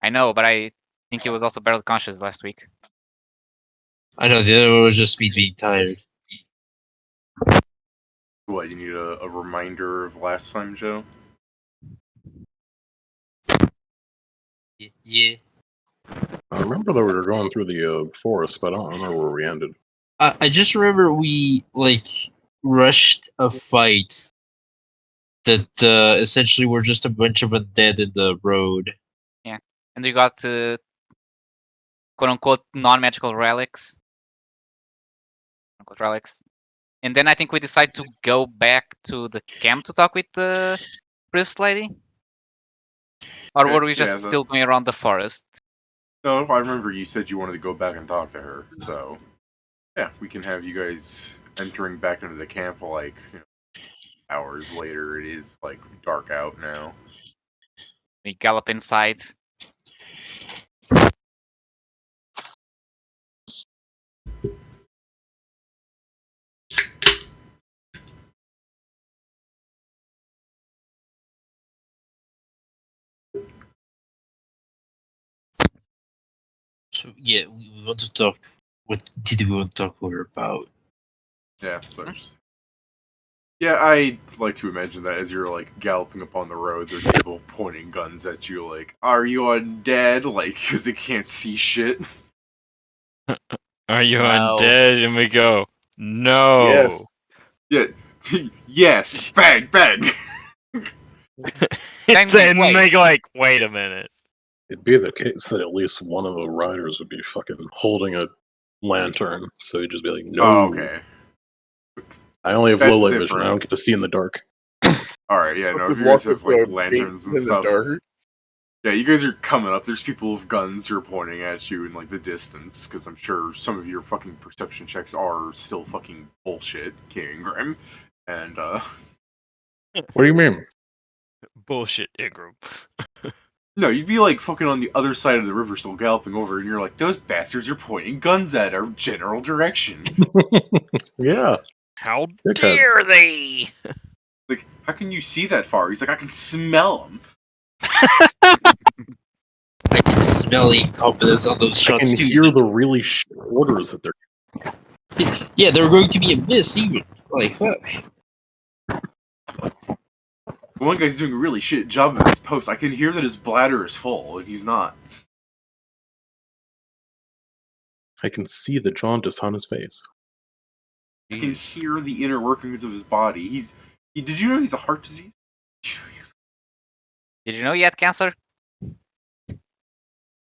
I know, but I think he was also barely conscious last week. I know, the other one was just me being tired. What, you need a reminder of last time, Joe? Yeah. I remember that we were going through the forest, but I don't remember where we ended. I just remember we, rushed a fight that essentially were just a bunch of undead in the road. Yeah, and we got quote-unquote non-magical relics. Relics. And then I think we decided to go back to the camp to talk with the priest lady? Or were we just still going around the forest? No, I remember you said you wanted to go back and talk to her, so yeah, we can have you guys entering back into the camp hours later. It is dark out now. We gallop inside. So yeah, we want to talk. What did we want to talk with her about? Yeah, so yeah, I like to imagine that as you're galloping upon the road, there's people pointing guns at you, "Are you undead?" Because they can't see shit. Are you undead? And we go, no. Yes. Yeah. Yes. Bang, bang. And they wait a minute. It'd be the case that at least one of the riders would be fucking holding a lantern, so he'd just be like, no. Oh, okay. I only have low light vision. I don't get to see in the dark. Alright, yeah, no, if you guys have lanterns and stuff. Yeah, you guys are coming up. There's people with guns who are pointing at you in the distance, because I'm sure some of your fucking perception checks are still fucking bullshit, King Ingram. And What do you mean? Bullshit, Ingram. No, you'd be fucking on the other side of the river, still galloping over, and you're like, those bastards are pointing guns at our general direction. Yeah. How dare they? How can you see that far? He's like, I can smell them. I can smell the incompetence on those shots too. I can hear the really shit orders that they're. Yeah, they're going to be a miss even. Fuck. One guy's doing a really shit job of his post. I can hear that his bladder is full, and he's not. I can see the jaundice on his face. I can hear the inner workings of his body. Did you know he's a heart disease? Did you know he had cancer?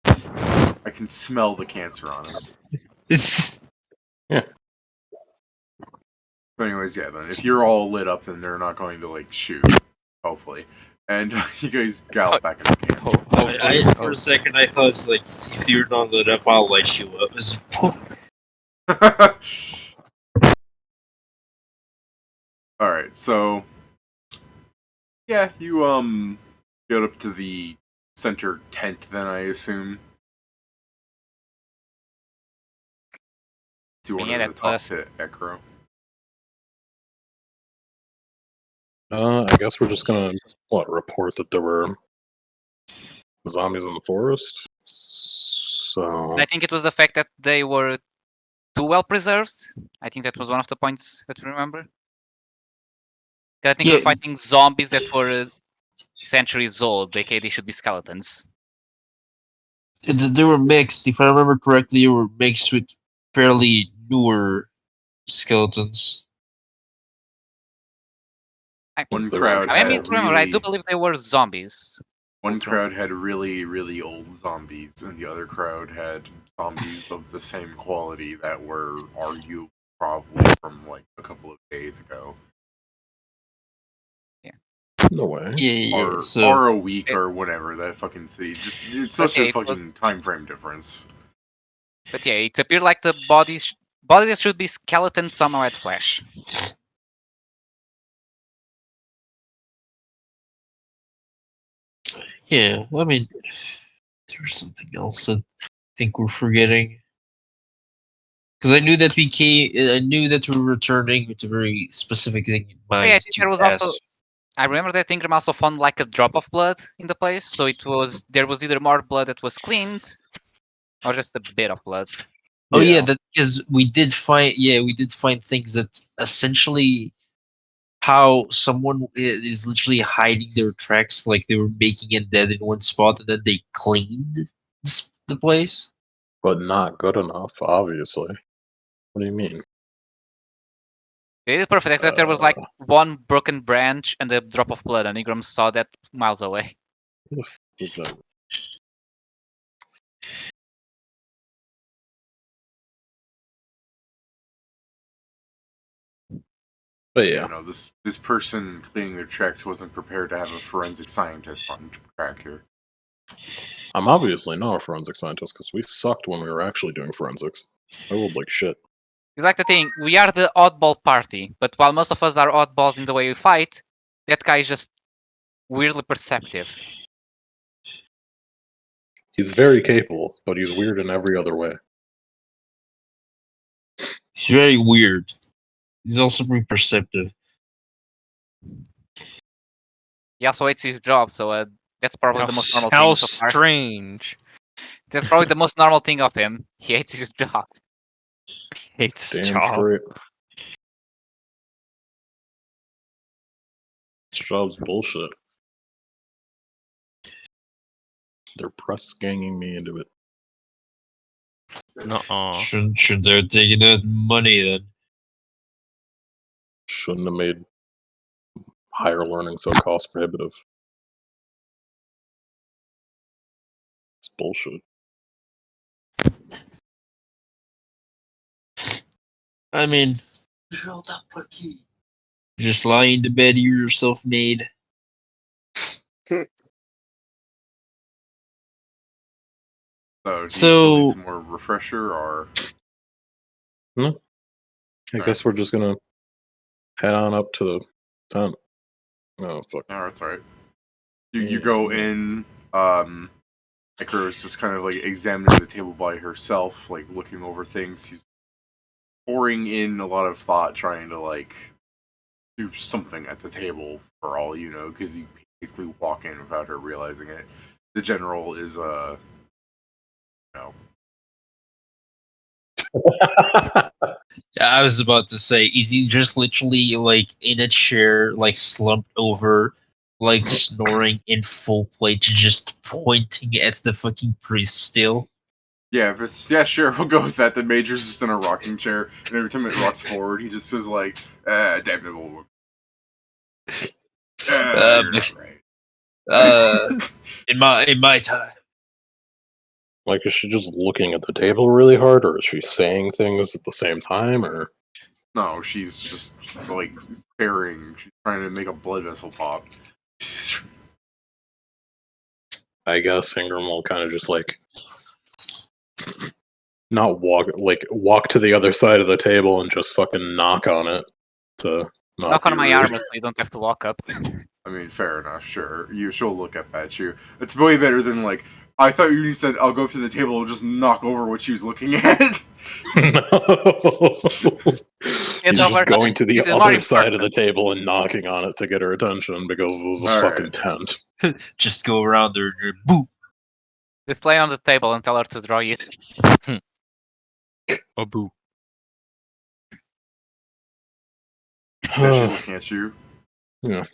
I can smell the cancer on him. Yeah. But anyways, yeah, then if you're all lit up, then they're not going to shoot. Hopefully. And you guys gallop back into camp. For a second, I thought if you're not lit up, I'll light you up. Alright, so yeah, you go up to the center tent then, I assume. Do you want to talk to Ekro? I guess we're just gonna report that there were zombies in the forest. So I think it was the fact that they were too well preserved. I think that was one of the points that we remember. I think we're fighting zombies that were centuries old. They should be skeletons. They were mixed. If I remember correctly, they were mixed with fairly newer skeletons. One crowd. I do believe they were zombies. One crowd had really, really old zombies, and the other crowd had zombies of the same quality that were arguably probably from a couple of days ago. Yeah. No way. Yeah. Or a week or whatever that fucking city. It's such a fucking time frame difference. But yeah, it appeared like the bodies that should be skeletons somehow had flesh. Yeah, I mean, there's something else that I think we're forgetting. Because I knew that I knew that we were returning with a very specific thing in mind. I think there was also. I remember that Ingram also found like a drop of blood in the place, so there was either more blood that was cleaned or just a bit of blood. Oh yeah, that because we did find things that essentially how someone is literally hiding their tracks, like they were making it dead in one spot and then they cleaned the place. But not good enough, obviously. What do you mean? They did perfect, except there was like one broken branch and a drop of blood, and Ingram saw that miles away. What the f is that? But yeah. You know, this person cleaning their tracks wasn't prepared to have a forensic scientist on track here. I'm obviously not a forensic scientist because we sucked when we were actually doing forensics. I rolled like shit. It's like the thing, we are the oddball party, but while most of us are oddballs in the way we fight, that guy is just weirdly perceptive. He's very capable, but he's weird in every other way. He's very weird. He's also very perceptive. He also hates his job, so that's probably the most normal How thing so far. strange. That's probably the most normal thing of him. He hates his job. He hates his Damn job. straight. This job's bullshit. They're press ganging me into it. Nuh-uh. Should they have taken that money then? Shouldn't have made higher learning so cost prohibitive. It's bullshit. I mean, just lie in the bed you yourself made. So, do you need some more refresher, or? No. I guess we're just gonna head on up to the tent. Oh fuck. No, that's alright. You go in, Icaro's just kind of like examining the table by herself, like looking over things. She's pouring in a lot of thought, trying to like do something at the table for all you know, because you basically walk in without her realizing it. The general is I was about to say, is he just literally like in a chair, like slumped over, like snoring in full plate, just pointing at the fucking priest still? Yeah, sure, we'll go with that. The Major's just in a rocking chair, and every time it rocks forward, he just says like, damnable. You're not right. In my time. Like, is she just looking at the table really hard, or is she saying things at the same time, or? No, she's just like staring. She's trying to make a blood vessel pop. I guess Ingram will kind of just like not walk to the other side of the table and just fucking knock on it to knock on my armor so you don't have to walk up. I mean, fair enough, sure. She'll look up at you. It's way better than like, I thought you said I'll go up to the table and just knock over what she was looking at. No. He's just going to the other side of the table and knocking on it to get her attention because this is a fucking tent. Just go around there and boo. Just play on the table and tell her to draw you. A boo. She's looking at you. Yeah.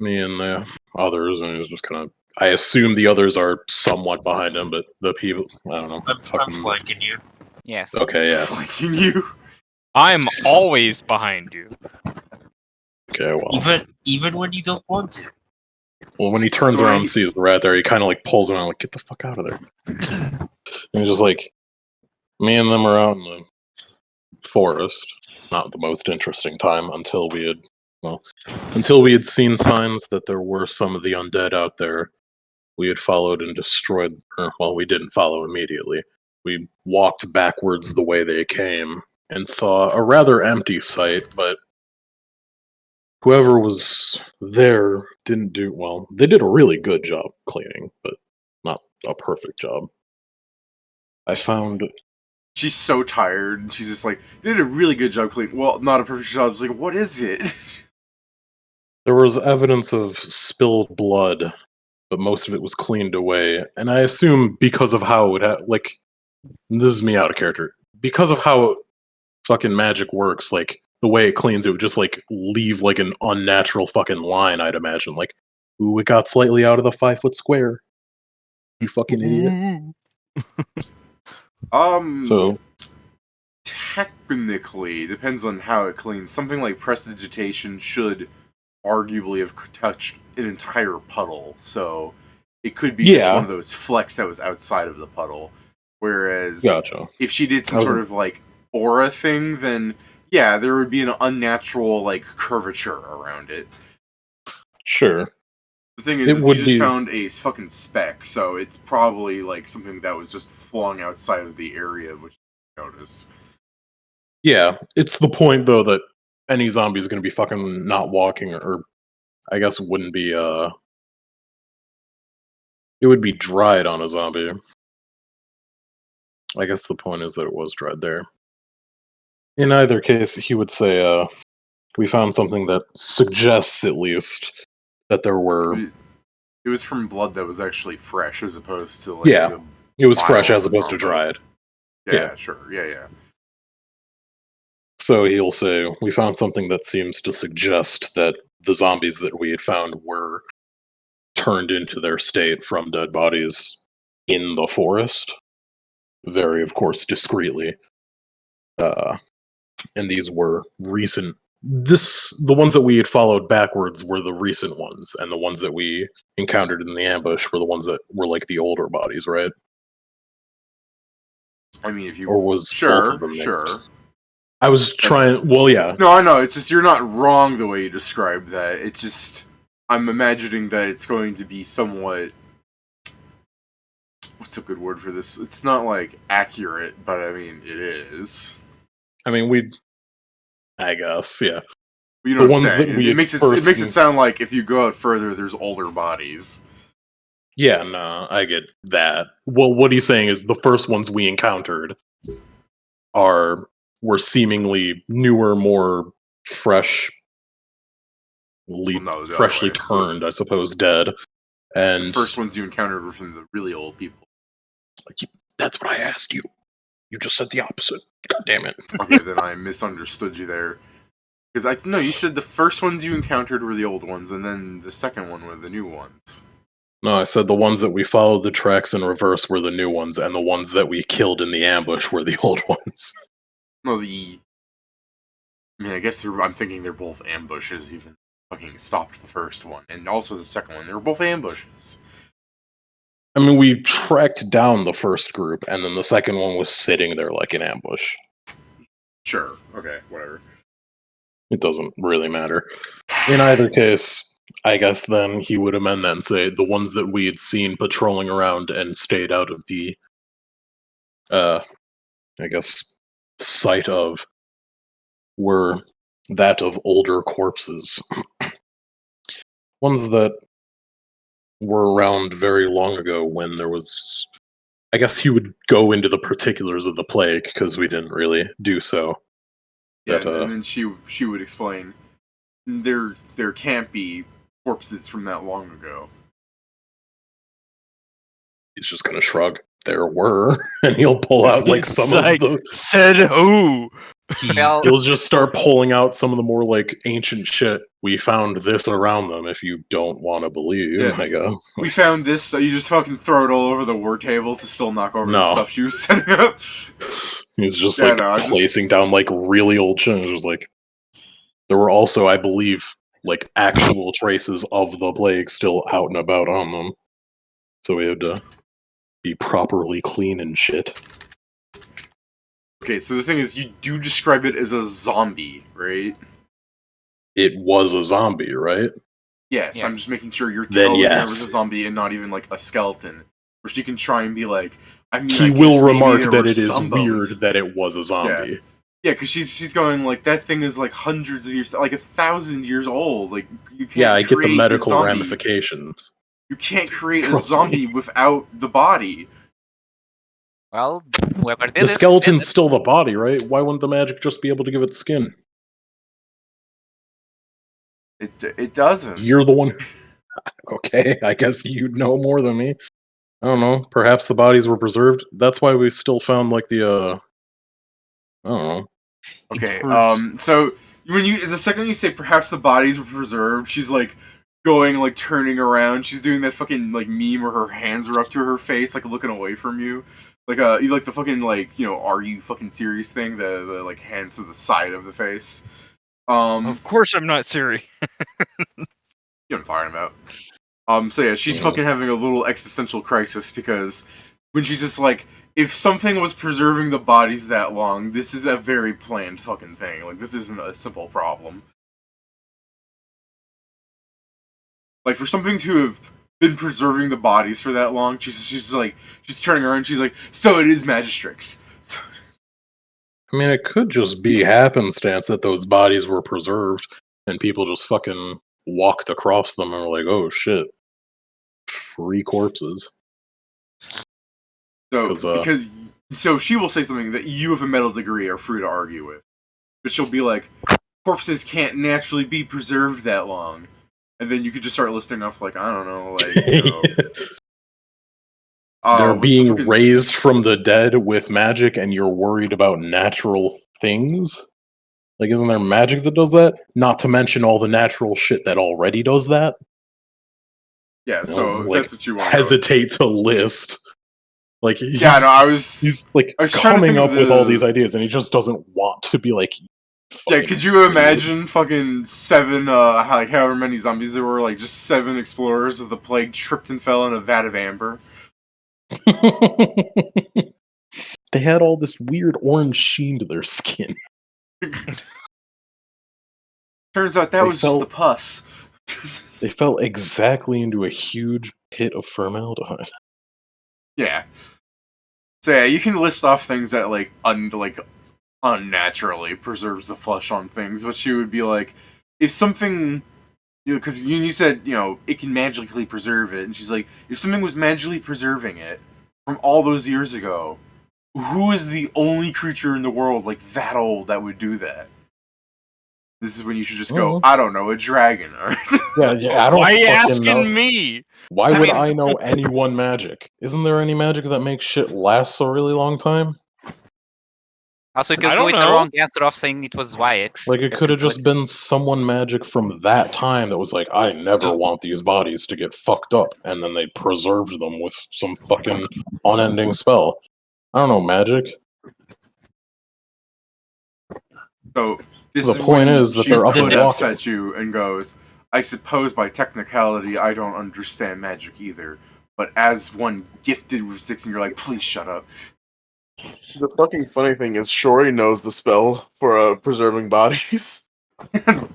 Me and the others, and he's just kind of. I assume the others are somewhat behind him, but the people, I don't know. I'm flanking you. Yes. Okay, yeah. Flanking you. I'm always behind you. Okay, well. Even when you don't want to. Well, when he turns around and sees the rat there, he kind of like pulls him out, like, get the fuck out of there. And he's just like, me and them are out in the forest. Not the most interesting time until we had seen signs that there were some of the undead out there. We had followed and destroyed, we didn't follow immediately. We walked backwards the way they came and saw a rather empty site, but whoever was there didn't do well. They did a really good job cleaning, but not a perfect job. I found... She's so tired, and she's just like, they did a really good job cleaning. Well, not a perfect job. It's like, what is it? There was evidence of spilled blood, but most of it was cleaned away. And I assume because of how it like, this is me out of character. Because of how fucking magic works, like the way it cleans, it would just like leave like an unnatural fucking line. I'd imagine, like, ooh, it got slightly out of the 5-foot square. You fucking idiot. So technically, depends on how it cleans. Something like prestidigitation should arguably have touched an entire puddle, so it could be just one of those flecks that was outside of the puddle. Whereas, if she did some sort of like aura thing, then yeah, there would be an unnatural like curvature around it. Sure. The thing is you just found a fucking speck, so it's probably like something that was just flung outside of the area, which you notice. Yeah, it's the point though that any zombie is going to be fucking not walking, or I guess it wouldn't be. It would be dried on a zombie. I guess the point is that it was dried there. In either case, he would say, "We found something that suggests, at least, that there were." It was from blood that was actually fresh, as opposed to like it was fresh as opposed to dried. Yeah, sure, yeah. So he'll say, "We found something that seems to suggest that the zombies that we had found were turned into their state from dead bodies in the forest, very, of course, discreetly. And these were recent. The ones that we had followed backwards were the recent ones, and the ones that we encountered in the ambush were the ones that were like the older bodies, right? I mean, if you or was both of them mixed? I was trying. Well, yeah. No, I know. It's just you're not wrong the way you described that. It's just I'm imagining that it's going to be somewhat. What's a good word for this? It's not like accurate, but I mean it is. I mean, I guess, yeah. You know, the ones that it makes it sound like if you go out further, there's older bodies. Yeah, no, I get that. Well, what he's saying is the first ones we encountered were seemingly newer, more freshly turned, I suppose, dead. And the first ones you encountered were from the really old people. That's what I asked you. You just said the opposite. God damn it. Okay, then I misunderstood you there. Because you said the first ones you encountered were the old ones, and then the second one were the new ones. No, I said the ones that we followed the tracks in reverse were the new ones, and the ones that we killed in the ambush were the old ones. No, I guess I'm thinking they're both ambushes, even fucking stopped the first one. And also the second one, they were both ambushes. I mean, we tracked down the first group, and then the second one was sitting there like an ambush. Sure, okay, whatever. It doesn't really matter. In either case, I guess then he would amend that and say the ones that we had seen patrolling around and stayed out of the, I guess, sight of were that of older corpses. Ones that were around very long ago when there was... I guess he would go into the particulars of the plague, because we didn't really do so. Yeah, and then she would explain, there can't be corpses from that long ago. He's just gonna shrug. There were, and he'll pull out like some of the... Said who? He'll just start pulling out some of the more like ancient shit. We found this around them. If you don't want to believe, I go. We found this. So you just fucking throw it all over the war table to still knock over the stuff she was setting up. He's just placing down like really old shit. It was like there were also, I believe, like actual traces of the plague still out and about on them. So we had to be properly clean and shit. Okay, so the thing is, you do describe it as a zombie, right? It was a zombie, right? Yes, I'm just making sure you're telling me it was a zombie and not even like a skeleton. Or she can try and be like, he will remark that it is weird that it was a zombie. Yeah, because she's going like, that thing is like hundreds of years, like 1,000 years old. Like you can't. Yeah, I get the medical ramifications. You can't create a zombie without the body. Well, whoever did the skeleton's still the body, right? Why wouldn't the magic just be able to give it skin? It doesn't. You're the one. Okay, I guess you know more than me. I don't know. Perhaps the bodies were preserved. That's why we still found like the I don't know. Okay. So when the second you say perhaps the bodies were preserved, she's like going like turning around. She's doing that fucking like meme where her hands are up to her face, like looking away from you. Like you like the fucking like are you fucking serious thing? The like hands to the side of the face. Of course I'm not Siri. You know what I'm talking about. So yeah, she's fucking having a little existential crisis because when she's just like, if something was preserving the bodies that long, this is a very planned fucking thing. Like, this isn't a simple problem. Like, for something to have been preserving the bodies for that long, she's turning around, she's like, so it is Magistrix. I mean, it could just be happenstance that those bodies were preserved and people just fucking walked across them and were like, oh shit, free corpses. So she will say something that you of a metal degree are free to argue with. But she'll be like, corpses can't naturally be preserved that long. And then you could just start listing off like, I don't know, like, they're being raised from the dead with magic and you're worried about natural things? Like, isn't there magic that does that? Not to mention all the natural shit that already does that? Yeah, so if that's what you want hesitate to list. Like, he's like coming up with all these ideas and he just doesn't want to be like... Yeah, could you imagine fucking 7, like however many zombies there were, like just 7 explorers of the plague tripped and fell in a vat of amber? They had all this weird orange sheen to their skin. Turns out that was just the pus. They fell exactly into a huge pit of formaldehyde. Yeah. So yeah, you can list off things that like unnaturally preserves the flesh on things, but she would be like, if something, because you said, it can magically preserve it, and she's like, if something was magically preserving it from all those years ago, who is the only creature in the world like that old that would do that? This is when you should just go, I don't know, a dragon. Right? Yeah, I don't. Why are you asking know. Me? Why would I know anyone magic? Isn't there any magic that makes shit last a really long time? Also, you could go with the wrong answer of saying it was Wyx. Like, it could have just been someone magic from that time that was like, I never want these bodies to get fucked up, and then they preserved them with some fucking unending spell. I don't know, magic. So, the point is that they're up and walking. At you and goes, I suppose by technicality I don't understand magic either, but as one gifted with 6, and you're like, please shut up. The fucking funny thing is, Shori knows the spell for preserving bodies. Are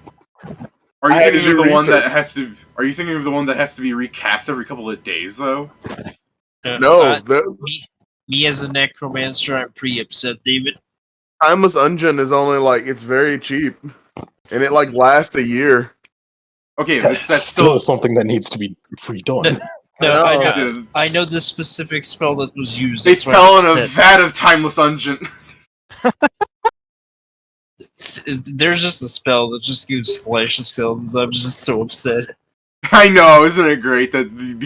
you thinking of the one that has to? Are you thinking of the one that has to be recast every couple of days, though? No, me as a necromancer, I'm pretty upset, David. Timeless Ungeon is only like, it's very cheap, and it like lasts a year. Okay, but that's still something that needs to be redone. No, I know the specific spell that was used. They fell in a vat of Timeless Ungeon. There's just a spell that just gives flesh and skills. I'm just so upset. I know, isn't it great that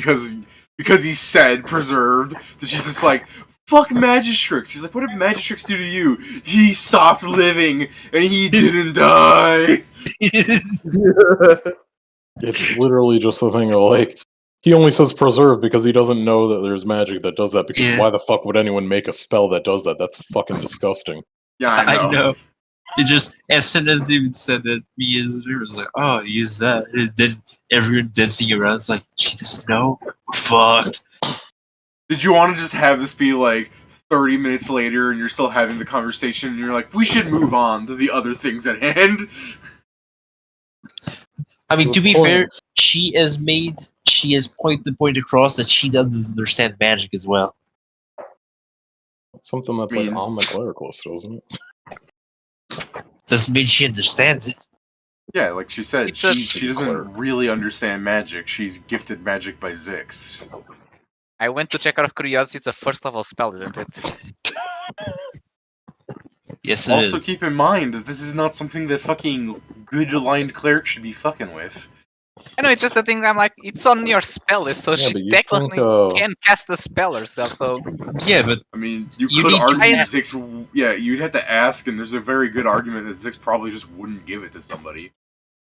because he said preserved, that she's just like, fuck Magistrix. He's like, what did Magistrix do to you? He stopped living and he didn't die. It's literally just a thing of like, he only says preserve because he doesn't know that there's magic that does that, because why the fuck would anyone make a spell that does that? That's fucking disgusting. Yeah, I know. It just, as soon as they even said that, me as the was like, oh, use that. And then everyone dancing around is like, she doesn't know? Fuck. Did you want to just have this be like 30 minutes later and you're still having the conversation and you're like, we should move on to the other things at hand? I mean, to be fair, she has pointed the point across that she doesn't understand magic as well. That's something that's like on the clerical list, isn't it? Doesn't mean she understands it. Yeah, like she said, she doesn't really understand magic. She's gifted magic by Zix. I went to check out of curiosity. It's a first level spell, isn't it? Yes, it is. Also, keep in mind that this is not something that fucking good aligned cleric should be fucking with. I know, it's just the thing. I'm like, it's on your spell list, so Yeah, she but you technically think, can cast the spell herself. So Yeah, but I mean, you You could need to argue ask- Zix. Yeah, you'd have to ask, and there's a very good argument that Zix probably just wouldn't give it to somebody.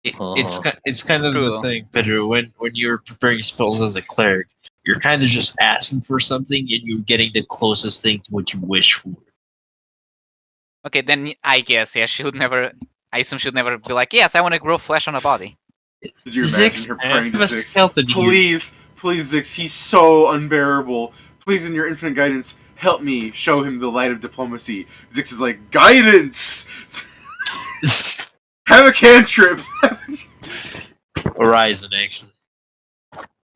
it's kind of the True. thing, Pedro. When you're preparing spells as a cleric, you're kind of just asking for something, and you're getting the closest thing to what you wish for. okay, then I guess she would never. I assume she'd never be like, yes, I want to grow flesh on a body. Could you imagine Zix, her praying to have a Zix? skeleton here. Please, please, Zix, he's so unbearable. Please, in your infinite guidance, help me show him the light of diplomacy. Zix is like, guidance! Have a cantrip! Horizon, actually.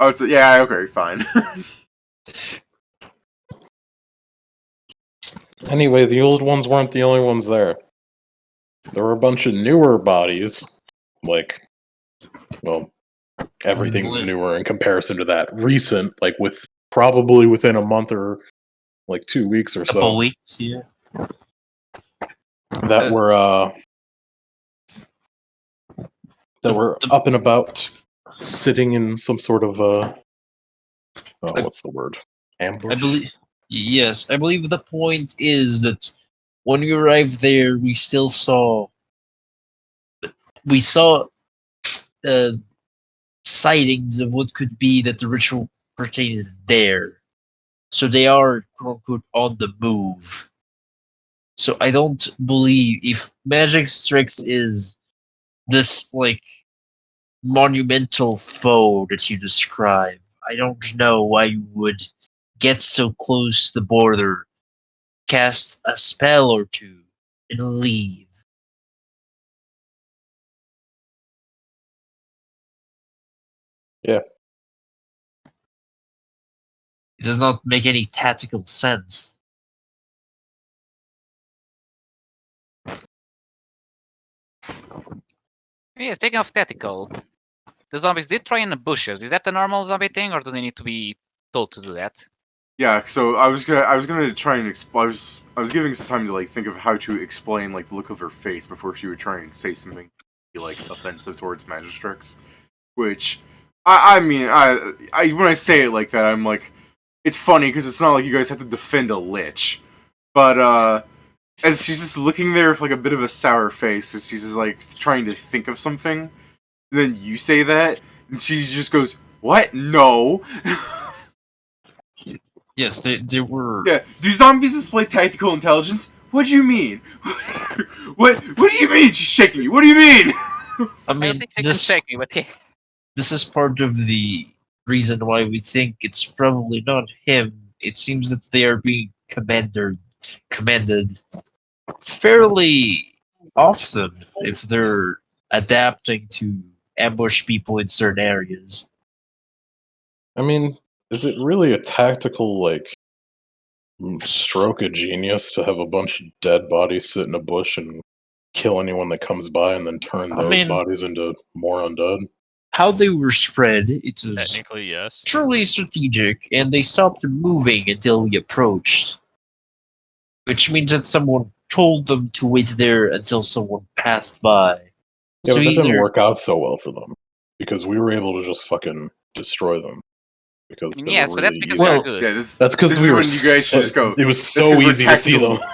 Oh, yeah, okay, fine. Anyway, the old ones weren't the only ones there. There were a bunch of newer bodies, like, well, everything's newer in comparison to that. Recent, like probably within a month or like 2 weeks or Couple so. weeks, yeah. That were up and about, sitting in some sort of what's the word? Ambush. I believe the point is that when we arrived there, we saw sightings of what could be that the ritual pertains there. So they are, quote unquote, on the move. So I don't believe if Magic Strix is this, like, monumental foe that you describe, I don't know why you would get so close to the border, cast a spell or two, and leave. Yeah. It does not make any tactical sense. Yeah, speaking of tactical, the zombies did try in the bushes. Is that the normal zombie thing, or do they need to be told to do that? Yeah, so I was gonna try and I was giving some time to like think of how to explain like the look of her face before she would try and say something like offensive towards Magistrix, which I mean when I say it like that I'm like it's funny because it's not like you guys have to defend a lich, but as she's just looking there with like a bit of a sour face as she's just like trying to think of something, and then you say that and she just goes, "What? No." Yes, they were. Yeah, do zombies display tactical intelligence? What do you mean? What do you mean? She's shaking me. What do you mean? I I don't mean, think they can shake me, but yeah. this is part of the reason why we think it's probably not him. It seems that they are being commanded fairly often if they're adapting to ambush people in certain areas. I mean, is it really a tactical, like, stroke of genius to have a bunch of dead bodies sit in a bush and kill anyone that comes by and then turn those bodies into more undead? How they were spread, it was Technically, yes. truly strategic, and they stopped moving until we approached. Which means that someone told them to wait there until someone passed by. Yeah, So but that didn't either work out so well for them because we were able to just fucking destroy them because they Yes, were but that's really because easy. they're Well, good. Yeah, That's because this we is were. when you guys should just go. It was "That's so 'cause we're easy to see tactical." them.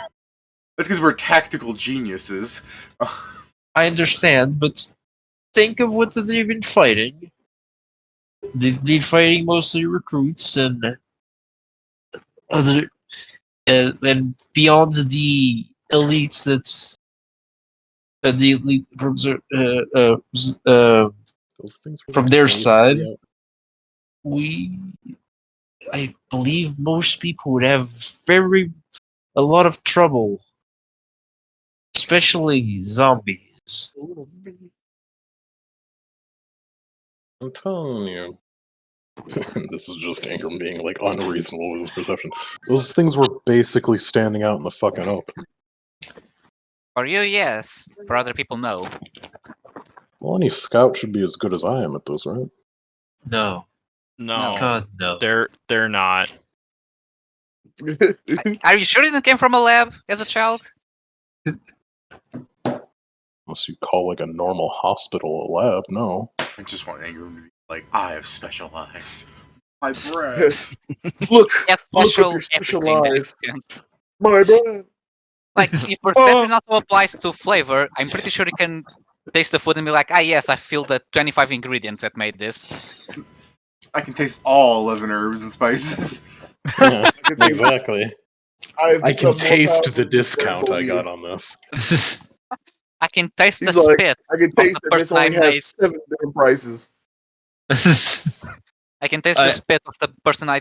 That's because we're tactical geniuses. I understand, but think of what they've been fighting. They've been fighting mostly recruits and other, and beyond the elites the elite Those things were from like their 20 side. feet out. I believe most people would have a lot of trouble, especially zombies. I'm telling you. This is just Ingram being like unreasonable with his perception. Those things were basically standing out in the fucking open. For you, yes. For other people, no. Well, any scout should be as good as I am at this, right? No, No, God, no. they're not. Are you sure it didn't came from a lab as a child? Unless you call like a normal hospital a lab, no. I just want Ingram to be like, I have special eyes. My breath. Look Yeah, at special your special everything. eyes. My breath. Like, if perception also applies to flavor, I'm pretty sure you can taste the food and be like, yes, I feel the 25 ingredients that made this. I can taste all 11 herbs and spices. Yeah, exactly. I can taste the powerful discount I than got on this. I can taste the He's like, spit I can of taste the that this person I only made. has 7 different prices. I can taste the spit of the person I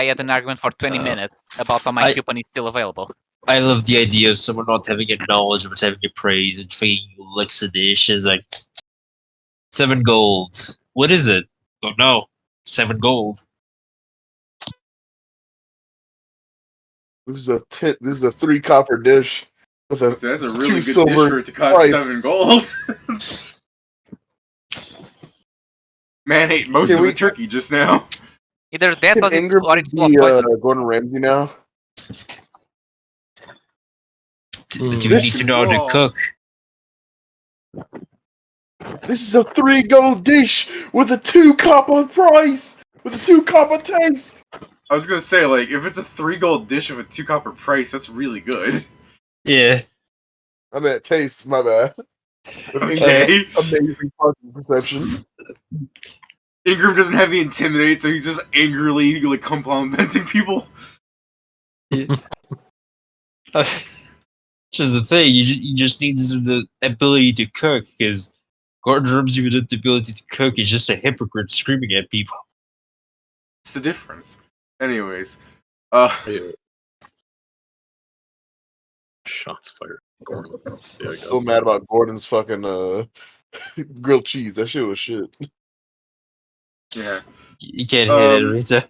had an argument for 20 minutes about how my coupon is still available. I love the idea of someone not having a knowledge but having a praise and thinking licks a dish is like 7 gold. What is it? Don't know. 7 gold. This is a 3 copper dish with a That's a 2 really good dish silver for it to cost price. 7 gold. Man ate most of the turkey just now. Either that Can or it's Ingram full of be poison. Gordon Ramsay now? Do we This need to is know how to cook? This is a 3 gold dish with a 2 copper price, with a 2 copper taste. I was gonna say, like, if it's a 3 gold dish of a 2 copper price, that's really good. Yeah. I meant taste, my bad. Okay. Amazing fucking perception. Ingram doesn't have the intimidate, so he's just angrily, like, complimenting people. Which is the thing, you just need the ability to cook, because Gordon Ramsay without the ability to cook is just a hypocrite screaming at people. It's the difference. Anyways, Shots fired. Gordon. Yeah, I guess. So mad about Gordon's fucking grilled cheese. That shit was shit. yeah. You can't hit it, Rita.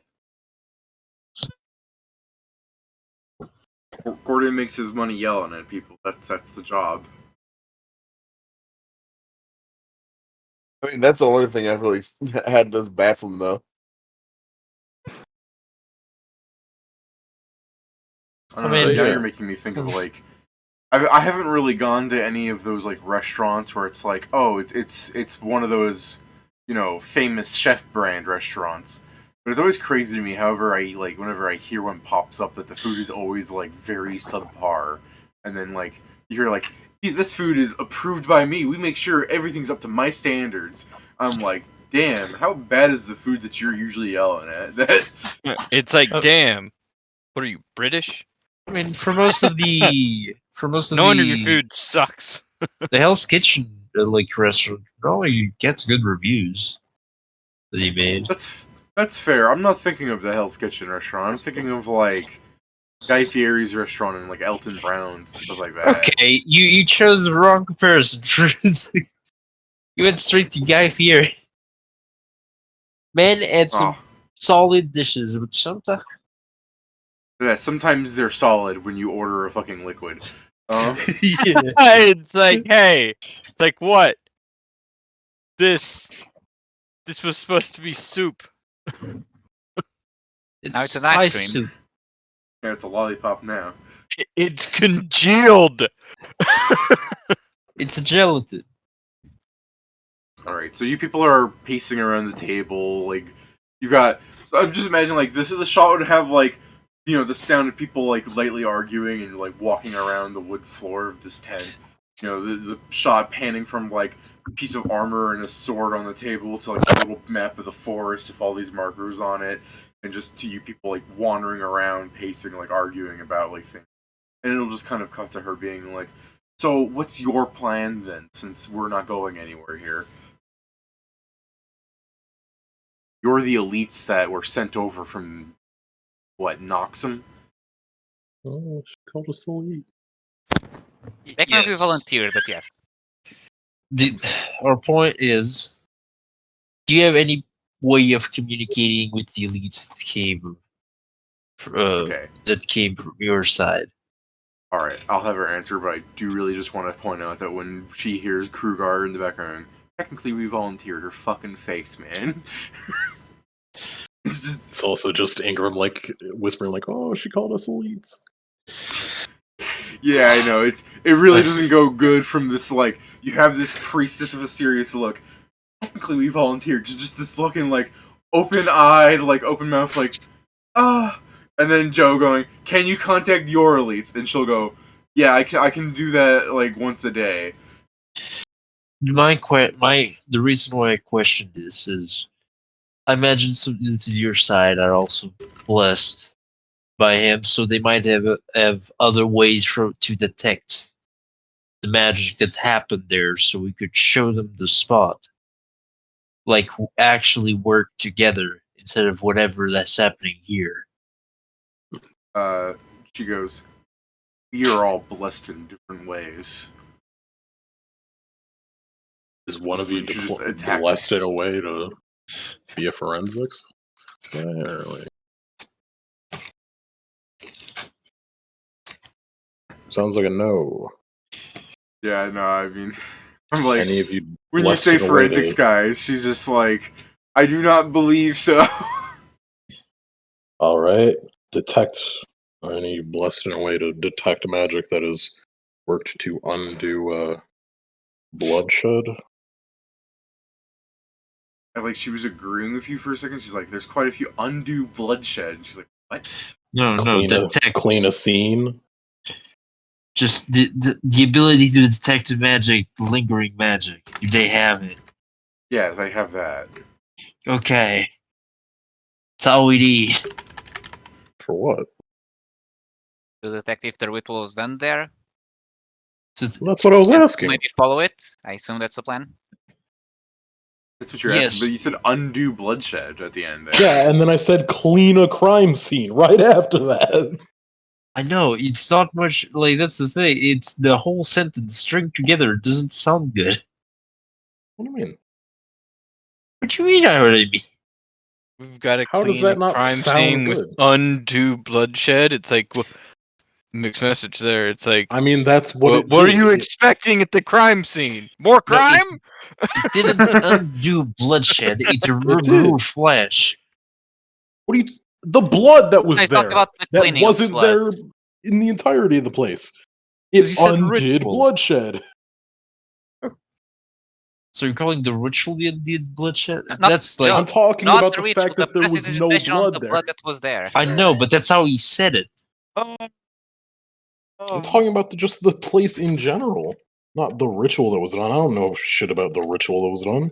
Gordon makes his money yelling at people. That's the job. I mean, that's the only thing I've really had this baffle him, though. I don't I know, mean, now yeah. you're making me think of, like, I haven't really gone to any of those, like, restaurants where it's like, oh, it's one of those, you know, famous chef brand restaurants. But it's always crazy to me, however, whenever I hear one pops up, that the food is always, like, very subpar. And then, like, you hear, like, this food is approved by me. We make sure everything's up to my standards. I'm like, damn, how bad is the food that you're usually yelling at? It's like, damn. What are you, British? I mean, for most of the No wonder your food sucks. the Hell's Kitchen like restaurant normally gets good reviews that he made. That's fair. I'm not thinking of the Hell's Kitchen restaurant. I'm thinking of, like, Guy Fieri's restaurant and, like, Elton Brown's and stuff like that. Okay, you chose the wrong comparison. You went straight to Guy Fieri. Man had some solid dishes, but sometimes. Yeah, sometimes they're solid when you order a fucking liquid. Yeah. It's like, hey, it's like what? This was supposed to be soup. Now it's an ice cream. soup. Yeah, it's a lollipop now. It's congealed. It's a gelatin. Alright, so you people are pacing around the table, like, you got... So I'm just imagining, like, the shot would have, like, you know, the sound of people, like, lightly arguing and, like, walking around the wood floor of this tent. You know, the shot panning from, like, a piece of armor and a sword on the table to, like, a little map of the forest with all these markers on it, and just to you people, like, wandering around, pacing, like, arguing about, like, things. And it'll just kind of cut to her being like, so what's your plan, then, since we're not going anywhere here? You're the elites that were sent over from, what, Noxum? Oh, she called us elite. Technically volunteered, but yes. Our point is, do you have any way of communicating with the elites that came from your side? Alright, I'll have her answer, but I do really just want to point out that when she hears Krugar in the background, technically we volunteered. Her fucking face, man. It's also just Ingram, like, whispering, like, oh, she called us elites. Yeah, I know. It really doesn't go good from this, like, you have this priestess with a serious look. Technically, we volunteered. Just this looking like open-eyed, like open mouth, like and then Joe going, "Can you contact your elites?" And she'll go, "Yeah, I can do that like once a day." The reason why I question this is I imagine some to your side are also blessed by him, so they might have other ways to detect the magic that happened there, so we could show them the spot, like actually work together instead of whatever that's happening here. She goes, "We are all blessed in different ways." Is one of So you you should just attack blessed in a way to be a forensics? Apparently. Sounds like a no. Yeah, no, I mean, I'm like, Any of you when you blessed say in a way forensics to... guys, she's just like, I do not believe so. All right, detect. Any blessed in a way to detect magic that has worked to undo bloodshed? And like, she was agreeing with you for a second. She's like, there's quite a few undue bloodshed. And she's like, what? No, detect. Clean a scene. Just the ability to detect magic, lingering magic. Do they have it? Yeah, they have that. Okay. That's all we need. For what? To detect if the ritual is done there. That's what I was And asking. maybe follow it. I assume that's the plan. That's what you're Yes. asking. But you said undue bloodshed at the end there. Yeah, and then I said clean a crime scene right after that. I know, it's not much, like, that's the thing, it's the whole sentence string together doesn't sound good. What do you mean? What do you mean I already mean? We've got to How does clean a that not crime sound scene with good? undue bloodshed. It's like mixed message there. It's like, I mean, that's what it what are did. you expecting at the crime scene? More No, crime? It didn't undo bloodshed, it did. grew flesh. What do you... The blood that No, was he's talking there, about the that cleaning of wasn't blood. there in the entirety of the place. Because you It said undid ritual. bloodshed. So you're calling the ritual the undid bloodshed? Not That's like... Joe, I'm talking not about the the ritual, fact the that there was no prestidigitation on the blood there. blood that was there. I know, but that's how he said it. I'm talking about just the place in general, not the ritual that was done. I don't know shit about the ritual that was done.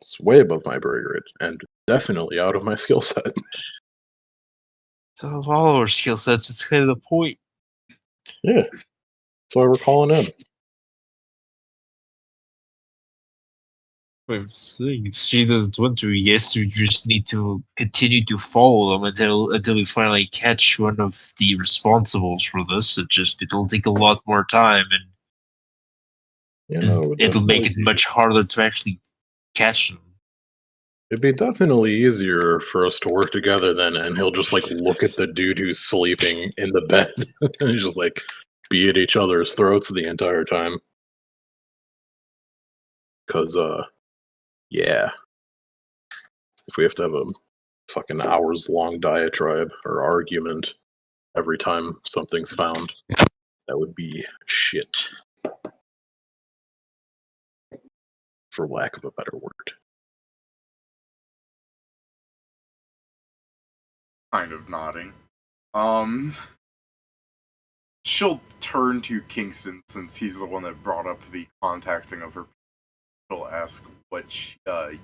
It's way above my pay grade, and definitely out of my skill set. So of all our skill sets, it's kind of the point. Yeah, that's why we're calling in. If she doesn't want to, yes, we just need to continue to follow them until we finally catch one of the responsibles for this. It'll take a lot more time, and You know, it'll make it much harder to actually catch them. It'd be definitely easier for us to work together then, and he'll just like look at the dude who's sleeping in the bed, and he's just like be at each other's throats the entire time. Cause yeah, if we have to have a fucking hours-long diatribe or argument every time something's found, that would be shit. For lack of a better word. Kind of nodding. She'll turn to Kingston since he's the one that brought up the contacting of her. She'll ask what you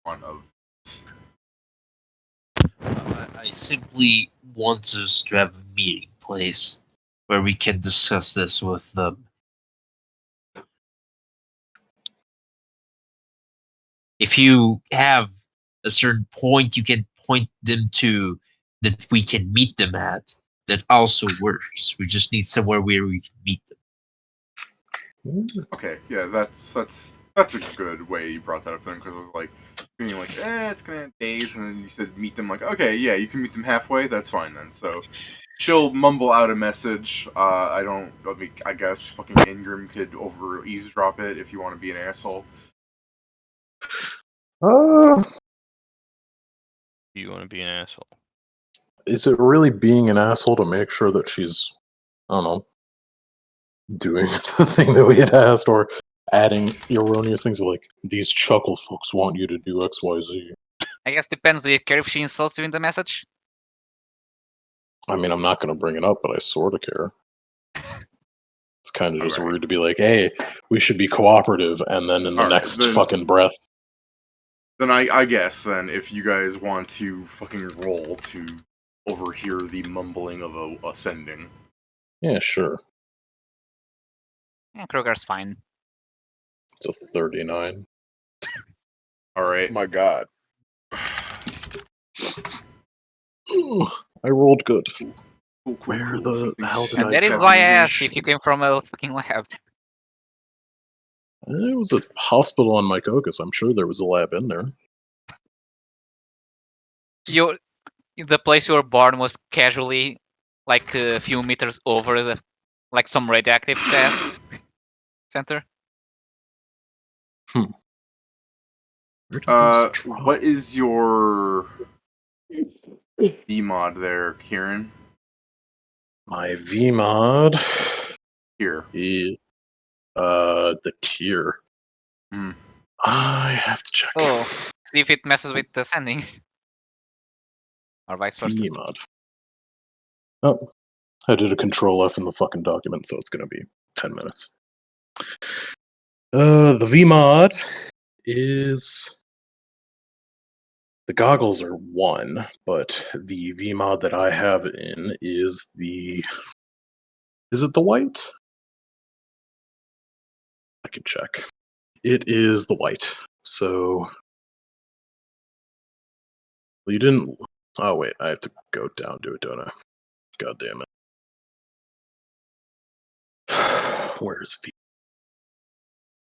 want of this. I simply want us to have a meeting place where we can discuss this with them. If you have a certain point you can point them to that we can meet them at, that also works. We just need somewhere where we can meet them. Okay, yeah, that's a good way you brought that up then, because I was like, being like, it's gonna have days, and then you said meet them, like, okay, yeah, you can meet them halfway, that's fine then. So she'll mumble out a message. I guess fucking Ingram could over eavesdrop it if you want to be an asshole. Do you want to be an asshole? Is it really being an asshole to make sure that she's, I don't know, doing the thing that we had asked, or adding erroneous things like, these chuckle folks want you to do XYZ. I guess depends. Do you care if she insults you in the message? I mean, I'm not going to bring it up, but I sort of care. It's kind of just Alright. rude to be like, hey, we should be cooperative, and then in the Alright, next then- fucking breath. Then I guess then if you guys want to fucking roll to overhear the mumbling of a sending. Yeah, sure. Yeah, Kroger's fine. It's a 39. Alright. My God. I rolled good. Cool, Where cool. the Something's hell did And I that is find why I this asked if you came from a fucking lab. It was a hospital on Mykokus. I'm sure there was a lab in there. The place you were born was casually like a few meters over the like some radioactive test center. Where did those drop? What is your VMod there, Kieran? My VMod Here. is the tier. Hmm. I have to check. Oh, see if it messes with the sending, or vice versa. VMod. Oh, I did a control F in the fucking document, so it's gonna be 10 minutes. The VMod is the goggles are 1, but the VMod that I have in is the. Is it the white? I can check. It is the white. So. Well, you didn't. Oh, wait. I have to go down to it, don't I? God damn it. Where's V?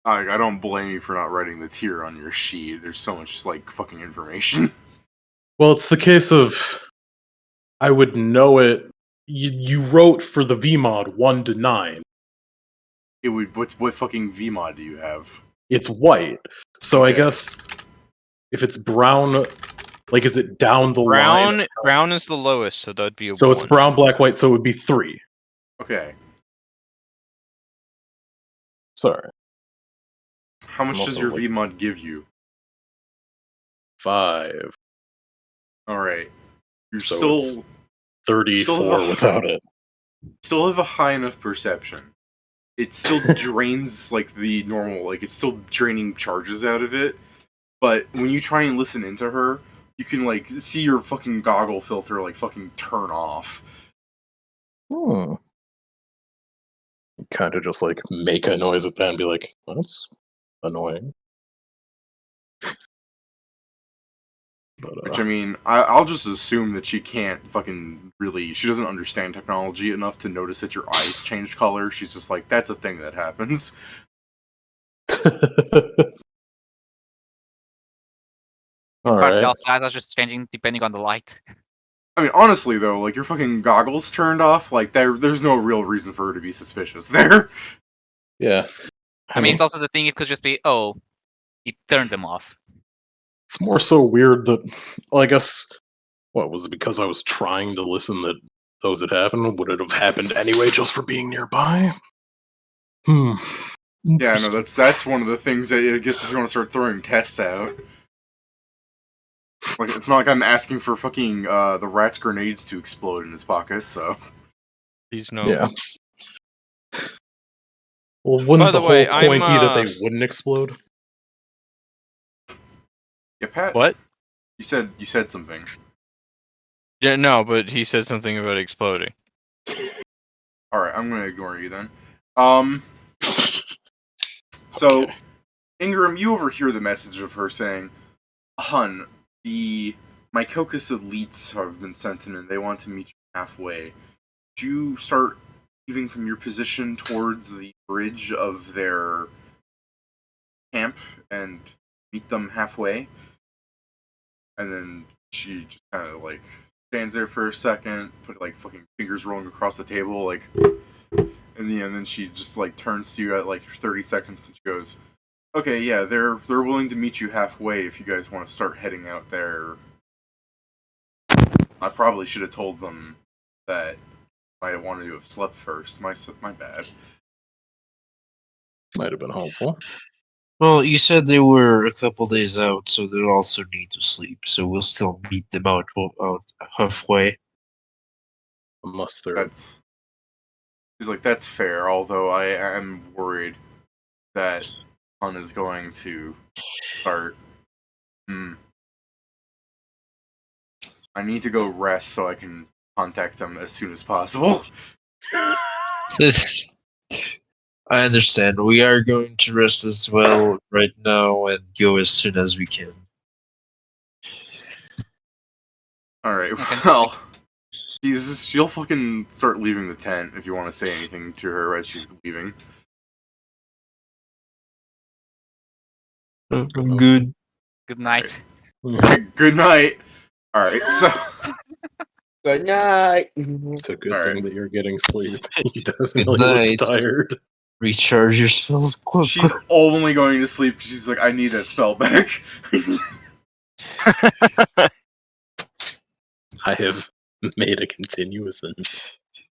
I don't blame you for not writing the tier on your sheet. There's so much like fucking information. Well, it's the case of. I would know it. You wrote for the VMod 1 to 9. It would. What fucking VMod do you have? It's white. So I Okay. guess if it's brown, like, is it down the line? Brown is the lowest, so that'd be a So 1. it's brown, black, white, so it would be 3. Okay. Sorry. How much I'm does also, your like- VMod give you? 5. Alright. You're So still it's 34 without it. still have a high enough perception. It still drains like the normal, like it's still draining charges out of it. But when you try and listen into her, you can like see your fucking goggle filter like fucking turn off. Kind of just like make a noise at that and be like, that's annoying. But, Which I mean, I'll just assume that she can't fucking really. She doesn't understand technology enough to notice that your eyes change color. She's just like, that's a thing that happens. all But right. also, I was just changing depending on the light. I mean, honestly though, like your fucking goggles turned off. Like there's no real reason for her to be suspicious there. Yeah. I mean, it's also the thing. It could just be, oh, it turned them off. It's more so weird that, well, I guess, what was it because I was trying to listen that those had happened? Would it have happened anyway just for being nearby? Yeah, Interesting. no, that's one of the things that I guess if you want to start throwing tests out. Like it's not like I'm asking for fucking the rat's grenades to explode in his pocket, so. Please no. Yeah. Well, wouldn't By the the way, whole point be that I'm, they wouldn't explode? Yeah, Pat. What? You said something. Yeah, no, but he said something about exploding. Alright, I'm gonna ignore you then. So, Okay. Ingram, you overhear the message of her saying, Hun, the Mykokus elites have been sent in and they want to meet you halfway. Would you start leaving from your position towards the bridge of their camp and meet them halfway? And then she just kind of like stands there for a second, put like fucking fingers rolling across the table, like. In the end, then she just like turns to you at like 30 seconds and she goes, "Okay, yeah, they're willing to meet you halfway if you guys want to start heading out there." I probably should have told them that I wanted to have slept first. My bad. Might have been helpful. Well, you said they were a couple days out, so they'll also need to sleep. So we'll still meet them out halfway. Unless they're He's like, that's fair. Although I am worried that Han is going to start. I need to go rest so I can contact them as soon as possible. I understand. We are going to rest as well right now and go as soon as we can. Alright, well, she'll fucking start leaving the tent if you want to say anything to her as she's leaving. Good. Good night. Good night. Alright, so... Good night. It's a good All thing right. that you're getting sleep. You Good definitely night. looked tired. Recharge your spells quick. She's only going to sleep because she's like, I need that spell back. I have made a continuous and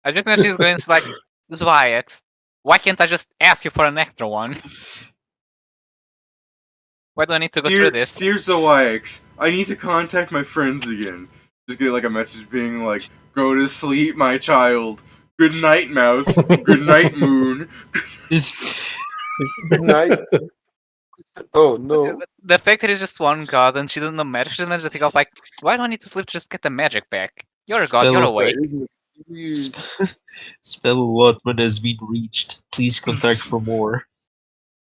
I just know she's going to like, Wyatt, why can't I just ask you for an extra one? Why do I need to go through this? Dear Zoix, I need to contact my friends again. Just get like a message being like, go to sleep, my child. Good night, mouse. Good night, moon. Good night. Oh no. The fact that it's just one god and she doesn't know magic, she doesn't just think of like, why do I need to sleep to just get the magic back? You're a god, you're awake. Weird. Spell allotment has been reached. Please contact for more.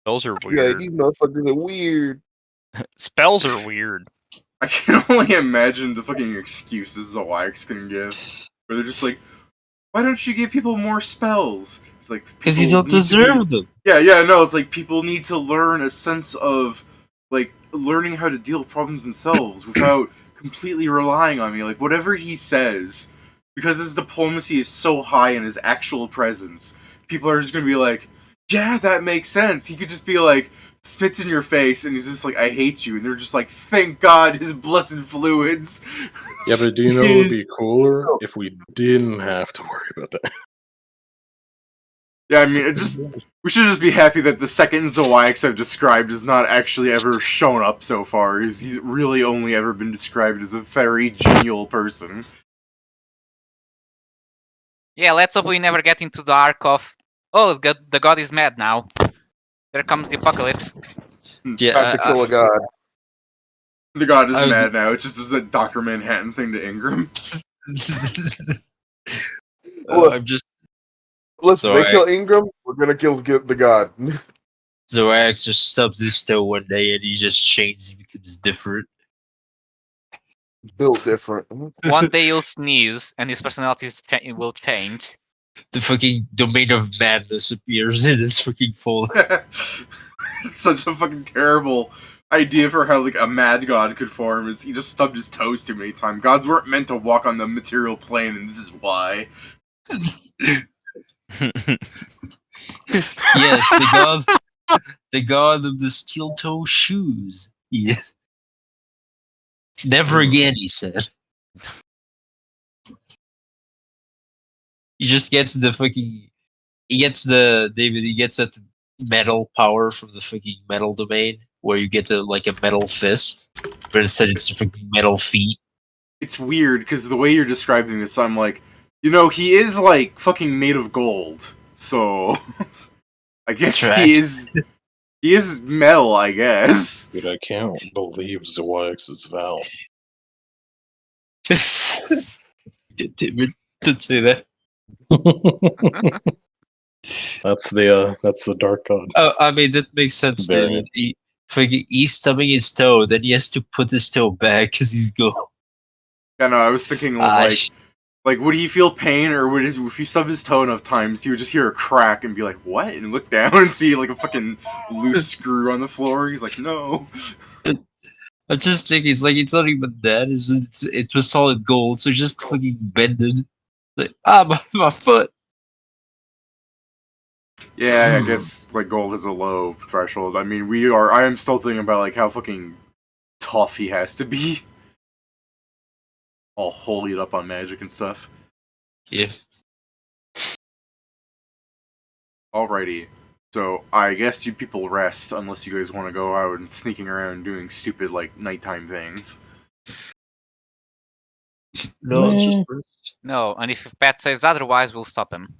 Spells are Yeah, weird. these motherfuckers are weird. Spells are weird. I can only imagine the fucking excuses Zoix can give. Where they're just like, why don't you give people more spells? It's like, Because you people don't need to deserve them. Yeah, no, it's like people need to learn a sense of, like, learning how to deal with problems themselves without completely relying on me. Like, whatever he says, because his diplomacy is so high in his actual presence, people are just gonna be like, yeah, that makes sense. He could just be like, spits in your face, and he's just like, I hate you. And they're just like, thank God, his blessed fluids. yeah, but do you know what would be cooler if we didn't have to worry about that? Yeah, I mean, we should just be happy that the second Zoix I've described has not actually ever shown up so far. He's really only ever been described as a very genial person. Yeah, let's hope we never get into the arc of, oh, the god is mad now. There comes the apocalypse. Yeah, Time to kill a god. The god is I would- mad now. It just does that Dr. Manhattan thing to Ingram. I'm just Listen, So they kill Ingram, we're gonna kill the god. Zorax just stubs his toe one day and he just changes, he becomes different. Built different. One day he'll sneeze and his personality will change. The fucking domain of madness appears in his fucking folder. It's such a fucking terrible idea for how like a mad god could form. Is he just stubbed his toes too many times? Gods weren't meant to walk on the material plane, and this is why. Yes, the god of the steel toe shoes. Yeah. Never again, he said. He just gets the fucking. He gets that metal power from the fucking metal domain, where you get like a metal fist, but instead it's fucking metal feet. It's weird because the way you're describing this, I'm like, you know, he is like fucking made of gold, so I guess That's he is. He is metal, I guess. Dude, I can't believe Zoix's Val. Didn't say that. That's the dark god. Oh, I mean that makes sense. Very He's stubbing his toe, then he has to put his toe back because he's gone. Yeah, no, I was thinking of like, would he feel pain, or would if you stub his toe enough times, he would just hear a crack and be like, "What?" and look down and see like a fucking loose screw on the floor. He's like, "No." I'm just thinking, it's not even that. It was solid gold, so just fucking bended. Like, my foot. Yeah, I guess like gold has a low threshold. I mean, I am still thinking about like how fucking tough he has to be, all holied up on magic and stuff. Yeah. Alrighty. So I guess you people rest unless you guys want to go out and sneaking around doing stupid like nighttime things. No, it's just No, and if Pat says otherwise, we'll stop him.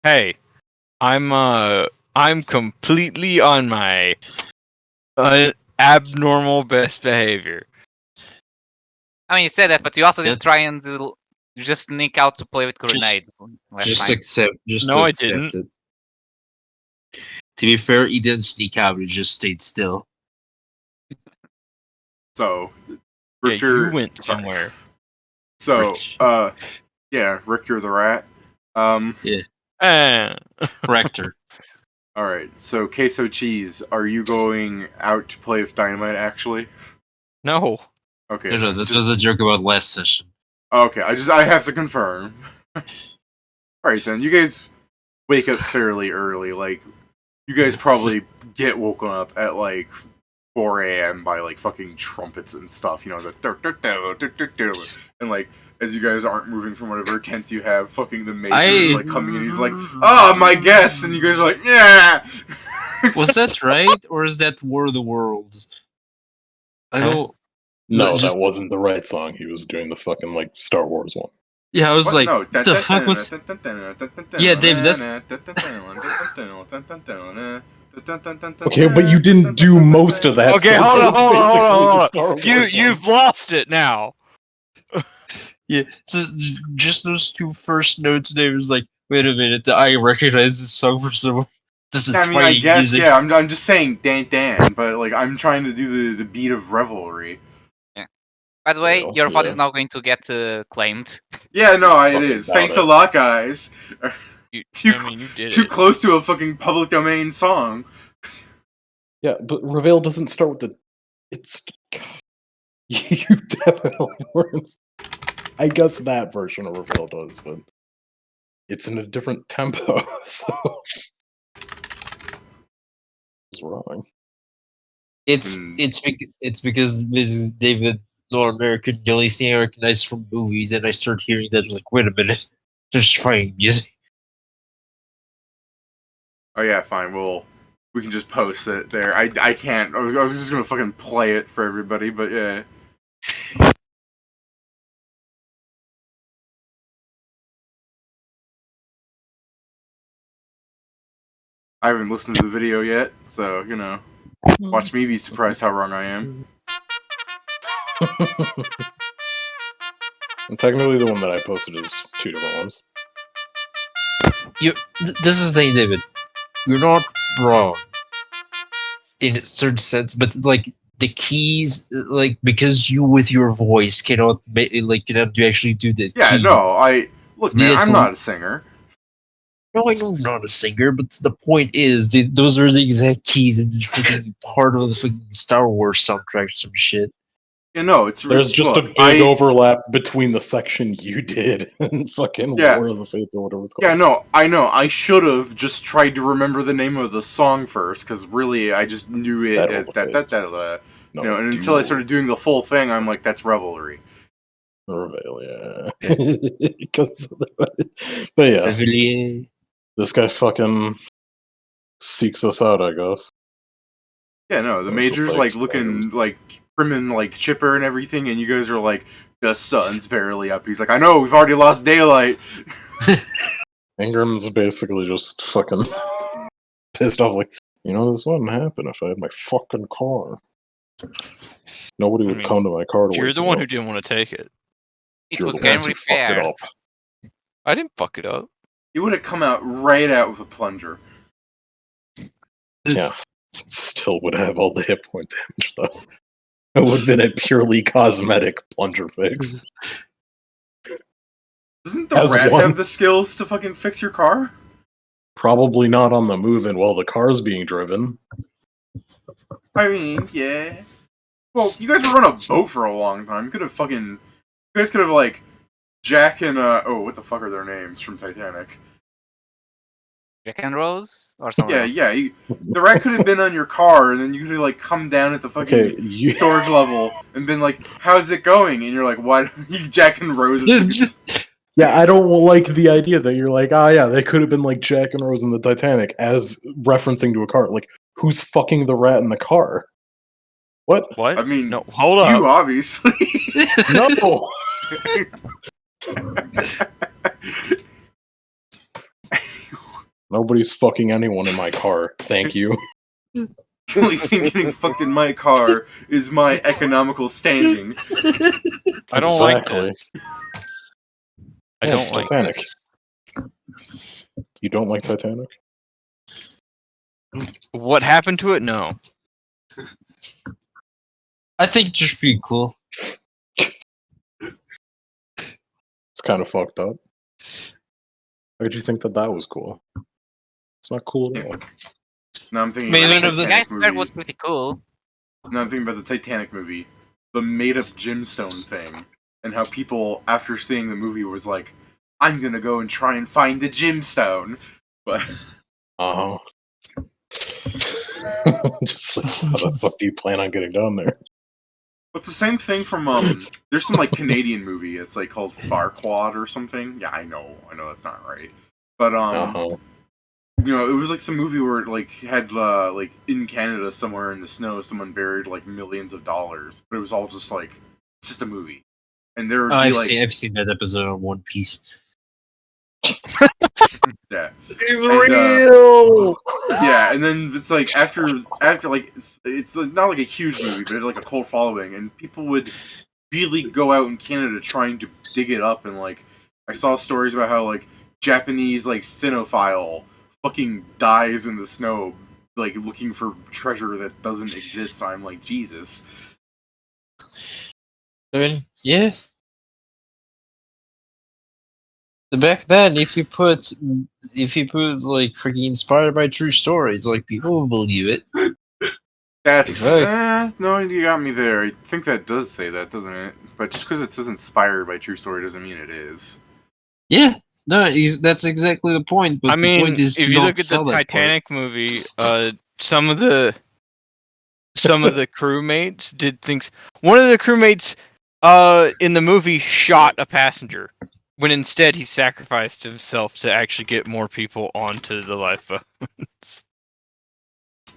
Hey, I'm completely on my abnormal best behavior. I mean, you said that, but you also Yeah. did try and just sneak out to play with grenades last just time. No, I accept didn't. it. To be fair, he didn't sneak out; he just stayed still. So Yeah, Richter, you went sorry. somewhere. So yeah, Richter the rat. Rector. All right. So Queso Cheese, are you going out to play with Dynamite? Actually, No. okay. No, then that just- was a joke about last session. Okay, I have to confirm. Alright then, you guys wake up fairly early, like you guys probably get woken up at like 4 a.m. by like fucking trumpets and stuff, you know, the and like as you guys aren't moving from whatever tents you have, fucking the major like coming in, he's like, "Ah, my guests," and you guys are like, "Yeah." Was that right, or is that War of the Worlds? I don't. No, Just- that wasn't the right song. He was doing the fucking like Star Wars one. Yeah, I was What? like, No, what the fuck was? Yeah, Dave, that's- Okay, but you didn't do most of that. Okay, so hold that on, was hold on, basically hold on, the hold on. Star Wars You've lost it now. Yeah, so just those two first notes. Dave was like, wait a minute, I recognize this song from somewhere. This is I mean, I fighting guess, music. yeah, I'm just saying Dan, but like I'm trying to do the beat of revelry. By the way, Well, your thought yeah. is now going to get claimed. Yeah, no, it Fucking is. doubt Thanks it. a lot, guys. You Too did Too it. close to a fucking public domain song. Yeah, but Reveal doesn't start with the. It's. You definitely weren't. I guess that version of Reveal does, but it's in a different tempo, so. It's wrong. It's because Mrs. David North American, the only thing I recognize from movies, and I start hearing that, I was like, wait a minute, there's fighting music. Oh yeah, fine. Well, we can just post it there. I can't. I was just gonna fucking play it for everybody, but yeah. I haven't listened to the video yet, so you know, watch me be surprised how wrong I am. And technically, the one that I posted is two different ones. This is the thing, David. You're not wrong in a certain sense, but like the keys, like because you with your voice cannot actually do the Yeah, keys. no, look, man. Yeah, I'm not a singer. No, I know you're not a singer, but the point is, those are the exact keys in the freaking part of the fucking Star Wars soundtrack or some shit. Yeah, no, it's There's just look, a big overlap between the section you did and fucking Yeah. War of the Faith or whatever it's called. Yeah, no, I know. I should have just tried to remember the name of the song first, because really, I just knew it Battle as of the Fates. you No, know. And until I started doing the full thing, I'm like, that's revelry. Reveal, yeah. Because of that. But yeah, Reveille. this guy fucking seeks us out, I guess. Yeah, no, the It was just major's like, like looking like prim and like chipper and everything, and you guys are like, the sun's barely up. He's like, I know, we've already lost daylight. Ingram's basically just fucking pissed off, like, you know, this wouldn't happen if I had my fucking car. Nobody would come to my car to You're wake the me one up. who didn't want to take it. It You're was the getting ones who fucked it repaired. up. I didn't fuck it up. He would have come out right out with a plunger. Yeah. It still would have all the hit point damage, though. It would have been a purely cosmetic plunger fix. Doesn't the Has rat one. have the skills to fucking fix your car? Probably not on the move and while the car's being driven. I mean, yeah. Well, you guys were on a boat for a long time. You could have fucking. You guys could have, like, Jack and, oh, what the fuck are their names from Titanic? Jack and Rose or someone Yeah, else. yeah. The rat could have been on your car, and then you could have, like, come down at the fucking Okay, you, storage level and been like, how's it going? And you're like, what? You Jack and Rose. Yeah, I don't like the idea that you're like, yeah, they could have been like Jack and Rose in the Titanic as referencing to a car. Like, who's fucking the rat in the car? What? What? I mean, no, hold you up. obviously. No! Nobody's fucking anyone in my car. Thank you. The only thing getting fucked in my car is my economical standing. I don't like this. I Yeah, don't it's like Titanic. this. You don't like Titanic? What happened to it? No. I think it's just pretty cool. It's kind of fucked up. Why did you think that was cool? It's not cool at all. Now I'm thinking Maybe about of the the The Titanic iceberg movie. was pretty cool. Now I'm thinking about the Titanic movie, the made-up gemstone thing, and how people, after seeing the movie, was like, "I'm gonna go and try and find the gemstone." But Uh-huh. Just like, how the fuck do you plan on getting down there? it's the same thing from there's some like Canadian movie. It's like called Farquaad or something. Yeah, I know that's not right. But Uh-huh. you know, it was like some movie where it like had like in Canada somewhere in the snow, someone buried like millions of dollars, but it was all just like it's just a movie, and there would be I've like seen that episode on One Piece. yeah, It's And, real. yeah, and then it's like after like it's like, not like a huge movie, but it had like a cult following, and people would really go out in Canada trying to dig it up, and like I saw stories about how like Japanese like cinephile fucking dies in the snow like looking for treasure that doesn't exist. I'm like, Jesus. I mean, yeah. Back then, if you put like freaking inspired by true stories, like people will believe it. That's Exactly. no, you got me there. I think that does say that, doesn't it? But just because it says inspired by true story doesn't mean it is. Yeah, no, that's exactly the point. But I the mean, point is if to you not look at the sell that part. Titanic movie, some of the crewmates did things. One of the crewmates, in the movie, shot a passenger, when instead he sacrificed himself to actually get more people onto the lifeboats.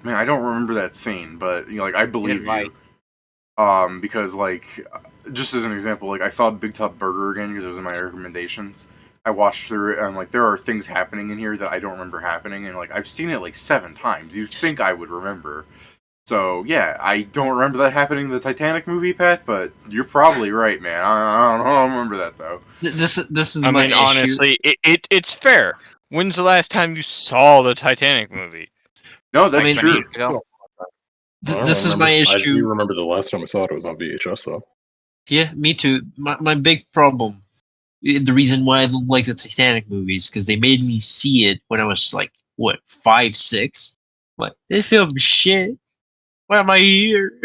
Man, I don't remember that scene, but you know, like I believe right. you. Because like, just as an example, like I saw Big Top Burger again because it was in my recommendations. I watched through it, and I'm like, there are things happening in here that I don't remember happening, and like I've seen it like 7 times. You'd think I would remember. So yeah, I don't remember that happening in the Titanic movie, Pat. But you're probably right, man. I don't remember that though. This is I my mean, issue. honestly, it's fair. When's the last time you saw the Titanic movie? No, that's I mean, true. Years ago. This is my I do issue. remember the last time I saw it was on VHS, though. Yeah, me too. My big problem, the reason why I don't like the Titanic movies, because they made me see it when I was like, what, 5, 6? What? They film shit. Why am I here?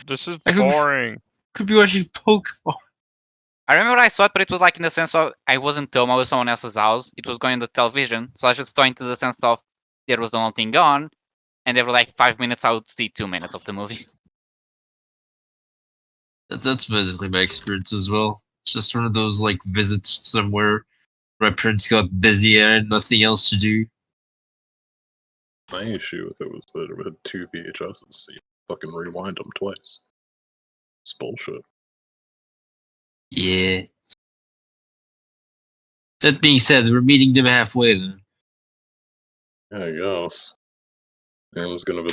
This is I boring. could be watching Pokemon. I remember I saw it, but it was like in the sense of I wasn't home, I was someone else's house. It was going on the television, so I just saw into the sense of there was the whole thing on, and there were like 5 minutes. I would see 2 minutes of the movie. That's basically my experience as well. It's just one of those like visits somewhere. My parents got busy and I had nothing else to do. My issue with it was that it had 2 VHSs, so you fucking rewind them twice. It's bullshit. Yeah. That being said, we're meeting them halfway then. Yeah, I guess. Aaron's gonna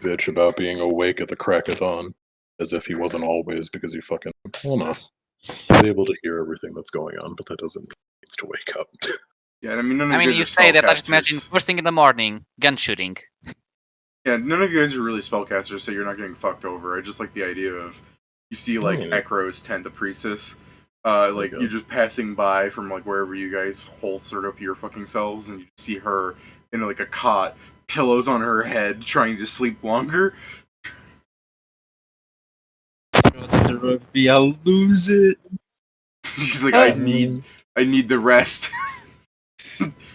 bitch about being awake at the crack of dawn, as if he wasn't always, because he fucking. Well, no. He's able to hear everything that's going on, but that doesn't mean he needs to wake up. Yeah, I mean, none of I mean, you you guys say are that, I just imagine spellcasters. first thing in the morning, gun shooting. Yeah, none of you guys are really spellcasters, so you're not getting fucked over. I just like the idea of you see like Ekros tent the priestess, like you're just passing by from like wherever you guys holstered up your fucking selves, and you see her in like a cot, pillows on her head, trying to sleep longer. I'll lose it. She's like, I need the rest.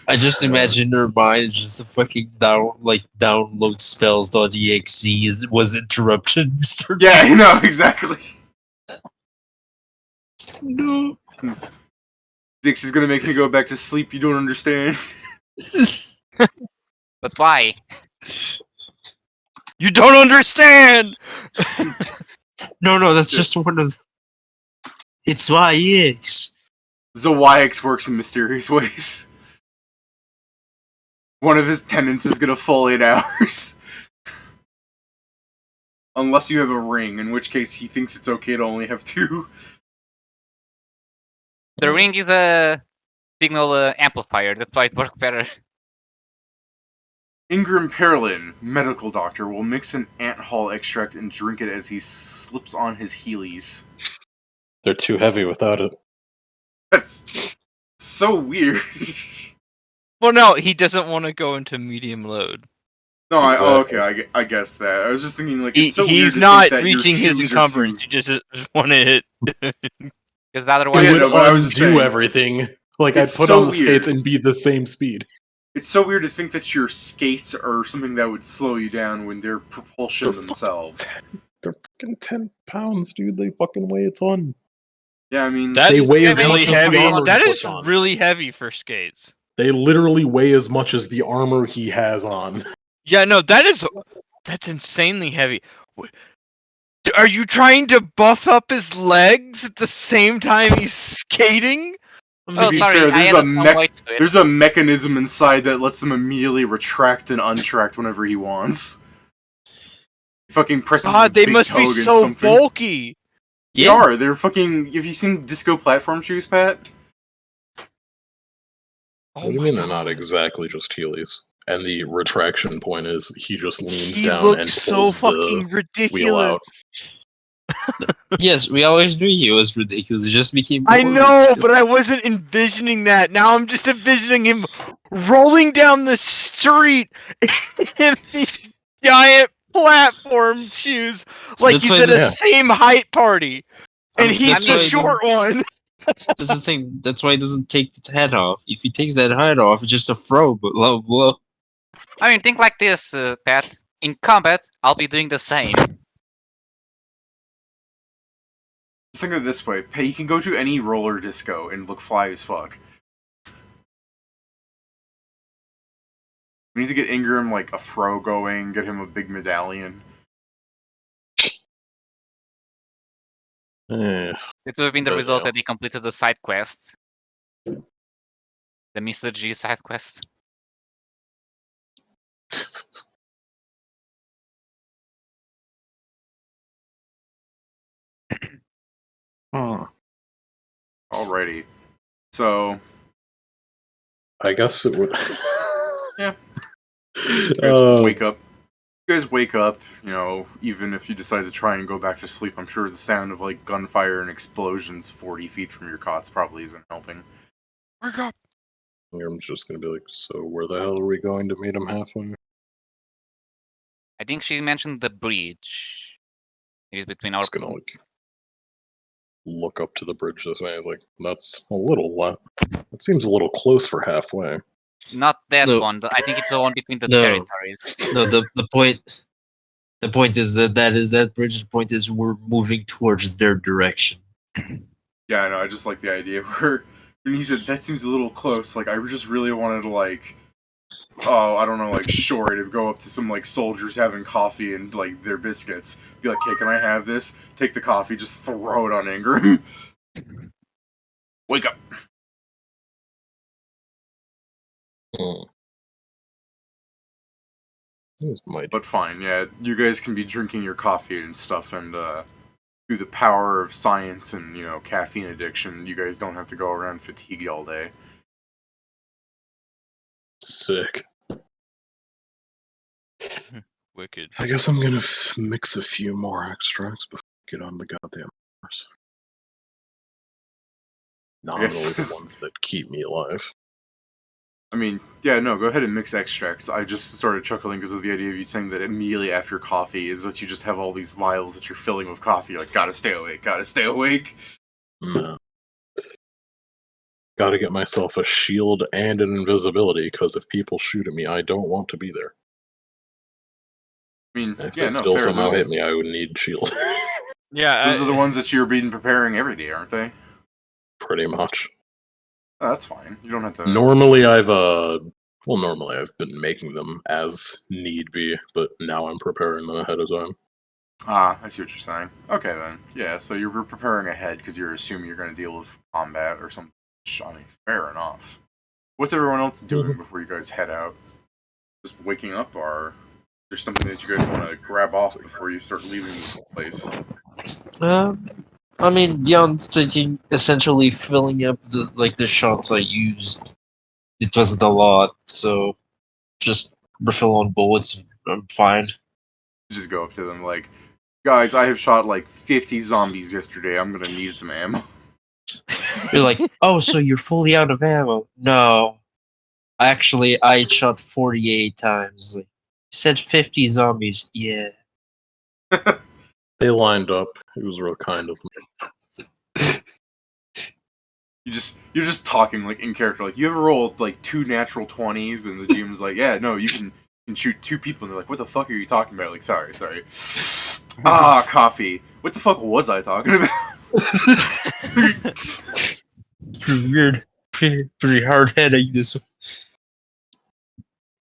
I just imagine her mind is just a fucking download spells.exe was interrupted. Yeah, I know exactly. No. Dixie's gonna make me go back to sleep. You don't understand. But why? You don't understand. No, that's just one of. It's why, yes. Zawix works in mysterious ways. One of his tenants is gonna full 8 hours. Unless you have a ring, in which case he thinks it's okay to only have 2. The ring is a signal amplifier. That's why it works better. Ingram Perlin, medical doctor, will mix an ant hull extract and drink it as he slips on his Heelys. They're too heavy without it. That's so weird. Well, no, he doesn't want to go into medium load. No, Exactly. I guess that. I was just thinking, like, He, it's so weird he's to not think that your reaching his shoes are encumbrance. too- He just want to hit. Because otherwise, It Yeah, would no, but I was just undo saying, everything. Like, I'd it's put so on the skates weird. and be the same speed. It's so weird to think that your skates are something that would slow you down when they're propulsion They're themselves. They're fucking 10 pounds, dude. They fucking weigh a ton. Yeah, I mean, That They is weigh as really much as the heavy. armor That he is puts on. really heavy for skates. They literally weigh as much as the armor he has on. Yeah, no, that's insanely heavy. Are you trying to buff up his legs at the same time he's skating? oh, be sorry, fair, I added some weight to it. there's a mechanism inside that lets them immediately retract and untract whenever he wants. He fucking presses his God, they big must toe be against so something. bulky. They are. They're fucking. Have you seen disco platform shoes, Pat? Oh What do you my mean they're God. not exactly just Heelys? And the retraction point is he just leans He down looks and so pulls fucking the ridiculous. wheel out. Yes, we always knew he was ridiculous. It just became I more know, ridiculous. but I wasn't envisioning that. Now I'm just envisioning him rolling down the street in these giant platform shoes, like That's he's why at a this- same height party, I and mean, he's that's the why he short one. That's the thing. That's why he doesn't take the head off. If he takes that head off, it's just a throw. But well, I mean, think like this, Pat. In combat, I'll be doing the same. Just think of it this way: He can go to any roller disco and look fly as fuck. We need to get Ingram like a throw going, get him a big medallion. Eh, It would have been the But, result yeah. that he completed the side quest. The Mr. G side quest. huh. Alrighty. So, I guess it would. Yeah. you guys wake up. You guys wake up, you know, even if you decide to try and go back to sleep, I'm sure the sound of like gunfire and explosions 40 feet from your cots probably isn't helping. Wake up! I'm just gonna be like, so where the hell are we going to meet him halfway? I think she mentioned the bridge. It is between I'm our. just gonna like look up to the bridge this way. Like that's a little that seems a little close for halfway. Not that No. one. I think it's the one between the No. territories. no. The point is that bridge. The point is we're moving towards their direction. Yeah, I know, I just like the idea where when he said that seems a little close, like I just really wanted to like I don't know, like Shori to go up to some like soldiers having coffee and like their biscuits. Be like, hey, can I have this? Take the coffee, just throw it on Ingram. Wake up. This might. But fine, yeah, you guys can be drinking your coffee and stuff, and through the power of science and, you know, caffeine addiction, you guys don't have to go around fatigued all day. Sick. Wicked. I guess I'm gonna mix a few more extracts before I get on the goddamn horse. Nominally the ones that keep me alive. I mean, yeah, no, go ahead and mix extracts. I just started chuckling because of the idea of you saying that immediately after coffee is that you just have all these vials that you're filling with coffee. Like, gotta stay awake, gotta stay awake. No. Gotta get myself a shield and an invisibility, because if people shoot at me, I don't want to be there. I mean, If yeah, they no, still fair. somehow Those, hit me, I would need shield. Yeah, those are the ones that you're being preparing every day, aren't they? pretty much. Oh, that's fine. You don't have to. Normally I've been making them as need be, but now I'm preparing them ahead of time. Ah, I see what you're saying. Okay then. Yeah, so you're preparing ahead because you're assuming you're going to deal with combat or something. I mean, fair enough. What's everyone else doing before you guys head out? Just waking up, or is there something that you guys want to grab off before you start leaving this place? I mean, yeah, I'm thinking essentially filling up the shots I used. It wasn't a lot, so just refill on bullets. And I'm fine. Just go up to them like, guys, I have shot like 50 zombies yesterday. I'm gonna need some ammo. You're like, oh, so you're fully out of ammo? No, actually, I shot 48 times. Like, you said 50 zombies. Yeah. They lined up. It was real kind of them. You're just talking like in character. Like, you ever rolled like 2 natural 20s and the GM's like, yeah, no, you can shoot 2 people, and they're like, what the fuck are you talking about? Like, sorry. Ah, coffee. What the fuck was I talking about? Pretty weird. Pretty hard heading this one.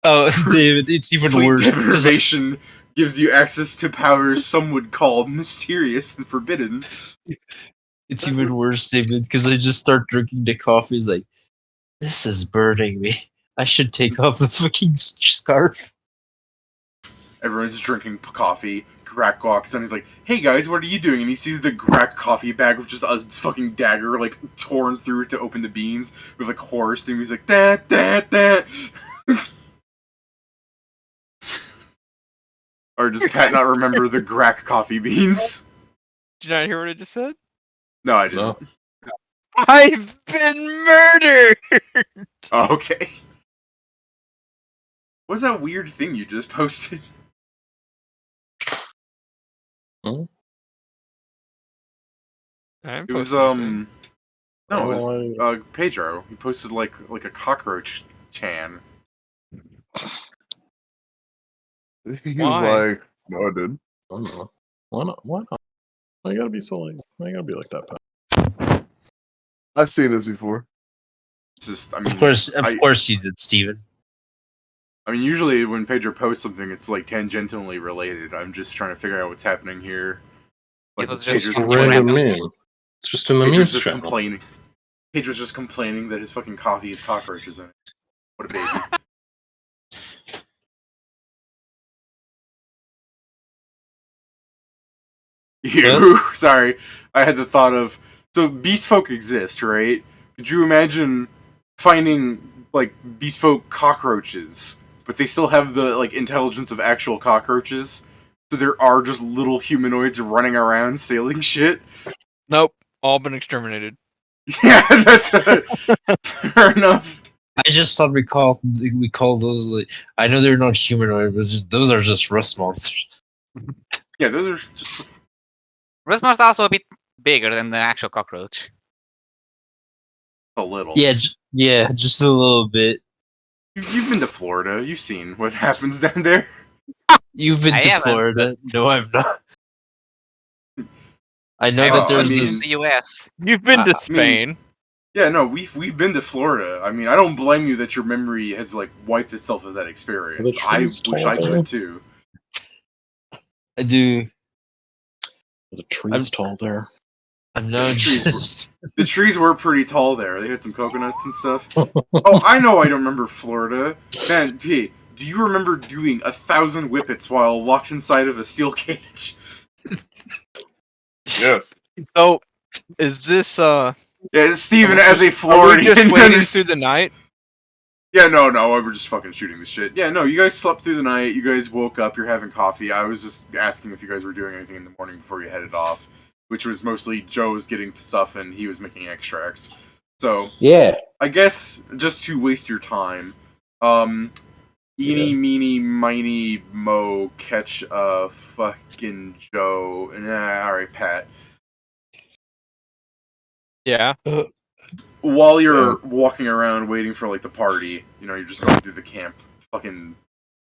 Oh, David, it's even Sleep worse. deprivation gives you access to powers some would call mysterious and forbidden. It's even worse, David, because I just start drinking the coffee. It's like, this is burning me. I should take off the fucking scarf. Everyone's drinking coffee. Grak walks in. He's like, "Hey guys, what are you doing?" And he sees the Grak coffee bag with just a fucking dagger like torn through it to open the beans with like horror steam. He's like, "Da da da." Or does Pat not remember the Grak coffee beans? Did you not hear what I just said? No, I didn't. No. I've been murdered! Oh, okay. What's that weird thing you just posted? I haven't It was posted anything. no, it was Pedro. He posted like a cockroach chan. He Why? was like, no, I didn't. I don't know. Why not? Why not? Why you gotta be so like? Why you gotta be like that, Pat? I've seen this before. It's just, I mean, Of course you did, Steven. I mean, usually when Pedro posts something, it's like tangentially related. I'm just trying to figure out what's happening here. Like, It was It's just just a random. random meme. It's just in the Pedro's memes just channel. complaining. Pedro's just complaining that his fucking coffee has cockroaches in it. What a baby. You, sorry, I had the thought of, so beast folk exist, right? Could you imagine finding like beast folk cockroaches, but they still have the like intelligence of actual cockroaches? So there are just little humanoids running around stealing shit. Nope, all been exterminated. Yeah, that's fair enough. I just thought we call those like, I know they're not humanoid, but those are just rust monsters. Yeah, those are just Rust are also a bit bigger than the actual cockroach. a little. Yeah, just a little bit. You've been to Florida. You've seen what happens down there. You've been I to haven't, Florida. No, I've not. I know I've that I there's mean- this. the US. You've been to I mean- Spain. Yeah, no, we've been to Florida. I mean, I don't blame you that your memory has like wiped itself of that experience. The I trees wish I tall. could too. I do. The tree's tall there. I'm now Trees just. The trees were pretty tall there. They had some coconuts and stuff. Oh, I know I don't remember Florida. Man, P, do you remember doing 1,000 whippets while locked inside of a steel cage? Yes. So, is this Yeah, Steven, Are we as a Are we Floridian, just waiting through the night? Yeah, no, we're just fucking shooting the shit. Yeah, no, you guys slept through the night. You guys woke up. You're having coffee. I was just asking if you guys were doing anything in the morning before you headed off, which was mostly Joe was getting stuff and he was making extracts. So Yeah. I guess just to waste your time, eeny, meeny, miny, mo, catch a fucking Joe. Nah, alright, Pat. Yeah. While you're walking around waiting for like the party, you know, you're just going through the camp. Fucking,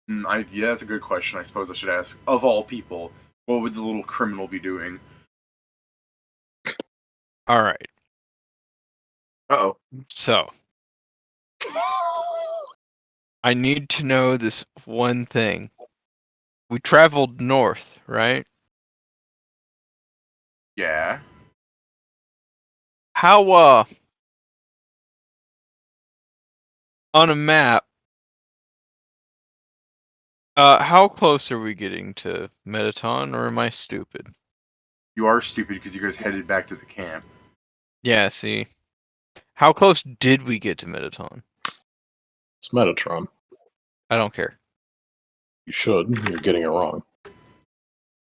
yeah, that's a good question. I suppose I should ask. Of all people, what would the little criminal be doing? All right. Uh-oh. So, I need to know this one thing. We traveled north, right? Yeah. How, on a map, how close are we getting to Metaton, or am I stupid? You are stupid because you guys headed back to the camp. Yeah, see. How close did we get to Metaton? It's Metatron. I don't care. You should. You're getting it wrong.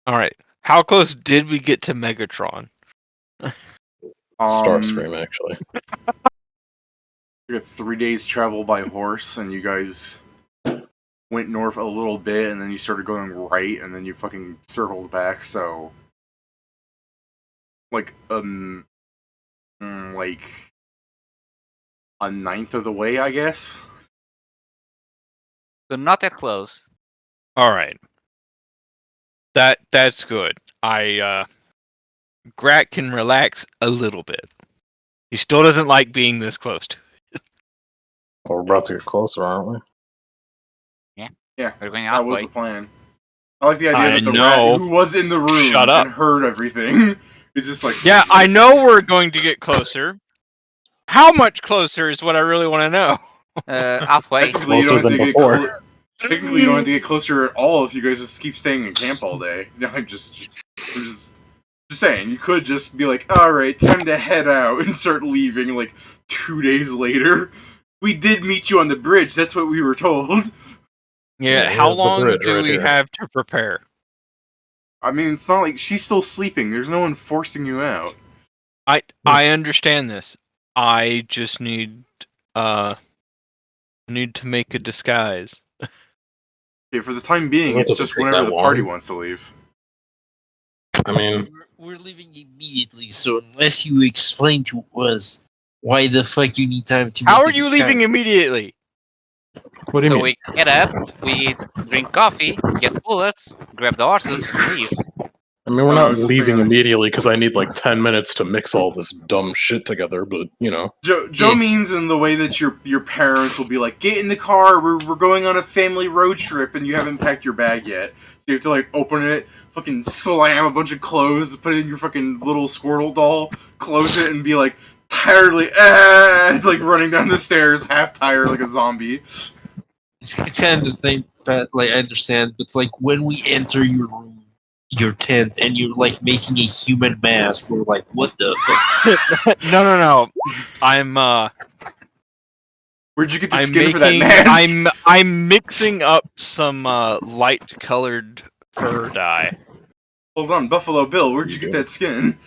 Alright. How close did we get to Megatron? Starscream, actually. You got 3 days travel by horse, and you guys went north a little bit, and then you started going right, and then you fucking circled back. So, like like a ninth of the way, I guess. So not that close. Alright. That's good. Grat can relax a little bit. He still doesn't like being this close to it. Well, we're about to get closer, aren't we? Yeah, We're going that was halfway. the plan. I like the idea I that the know. rat who was in the room Shut up. and heard everything is just like... Yeah, I know we're going to get closer. How much closer is what I really want to know. Halfway. Technically, you Closer don't have than to get before. Technically, you don't have to get closer at all if you guys just keep staying in camp all day. No, I'm just saying. You could just be like, all right, time to head out and start leaving. Like 2 days later, we did meet you on the bridge. That's what we were told. Yeah, Yeah, how here's the long bridge do right we here. have to prepare? I mean, it's not like she's still sleeping. There's no one forcing you out. I understand this. I just need to make a disguise. Okay, for the time being, That it's doesn't just take whenever that the party long. wants to leave. I mean, We're leaving immediately, so unless you explain to us why the fuck you need time to How make are a you disguise. leaving immediately? what do you So mean? we get up, we drink coffee, get bullets, grab the horses, and leave. I mean, we're I not was just leaving saying, like- immediately because I need like 10 minutes to mix all this dumb shit together, but, you know. Joe It's- means in the way that your parents will be like, get in the car, we're going on a family road trip, and you haven't packed your bag yet. So you have to, like, open it, fucking slam a bunch of clothes, put it in your fucking little Squirtle doll, close it, and be like, tiredly, it's like running down the stairs, half tired like a zombie. It's kind of the thing that, like, I understand, but like when we enter your room, your tent, and you're like making a human mask, we're like, what the fuck? No. I'm Where'd you get the I'm skin for that making mask? I'm mixing up some light colored fur dye. Hold on, Buffalo Bill, where'd you get that skin?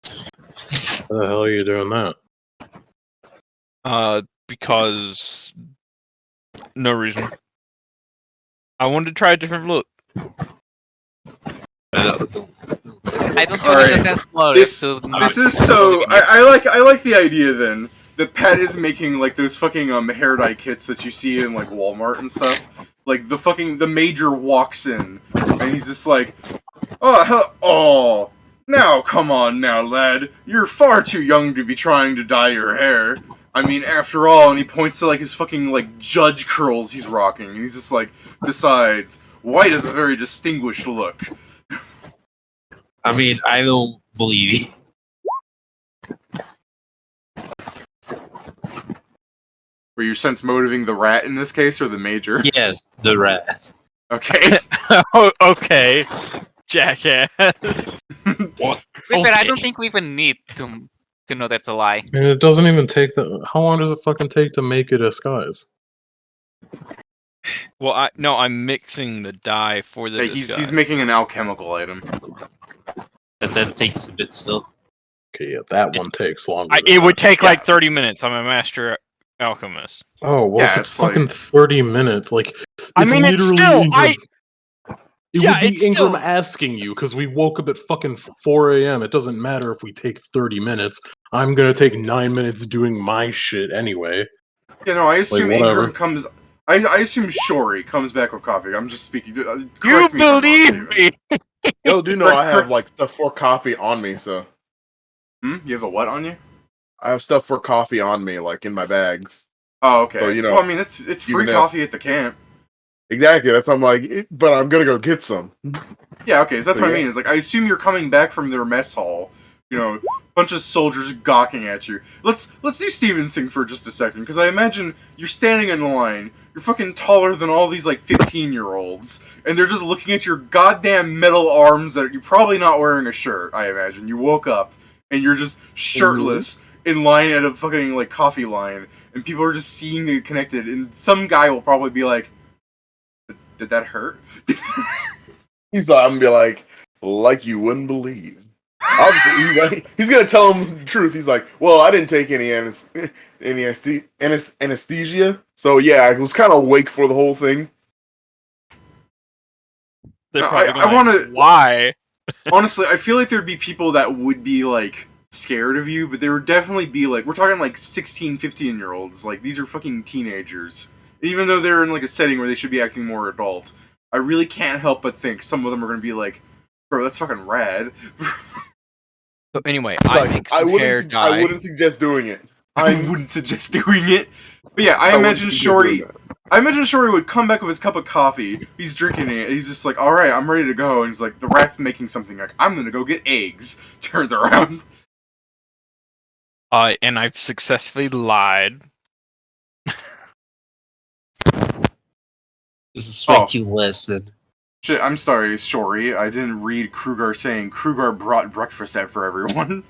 How the hell are you doing that? Because no reason. I wanted to try a different look. I don't think Alright, it makes sense for This is so... I like the idea, then, that Pat is making, like, those fucking hair dye kits that you see in, like, Walmart and stuff. Like, the Major walks in, and he's just like, oh, now, come on now, lad. You're far too young to be trying to dye your hair. I mean, after all, and he points to, like, his fucking, like, judge curls he's rocking, and he's just like, besides, white is a very distinguished look. I mean, I don't believe you. Were you sense motivating the rat in this case, or the Major? Yes, the rat. Okay. Oh, okay, jackass. What? But I don't think we even need to know that's a lie. I mean, it doesn't even take the. How long does it fucking take to make a disguise? Well, I'm mixing the dye for the Yeah, he's disguise. making an alchemical item. That takes a bit still. Okay, yeah, that one takes longer. than It would that. take Yeah. like 30 minutes. I'm a master alchemist. Oh, well, Yeah, if it's it's like- fucking 30 minutes, like. I it's mean, it's literally still- Ingram. It Yeah, would be it's Ingram still- asking you because we woke up at fucking 4 a.m. It doesn't matter if we take 30 minutes. I'm gonna take 9 minutes doing my shit anyway. You know, I assume whatever. Ingram comes... I assume Shori comes back with coffee. I'm just speaking... You correct me if I'm wrong, believe Steven. me? Yo, do know I have like stuff for copy on me, so You have a what on you? I have stuff for coffee on me, like in my bags. Oh, okay. So, you know, well, I mean, it's free even if- coffee at the camp. Exactly. That's I'm like, but I'm gonna go get some. Yeah, okay. So that's So, what I yeah. mean. Is like I assume you're coming back from their mess hall. You know, bunch of soldiers gawking at you. Let's do Stevenson for just a second, because I imagine you're standing in line. You're fucking taller than all these like 15-year-olds, and they're just looking at your goddamn metal arms that you're probably not wearing a shirt. I imagine you woke up and you're just shirtless in line at a fucking like coffee line, and people are just seeing you connected. And some guy will probably be like, "Did that hurt?" I'm gonna be like you wouldn't believe. Obviously, he's gonna tell him the truth. He's like, well, I didn't take any anesthesia, so yeah, I was kind of awake for the whole thing. They're No, probably I want to. Why? Honestly, I feel like there'd be people that would be like scared of you, but there would definitely be like, we're talking like 16, 15-year-olds. Like, these are fucking teenagers. Even though they're in like a setting where they should be acting more adult, I really can't help but think some of them are going to be like, bro, that's fucking rad. So anyway, I make some hair dye. I wouldn't suggest doing it. I wouldn't suggest doing it. But yeah, I imagine Shori would come back with his cup of coffee. He's drinking it. He's just like, all right, I'm ready to go. And he's like, the rat's making something. Like, I'm going to go get eggs. Turns around. And I've successfully lied. Suspect you less than. Shit, I'm sorry, Shori. I didn't read Krugar saying Krugar brought breakfast out for everyone.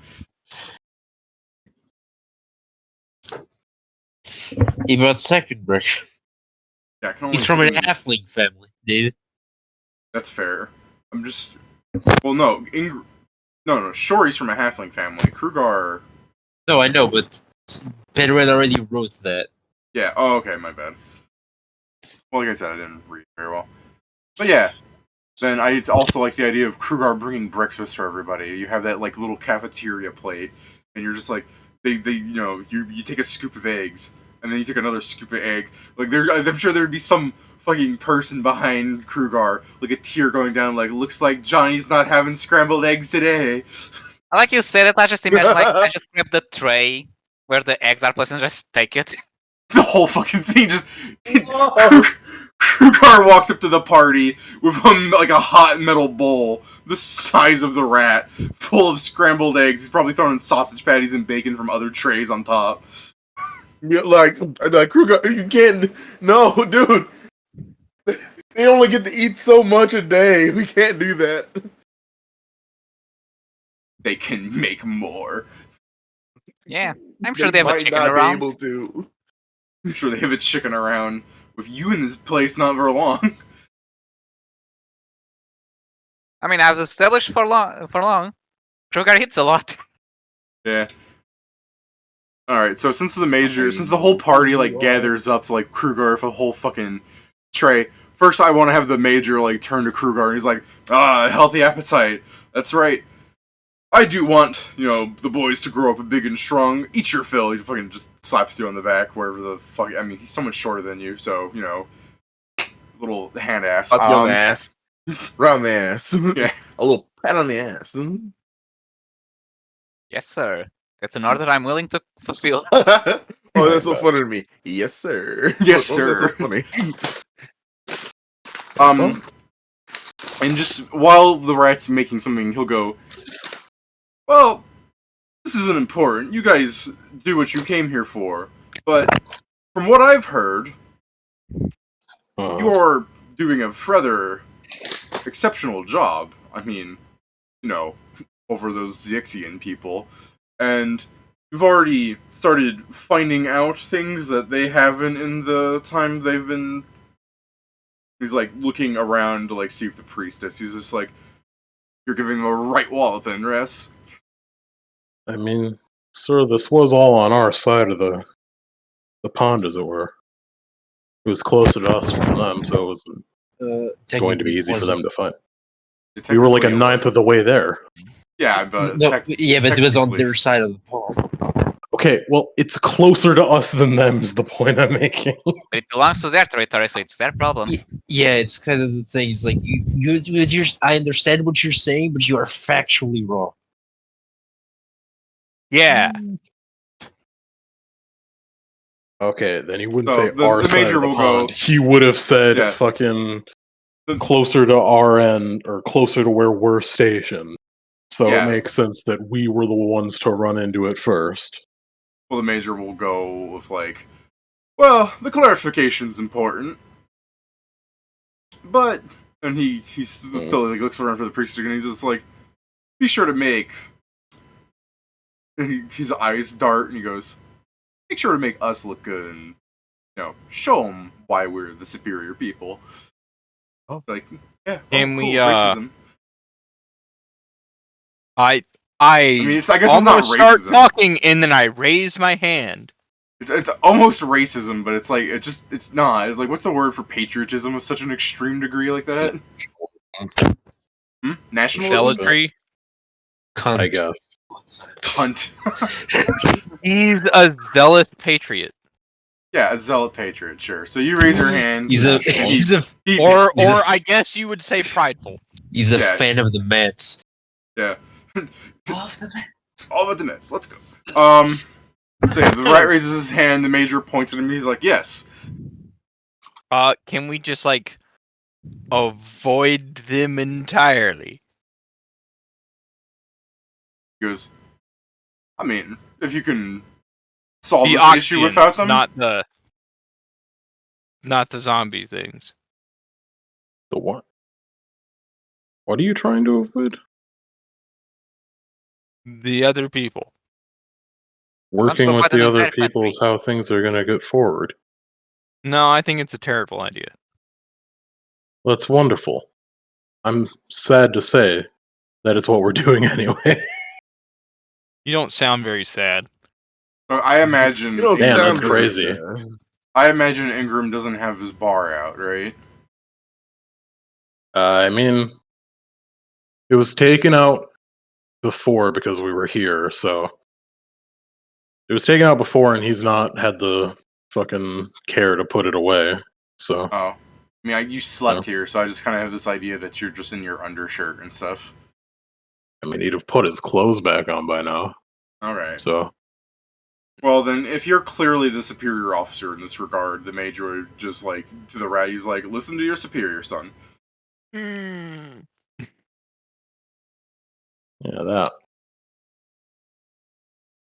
He brought second breakfast. Yeah, I can only He's from an think- halfling family, David. That's fair. I'm just... Well, no. No, Shori's from a halfling family. Krugar... No, I know, but Pedro already wrote that. Yeah, oh, okay, my bad. Well, like I said, I didn't read very well. But yeah, then I also like the idea of Krugar bringing breakfast for everybody. You have that like little cafeteria plate, and you're just like, they you know, you take a scoop of eggs, and then you take another scoop of eggs. Like I'm sure there'd be some fucking person behind Krugar, like a tear going down, like, looks like Johnny's not having scrambled eggs today. I like you said it. I just imagine like I just grab the tray where the eggs are placed and just take it. The whole fucking thing just... Krugar walks up to the party with like a hot metal bowl the size of the rat, full of scrambled eggs. He's probably throwing in sausage patties and bacon from other trays on top. You're like Krugar, you can't. No, dude. They only get to eat so much a day. We can't do that. They can make more. Yeah, I'm sure they have a might chicken not around. Be able to. I'm sure they have a chicken around with you in this place not very long. I mean, I've established for long. Krugar hits a lot. Yeah. Alright, so since the whole party, like, gathers up, like, Krugar with a whole fucking tray, first I want to have the major, like, turn to Krugar, and he's like, healthy appetite. That's right. I do want, you know, the boys to grow up big and strong. Eat your fill. He fucking just slaps you on the back, wherever the fuck, I mean, he's so much shorter than you, so, you know, little hand ass. Up on the ass. Round the ass. Yeah. A little pat on the ass. Yes, sir. That's an order I'm willing to fulfill. Oh, that's so funny to me. Yes, sir. Yes, Oh, sir. That's so funny. And just while the rat's making something, he'll go, well, this isn't important. You guys do what you came here for. But from what I've heard, you're doing a rather exceptional job. I mean, you know, over those Zixian people. And you've already started finding out things that they haven't in the time they've been... He's, like, looking around to, like, see if the priestess... He's just like, you're giving them a right walloping, Ress. I mean, sir, this was all on our side of the pond, as it were. It was closer to us from them, so it was going to be easy for them to find. We were like a ninth of the way there. Yeah, but... No, yeah, but it was on their side of the pond. Okay, well, it's closer to us than them is the point I'm making. But it belongs to their territory, so it's their problem. Yeah, it's kind of the thing. It's like you're, I understand what you're saying, but you are factually wrong. Yeah. Okay, then he wouldn't So say our the side major of the will pond. go. He would have said Yeah. fucking The- closer to our end or closer to where we're stationed. So Yeah. it makes sense that we were the ones to run into it first. Well, the major will go with like, well, the clarification's important, but and he's still like looks around for the priest again. He's just like, be sure to make. And his eyes dart, and he goes, make sure to make us look good, and show them why we're the superior people. Oh. Like, yeah, Can cool, we, racism. I mean, I guess it's not almost start racism. talking and then I raise my hand. It's almost racism, but it's like it's not. It's like, what's the word for patriotism of such an extreme degree like that? Nationalism? Zealotry. Cunt. I guess. Cunt. He's a zealous patriot. Yeah, a zealot patriot, sure. So you raise your hand. He's a Or he's a- I guess you would say prideful. he's a Yeah. fan of the Mets. Yeah. All of the Mets. All about the Mets. Let's go. So yeah, the rat raises his hand. The major points at him. He's like, "Yes." Can we just like avoid them entirely? He goes, "I mean, if you can solve The this issue without them, not the zombie things. The what? What are you trying to avoid? The other people. Working with fight an the other entire people is how things are going to get forward. No, I think it's a terrible idea. That's wonderful. I'm sad to say that it's what we're doing anyway. You don't sound very sad. So I imagine. You know, Damn, sound that's doesn't crazy. sound- I imagine Ingram doesn't have his bar out, right? I mean, it was taken out before because we were here, so it was taken out before, and he's not had the fucking care to put it away. So Oh, I mean, you slept here, so I just kind of have this idea that you're just in your undershirt and stuff. I mean, he'd have put his clothes back on by now. All right. So Well, then, if you're clearly the superior officer in this regard, the major would just like to the rat. He's like, "Listen to your superior, son." Hmm. yeah, that.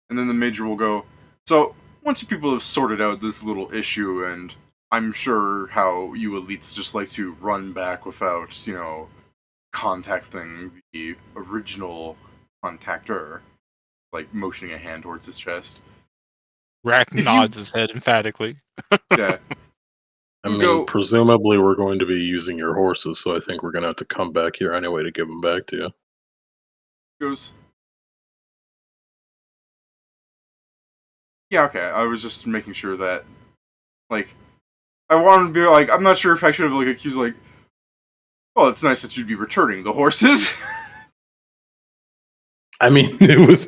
And then the major will go, "So once you people have sorted out this little issue, and I'm sure how you elites just like to run back without, contacting the original contactor," like motioning a hand towards his chest. Rack If you- nods his head emphatically. Yeah. I You mean, go- presumably we're going to be using your horses, so I think we're going to have to come back here anyway to give them back to you. Goes, yeah, okay. I was just making sure that, like, I wanted to be like, I'm not sure if I should have like accused like, well, it's nice that you'd be returning the horses. I mean, it was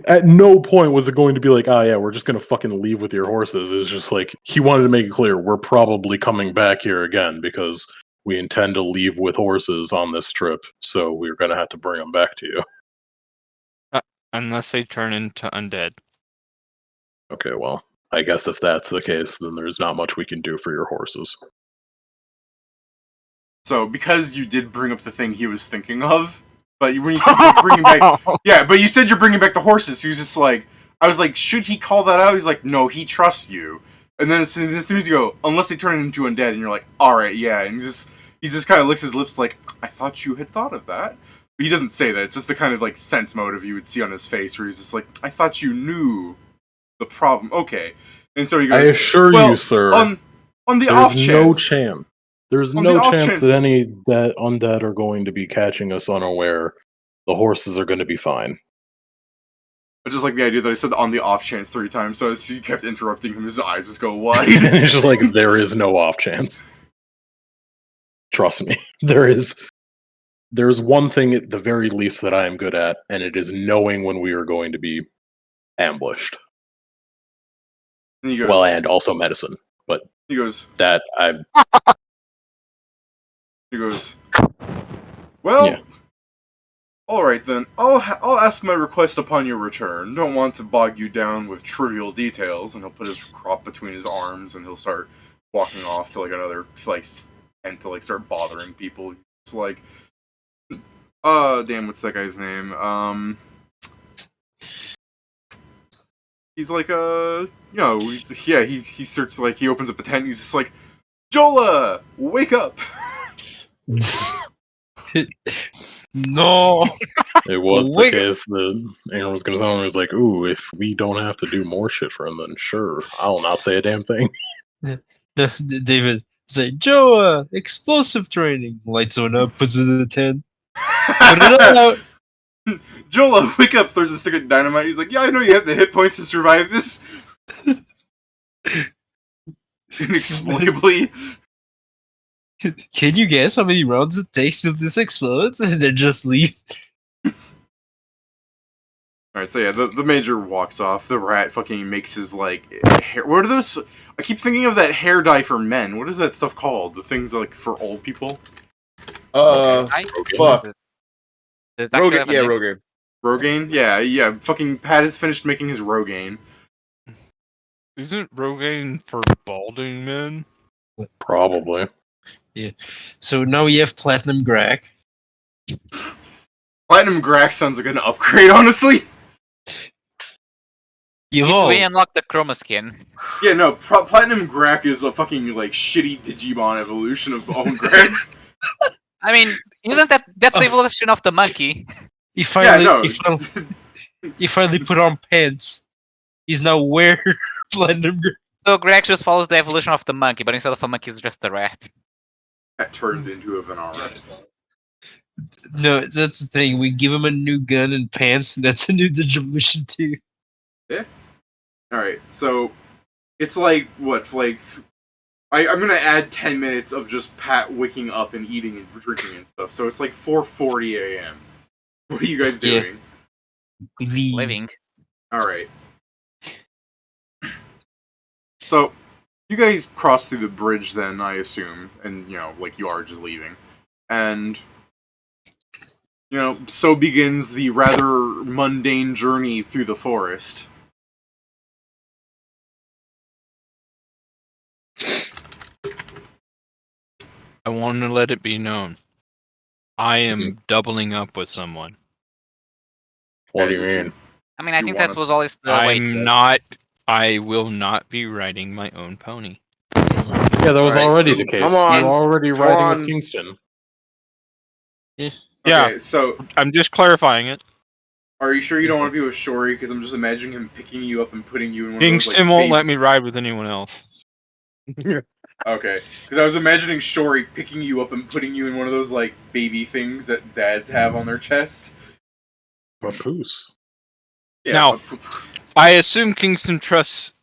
at no point was it going to be like, oh yeah, we're just gonna fucking leave with your horses. It was just like he wanted to make it clear we're probably coming back here again because we intend to leave with horses on this trip, so we're gonna have to bring them back to you. Unless they turn into undead. Okay, well, I guess if that's the case, then there's not much we can do for your horses. So because you did bring up the thing he was thinking of, but when you said you're bringing back, yeah, but you said you're bringing back the horses. He was just like, I was like, should he call that out? He's like, no, he trusts you. And then as soon as you go, unless they turn into undead, and you're like, all right, yeah, and he just kind of licks his lips like, I thought you had thought of that. But he doesn't say that. It's just the kind of like sense motive you would see on his face, where he's just like, I thought you knew the problem. Okay, and so he goes, I assure you, sir, on the off there's chance, no chance. There's On the no off chance chance that that- any that undead are going to be catching us unaware. The horses are going to be fine. I just like the idea that I said on the off chance 3 times, so as he kept interrupting him, his eyes just go wide. It's just like there is no off chance. Trust me, there's one thing at the very least that I am good at, and it is knowing when we are going to be ambushed. And he goes, Well, and also medicine, but he goes, that I well, Yeah. All right then. I'll ask my request upon your return. Don't want to bog you down with trivial details. And he'll put his crop between his arms, and he'll start walking off to like another tent to like start bothering people. It's like, damn, what's that guy's name? He's like he starts like he opens up a tent. And he's just like, Jola, wake up. No. It was the case that Aaron was going to tell him. He was like, "Ooh, if we don't have to do more shit for him, then sure, I'll not say a damn thing." David say, Joe, explosive training. Lights one up, puts it in the tent. Put it out. Jola, wake up! Throws a stick of dynamite. He's like, yeah, I know you have the hit points to survive this. Inexplicably. Can you guess how many rounds it takes till this explodes? And then just leave. Alright, so yeah, the major walks off. The rat fucking makes his, like, hair. What are those? I keep thinking of that hair dye for men. What is that stuff called? The things, like, for old people? Fuck. Rogaine, yeah, Rogaine. Rogaine? Yeah, fucking Pat has finished making his Rogaine. Isn't Rogaine for balding men? Probably. Yeah. So now we have Platinum Grack. Platinum Grack sounds like an upgrade, honestly. We unlock the Chroma skin. Yeah, no, Platinum Grack is a fucking, like, shitty Digimon evolution of Bone Grack. I mean, isn't that's the evolution of the monkey? He finally put on pants. He's now wearing Platinum Grack. So Greg just follows the evolution of the monkey, but instead of a monkey, it's just a rat. That turns into a Venara. No, that's the thing. We give him a new gun and pants, and that's a new Digivolution too. Yeah. Alright, so it's like, what, like, I'm gonna add 10 minutes of just Pat waking up and eating and drinking and stuff, so it's like 4:40 a.m. What are you guys doing? Yeah. Living. Alright. So, you guys cross through the bridge then, I assume, and, like you are just leaving. And, so begins the rather mundane journey through the forest. I want to let it be known. I am doubling up with someone. What do you mean? I mean, I think that was always the way. I will not be riding my own pony. Yeah, that was already the case. Come on. You're already riding with Kingston. Yeah. Okay, so I'm just clarifying it. Are you sure you don't want to be with Shori? Because I'm just imagining him picking you up and putting you in one Kingston of those, like, won't let me ride with anyone else. Okay, because I was imagining Shori picking you up and putting you in one of those, like, baby things that dads have on their chest. Papoose. Yeah, Now, I assume Kingston trusts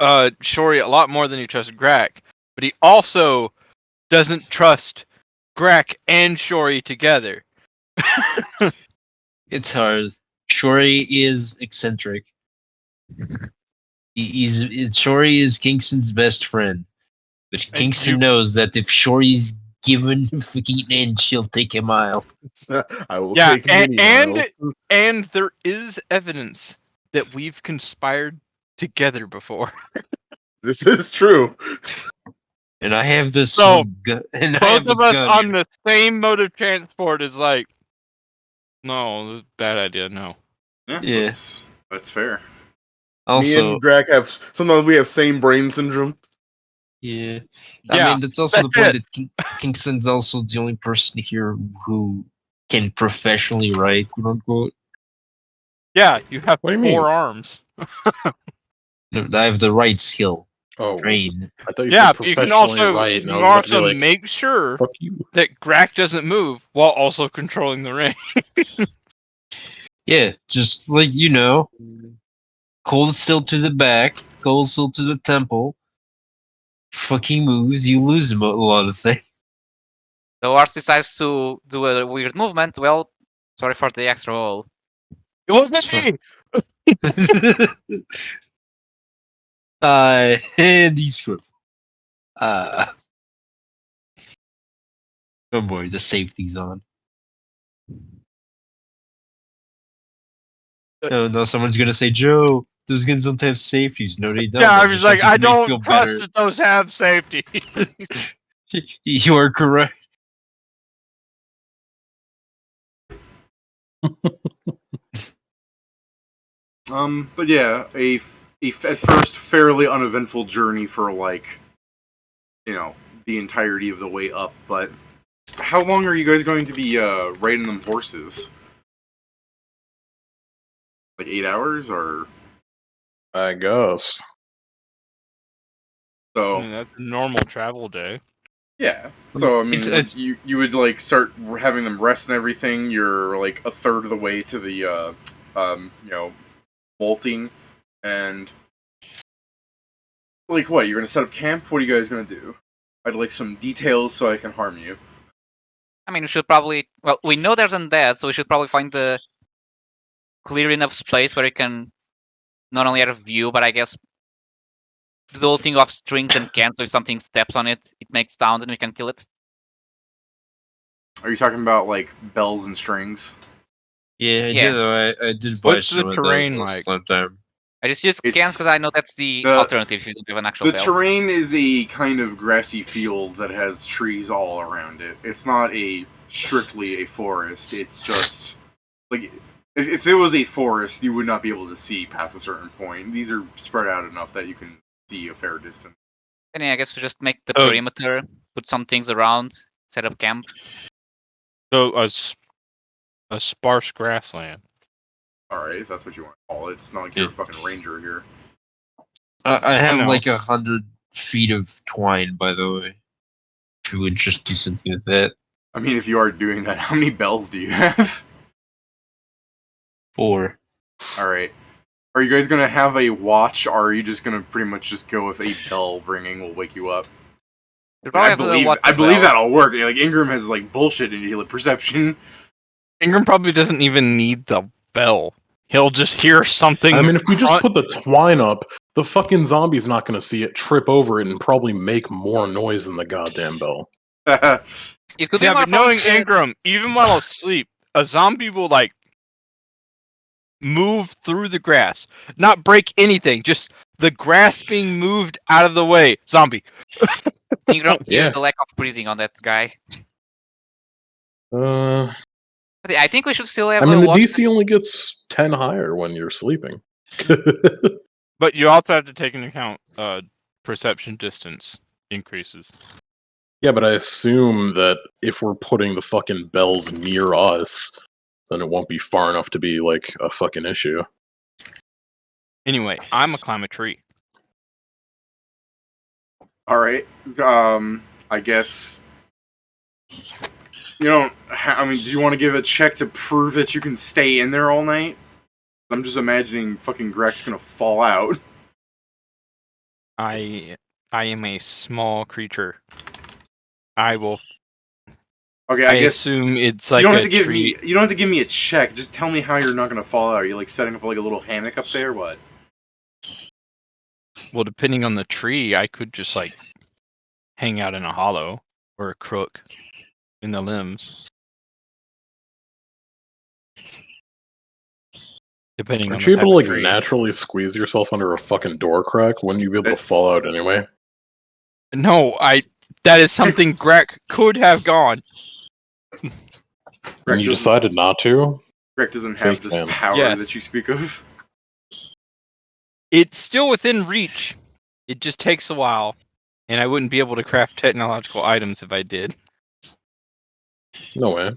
Shori a lot more than he trusts Grack, but he also doesn't trust Grack and Shori together. It's hard. Shori is eccentric. Shori is Kingston's best friend. But Kingston knows that if Shori's given a freaking inch, she'll take a mile. I will take many miles. And there is evidence that we've conspired together before. This is true. And I have this gun. And both of us on the same mode of transport is like, no, bad idea, no. Yeah. That's fair. Also, me and Greg sometimes we have same brain syndrome. Yeah. I mean, that's also the point that Kingston's also the only person here who can professionally write, quote unquote. Yeah, you have What do you 4 mean? arms. No, I have the right skill. Oh, Train. I thought you Yeah, said but you can professionally also, right, and I was about to be like, make sure fuck you. that Grack doesn't move while also controlling the ring. Yeah, just like, cold still to the back, cold still to the temple. Fucking moves, you lose a lot of things. The horse decides to do a weird movement. Well, sorry for the extra roll. It wasn't me! And he's good. Oh boy, the safety's on. No, someone's gonna say, Joe, those guns don't have safeties. No, they don't. Yeah, I They was just have like, to I make you don't feel trust better. that those have safety. You are correct. But yeah, at first fairly uneventful journey for like, the entirety of the way up. But how long are you guys going to be riding them horses? Like 8 hours, or I guess. so? That's a normal travel day. Yeah. So I mean, It's- you would like start having them rest and everything. You're like a third of the way to the bolting, and like what? You're gonna set up camp? What are you guys gonna do? I'd like some details so I can harm you. I mean, we should probably. Well, we know there's undead, so we should probably find the clear enough space where we can not only have view, but I guess do the whole thing of strings and cans. So if something steps on it, it makes sound, and we can kill it. Are you talking about like bells and strings? Yeah, I did buy What's the some of terrain those like? sometime. I just use cans It's- because I know that's the alternative if you don't have an actual The bell. terrain is a kind of grassy field that has trees all around it. It's not strictly a forest. It's just like if it was a forest, you would not be able to see past a certain point. These are spread out enough that you can see a fair distance. And yeah, I guess we just make the Oh. perimeter, put some things around, set up camp. So a sparse grassland. Alright, if that's what you want to call it. It's not like you're a fucking ranger here. I have know. like 100 feet of twine, by the way. If you would just do something with that. I mean, if you are doing that, how many bells do you have? 4. Alright. Are you guys gonna have a watch, or are you just gonna pretty much just go with a bell ringing will wake you up? We probably I have to believe, watch I the believe bell. that'll work. Like Ingram has like bullshit in perception. Ingram probably doesn't even need the bell. He'll just hear something. I mean, if we just front- put the twine up, the fucking zombie's not going to see it, trip over it, and probably make more noise than the goddamn bell. It could be Yeah, more but knowing fun to- Ingram, even while asleep, a zombie will like move through the grass, not break anything, just the grass being moved out of the way. Zombie. Ingram hears Yeah. the lack of breathing on that guy. Uh, But I think we should still have I mean, a the watch. DC only gets 10 higher when you're sleeping. But you also have to take into account perception distance increases. Yeah, but I assume that if we're putting the fucking bells near us, then it won't be far enough to be, like, a fucking issue. Anyway, I'm a climb a tree. Alright. I guess. You don't. I mean, do you want to give a check to prove that you can stay in there all night? I'm just imagining fucking Greg's gonna fall out. I am a small creature. I will. Okay, I I guess assume it's like you don't have a to give tree. me. You don't have to give me a check. Just tell me how you're not gonna fall out. Are you like setting up like a little hammock up there? What? Well, depending on the tree, I could just like hang out in a hollow or a crook in the limbs. Depending on Aren't the you type able to, of like, tree. naturally squeeze yourself under a fucking door crack? Wouldn't you be able to That's- fall out anyway? No, that is something Greg could have gone. And Greg you doesn't- decided not to? Greg doesn't have Fake this fan. power Yes. that you speak of. It's still within reach. It just takes a while, and I wouldn't be able to craft technological items if I did. No way.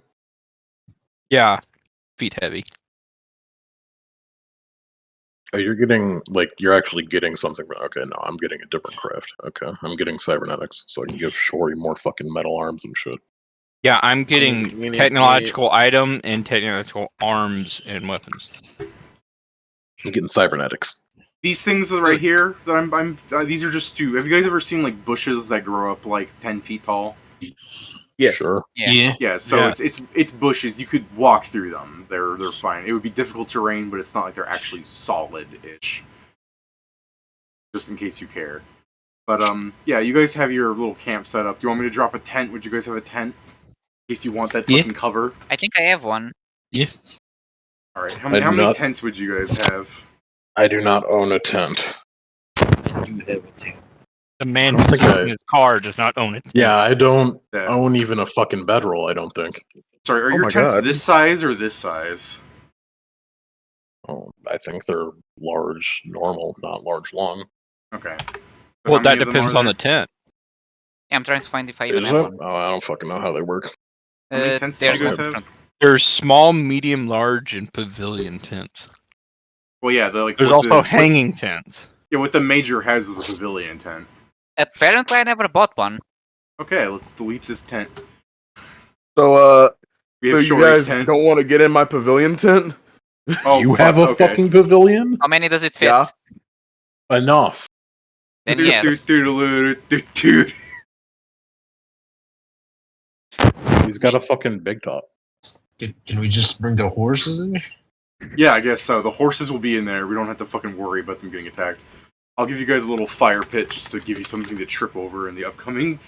Yeah, feet heavy. Oh, you're getting, like, you're actually getting something. Okay, no, I'm getting a different craft. Okay, I'm getting cybernetics, so I can give Shori more fucking metal arms and shit. Yeah, I'm getting gonna technological item and technological arms and weapons. I'm getting cybernetics. These things right here that I'm these are just two. Have you guys ever seen like bushes that grow up like 10 feet tall? Yes. Sure. Yeah. Yeah, so Yeah. it's bushes. You could walk through them. They're fine. It would be difficult terrain, but it's not like they're actually solid-ish. Just in case you care. But yeah, you guys have your little camp set up. Do you want me to drop a tent? Would you guys have a tent? In case you want that Yeah. fucking cover. I think I have one. Yeah. All right, how many tents would you guys have? I do not own a tent. I do have a tent. The man I don't who's think in his car does not own it. Yeah, I don't Yeah. own even a fucking bedroll, I don't think. Sorry, are your my tents God. this size or this size? Oh, I think they're large, normal, not large, long. Okay. So Well, how that many of them depends are on the there? tent. Yeah, I'm trying to find if I even Is have it? one. Oh, I don't fucking know how they work. How many tents did There's you guys one have? front. There's small, medium, large, and pavilion tents. Well, yeah, There's also hanging tents. Yeah, what the major has is a pavilion tent. Apparently, I never bought one. Okay, let's delete this tent. So, We so have you Shori's guys tent. don't want to get in my pavilion tent? Oh, You fuck, have a okay. fucking pavilion? How many does it fit? Yeah. Enough. Then yes. Dude. He's got a fucking big top. Can we just bring the horses in? Yeah, I guess so. The horses will be in there. We don't have to fucking worry about them getting attacked. I'll give you guys a little fire pit just to give you something to trip over in the upcoming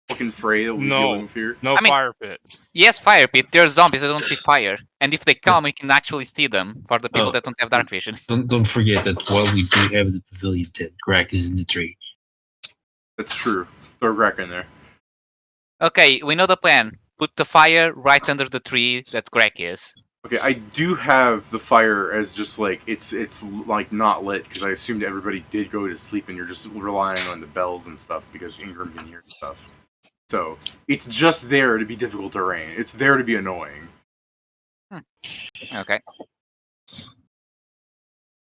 fucking fray that we'll be dealing with here. No I mean- fire pit. Yes, fire pit. They're zombies that don't see fire, and if they come, we can actually see them. For the people that don't have dark vision. Don't forget that while we do have the pavilion tent, Greg is in the tree. That's true. Throw Greg in there. Okay, we know the plan. Put the fire right under the tree that Greg is. Okay, I do have the fire as just like it's like not lit because I assumed everybody did go to sleep and you're just relying on the bells and stuff because Ingram can hear stuff. So it's just there to be difficult terrain. It's there to be annoying. Okay.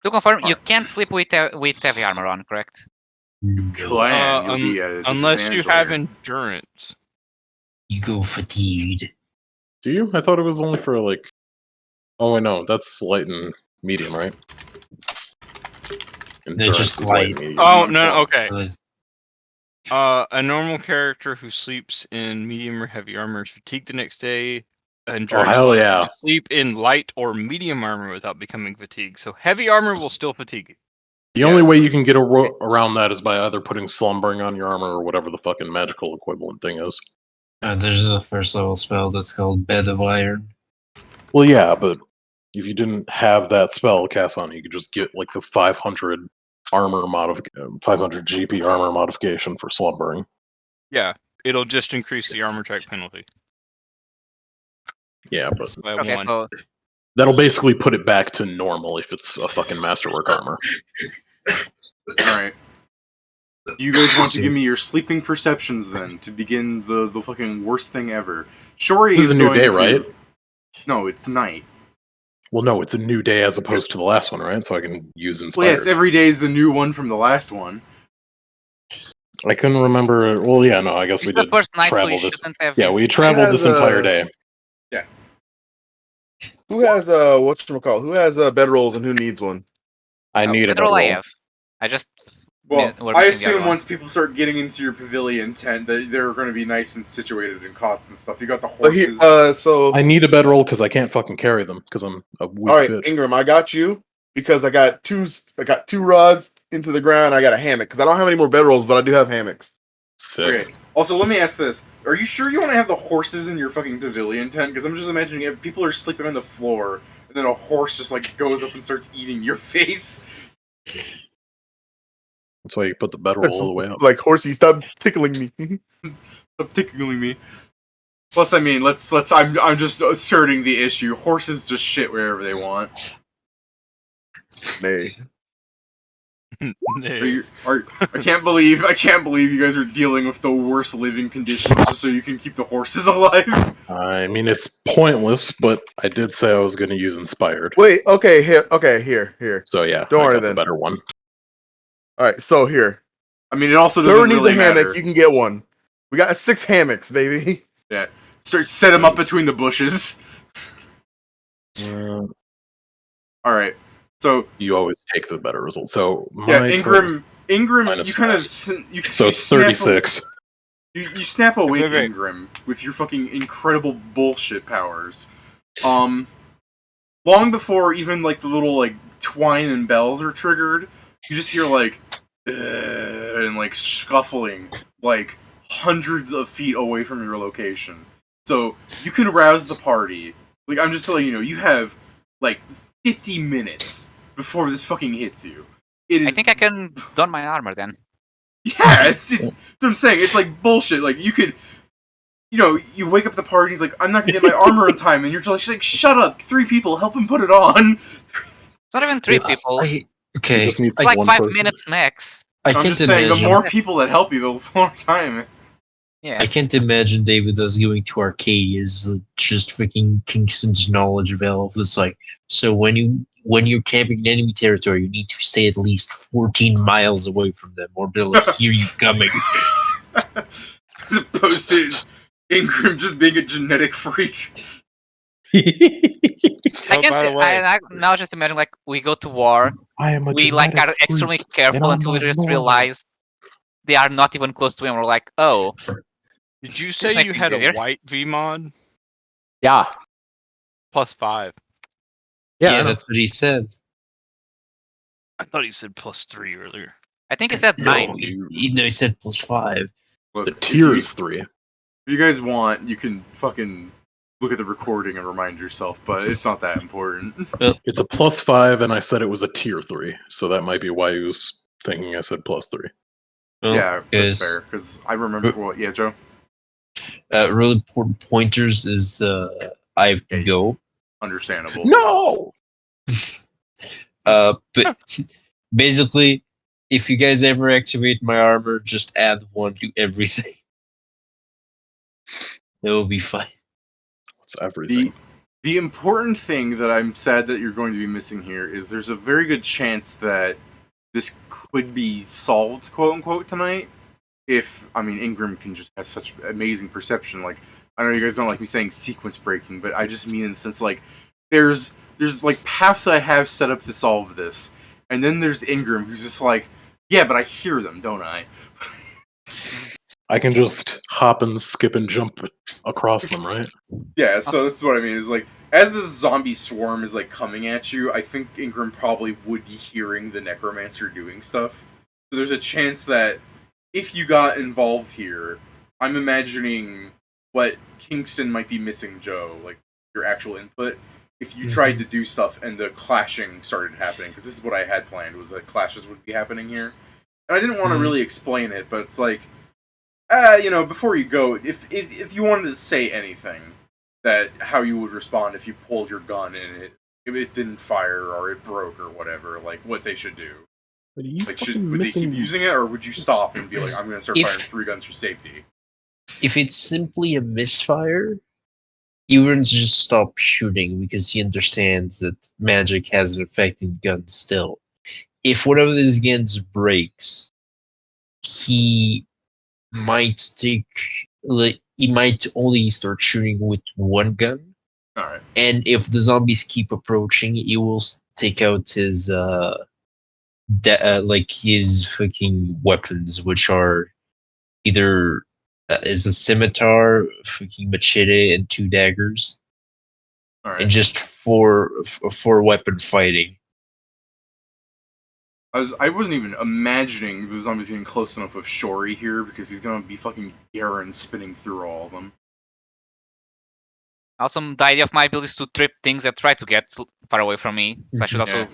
To confirm, you can't sleep with heavy armor on, correct? Clan, you'll be at a Unless you disadvantage have later. endurance. You go fatigued. Do you? I thought it was only for like. Oh, wait, no, that's light and medium, right? Endurance just is light. and medium. Oh, no, okay. Uh, A normal character who sleeps in medium or heavy armor is fatigued the next day. Oh, Endurance hell allows you yeah. to sleep in light or medium armor without becoming fatigued. So heavy armor will still fatigue you. The only way Yes. you can get around that is by either putting slumbering on your armor or whatever the fucking magical equivalent thing is. there's a first level spell that's called Bed of Iron. Well, yeah, but if you didn't have that spell cast on, you could just get like the 500 armor 500 GP armor modification for slumbering. Yeah, it'll just increase the armor check penalty Yeah, but by Okay, one. so that'll basically put it back to normal if it's a fucking masterwork armor. Alright. You guys want to give me your sleeping perceptions then to begin the fucking worst thing ever. Shori This is a new going day, to- right? No, it's night. Well, no, it's a new day as opposed to the last one, right? So I can use inspired. Well, yes, every day is the new one from the last one. I couldn't remember. Well, yeah, no, I guess it's we the did first night, so travel you this. shouldn't have. Yeah, we traveled this entire day. Who has whatchamacallit? Who has bedrolls and who needs one? I need a bedroll. I bedroll. have. I just. Well, we're I missing the other assume one. once people start getting into your pavilion tent that they're going to be nice and situated in cots and stuff. You got the But horses. so I need a bedroll because I can't fucking carry them because I'm a weak all right, bitch. Ingram, I got you because I got two rods into the ground. I got a hammock because I don't have any more bedrolls, but I do have hammocks. Sick. Okay. Also, let me ask this: are you sure you want to have the horses in your fucking pavilion tent? Because I'm just imagining if people are sleeping on the floor, and then a horse just like goes up and starts eating your face. That's why you put the bedroll all the way up. Like horsey, stop tickling me. Stop tickling me. Plus, I mean, let's. I'm just asserting the issue. Horses just shit wherever they want. Nay. I can't believe you guys are dealing with the worst living conditions just so you can keep the horses alive. I mean, it's pointless, but I did say I was going to use inspired. Wait, okay, here. So yeah, Don't I worry got the then. better one. All right, so here. I mean, it also doesn't Whoever needs really a hammock, matter. you can get one. We got 6 hammocks, baby. Yeah, set them up between the bushes. Uh, All right, so you always take the better result. So yeah, my Ingram, minus you kind of so it's snap 36. You snap awake Okay. Ingram with your fucking incredible bullshit powers. Long before even like the little like twine and bells are triggered, you just hear like and like scuffling like hundreds of feet away from your location. So you can rouse the party. Like I'm just telling you, you have like 50 minutes before this fucking hits you. I think I can don my armor then. Yeah, it's what I'm saying. It's like bullshit. Like you could, you wake up at the party. He's like, I'm not gonna get my armor on time, and you're just like, shut up. 3 people, help him put it on. It's not even 3 people. Okay. It's like 5 minutes max. I'm just saying, the more people that help you, the more time. Yeah. I can't imagine David us going to arcade is just freaking Kingston's knowledge of elves. It's like, so when you're camping in enemy territory, you need to stay at least 14 miles away from them, or they'll hear you coming. As opposed to Ingram just being a genetic freak. I now just imagine like we go to war. I am We like are extremely careful until we just realize they are not even close to him. We're like, oh. Did you say you had a white VMod? Yeah. +5. Yeah, that's what he said. I thought he said +3 earlier. I think he said 9. He said +5. Look, the tier is 3. If you guys want, you can fucking look at the recording and remind yourself, but it's not that important. It's a +5, and I said it was a tier 3, so that might be why he was thinking I said +3. Well, yeah, that's fair, because I remember... Well, yeah, Joe? Really important pointers is I have to go. Understandable. No! But basically, if you guys ever activate my armor, just add 1 to everything. It will be fine. What's everything? The important thing that I'm sad that you're going to be missing here is there's a very good chance that this could be solved, quote-unquote, tonight. If, Ingram can just has such amazing perception. Like, I know you guys don't like me saying sequence breaking, but I just mean in the sense, like, there's like paths I have set up to solve this, and then there's Ingram who's just like, yeah, but I hear them, don't I? I can just hop and skip and jump across them, right? Yeah, so that's what I mean, is like, as this zombie swarm is like coming at you, I think Ingram probably would be hearing the necromancer doing stuff. So there's a chance that if you got involved here, I'm imagining what Kingston might be missing, Joe, like your actual input. If you tried to do stuff and the clashing started happening, because this is what I had planned, was that clashes would be happening here. And I didn't want to really explain it, but it's like, before you go, if you wanted to say anything, that how you would respond if you pulled your gun and it didn't fire or it broke or whatever, like what they should do. Like, would they keep using it, or would you stop and be like, I'm going to start firing 3 guns for safety? If it's simply a misfire, you wouldn't just stop shooting because he understands that magic has an effect in guns still. If one of these guns breaks, he might only start shooting with 1 gun. All right. And if the zombies keep approaching, he will take out his his fucking weapons, which are either is a scimitar, fucking machete, and 2 daggers, All right. and just for weapon fighting. I wasn't even imagining the zombies getting close enough with Shori here, because he's gonna be fucking Garen spinning through all of them. Also, the idea of my ability is to trip things that try to get far away from me, so I should also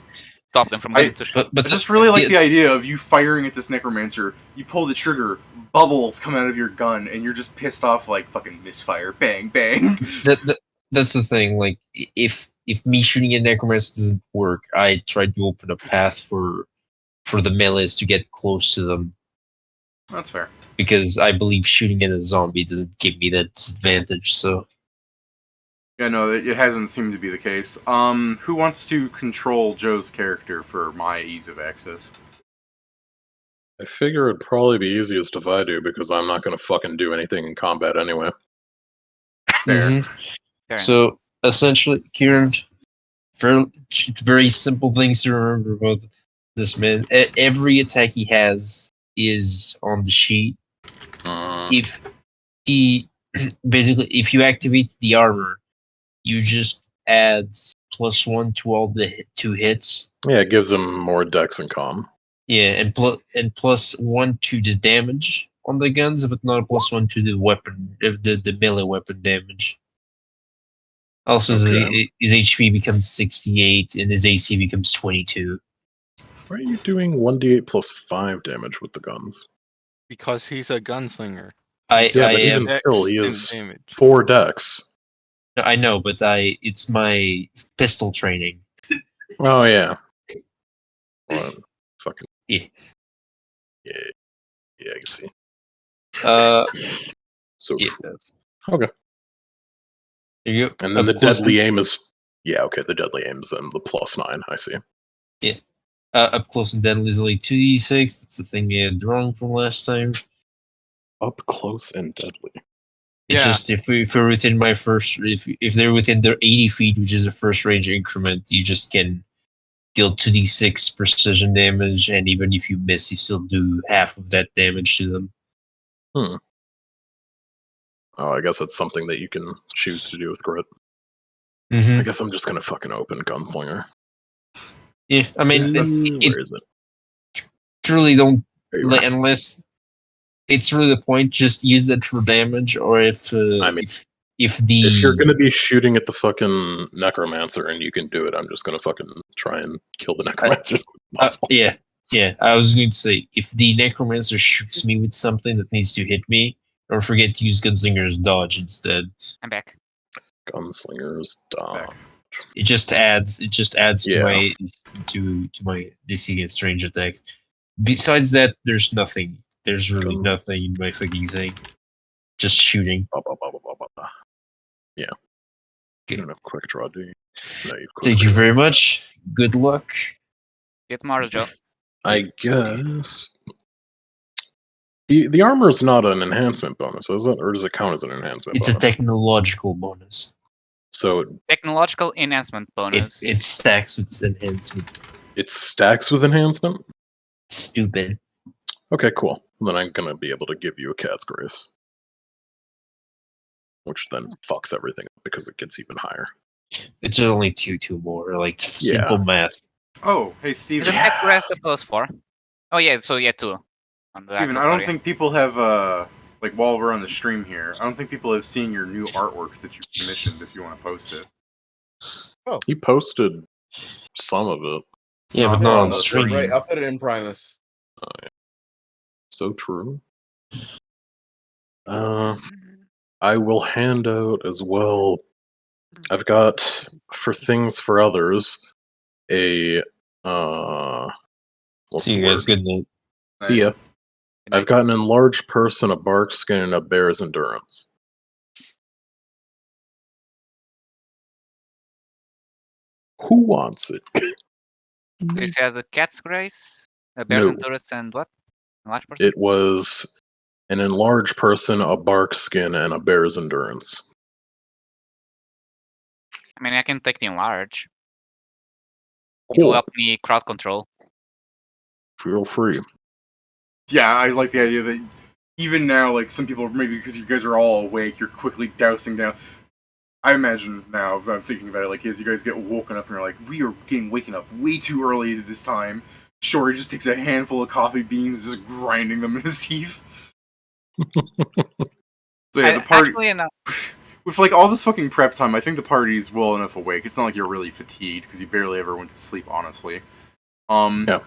stop them from getting to shoot. But I just really like the idea of you firing at this necromancer, you pull the trigger, bubbles come out of your gun, and you're just pissed off like fucking misfire, bang, bang. That's the thing, like, if me shooting at necromancer doesn't work, I try to open a path for the melees to get close to them. That's fair. Because I believe shooting at a zombie doesn't give me that disadvantage, so... Yeah, no, it hasn't seemed to be the case. Who wants to control Joe's character for my ease of access? I figure it'd probably be easiest if I do, because I'm not going to fucking do anything in combat anyway. Fair. So, essentially, Kieran, very simple things to remember about this man. Every attack he has is on the sheet. If if you activate the armor, you just add +1 to all the 2 hits. Yeah, it gives him more dex and comm. Yeah, and +1 to the damage on the guns, but not a +1 to the weapon, the melee weapon damage. Also, Okay. his HP becomes 68 and his AC becomes 22. Why are you doing 1d8 plus 5 damage with the guns? Because he's a gunslinger. I Yeah, but am. even still, he Dex is and damage. 4 dex. I know, but it's my pistol training. Oh, yeah. Well, fucking. Yeah. Yeah, I can see. So Yeah. true. Okay. There you go. And then Up the close deadly and- aim is. Yeah, okay, the deadly aim is then the +9, I see. Up close and deadly is only 2d6. That's the thing you had wrong from last time. Up close and deadly. It's Yeah. just if we're within my first, if they're within their 80 feet, which is a first range increment, you just can deal 2d6 precision damage, and even if you miss, you still do half of that damage to them. Oh, I guess that's something that you can choose to do with grit. I guess I'm just gonna fucking open Gunslinger. Yeah, I mean, Where is it? truly don't, There you are. unless it's really the point, just use that for damage, or if I mean, if if you're gonna be shooting at the fucking necromancer and you can do it, I'm just gonna fucking try and kill the necromancer as quick as possible. yeah, I was going to say, if the necromancer shoots me with something that needs to hit me, don't forget to use Gunslinger's dodge instead. I'm back. Gunslinger's dodge. It just adds to Yeah. my DC against range attacks. Besides that, there's nothing. There's really nothing in my fucking thing. Just shooting. Yeah. Okay. You don't have quick draw, do you? No, you've quick Thank you draw. very much. Good luck. Get tomorrow, Joe. I guess. The armor is not an enhancement bonus, is it? Or does it count as an enhancement It's a bonus? technological bonus. So Technological enhancement bonus. It stacks with enhancement. it stacks with enhancement? Stupid. Okay, cool. Then I'm gonna be able to give you a cat's grace. Which then fucks everything up because it gets even higher. It's only two more, like simple math. Oh, hey, Steven. Isn't that rest of those 4? Oh, yeah, so yeah, 2. On the Steven, actual I don't story. think people have, like, while we're on the stream here, I don't think people have seen your new artwork that you commissioned if you want to post it. He posted some of it. It's Yeah, but not on the stream. Right, I'll put it in Primus. So true. I will hand out as well. I've got for things for others a what's See the you guys. word? Good night. See ya. I've got an enlarged person, a bark skin, and a bear's endurance. Who wants it? So you said the cat's grace, a bear's No. endurance, and what? A large person? It was an enlarged person, a bark skin, and a bear's endurance. I mean, I can take the enlarge. It Cool. will help me crowd control. Feel free. Yeah, I like the idea that even now, like, some people, maybe because you guys are all awake, you're quickly dousing down. I imagine now, if I'm thinking about it, like, as you guys get woken up and you're like, we are getting waken up way too early at this time. Shori just takes a handful of coffee beans, just grinding them in his teeth. So yeah, the party... Actually, with, like, all this fucking prep time, I think the party's well enough awake. It's not like you're really fatigued, because you barely ever went to sleep, honestly. Yeah.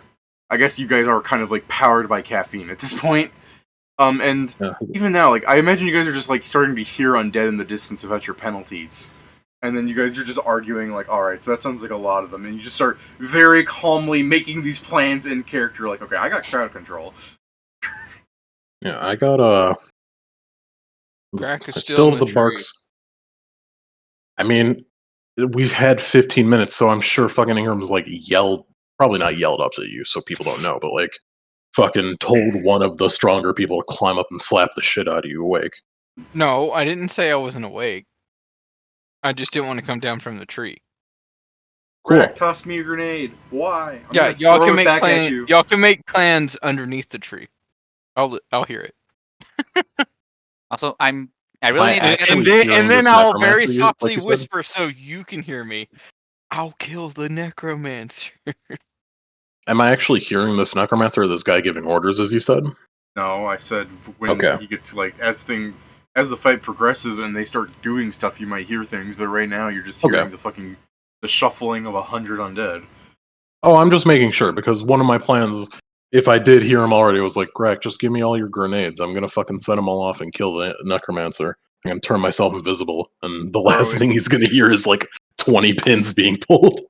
I guess you guys are kind of, like, powered by caffeine at this point. And Yeah. even now, like, I imagine you guys are just, like, starting to hear undead in the distance about your penalties. And then you guys are just arguing, like, alright, so that sounds like a lot of them. And you just start very calmly making these plans in character, like, okay, I got crowd control. Yeah, I got Crack is I still in have the the tree. barks. I mean, we've had 15 minutes, so I'm sure fucking Ingram's like probably not yelled up to you, so people don't know, but like fucking told one of the stronger people to climb up and slap the shit out of you awake. No, I didn't say I wasn't awake. I just didn't want to come down from the tree. Cool. Crack, toss me a grenade. Why? I'm Yeah, gonna y'all throw can it make back at you. y'all can make plans underneath the tree. I'll hear it. also, I really need to get actually a... And then this I'll very necromancer, softly like you said? whisper so you can hear me. I'll kill the necromancer. Am I actually hearing this necromancer or this guy giving orders, as you said? No, I said when Okay. he gets, like, as thing... as the fight progresses and they start doing stuff, you might hear things. But right now, you're just hearing the shuffling of 100 undead. Oh, I'm just making sure, because one of my plans, if I did hear him already, was like, Greg, just give me all your grenades. I'm gonna fucking set them all off and kill the necromancer. I'm gonna turn myself invisible, and the last thing he's gonna hear is like 20 pins being pulled.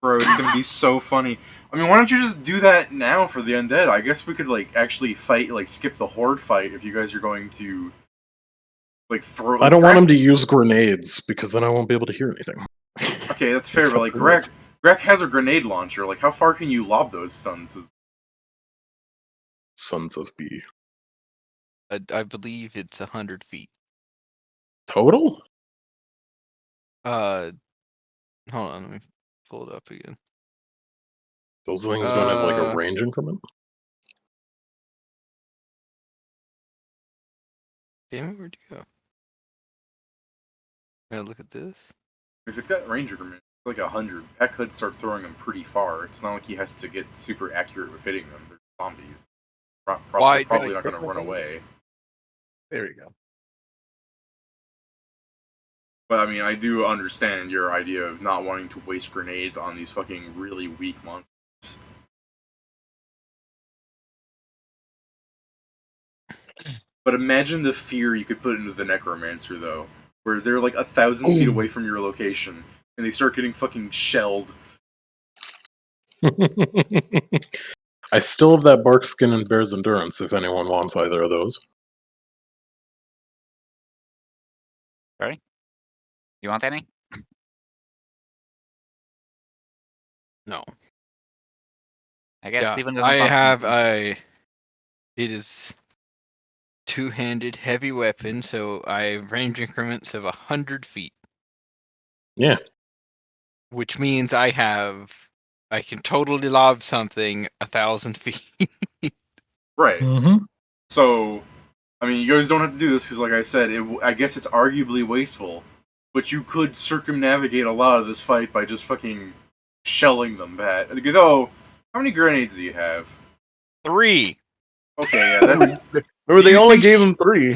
Bro, it's gonna be so funny. I mean, why don't you just do that now for the undead? I guess we could like actually fight, like skip the horde fight if you guys are going to like throw. Like, I don't want him to use grenades because then I won't be able to hear anything. Okay, that's fair, but like Greg has a grenade launcher. Like, how far can you lob those stuns? Sons of B. I believe it's 100 feet. Total? Hold on, let me pull it up again. Those things don't have like a range increment? Damn it, where'd you go? Gotta look at this. If it's got range increment, it's like 100. Heck could start throwing them pretty far. It's not like he has to get super accurate with hitting them. They're zombies. Probably not going to run away. There you go. But I mean, I do understand your idea of not wanting to waste grenades on these fucking really weak monsters. But imagine the fear you could put into the necromancer, though, where they're like 1,000 feet away from your location, and they start getting fucking shelled. I still have that bark skin and bear's endurance if anyone wants either of those. Sorry? You want any? No. I guess Yeah, Steven doesn't I want have anything. it is two-handed heavy weapon, so I have range increments of 100 feet. Yeah. Which means I can totally lob something 1,000 feet. Right. Mm-hmm. So, I mean, you guys don't have to do this because, like I said, I guess it's arguably wasteful. But you could circumnavigate a lot of this fight by just fucking shelling them, Pat. Though, how many grenades do you have? 3. Okay, yeah, that's... Remember, they only gave him 3.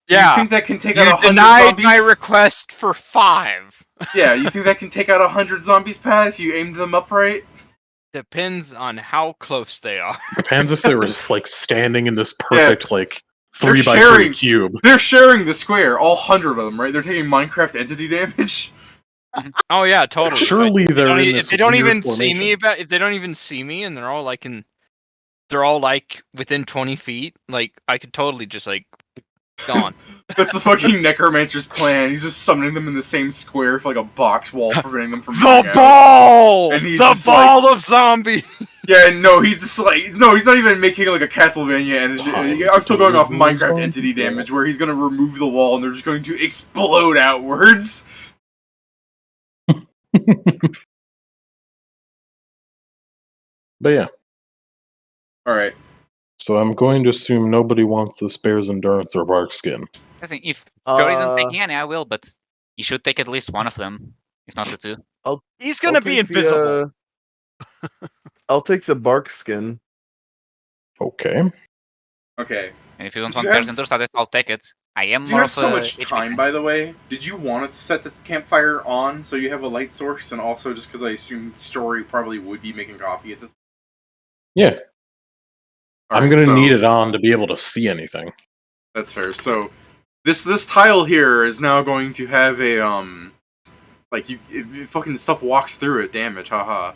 Yeah. You think that can take out You 100 denied zombies? my request for 5. Yeah, you think that can take out 100 zombies, Pat, if you aimed them upright? Depends on how close they are. Depends if they were just like standing in this perfect like 3x3 sharing- cube. They're sharing the square, all 100 of them, right? They're taking Minecraft entity damage? Oh yeah, totally. Surely they're in if this they don't weird even formation. if they don't even see me and they're all like within 20 feet, like I could totally just like gone. That's the fucking necromancer's plan. He's just summoning them in the same square for like a box wall, preventing them from The getting out. ball! And he's The just ball of zombie! Yeah, no, he's just like... No, he's not even making like a Castlevania, and I'm still going off Minecraft entity damage, where he's gonna remove the wall and they're just going to explode outwards. But yeah. Alright. So I'm going to assume nobody wants the bear's endurance or bark skin. I think if Shori isn't taking any, I will, but you should take at least one of them, if not the two. He's gonna be invisible. I'll take the bark skin. Okay. Okay. And if you don't Do want you have- bear's endurance, I'll take it. I am Do you more have of so a much HP time, guy. by the way? Did you want to set this campfire on so you have a light source, and also just because I assume Story probably would be making coffee at this point? Yeah. I'm Alright, gonna so- need it on to be able to see anything. That's fair. So this tile here is now going to have a like if fucking stuff walks through it, damage, haha.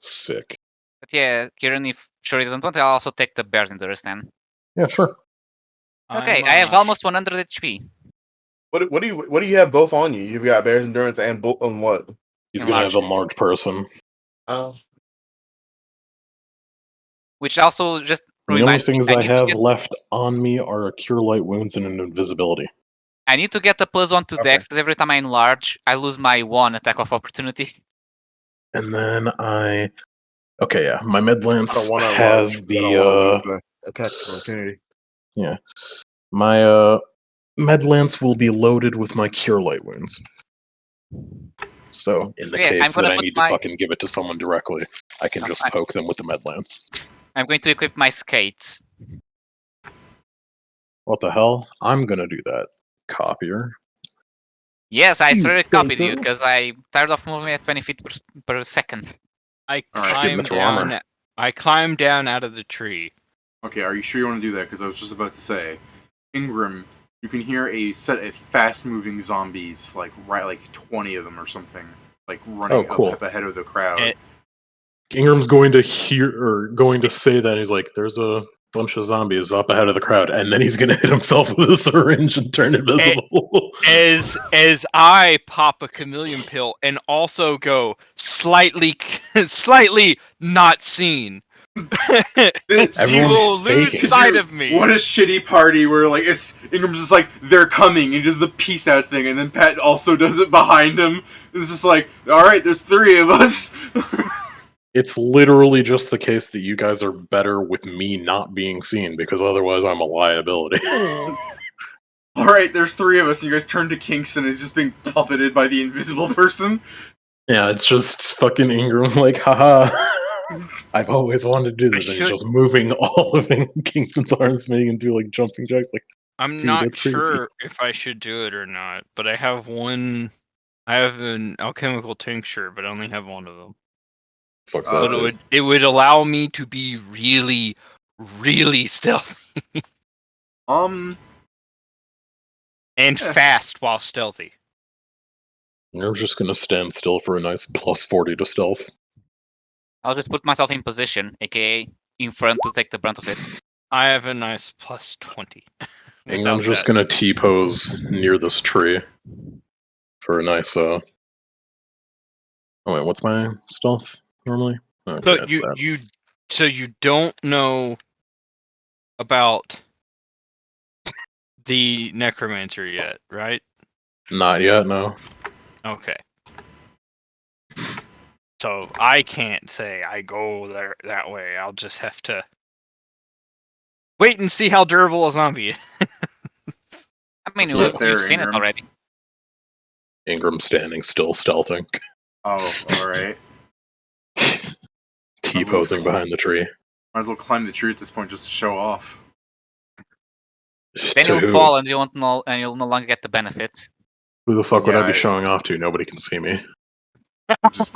Sick. But yeah, Kieran, if Shori doesn't want it, I'll also take the bear's endurance then. Yeah, sure. Okay, I have almost 100 HP. What do you have both on you? You've got bear's endurance and on what? He's gonna have a Enlarged. large person. Oh. Which also just The only reminds me, things I need to have get- left on me are a cure light wounds and an invisibility. I need to get a +1 to Okay. Dex, because every time I enlarge, I lose my 1 attack of opportunity. And then okay, yeah, my med lance I don't want to has the attacks of opportunity. yeah. My med lance will be loaded with my cure light wounds. So in the Okay, I'm case that gonna I put need my- to fucking give it to someone directly, I can just poke them with the med lance. I'm going to equip my skates. What the hell? I'm gonna do that. Copier. Yes, I You started copied you thinker. because I tired of moving at 20 feet per second. I Alright, climb Mythril down. armor. I climb down out of the tree. Okay, are you sure you want to do that? Because I was just about to say, Ingram, you can hear a set of fast-moving zombies, like 20 of them or something, like running cool. up ahead of the crowd. Ingram's going to say that he's like, "There's a bunch of zombies up ahead of the crowd," and then he's gonna hit himself with a syringe and turn invisible. As I pop a chameleon pill and also go slightly not seen. You will lose sight of me. What a shitty party where like Ingram's just like they're coming and does the peace out thing, and then Pat also does it behind him. It's just like, all right, there's 3 of us. It's literally just the case that you guys are better with me not being seen, because otherwise I'm a liability. All right, there's 3 of us, and you guys turn to Kingston, and it's just being puppeted by the invisible person. Yeah, it's just fucking Ingram like, haha. I've always wanted to do this, and he's just moving all of Kingston's arms, making him do like jumping jacks. Like, I'm dude, not that's crazy. sure if I should do it or not, but I have one. I have an alchemical tincture, but I only have one of them. Fuck's But that, it would allow me to be really, really stealthy and fast while stealthy. I'm just gonna stand still for a nice plus 40 to stealth. I'll just put myself in position, aka in front to take the brunt of it. I have a nice plus 20. Ingram's just gonna T-pose near this tree for a nice, Oh wait, what's my stealth normally? Okay, So you don't know about the necromancer yet, right? Not yet, no. Okay. So I can't say I go there that way. I'll just have to wait and see how durable a zombie is. I mean, It's not there, you've seen it Ingram. already. Ingram standing still, stealthing. Oh, alright. T-posing behind the tree. Might as well climb the tree at this point just to show off. Then To you'll who? fall and you won't know, and you'll no longer get the benefits. Who the fuck would I Yeah, be showing off to? Nobody can see me. Just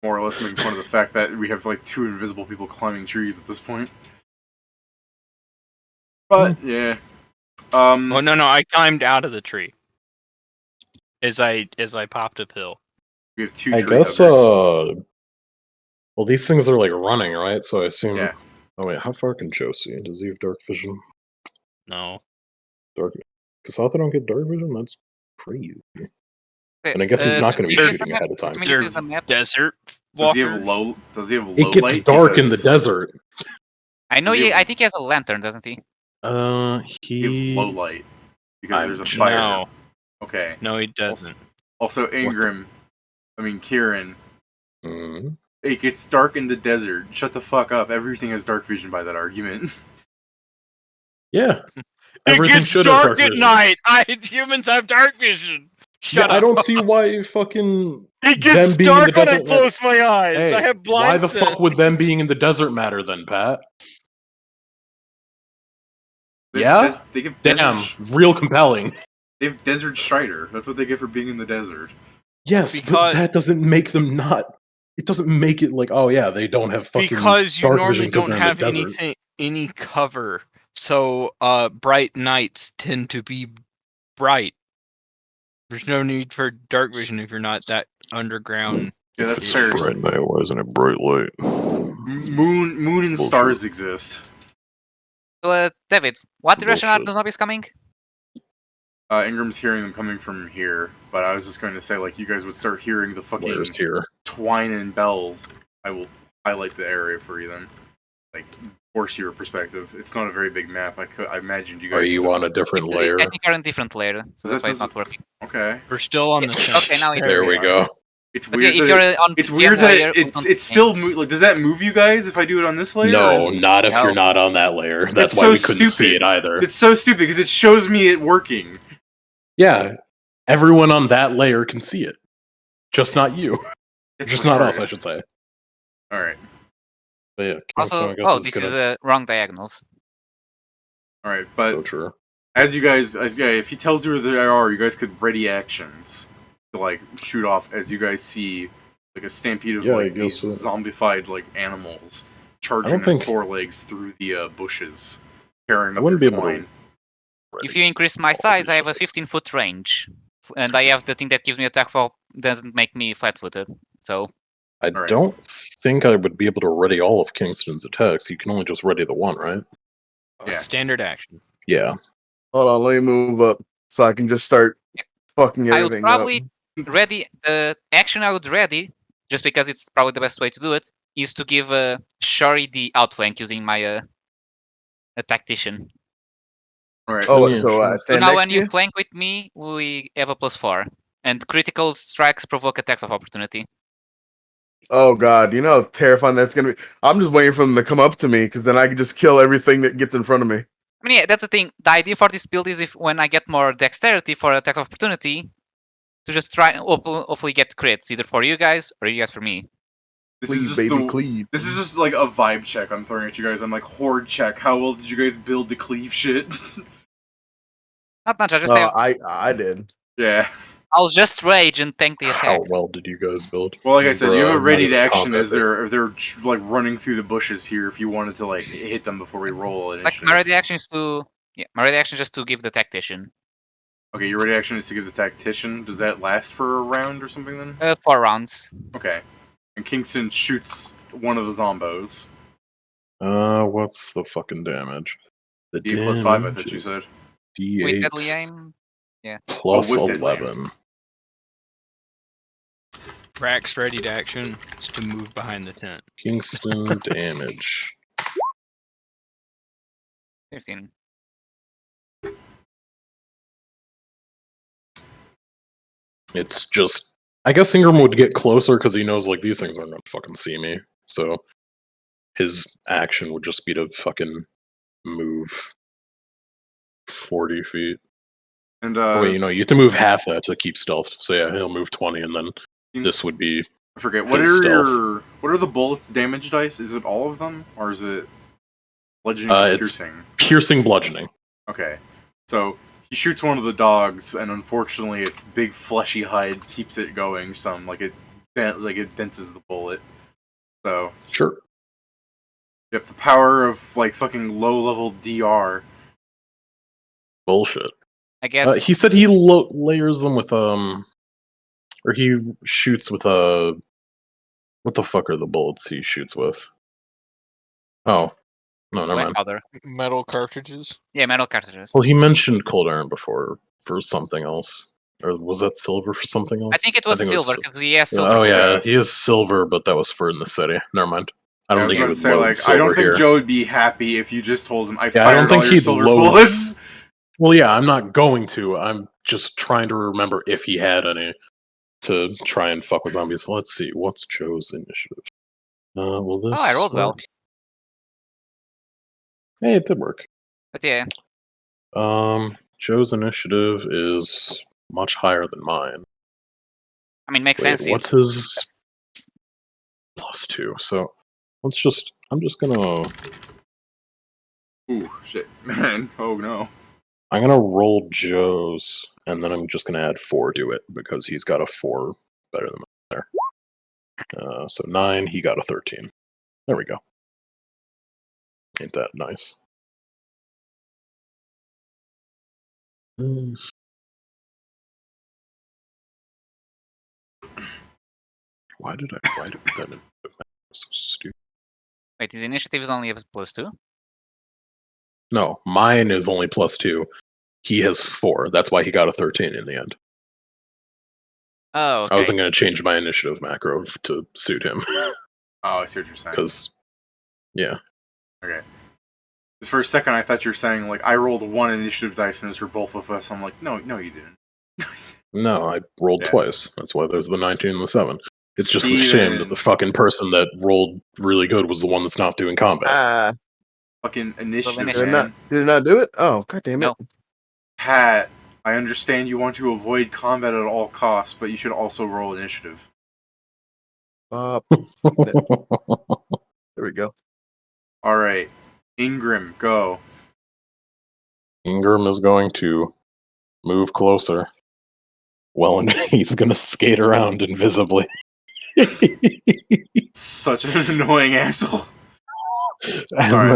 more or less making fun of the fact that we have like 2 invisible people climbing trees at this point. But yeah. Oh no, I climbed out of the tree. As I popped a pill. We have 2 I tree guess, huggers. well, these things are like running, right? So I assume. Yeah. Oh wait, how far can Joe see? Does he have dark vision? No. Dark. Kasatha don't get dark vision? That's crazy. Okay, And I guess he's not going to be there's shooting a map. ahead of time. I mean, this is a map. Desert Does he walker. have low? Does he have low It gets light? dark in the Because desert. I know. Does he have- I think he has a lantern, doesn't he? You have low He. light because there's a I'm- fire. No. Okay. No, he doesn't. Also, Ingram. Kieran. Mhm. It gets dark in the desert. Shut the fuck up. Everything has dark vision by that argument. Yeah. It Everything gets should have dark at vision. night. Humans have dark vision. Shut Yeah, up. I don't see why fucking It them gets being in the dark when I desert. close my eyes. Hey, I have blind why the sense. fuck would them being in the desert matter then, Pat? Yeah? They give Damn, desert, real compelling. they have Desert Strider. That's what they get for being in the desert. Yes, but Because- that doesn't make them not. It doesn't make it like, oh yeah, they don't have fucking Because you dark normally vision because don't they're in the have desert. any cover. So bright nights tend to be bright. There's no need for dark vision if you're not that underground. Yeah, that's fair. night, why isn't it bright light? Moon and Bullshit. stars exist. So, David, what direction are Bullshit. the zombies coming? Ingram's hearing them coming from here, but I was just going to say, like, you guys would start hearing the fucking Where's here? twine and bells. I will highlight the area for you then. Like, force your perspective. It's not a very big map. I imagined you guys. Are you would- on a different I layer? think you're on a different layer, so that's why it's not working. Okay. We're still on the same. Okay, now it- There we go. It's But weird. yeah, if that you're on it's the weird layer, that it's still like. Does that move you guys if I do it on this layer? No, or is it- not if No. you're not on that layer. That's It's why so we couldn't see stupid. it either. It's so stupid because it shows me it working. Yeah, everyone on that layer can see it. Just not you. It's Just not retarded. us, I should say. All right. But yeah, Also, Kingston, I guess, this gonna... is wrong diagonals. All right, but So true. as if he tells you where they are, you guys could ready actions to like shoot off as you guys see like a stampede of like these zombified like animals charging on four legs through the bushes, carrying up their twine. If you increase my size, I have a 15-foot range, and I have the thing that gives me attack for doesn't make me flat-footed. So I don't think I would be able to ready all of Kingston's attacks. You can only just ready the one, right? Yeah. Standard action. Yeah. Hold on, let me move up so I can just start fucking everything I would probably up. ready the action I would ready, just because it's probably the best way to do it, is to give Shori the outflank using my a tactician. Alright. Oh, so I So stand now next when to you you? flank with me, we have a +4. And critical strikes provoke attacks of opportunity. Oh god, you know how terrifying that's gonna be. I'm just waiting for them to come up to me because then I can just kill everything that gets in front of me. I mean, yeah, that's the thing. The idea for this build is if when I get more dexterity for attacks of opportunity, to just try and hopefully get crits, either for you guys or you guys for me. This is just like a vibe check I'm throwing at you guys. I'm like, horde check. How well did you guys build the cleave shit? Not much. I just have. I did. Yeah. I'll just rage and tank the attack. How well did you guys build? Well, like I said, you have a ready to action as they're like running through the bushes here. If you wanted to like hit them before we roll initiative. Like my ready action is to my ready action is just to give the tactician. Okay, your ready action is to give the tactician. Does that last for a round or something then? 4 rounds. Okay. And Kingston shoots one of the zombos. What's the fucking damage? The D+5, I thought you said. D8 with deadly aim. Yeah. Plus 11. Rack's ready to action is to move behind the tent. Kingston damage. 15. It's just, I guess Ingram would get closer because he knows like these things aren't gonna fucking see me. So his action would just be to fucking move 40 feet. And wait, you have to move half that to keep stealth. So yeah, he'll move 20, and then this would be. I forget. What are the bullets damage dice? Is it all of them, or is it bludgeoning or piercing? It's piercing bludgeoning. Okay, so he shoots one of the dogs, and unfortunately, its big fleshy hide keeps it going some. Like it dents the bullet. So sure. Yep, the power of like fucking low-level DR. Bullshit. I guess he said he layers them with or he shoots with what the fuck are the bullets he shoots with? Oh, no, never mind. Powder. Metal cartridges. Yeah, metal cartridges. Well, he mentioned cold iron before for something else, or was that silver for something else? I think it was silver because he has silver. Oh yeah, he is silver, but that was for in the city. Never mind. I don't think he would say load like silver I don't think here. Joe would be happy if you just told him I Yeah, I don't think he'd silver load bullets. Well, yeah, I'm not going to. I'm just trying to remember if he had any to try and fuck with zombies. Let's see. What's Joe's initiative? Will this I rolled well. Hey, it did work. But yeah. Joe's initiative is much higher than mine. I mean, makes sense. What's his +2? So I'm just gonna. Ooh, shit, man! Oh no. I'm gonna roll Joe's, and then I'm just gonna add 4 to it because he's got a 4 better than mine there. So 9, he got a 13. There we go. Ain't that nice? Why did I write it with that? So stupid. Wait, his initiative is only a +2? No, mine is only +2. He has 4. That's why he got a 13 in the end. Oh, okay. I wasn't going to change my initiative macro to suit him. Oh, I see what you're saying. Because, yeah. Okay. Just for a second, I thought you were saying, like, I rolled 1 initiative dice and it was for both of us. I'm like, no, you didn't. No, I rolled twice. That's why there's the 19 and the 7. It's just a shame that the fucking person that rolled really good was the one that's not doing combat. Fucking initiative, Did it not do it? Oh, god damn it. Pat, I understand you want to avoid combat at all costs, but you should also roll initiative. There we go. Alright. Ingram, go. Ingram is going to move closer. Well, and he's going to skate around invisibly. Such an annoying asshole. And Alright.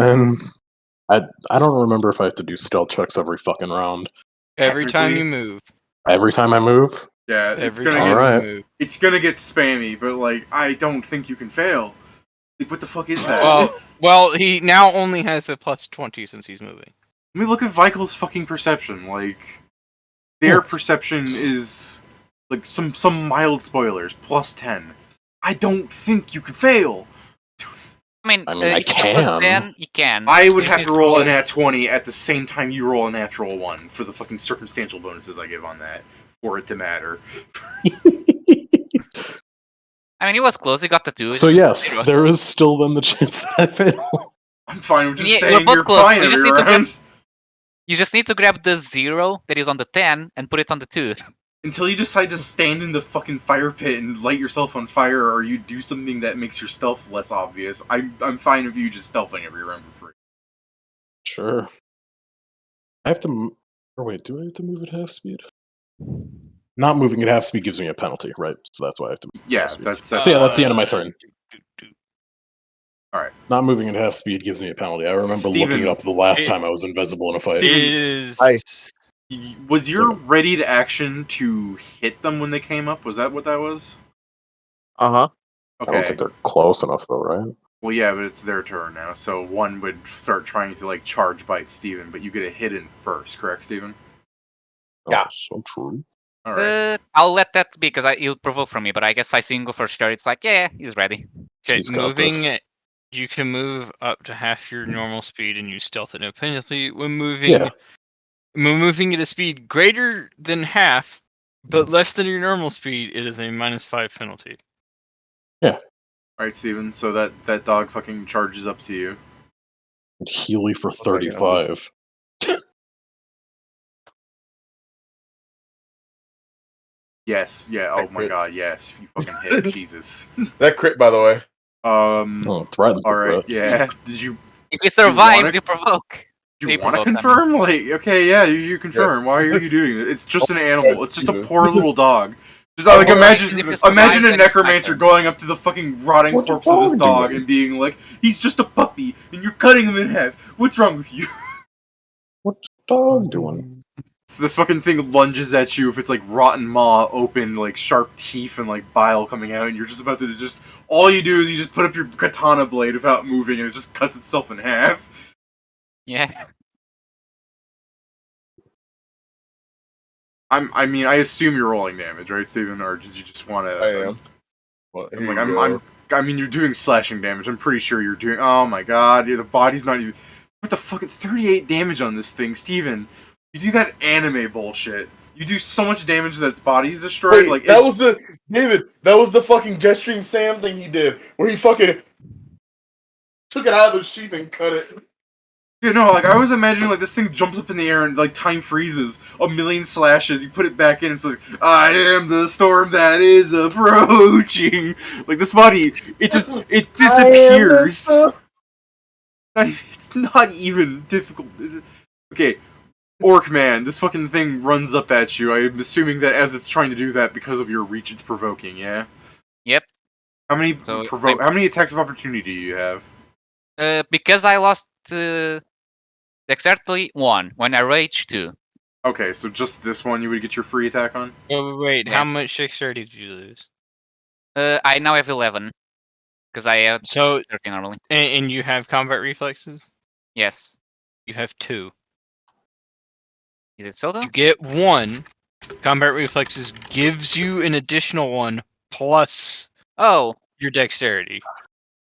then I don't remember if I have to do stealth checks every fucking round. Every time Technically. you move. Every time I move? Yeah, it's Every gonna time get Alright. you move. it's gonna get spammy, but like I don't think you can fail. Like what the fuck is that? Well, he now only has a plus 20 since he's moving. Let me look at Vikel's fucking perception. Like their perception is like some mild spoilers, plus 10. I don't think you could fail. I mean, I if you have plus can. 10, you can. I would You have just to need roll a nat 20 at the same time you roll a natural 1 for the fucking circumstantial bonuses I give on that for it to matter. I mean, he was close. He got the 2. So It's yes, zero. there is still then the chance that I fail. I'm fine with just Yeah, we're saying both you're close. fine We just every need to round. You just need to grab the 0 that is on the 10 and put it on the 2. Until you decide to stand in the fucking fire pit and light yourself on fire, or you do something that makes your stealth less obvious, I'm fine with you just stealthing every round for free. Sure. I have to. Or wait, do I have to move at half speed? Not moving at half speed gives me a penalty, right? So that's why I have to move at Yeah, half speed. that's So yeah, that's the end of my turn. Do. Alright. Not moving at half speed gives me a penalty. I remember Steven, looking it up the last it- time I was invisible in a fight. Steven, It is. Was your ready to action to hit them when they came up? Was that what that was? Uh-huh. I don't Okay. think they're close enough though, right? Well, yeah, but it's their turn now, so one would start trying to, like, charge bite Steven, but you get a hit in first, correct, Steven? Yeah. Oh, so true. Alright. I'll let that be because he'll provoke from me. But I guess I see him go first. Sure, it's like, yeah, he's ready. Okay, He's got moving. this. You can move up to half your normal speed and use stealth independently. When moving, Yeah. moving at a speed greater than half, but less than your normal speed, it is a -5 penalty. Alright, Steven, so that dog fucking charges up to you. Healy for second, I'm 35. Yes, yeah, oh That my crits. god, yes, you fucking hit, Jesus. That crit, by the way. Oh, threatens the Alright, threat. yeah, did you If he survives, wanna- you provoke. Do He you want to provokes, I confirm? Like, okay, yeah, you confirm. Why are you doing it? It's just an animal. It's just a poor little dog. Just like Well, imagine, if you survive, imagine a then it's my necromancer turn. going up to the fucking rotting What's your corpse of this dog dog doing? and being like, "He's just a puppy, and you're cutting him in half. What's wrong with you?" What's dog doing? So this fucking thing lunges at you if it's like rotten maw, open, like sharp teeth and like bile coming out, and you're just about to just. All you do is you just put up your katana blade without moving, and it just cuts itself in half. Yeah. I mean, I assume you're rolling damage, right, Steven? Or did you just want to? I am. Well, here Like, you go. I mean, you're doing slashing damage. I'm pretty sure you're doing. Oh my god, yeah, the body's not even. What the fuck? 38 damage on this thing, Steven. You do that anime bullshit. You do so much damage that its body's destroyed. Wait, Like that was the David. That was the fucking Jetstream Sam thing he did, where he fucking took it out of the sheath and cut it. you know, like I was imagining like this thing jumps up in the air and like time freezes, a million slashes. You put it back in, and it's like I am the storm that is approaching. Like this body, it just it disappears. It's not even difficult. Okay, Orc Man, this fucking thing runs up at you. I'm assuming that as it's trying to do that, because of your reach, it's provoking. Yeah. Yep. How many So How many attacks of opportunity do you have? Because I lost dexterity 1 when I rage 2. Okay, so just this one you would get your free attack on. Oh, wait, Yeah. how much dexterity did you lose? I now have 11 because I have So, 13 normally. and you have combat reflexes? Yes. You have 2. Is it so though? You get 1. Combat reflexes gives you an additional 1 plus Oh, your dexterity.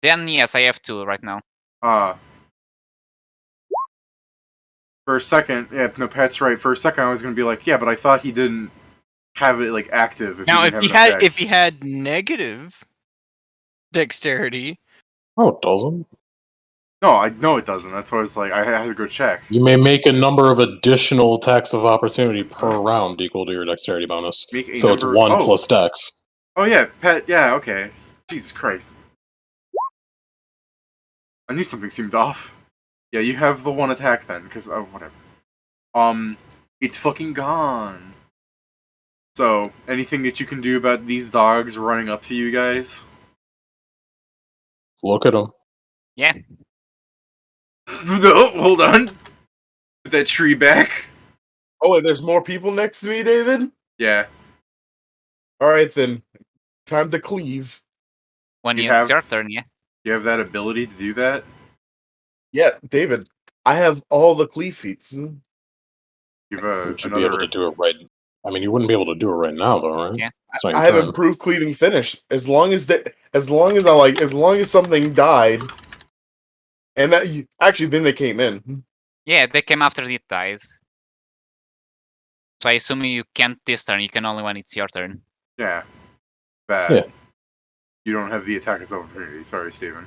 then yes, I have 2 right now. For a second, yeah, no, Pat's right. For a second, I was gonna be like, yeah, but I thought he didn't have it like active. If Now, he if didn't he have enough had dex. if he had negative dexterity, Oh, it doesn't. No, I know it doesn't. That's why I was like, I had to go check. You may make a number of additional attacks of opportunity per round equal to your dexterity bonus. Make a So it's number- 1 oh. plus dex. Oh yeah, Pat. Yeah, okay. Jesus Christ. I knew something seemed off. Yeah, you have the 1 attack then, because oh whatever. It's fucking gone. So, anything that you can do about these dogs running up to you guys? Look at them. Yeah. No, hold on. Put that tree back. Oh, wait, there's more people next to me, David? Yeah. Alright then. Time to cleave. When You it's have- your turn, yeah. You have that ability to do that? Yeah, David. I have all the cleave feats. You have You should be able another. to do it right. I mean, you wouldn't be able to do it right now, though, right? Yeah. It's not I your have turn. improved cleaving finish. As long as something died, and that actually then they came in. Yeah, they came after it dies. So I assume you can't this turn, you can only when it's your turn. Yeah. That. Yeah. You don't have the attack as opportunity. Sorry, Steven.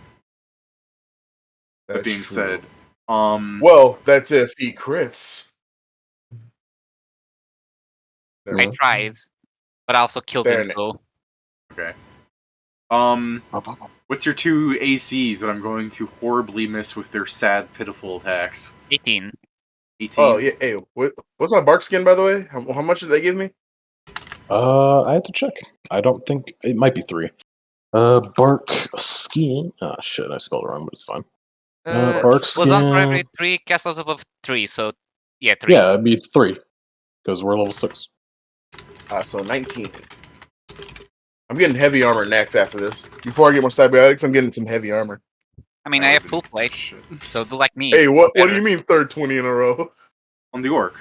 That That's being true. said, well, that's if he crits. I tried, but I also killed him, Then- so okay. What's your two ACs that I'm going to horribly miss with their sad, pitiful attacks? 18. 18. Oh yeah. Hey, what's my bark skin, by the way? How much did they give me? I had to check. I don't think it might be 3. Bark skin. Ah, shit, I spelled it wrong, but it's fine. Bark Was on for skin. every 3 castles above 3, so yeah, 3. Yeah, it'd be 3 because we're level 6. So 19. I'm getting heavy armor next after this. Before I get more cybiotics, I'm getting some heavy armor. I mean, I have full plate, Shit. so do like me. Hey, what do better. you mean third 20 in a row? On the orc.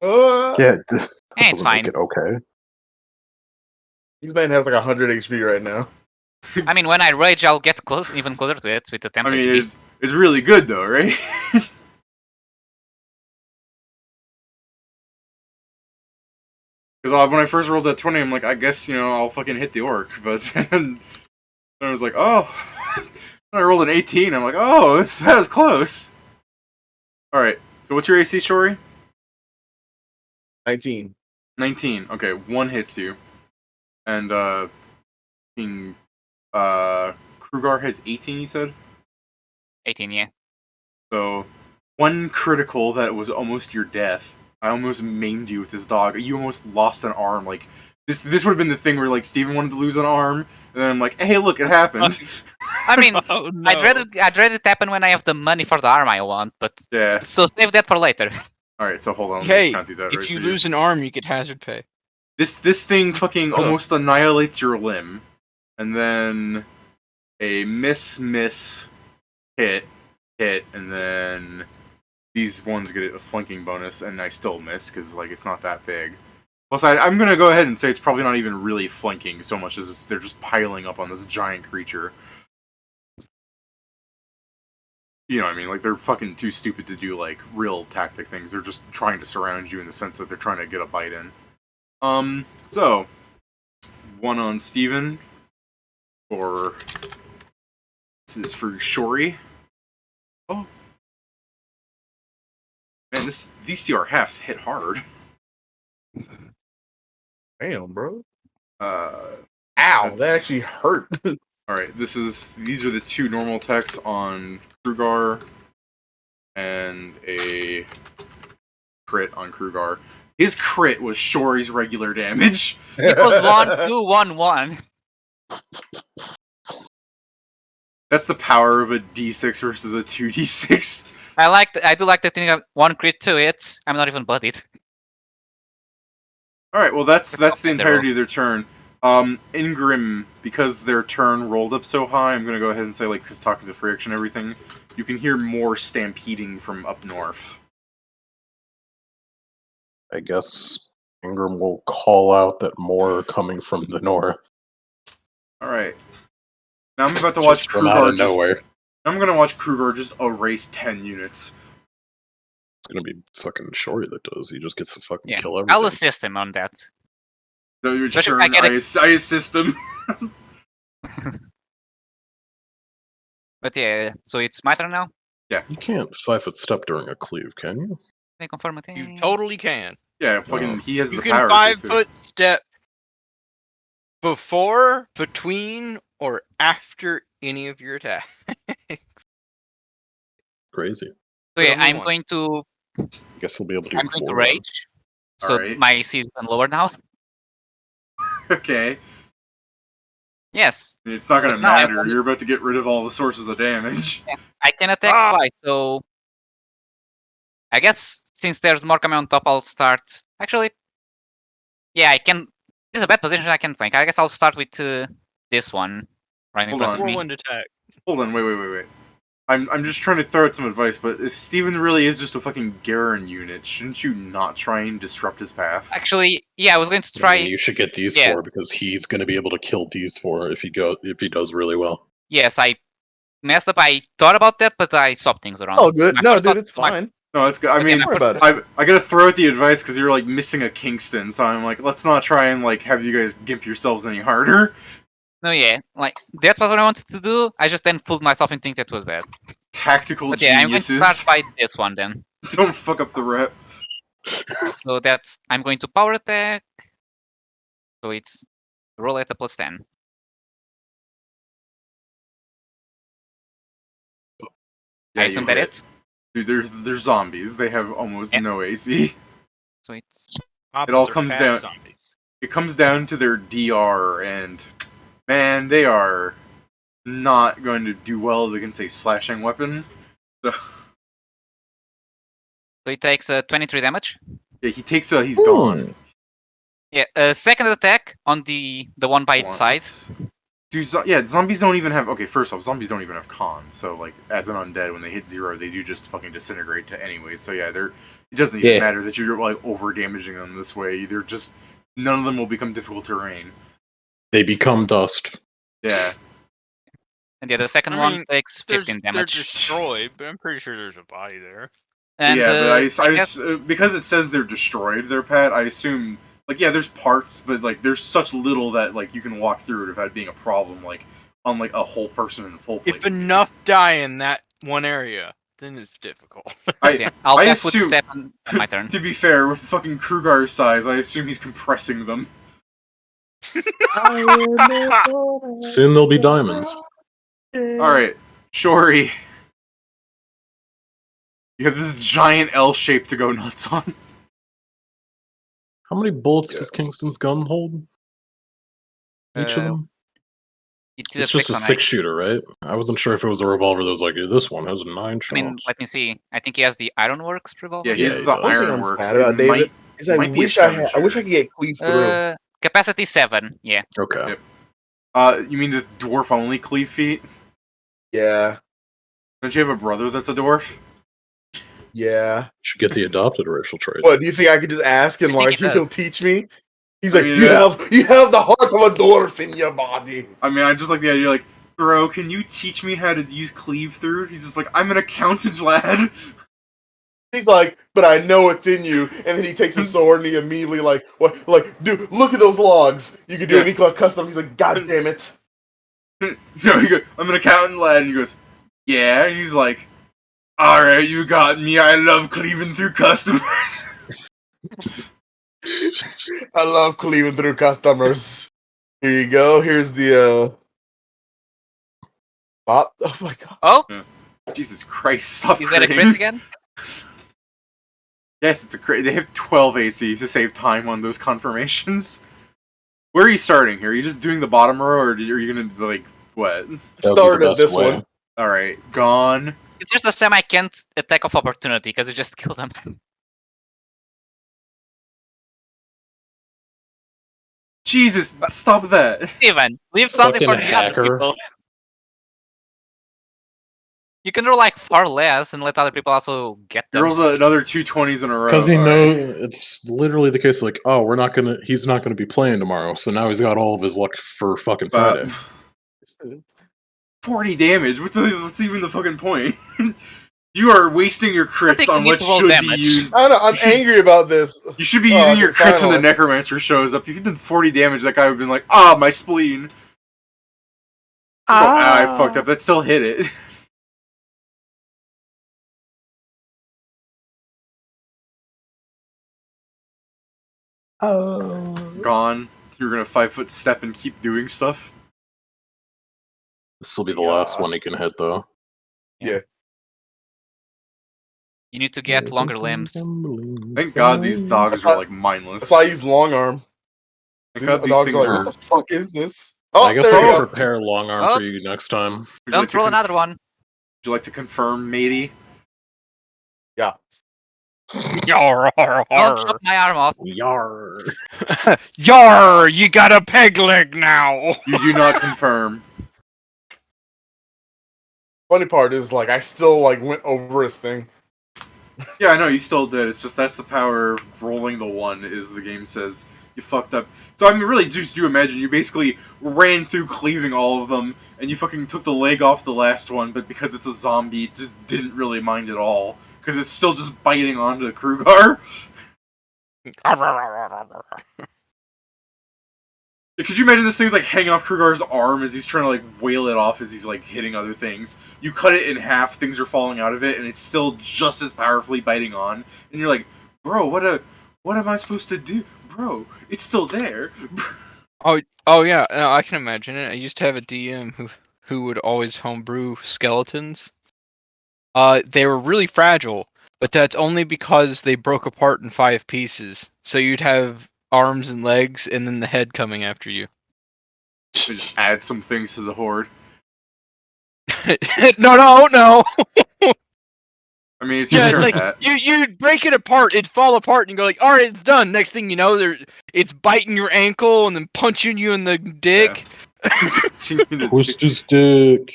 Yeah, that it's doesn't fine. make it okay. This man has like 100 HP right now. I mean, when I rage, I'll get even closer to it with the temp I mean, HP. it's really good though, right? Because when I first rolled that 20, I'm like, I guess, I'll fucking hit the orc. But then I was like, oh. When I rolled an 18, I'm like, oh, that was close. Alright, so what's your AC, Shori? 19. 19. Okay, 1 hits you. And, Krugar has 18, you said? 18, yeah. So, 1 critical that was almost your death. I almost maimed you with this dog. You almost lost an arm. Like, this would have been the thing where, like, Steven wanted to lose an arm, and then I'm like, hey, look, it happened. I mean, Oh, no. I'd rather it happen when I have the money for the arm I want, but Yeah. so save that for later. Alright, so hold on. Let me Hey, count these out if right you for lose an arm, you get hazard pay. This thing fucking almost annihilates your limb. And then a miss, hit, and then these ones get a flanking bonus, and I still miss, because, like, it's not that big. Plus, I'm gonna go ahead and say it's probably not even really flanking so much as they're just piling up on this giant creature. You know what I mean? Like, they're fucking too stupid to do, like, real tactic things. They're just trying to surround you in the sense that they're trying to get a bite in. So, 1 on Steven. This is for Shori. Oh. Man, these CR halves hit hard. Damn, bro. Ow, That actually hurt. Alright, these are the 2 normal attacks on Krugar and a crit on Krugar. His crit was Shori's regular damage. It was 1, 2, 1, 1. That's the power of a D6 versus a 2D6. I do like the thing of 1 crit 2 hits. I'm not even bloodied. Alright, well that's the better. entirety of their turn. Ingrim, because their turn rolled up so high, I'm gonna go ahead and say, like, because talk is a free action and everything, you can hear more stampeding from up north. I guess Ingram will call out that more are coming from the north. Alright. Now I'm about to watch Just from out Krugar of nowhere. I'm gonna watch Krugar just erase 10 units. It's gonna be fucking Shori that does. He just gets to fucking Yeah, kill everything. I'll assist him on that. So your Especially turn, if I get I assist him. But yeah, so it's my turn now? You can't 5-foot step during a cleave, can you? Can I confirm it? You totally can. Yeah, fucking, he has You the can power. 5-foot step before, between, or after any of your attacks. Crazy. So yeah, Whatever you I'm want. going to I guess he'll be able to do I'm going to 4. rage. So Alright. my AC is even lower now. Okay. Yes. It's not gonna But now I matter. want- You're about to get rid of all the sources of damage. I can attack twice, so I guess since there's more coming on top, I'll start. Actually, yeah, I can. This is a bad position. I can flank. I guess I'll start with this one right in Hold front on. of me. Whirlwind attack. Hold on, wait. I'm just trying to throw out some advice, but if Steven really is just a fucking Garen unit, shouldn't you not try and disrupt his path? Actually, yeah, I was going to I try. mean, you should get these Yeah. 4 because he's going to be able to kill these 4 if he does really well. Yes, I messed up. I thought about that, but I swapped things around. Oh, good. My No, first dude, thought- it's fine. No, it's good. I Okay, mean, my Don't worry about it. I gotta throw out the advice because you're like missing a Kingston, so I'm like, let's not try and like have you guys gimp yourselves any harder. No, yeah, like that's what I wanted to do. I just then pulled myself and think that was bad. Tactical But yeah, I'm going to geniuses. start by this one then. Don't fuck up the rep. So that's I'm going to power attack. So it's roll at a +10. I Yeah, assume you that hit. it's. Dude, they're zombies. They have almost Yeah. no AC. So it's. It all comes down- It comes down to their DR, and man, they are not going to do well against a slashing weapon. So, So it takes 23 damage. yeah, he's gone. Yeah, second attack on the one by its side. Dude, zombies don't even have. Okay, first off, zombies don't even have cons. So, like, as an undead, when they hit 0, they do just fucking disintegrate to anyway. So, yeah, it doesn't even matter that you're like over damaging them this way. They're just none of them will become difficult terrain. They become dust. Yeah, And yeah, the second I one mean, takes 15 They're damage. destroyed, but I'm pretty sure there's a body there. And yeah, but I guess because it says they're destroyed, their pet. I assume like yeah, there's parts, but like there's such little that like you can walk through it without it being a problem. Like on like a whole person in full plate. If enough die in that one area, then it's difficult. yeah, I'll I cast assume- footstep on my turn. To be fair, with fucking Krugar's size, I assume he's compressing them. Soon they'll be diamonds. Alright, Shori. You have this giant L shape to go nuts on. How many bullets does Yes. Kingston's gun hold? Each of them? It's It's a just a 6 on 6-shooter, right? I wasn't sure if it was a revolver that was like, this one has 9 shots. I mean, let me see. I think he has the Ironworks revolver. Yeah, Yeah, he's he the does. One thing I'm Ironworks. sad about, It David, might- is I might be a wish I wish I 7 could get cleave through. Capacity 7. Yeah. Okay. Yep. You mean the dwarf only cleave feat? Yeah, Don't you have a brother that's a dwarf? yeah. Should get the adopted racial trait. What do you think I could just ask and I think like it he'll does. teach me? He's I like, mean, you have the heart of a dwarf in your body. I mean, I just like the idea, like, bro, can you teach me how to use cleave through? He's just like, I'm an accountant, lad. He's like, but I know it's in you. And then he takes his sword and he immediately like, what? Like, dude, look at those logs. You can do Yeah. any custom. He's like, God damn it. No, he goes, I'm an accountant, lad. And he goes, yeah. And he's like, alright, you got me. I love cleaving through customers. I love cleaving through customers. Here you go. Here's the bot. Oh my god. Oh, Jesus Christ, stop is that a critting. crit again? Yes, it's a crit. They have 12 AC to save time on those confirmations. Where are you starting here? Are you just doing the bottom row, or are you gonna, like, what? That would be the Started best this way. one. Alright, gone. It's just a semi-can't attack of opportunity because you just killed them. Jesus, stop that. Steven, leave something for Fucking the other hacker. people. You can roll like far less and let other people also get He them. rolls another 220s in a row. Because he Alright. knows it's literally the case. Like, oh, he's not gonna be playing tomorrow. So now he's got all of his luck for fucking Friday. 40 damage? What's even the fucking point? You are wasting your crits think on you what need to roll should damage. be used. I don't know. I'm You should- angry about this. You should be Oh, using your okay, crits when the finally. necromancer shows up. If you did 40 damage, that guy would have been like, ah, my spleen. I fucked up. That still hit it. Gone. You're gonna 5-foot step and keep doing stuff. This will be the last one he can hit, though. You need to get longer limbs. Thank God these dogs are like mindless. So I use long arm. Thank God The these dogs things are like, are. what the fuck is this? Oh, I guess there I'll we go. prepare long arm Oh. for you next time. Would you Don't like to roll another one. Would you like to confirm, matey? Yeah. Yar, har, Don't chop har. my arm off. Yar. Yar, you got a peg leg now. You do not confirm. Funny part is, like, I still, like, went over his thing. Yeah, I know you still did. It's just that's the power of rolling the one. Is the game says you fucked up. So I mean, really, just do imagine you basically ran through cleaving all of them, and you fucking took the leg off the last one, but because it's a zombie, it just didn't really mind at all because it's still just biting onto the Krugar. Could you imagine this thing's like hanging off Krugar's arm as he's trying to like wail it off as he's like hitting other things? You cut it in half, things are falling out of it, and it's still just as powerfully biting on. And you're like, bro, what am I supposed to do? Bro, it's still there. Oh yeah, no, I can imagine it. I used to have a DM who would always homebrew skeletons. They were really fragile, but that's only because they broke apart in 5 pieces. So you'd have arms and legs, and then the head coming after you. Just add some things to the horde. No. I mean, it's Yeah, your it's turn, like Pat. you'd break it apart, it'd fall apart, and you go like, all right, it's done. Next thing you know, it's biting your ankle and then punching you in the dick. Twist his dick.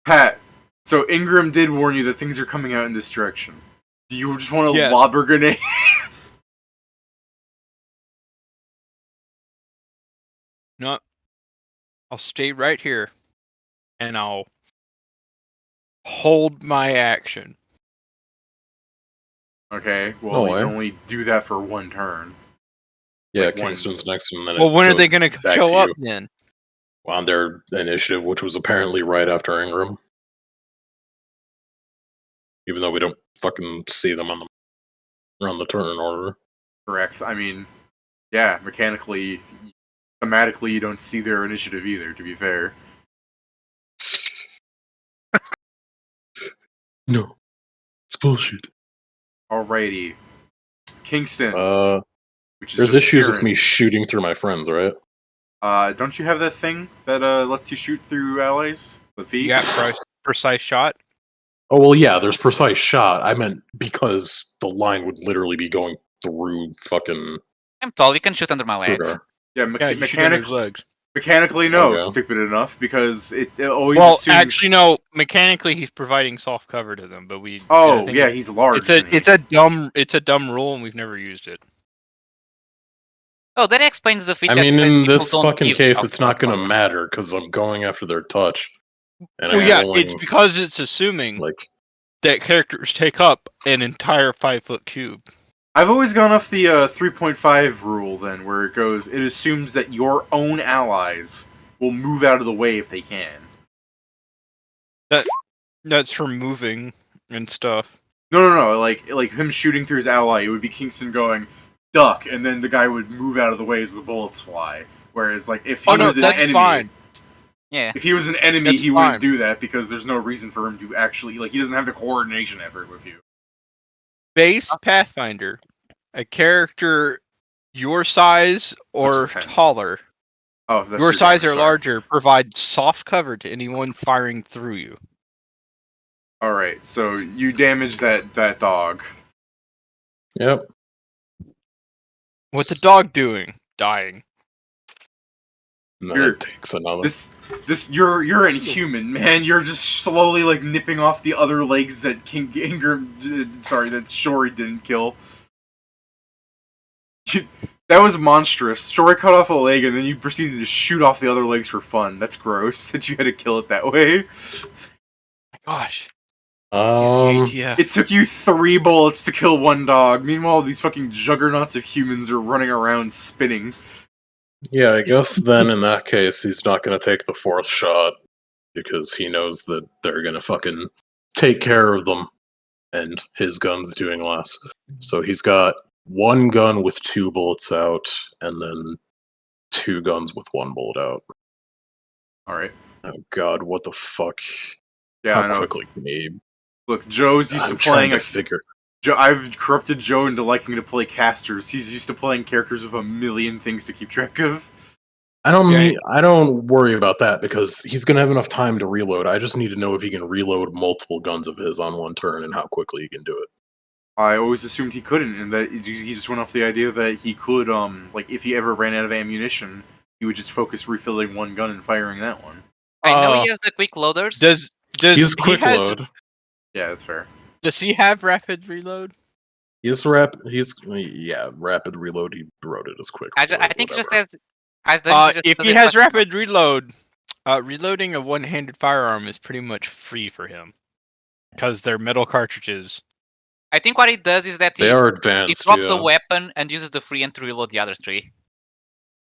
Pat, so Ingram did warn you that things are coming out in this direction. Do you just want to Yes. lob a grenade? No, I'll stay right here, and I'll hold my action. Okay, well, No you way. can only do that for one turn. Yeah, Like one- Kingston's next, and then Well, it when are goes they gonna back show to up you then? on their initiative, which was apparently right after Ingram. Even though we don't fucking see them around the turn order. Correct. I mean, yeah, mechanically, thematically, you don't see their initiative either, to be fair. No, it's bullshit. Alrighty. Kingston, which is There's just issues with Kieran. me shooting through my friends, right? Don't you have that thing that lets you shoot through allies? The feet? You got precise shot. Oh well, yeah. There's precise shot. I meant because the line would literally be going through fucking I'm tall. You can shoot under my legs. Kruger. Yeah, Yeah, you shoot under his legs. mechanically, no. Okay. Stupid enough, because it always Well, assumes... actually, no. Mechanically, he's providing soft cover to them, but we. Oh, I think yeah, he's large, It's a dumb rule, and we've never used it. Oh, that explains the feat I that mean, says in people this don't fucking give case, soft it's not going to cover. matter because I'm going after their touch, and Well, I'm yeah, rolling, it's because it's assuming like that characters take up an entire 5-foot cube. I've always gone off the 3.5 rule, then, where it goes, it assumes that your own allies will move out of the way if they can. That's for moving and stuff. No, like him shooting through his ally, it would be Kingston going, duck, and then the guy would move out of the way as the bullets fly. Whereas, like, if he was an that's enemy... fine. Yeah. If he was an enemy, That's he fine. wouldn't do that, because there's no reason for him to actually... Like, he doesn't have the coordination effort with you. Base Pathfinder, a character your size or Which is 10. taller, Oh, that's your size damage, or sorry. larger, provides soft cover to anyone firing through you. Alright, so you damage that dog. yep. What the dog doing? Dying. And then You're- it takes another. You're inhuman, man. You're just slowly, like, nipping off the other legs that that Shori didn't kill. That was monstrous. Shori cut off a leg, and then you proceeded to shoot off the other legs for fun. That's gross, that you had to kill it that way. My gosh. He's the ATF. It took you 3 bullets to kill one dog. Meanwhile, these fucking juggernauts of humans are running around spinning. Yeah, I guess then in that case, he's not going to take the 4th shot because he knows that they're going to fucking take care of them, and his gun's doing less. So he's got 1 gun with 2 bullets out, and then 2 guns with 1 bullet out. Alright. Oh god, what the fuck? Yeah, I How know. quickly can he... Look, Joe's used to I'm trying playing to a figure... I've corrupted Joe into liking to play casters. He's used to playing characters with a million things to keep track of. I don't worry about that because he's gonna have enough time to reload. I just need to know if he can reload multiple guns of his on one turn and how quickly he can do it. I always assumed he couldn't, and that he just went off the idea that he could, like, if he ever ran out of ammunition, he would just focus refilling one gun and firing that one. I know he has the quick loaders. Does He's quick he has, load. Yeah, that's fair. Does he have rapid reload? He's rapid reload. He wrote it as quick. I reload, think he just whatever. says. If he has rapid reload, reloading a one-handed firearm is pretty much free for him because they're metal cartridges. I think what he does is that They are advanced. he drops yeah. a weapon and uses the free end to reload the other three.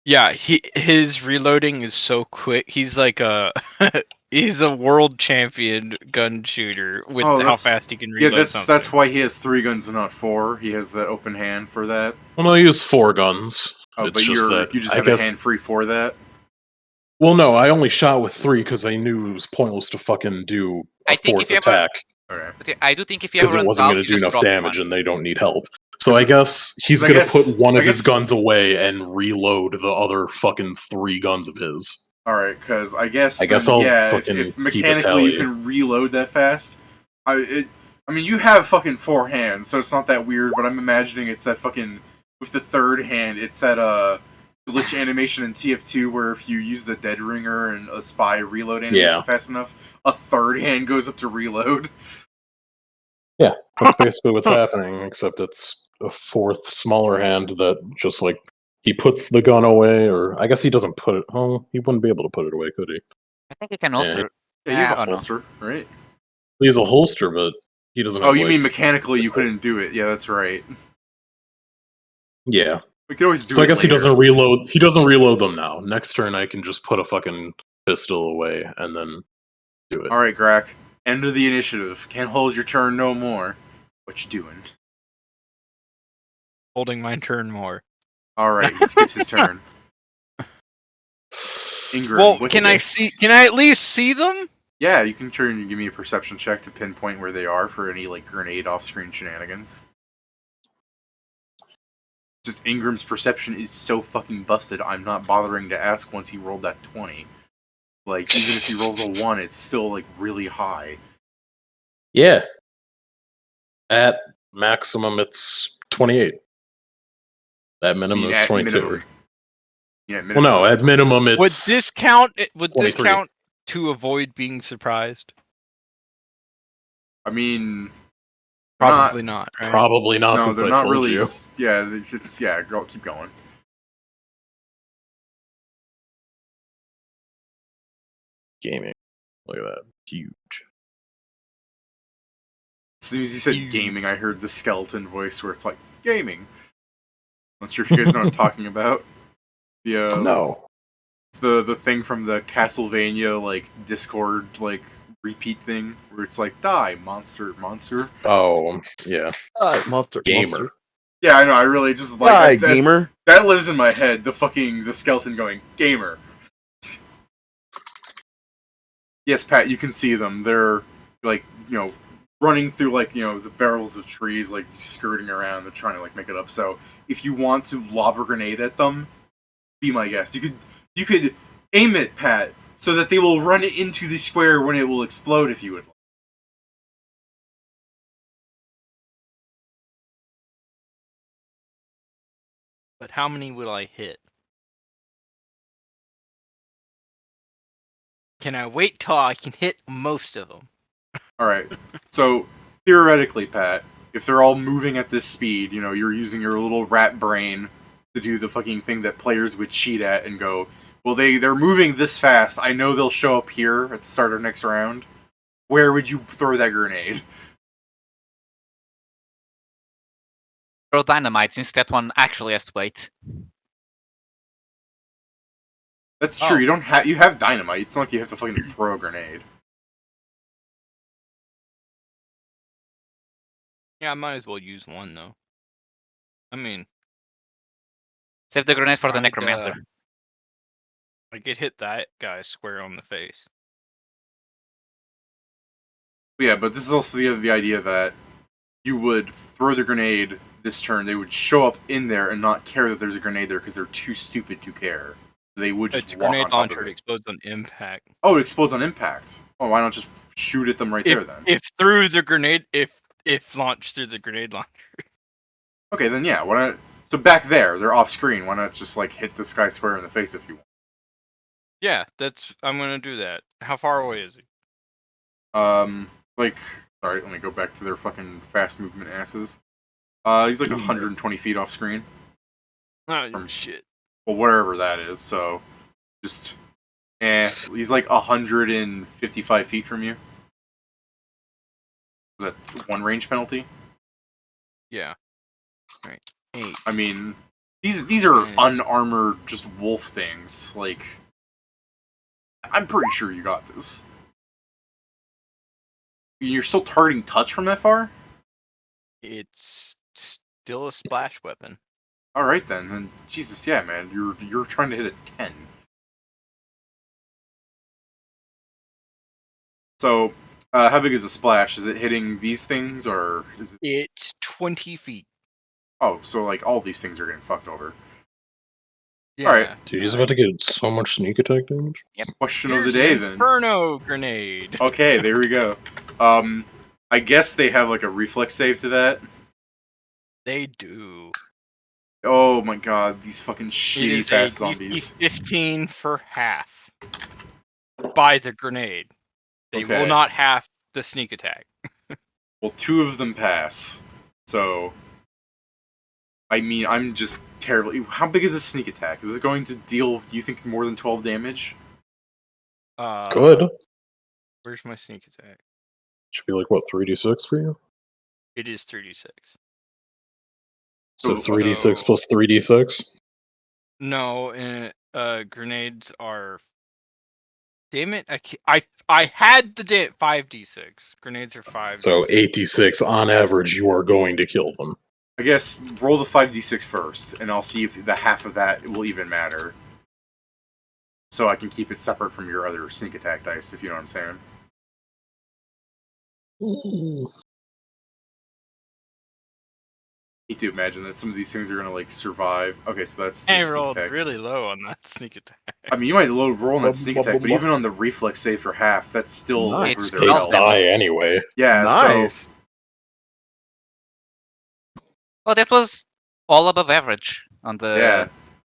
Yeah, his reloading is so quick. He's like a he's a world champion gun shooter with how fast he can reload. Yeah, that's why he has 3 guns and not 4. He has that open hand for that. Well, no, he has 4 guns. Oh, it's but just that you just I have guess, a hand free for that. Well, no, I only shot with 3 because I knew it was pointless to fucking do a 4th attack. I do think if you Because ever it run wasn't south, going to do you just enough drop damage one. and they don't need help. So I guess he's going to put one of his guns away and reload the other fucking 3 guns of his. Alright, because I guess I'll if mechanically you can reload that fast, I mean, you have fucking 4 hands, so it's not that weird, but I'm imagining it's that fucking, with the 3rd hand, it's that, glitch animation in TF2 where if you use the Dead Ringer and a Spy reload animation fast enough, a 3rd hand goes up to reload. Yeah, that's basically what's happening, except it's a 4th smaller hand that just, like, he puts the gun away, or I guess he doesn't put it... Oh, he wouldn't be able to put it away, could he? I think he can holster. Yeah, you have a holster, right? He has a holster, but he doesn't have, you mean mechanically you couldn't do it. Yeah, that's right. Yeah. We could always do it So I guess later. he doesn't reload them now. Next turn I can just put a fucking pistol away and then do it. Alright, Grak. End of the initiative. Can't hold your turn no more. What you doing? Holding my turn more. Alright, he skips his turn. Ingram, well, can I at least see them? Yeah, you can turn and give me a perception check to pinpoint where they are for any, like, grenade off-screen shenanigans. Just Ingram's perception is so fucking busted, I'm not bothering to ask once he rolled that 20. Like, even if he rolls a 1, it's still, like, really high. Yeah. At maximum, it's 28. At minimum, it's 22. Minimum. Yeah, minimum. Well, no, at minimum, it's... Would this count? Would 23. this count to avoid being surprised? I mean... Probably not, right? Probably not, no, since they're I not told really, you. Yeah, keep going. Gaming. Look at that. Huge. As soon as you said gaming, I heard the skeleton voice where it's like, gaming. Not sure if you guys know what I'm talking about. No. The thing from the Castlevania, like, Discord, like, repeat thing, where it's like, die, monster. Oh, yeah. Monster. Gamer. Monster. Yeah, I know, I really just like... gamer. That lives in my head, the skeleton going, gamer. Yes, Pat, you can see them. They're, like, running through, like, the barrels of trees, like, skirting around. They're trying to, like, make it up. So, if you want to lob a grenade at them, be my guest. You could aim it, Pat, so that they will run into the square when it will explode if you would like. But how many will I hit? Can I wait till I can hit most of them? Alright, so theoretically, Pat, if they're all moving at this speed, you're using your little rat brain to do the fucking thing that players would cheat at and go, well, they're moving this fast, I know they'll show up here at the start of next round. Where would you throw that grenade? Throw dynamite, since that one actually has to wait. That's true, you have dynamite, it's not like you have to fucking throw a grenade. Yeah, I might as well use one, though. I mean... Save the grenade for the necromancer. I could hit that guy square on the face. Yeah, but this is also the idea that you would throw the grenade this turn. They would show up in there and not care that there's a grenade there because they're too stupid to care. They would just It's a walk grenade on top launcher. of It it. explodes on impact. Oh, it explodes on impact. Oh, why not just shoot at them right there then? If through the grenade, if launched through the grenade launcher. Okay, then yeah. Why not? So back there, they're off screen. Why not just like hit this guy square in the face if you want? Yeah, I'm gonna do that. How far away is he? Like, alright, let me go back to their fucking fast movement asses. He's like 120 feet off screen. Oh, shit. Well, wherever that is, so just, he's like 155 feet from you. That's one range penalty. Yeah. Alright, 8. I mean, these are unarmored, just wolf things. Like, I'm pretty sure you got this. You're still targeting touch from that far? It's still a splash weapon. All right then. And Jesus, yeah, man, you're trying to hit a 10. So, how big is the splash? Is it hitting these things, or is it? It's 20 feet. Oh, so like all these things are getting fucked over. Yeah. Alright. Dude, he's about to get so much sneak attack damage. Question Here's of the day an then. Inferno grenade. Okay, there we go. I guess they have like a reflex save to that. They do. Oh my god, these fucking It shitty is fast a DC zombies. 15 for half by the grenade. They Okay. will not half the sneak attack. Well, 2 of them pass. So, I mean, I'm just terribly. How big is this sneak attack? Is it going to deal, you think, more than 12 damage? Good. Where's my sneak attack? Should be like, what, 3d6 for you? It is 3d6. So So- 3d6 plus 3d6? No, grenades are. Damn it! I had the 5d6. Grenades are 5. So 8d6 on average, you are going to kill them. I guess roll the 5d6 first, and I'll see if the half of that will even matter. So I can keep it separate from your other sneak attack dice, if you know what I'm saying. I hate to imagine that some of these things are gonna like survive. Okay, so that's the I sneak rolled attack. really low on that sneak attack. I mean, you might low roll on that sneak Blah, attack, blah, but blah. even on the reflex save for half, that's still Nice. over It's their They Stealth health. die anyway. Yeah, Nice. so Oh, that was all above average on the, yeah.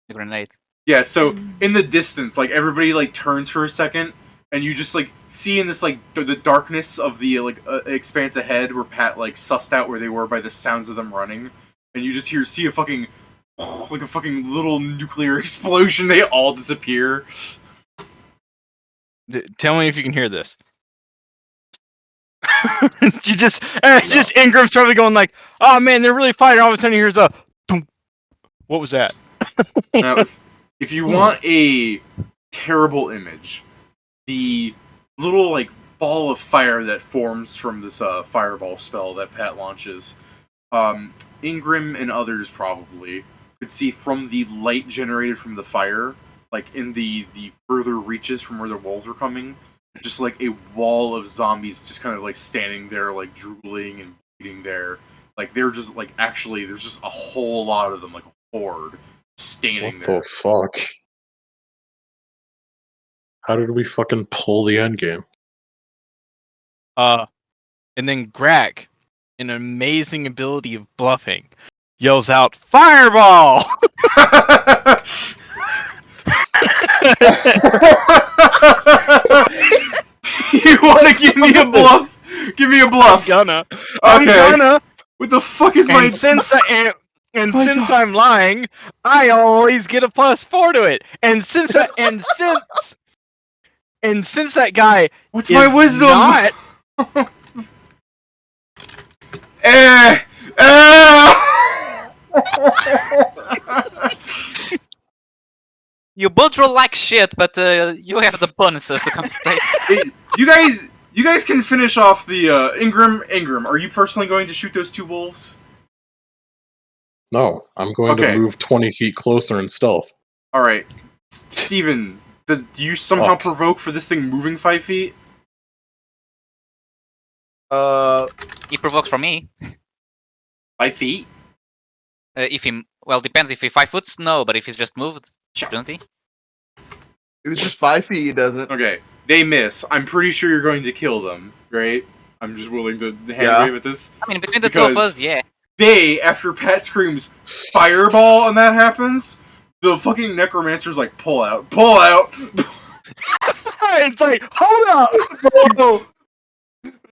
the grenade. Yeah, so in the distance, like everybody like turns for a second, and you just like see in this like the darkness of the like expanse ahead where Pat like sussed out where they were by the sounds of them running, and you just see a fucking like a fucking little nuclear explosion. They all disappear. Tell me if you can hear this. You just it's just Ingram's probably going like, "Oh man, they're really fighting." All of a sudden, he hears a, boom. What was that? Now, if you want a terrible image, the little like ball of fire that forms from this fireball spell that Pat launches, Ingram and others probably could see from the light generated from the fire, like in the further reaches from where the wolves are coming, just like a wall of zombies just kind of like standing there, like drooling and bleeding there. Like they're just like actually there's just a whole lot of them, like a horde standing What there. the fuck? How did we fucking pull the end game? And then Grak, an amazing ability of bluffing, yells out, "Fireball!" You want to give me a bluff? Give me a bluff. I'm gonna. Okay. What the fuck is my? And since My God. I'm lying, I always get a +4 to it. And since that guy What's is my wisdom? not Eh. Eh. You both roll like shit, but you have the bonuses to compensate. You guys can finish off the Ingram. Ingram, are you personally going to shoot those 2 wolves? No, I'm going Okay. to move 20 feet closer in stealth. All right, Steven, do you somehow Fuck. provoke for this thing moving 5 feet? He provokes from me. 5 feet? If he, well, depends. If he 5 foot, no, but if he's just moved, shouldn't he? If it's just 5 feet, it doesn't. Okay, they miss. I'm pretty sure you're going to kill them, right? I'm just willing to hand wave at this. I mean, between the two of us, yeah. They, after Pat screams fireball and that happens, the fucking necromancer's like, pull out. Pull out! It's like, hold up! Oh,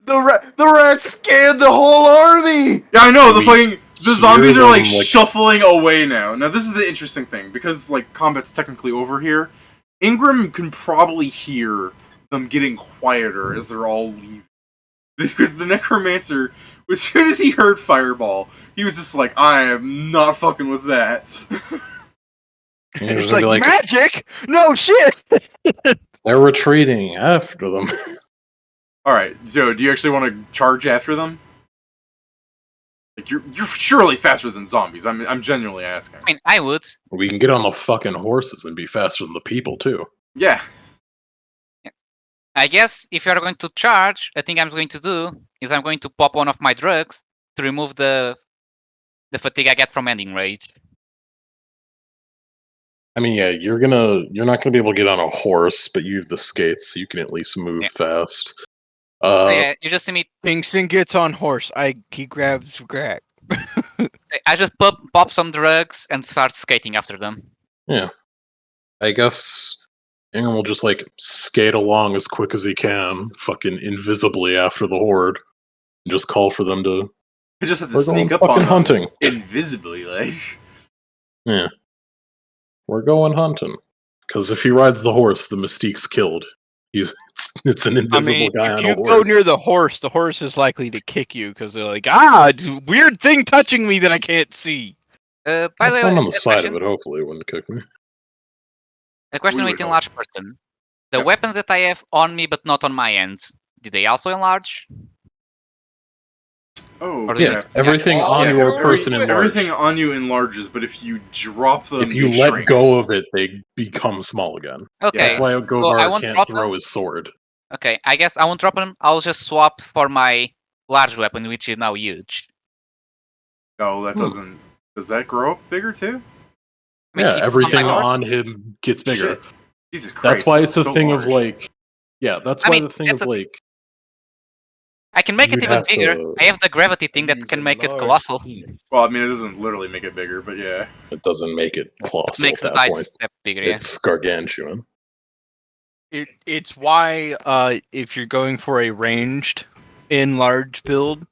the rat scared the whole army! Yeah, I know, the zombies are like them, shuffling away now. Now this is the interesting thing, because like combat's technically over here, Ingram can probably hear them getting quieter as they're all leaving. Because the necromancer, as soon as he heard fireball, he was just like, I am not fucking with that. It's like, magic? No shit! They're retreating after them. Alright, so do you actually want to charge after them? Like you're surely faster than zombies. I'm genuinely asking. I mean, I would. We can get on the fucking horses and be faster than the people too. Yeah. I guess if you are going to charge, a thing I'm going to do is I'm going to pop one of my drugs to remove the fatigue I get from ending rage. I mean, yeah, you're not gonna be able to get on a horse, but you have the skates, so you can at least move fast. Yeah, you just see me. Kingston gets on horse. He grabs Greg. I just pop some drugs and start skating after them. Yeah, I guess Ingham will just like skate along as quick as he can, fucking invisibly after the horde, and just call for them to. You just have to We're sneak going up on fucking them hunting. invisibly, like. Yeah, we're going hunting. Because if he rides the horse, the Mystique's killed. It's an invisible guy on a horse. If you go near the horse is likely to kick you because they're like, weird thing touching me that I can't see. By the way, I'm on the side of it. Hopefully, it wouldn't kick me. A question with enlarged person. The weapons that I have on me but not on my ends, did they also enlarge? Oh, yeah. Everything on your person enlarges. Everything on you enlarges, but if you drop them, if you let go of it, they become small again. Okay. That's why Govar can't throw his sword. Okay, I guess I won't drop them. I'll just swap for my large weapon, which is now huge. No, that doesn't. Does that grow up bigger too? I mean, everything on him gets bigger. Shit. Jesus Christ. That's why it's a thing large. of like. Yeah, that's why the thing of like. I can make it even bigger. I have the gravity thing that can make it colossal. Well, I mean, it doesn't literally make it bigger, but yeah. It doesn't make it colossal. It makes the dice step bigger, yeah. It's gargantuan. It's why if you're going for a ranged enlarged build,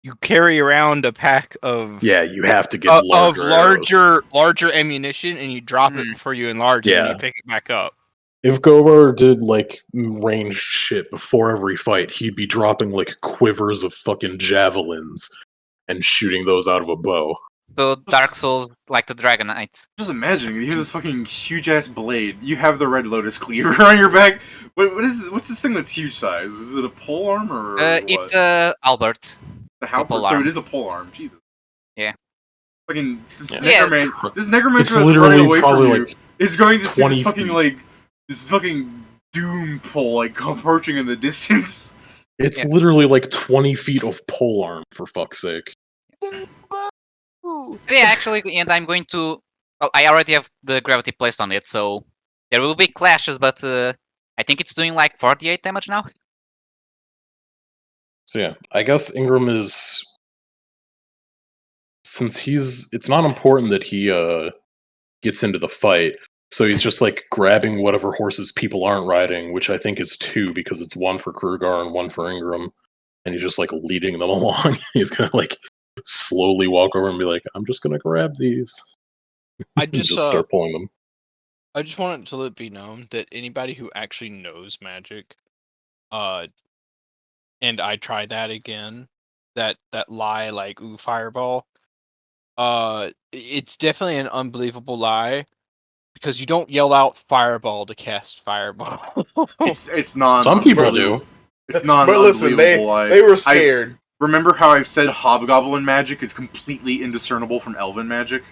you carry around a pack of you have to get larger ammunition and you drop it before you enlarge it and you pick it back up. If Govar did like ranged shit before every fight, he'd be dropping like quivers of fucking javelins and shooting those out of a bow. So Dark Souls like the Dragon Knight. Just imagining, you hear this fucking huge ass blade. You have the Red Lotus cleaver on your back. What's this thing that's huge size? Is it a pole arm or what? It's Albert. The halberd. So it is a pole arm. Jesus. Yeah. Fucking this necromancer that's literally running away from you like is going to see this fucking feet. this fucking doom pole like approaching in the distance. It's literally like 20 feet of pole arm, for fuck's sake. Yeah, actually, and I'm going to. Well, I already have the gravity placed on it, so there will be clashes, but I think it's doing like 48 damage now. So yeah, I guess Ingram is. Since it's not important that he gets into the fight, so he's just like grabbing whatever horses people aren't riding, which I think is 2 because it's 1 for Krugar and 1 for Ingram, and he's just like leading them along. He's gonna like slowly walk over and be like, I'm just gonna grab these. I just start pulling them. I just want it to let be known that anybody who actually knows magic, and I try that again, that lie like fireball, it's definitely an unbelievable lie because you don't yell out fireball to cast fireball. It's not. Some people do. It's not. But listen, they were scared. Remember how I've said hobgoblin magic is completely indiscernible from elven magic?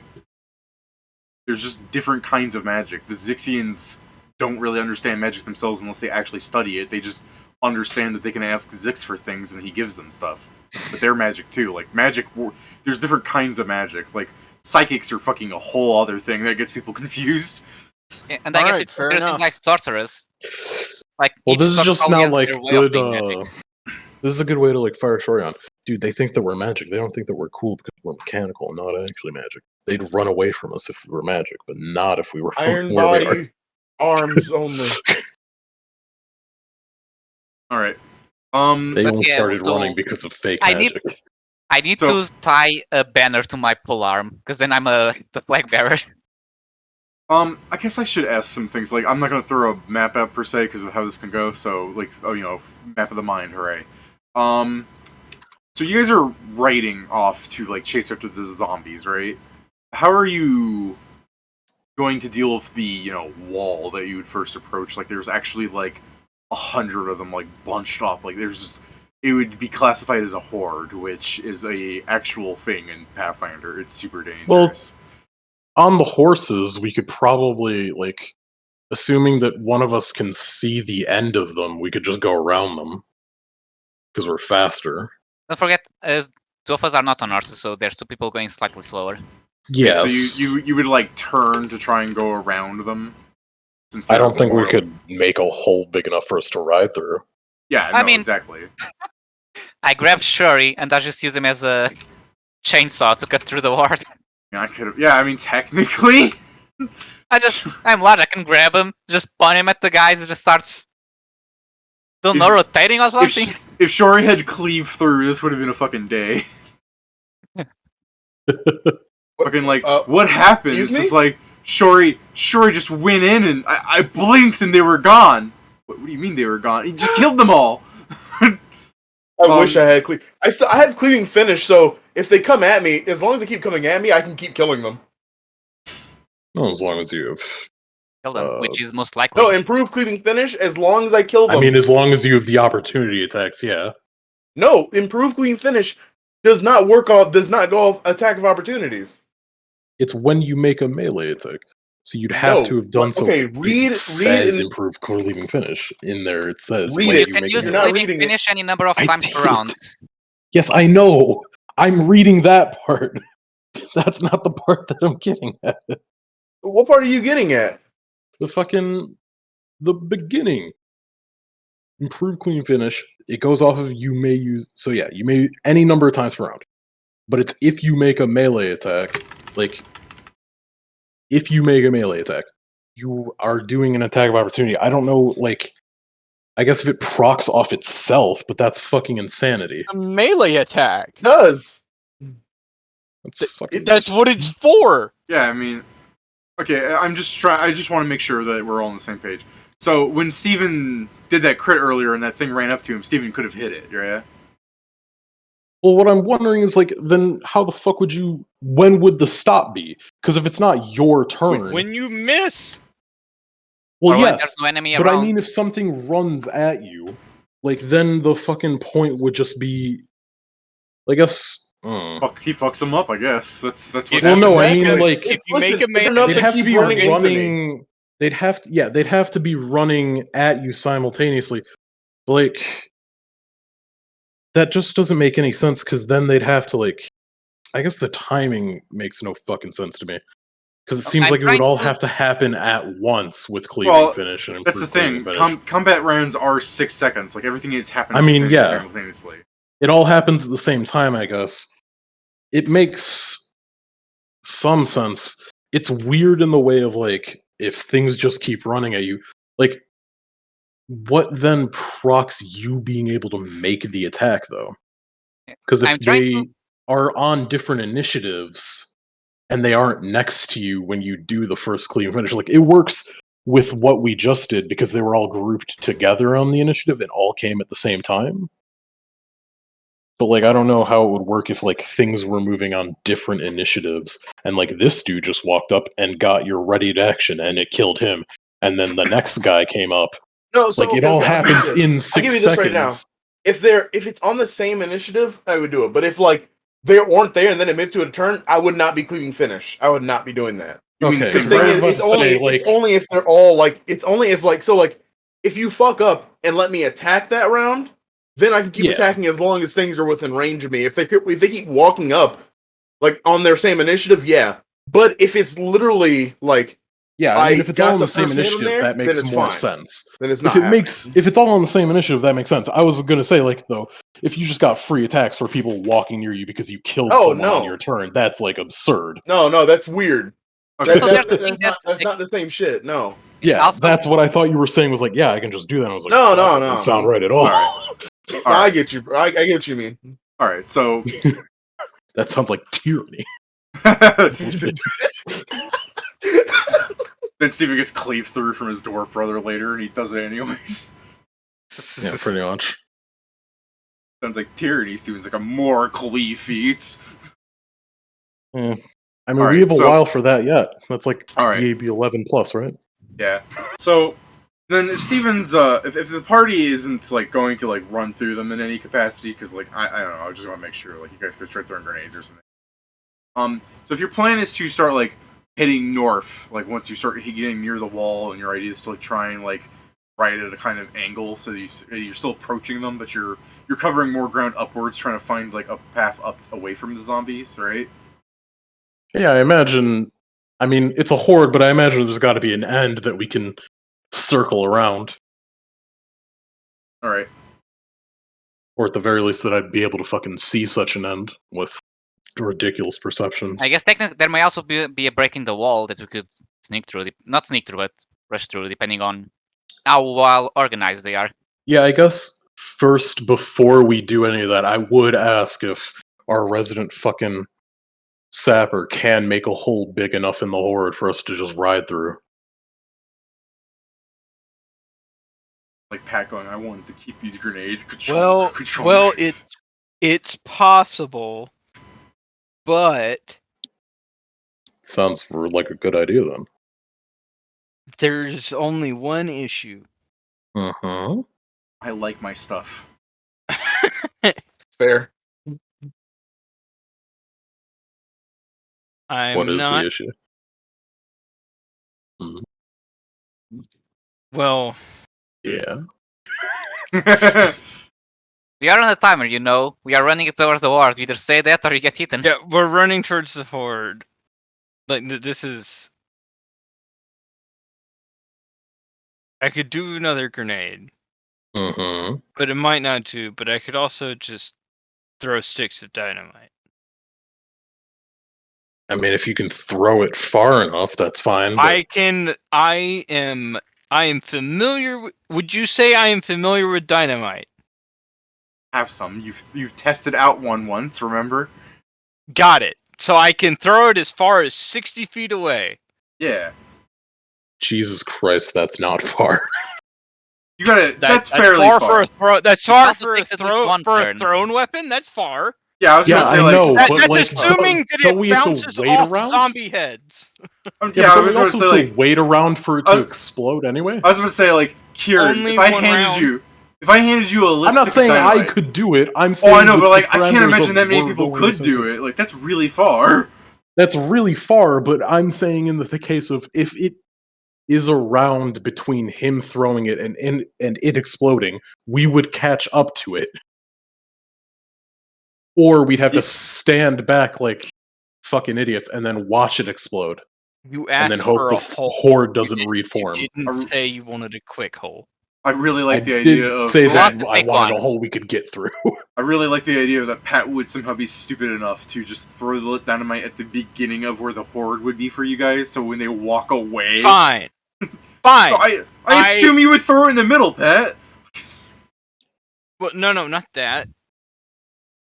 There's just different kinds of magic. The Zixians don't really understand magic themselves unless they actually study it. They just understand that they can ask Zix for things and he gives them stuff. But they're magic too. Like magic, there's different kinds of magic. Like psychics are fucking a whole other thing that gets people confused. Yeah, and I guess it's fair things enough. like sorcerers. Like Well, each this is sorcerer just probably not has like their way of good. doing magic. This is a good way to like fire Shori on. Dude, they think that we're magic. They don't think that we're cool because we're mechanical and not actually magic. They'd run away from us if we were magic, but not if we were Iron where we are. body, arms only. All right. They But only yeah, started so running because of fake I need- magic. I need So- to tie a banner to my polearm because then I'm the flag bearer. I guess I should ask some things. Like, I'm not gonna throw a map out per se because of how this can go. So, like, map of the mind, hooray! So you guys are riding off to like chase after the zombies, right? How are you going to deal with the wall that you would first approach? Like, there's actually like 100 of them like bunched up. Like, there's just it would be classified as a horde, which is a actual thing in Pathfinder. It's super dangerous. On the horses, we could probably, like, assuming that one of us can see the end of them, we could just go around them. Because we're faster. Don't forget, two of us are not on horses, so there's two people going slightly slower. Yes. So you would like turn to try and go around them? Since I they're don't think we more- could make a hole big enough for us to ride through. Yeah, I no, mean- exactly. I grabbed Shori and I just use him as a chainsaw to cut through the ward. Yeah, I could. Yeah, I mean, technically. I'm large, I can grab him, just point him at the guys and just starts. Don't know, rotating or something. If Shori had cleaved through, this would have been a fucking day. Fucking like, what happens? excuse me? It's like Shori just went in and I blinked and they were gone. What do you mean they were gone? He just killed them all. I wish I had I have cleaving finish, so if they come at me, as long as they keep coming at me, I can keep killing them. Well, as long as you have... Kill them, which is most likely. No, improve cleaving finish as long as I kill them. I mean, as long as you have the opportunity attacks, yeah. No, improve cleaving finish does not work off. Does not go off attack of opportunities. It's when you make a melee attack. So you'd have to have done so. Okay, It says improve cleaving finish in there. It says Read when it. You you can make use a You're not melee. cleaving reading it. finish any number of I times per did. round. Yes, I know. I'm reading that part. That's not the part that I'm getting at. What part are you getting at? The beginning. Improve clean finish. It goes off of you may use. So yeah, you may any number of times per round. But it's if you make a melee attack. Like, if you make a melee attack, you are doing an attack of opportunity. I don't know, like, I guess if it procs off itself, but that's fucking insanity. A melee attack. Does That's fucking. That's what it's for. Yeah, I mean, okay. I just want to make sure that we're all on the same page. So when Steven did that crit earlier and that thing ran up to him, Steven could have hit it, right? Well, what I'm wondering is, like, then how the fuck would you? When would the stop be? Because if it's not your turn, When you miss. well, Or when yes, there's no enemy but around. I mean, if something runs at you, like, then the fucking point would just be, I guess. Fuck, he fucks him up, I guess. That's what. Well, no, I happens. mean, like, If you make a melee, enough they'd to have to keep be running into me. running. They'd have to be running at you simultaneously. Like, that just doesn't make any sense because then they'd have to, like, I guess the timing makes no fucking sense to me because it seems I'm like it would trying all to- have to happen at once with cleaving Well, finish and That's the improved thing. cleaving finish. Combat rounds are 6 seconds. Like everything is happening. I mean, yeah. simultaneously. It all happens at the same time, I guess. It makes some sense. It's weird in the way of, like, if things just keep running at you, like, what then procs you being able to make the attack, though? Because if I'm trying they are on different initiatives and they aren't next to you when you do the first clean finish, like, it works with what we just did because they were all grouped together on the initiative and all came at the same time. But, like, I don't know how it would work if, like, things were moving on different initiatives and, like, this dude just walked up and got your ready to action and it killed him, and then the next guy came up. No, so Like, it all happens in 6 give you this seconds. right now. If it's on the same initiative, I would do it. But if, like, they weren't there and then it moved to a turn, I would not be cleaving finish. I would not be doing that. You mean Okay, six because I was seconds? about to say, like, it's only if they're all like. It's only if, like, so, like, if you fuck up and let me attack that round, then I can keep Yeah. attacking as long as things are within range of me. If they keep walking up, like on their same initiative, yeah. But if it's literally like, Yeah, I mean, if it's all on the same first hit initiative, there, that makes then it's more fine. sense. Then it's If not it happening. if it's all on the same initiative, that makes sense. I was gonna say, like, though, if you just got free attacks for people walking near you because you killed someone on your turn, that's like absurd. No, that's weird. Okay. So there's the thing That's not the same shit. No. Yeah, also- that's what I thought you were saying. Was like, yeah, I can just do that. I was like, No, that doesn't sound right at all. I get you. I get what you mean. All right, so That sounds like tyranny. then Steven gets cleaved through from his dwarf brother later, and he does it anyways. Yeah, pretty much. Sounds like tyranny. Steven's like a more cleave feats. Yeah. I mean, we have a while for that yet. That's like maybe 11 plus, right? Yeah. So then, if Steven's if the party isn't like going to like run through them in any capacity, because like I don't know, I just want to make sure like you guys could try throwing grenades or something. So if your plan is to start like heading north, like once you start getting near the wall, and your idea is to like try and like right at a kind of angle, so you're still approaching them, but you're covering more ground upwards, trying to find like a path up away from the zombies, right? Yeah, I imagine. I mean, it's a horde, but I imagine there's got to be an end that we can circle around. All right. Or at the very least, that I'd be able to fucking see such an end with ridiculous perceptions. I guess technically there might also be a break in the wall that we could sneak through. Not sneak through, but rush through, depending on how well organized they are. Yeah, I guess first, before we do any of that, I would ask if our resident fucking sapper can make a hole big enough in the horde for us to just ride through. Like Pat going, I wanted to keep these grenades. Well, it's possible, but sounds like a good idea then. There's only one issue. Uh-huh. I like my stuff. Fair. What is the issue? Well, yeah. We are on a timer, you know. We are running towards the horde. Either say that or you get eaten. Yeah, we're running towards the horde. Like, this is... I could do another grenade. Mm-hmm. But it might not do, but I could also just throw sticks of dynamite. I mean, if you can throw it far enough, that's fine. But... I am familiar with... Would you say I am familiar with dynamite? Have some. You've tested out one once, remember? Got it. So I can throw it as far as 60 feet away. Yeah. Jesus Christ, that's not far. You gotta. That's fairly far. That's far for a thrown weapon. That's far. Yeah, I was gonna say like. Know, that's like, assuming that it bounces off around? zombie heads. Yeah, I was gonna say like wait around for it to explode anyway. I was gonna say like, Kieran, if I handed you a list, I'm not saying I could do it. I'm saying. Oh, I know, but like, I can't imagine that many people could do it. Like, that's really far. That's really far, but I'm saying in the case of if it is around between him throwing it and it exploding, we would catch up to it. Or we'd have to stand back like fucking idiots and then watch it explode. You asked and then hope the horde doesn't reform. You didn't say you wanted a quick hole. I really like the idea of... say that I wanted a hole we could get through. I really like the idea that Pat would somehow be stupid enough to just throw the dynamite at the beginning of where the horde would be for you guys, so when they walk away... Fine. Fine. No, I assume you would throw it in the middle, Pat. Well, no, not that.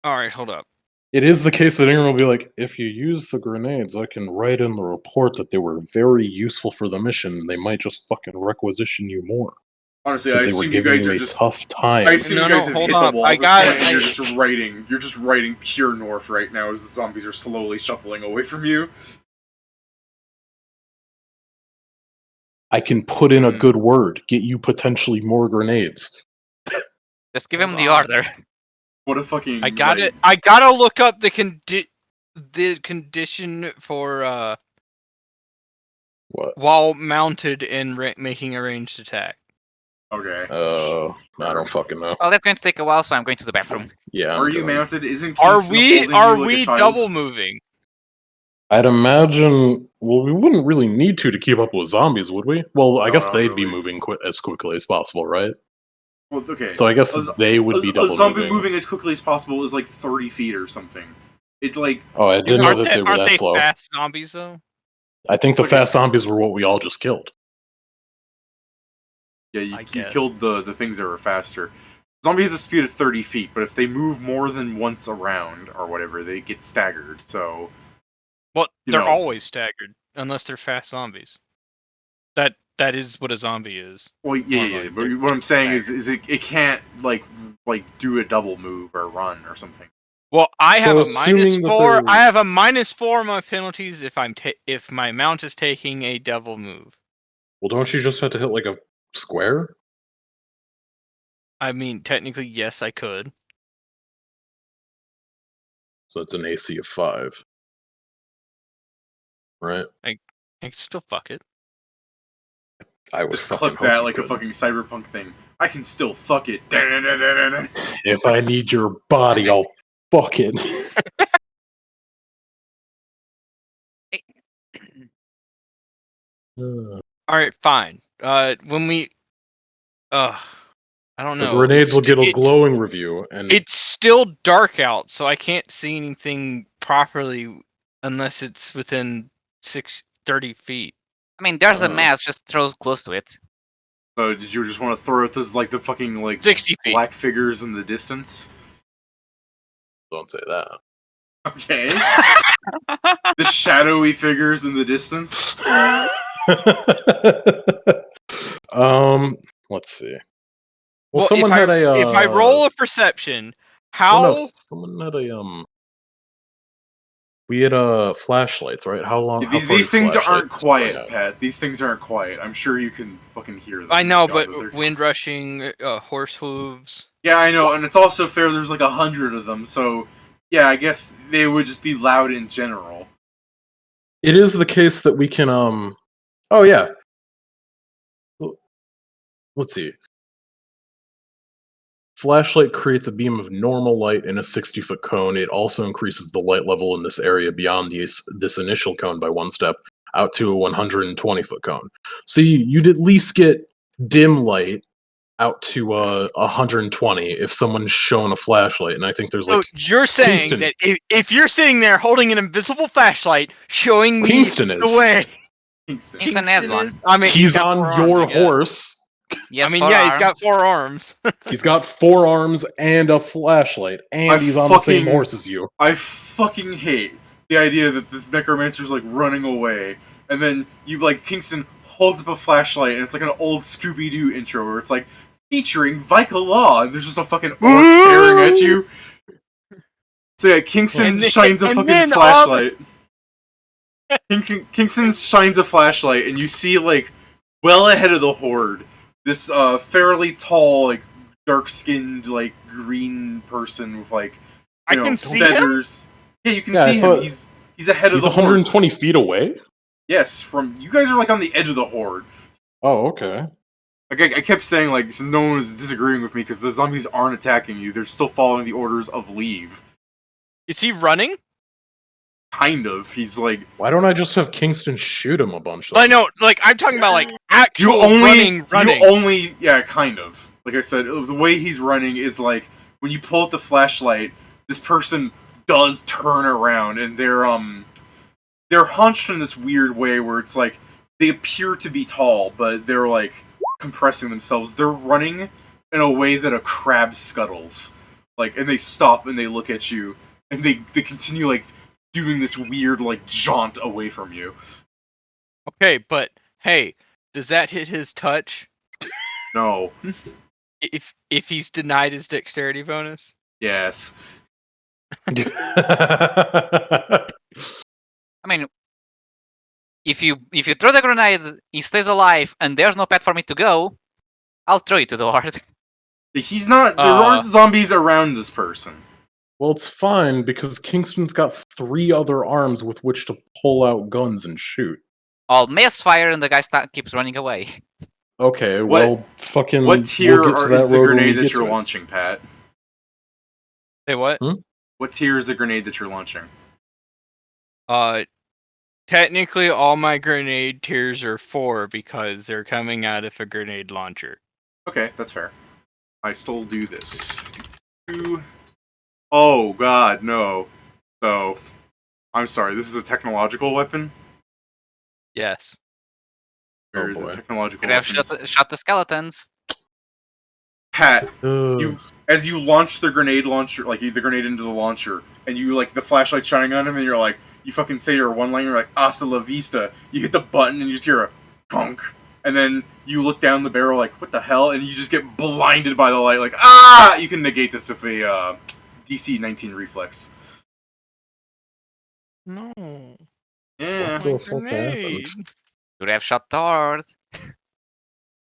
Alright, hold up. It is the case that Ingram will be like, if you use the grenades, I can write in the report that they were very useful for the mission. They might just fucking requisition you more. Honestly, I assume you guys are just tough time. I assume you guys have hit the wall at this point, and you're just writing pure north right now as the zombies are slowly shuffling away from you. I can put in a good word, get you potentially more grenades. Just give him the order. What a fucking... I gotta look up the condition for what? While mounted and making a ranged attack. Okay. I don't fucking know. Well, that's going to take a while, so I'm going to the bathroom. Yeah. Are you mounted? Isn't Are Kingston we holding you like a child? double moving? I'd imagine. Well, we wouldn't really need to keep up with zombies, would we? Well, I No, guess not they'd be really. moving as quickly as possible, right? Well, okay. So I guess they would be double a zombie moving. moving as quickly as possible is like 30 feet or something. It's like Oh, I didn't know that they were Aren't that they slow. fast zombies though? I think the Okay. fast zombies were what we all just killed. yeah, I you guess. killed the things that were faster. Zombie has a speed of 30 feet, but if they move more than once around or whatever, they get staggered. So Well, You they're know. always staggered unless they're fast zombies. That is what a zombie is. well, yeah. Normally, But they're what I'm saying is it can't like do a double move or run or something. Well, I So have a assuming that -4. they're- I have a -4 on my penalties if my mount is taking a double move. Well, don't you just have to hit like a square? I mean, technically, yes, I could. So it's an AC of 5. Right? I can still fuck it. I would Just fucking clip hope that you like a could. fucking cyberpunk thing. I can still fuck it. If I need your body, I'll fuck it. All right, fine. When we, I don't The know. grenades will get a it's- glowing review, and It's still dark out, so I can't see anything properly unless it's within 30 feet. I mean, there's a Oh. mask, just throw close to it. So did you just want to throw out those like the fucking like 60 feet. black figures in the distance? don't say that. Okay. The shadowy figures in the distance. Let's see. Well, Well, someone if had if I roll a perception, how? Well, no, someone had a We had flashlights, right? How long? how far These do things aren't flashlights quiet, bring up? Pat. These things aren't quiet. I'm sure you can fucking hear them. I know, God, but that they're- wind rushing, horse hooves. Yeah, I know, and it's also fair. There's like 100 of them, so yeah, I guess they would just be loud in general. It is the case that we can Oh yeah. Let's see. Flashlight creates a beam of normal light in a 60-foot cone. It also increases the light level in this area beyond this initial cone by 1 step out to a 120-foot cone. So you'd at least get dim light out to 120 if someone's shown a flashlight. And I think there's So like you're saying Kingston. that if you're sitting there holding an invisible flashlight showing me Kingston is. the way, Kingston. Kingston has one. is? I mean, He's got on 4 arms, your I guess. horse. Yes, I mean, four yeah, he's arms. got 4 arms. He's got 4 arms and a flashlight, and I he's on the same fucking- horse as you. I fucking hate the idea that this necromancer's like running away, and then you like Kingston holds up a flashlight, and it's like an old Scooby Doo intro where it's like featuring Vika Law, and there's just a fucking orc staring at you. So yeah, Kingston And then- shines a and fucking then flashlight. Kingston shines a flashlight, and you see like well ahead of the horde this fairly tall, like dark-skinned, like green person with like I you know, can see him? feathers. Yeah, you can Yeah, I see him. thought- He's ahead of He's the horde. 120 feet away? Yes, from you guys are like on the edge of the horde. Oh, okay. Like I kept saying, like since no one was disagreeing with me because the zombies aren't attacking you, they're still following the orders of leave. Is he running? Kind of. He's like Why don't I just have Kingston shoot him a bunch? I know, like I'm talking about like you actual only running. you only yeah, kind of. Like I said, the way he's running is like when you pull out the flashlight, this person does turn around and they're hunched in this weird way where it's like they appear to be tall, but they're like compressing themselves. They're running in a way that a crab scuttles. Like, and they stop and they look at you, and they continue like doing this weird like jaunt away from you. Okay, but hey, does that hit his touch No. if he's denied his dexterity bonus? Yes. I mean, if you throw the grenade, he stays alive, and there's no path for me to go, I'll throw it to the horde. He's not. There aren't zombies around this person. Well, it's fine because Kingston's got 3 other arms with which to pull out guns and shoot. I'll misfire, and the guy keeps running away. Okay, What- well, fucking. What tier we'll get to that is the road when we grenade get that to you're it. launching, Pat? Say what? What tier is the grenade that you're launching? Technically, all my grenade tiers are 4 because they're coming out of a grenade launcher. Okay, that's fair. I still do this. Oh god, no. So, I'm sorry, this is a technological weapon? Yes. Or is boy. it technological Could have weapons? shot the skeletons. Pat, Ugh. as you launch the grenade launcher, like the grenade into the launcher, and you like the flashlight shining on him, and you're like, you fucking say your one line, you're like, hasta la vista. You hit the button, and you just hear a conk, and then you look down the barrel, like, what the hell? And you just get blinded by the light, like, ah! You can negate this with a DC 19 reflex. No. Yeah, What the fuck happened? Could have shot the horde.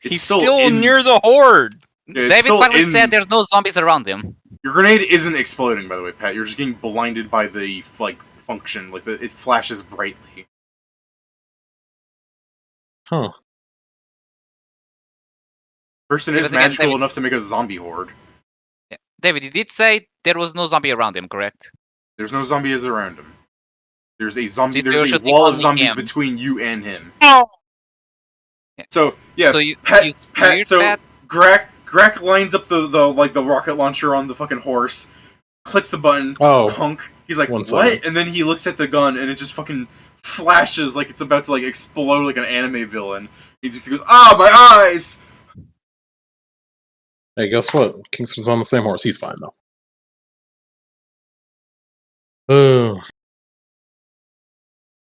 He's still still in- near the horde. Yeah, it's David still finally in- said there's no zombies around him. your grenade isn't exploding, by the way, Pat. You're just getting blinded by the like function, like it flashes brightly. Huh. Person Yeah, is but again, magical David- enough to make a zombie horde. Yeah. David, you did say there was no zombie around him, correct? There's no zombies around him. There's a zombie. So There's a should be wall of only zombies him. between you and him. Yeah. So yeah, So you Pat. cleared So that? Grak lines up the rocket launcher on the fucking horse, clicks the button, Oh, punk. He's like, One what? second. And then he looks at the gun, and it just fucking flashes like it's about to like explode like an anime villain. He just goes, ah, my eyes! hey, guess what? Kingston's on the same horse. He's fine, though.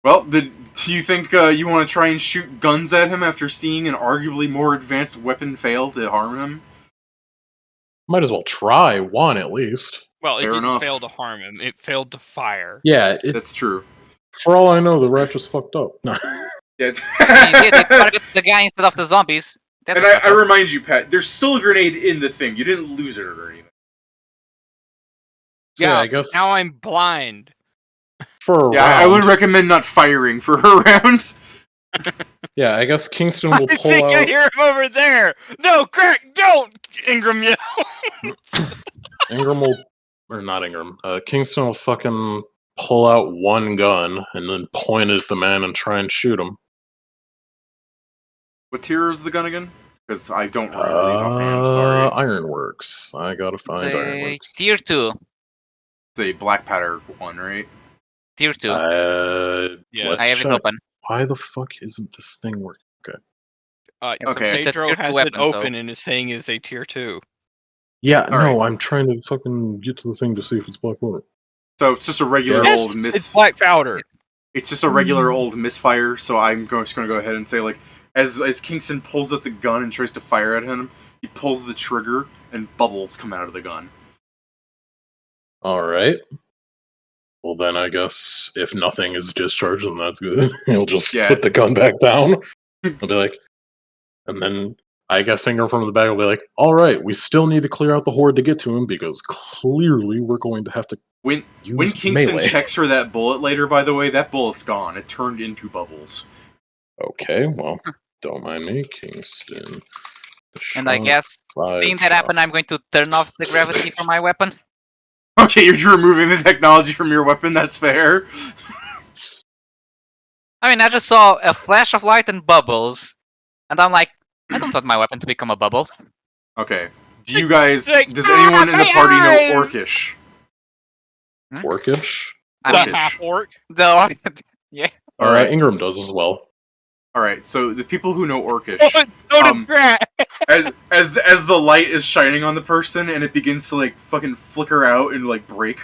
Well, do you think you want to try and shoot guns at him after seeing an arguably more advanced weapon fail to harm him? Might as well try one at least. Well, it Fair didn't enough. fail to harm him. It failed to fire. Yeah, That's true. for all I know, the rat just fucked up. No. Yeah. He did. He targeted the guy instead of the zombies. That's And I remind you, Pat, there's still a grenade in the thing. You didn't lose it or anything. So, Yeah, I guess Now I'm blind. for a Yeah, I round, would recommend not firing for a round. yeah, I guess Kingston I will think pull I out. hear him over there. No, Crack, don't! Ingram yell. Ingram will, or not Ingram. Kingston will fucking pull out one gun and then point it at the man and try and shoot him. What tier is the gun again? Because I don't remember these offhand, sorry. Ironworks. I gotta find Say Ironworks. tier 2. It's a black powder one, right? Tier 2. Yeah, Let's I have check. it open. Why the fuck isn't this thing working? Okay. It's a Pedro tier 2 has weapon, it open and is saying it's a tier 2. Yeah, All no, right. I'm trying to fucking get to the thing to see if it's black powder. So it's just a regular Yes, old It's black powder. It's just a regular old misfire, so I'm just going to go ahead and say, like, as Kingston pulls out the gun and tries to fire at him, he pulls the trigger, and bubbles come out of the gun. Alright. Well, then I guess if nothing is discharged, then that's good. He'll just Yeah. put the gun back down. He'll be like, and then I guess Ingram from the back will be like, alright, we still need to clear out the horde to get to him because clearly we're going to have to When use Kingston melee. checks for that bullet later, by the way, that bullet's gone. It turned into bubbles. Okay, well, don't mind me, Kingston. And I Shot, guess, 5 seeing that happen, shots. I'm going to turn off the gravity from my weapon. Okay, you're removing the technology from your weapon, that's fair. I mean, I just saw a flash of light and bubbles, and I'm like, I don't want my weapon to become a bubble. Okay. Do you guys... Like, Does anyone in the my party know eyes! Orcish? Orcish? I The mean, Orcish. half orc. though, Alright, Ingram does as well. Alright, so the people who know Orcish... So did Um, Grant. as the light is shining on the person and it begins to like fucking flicker out and like break,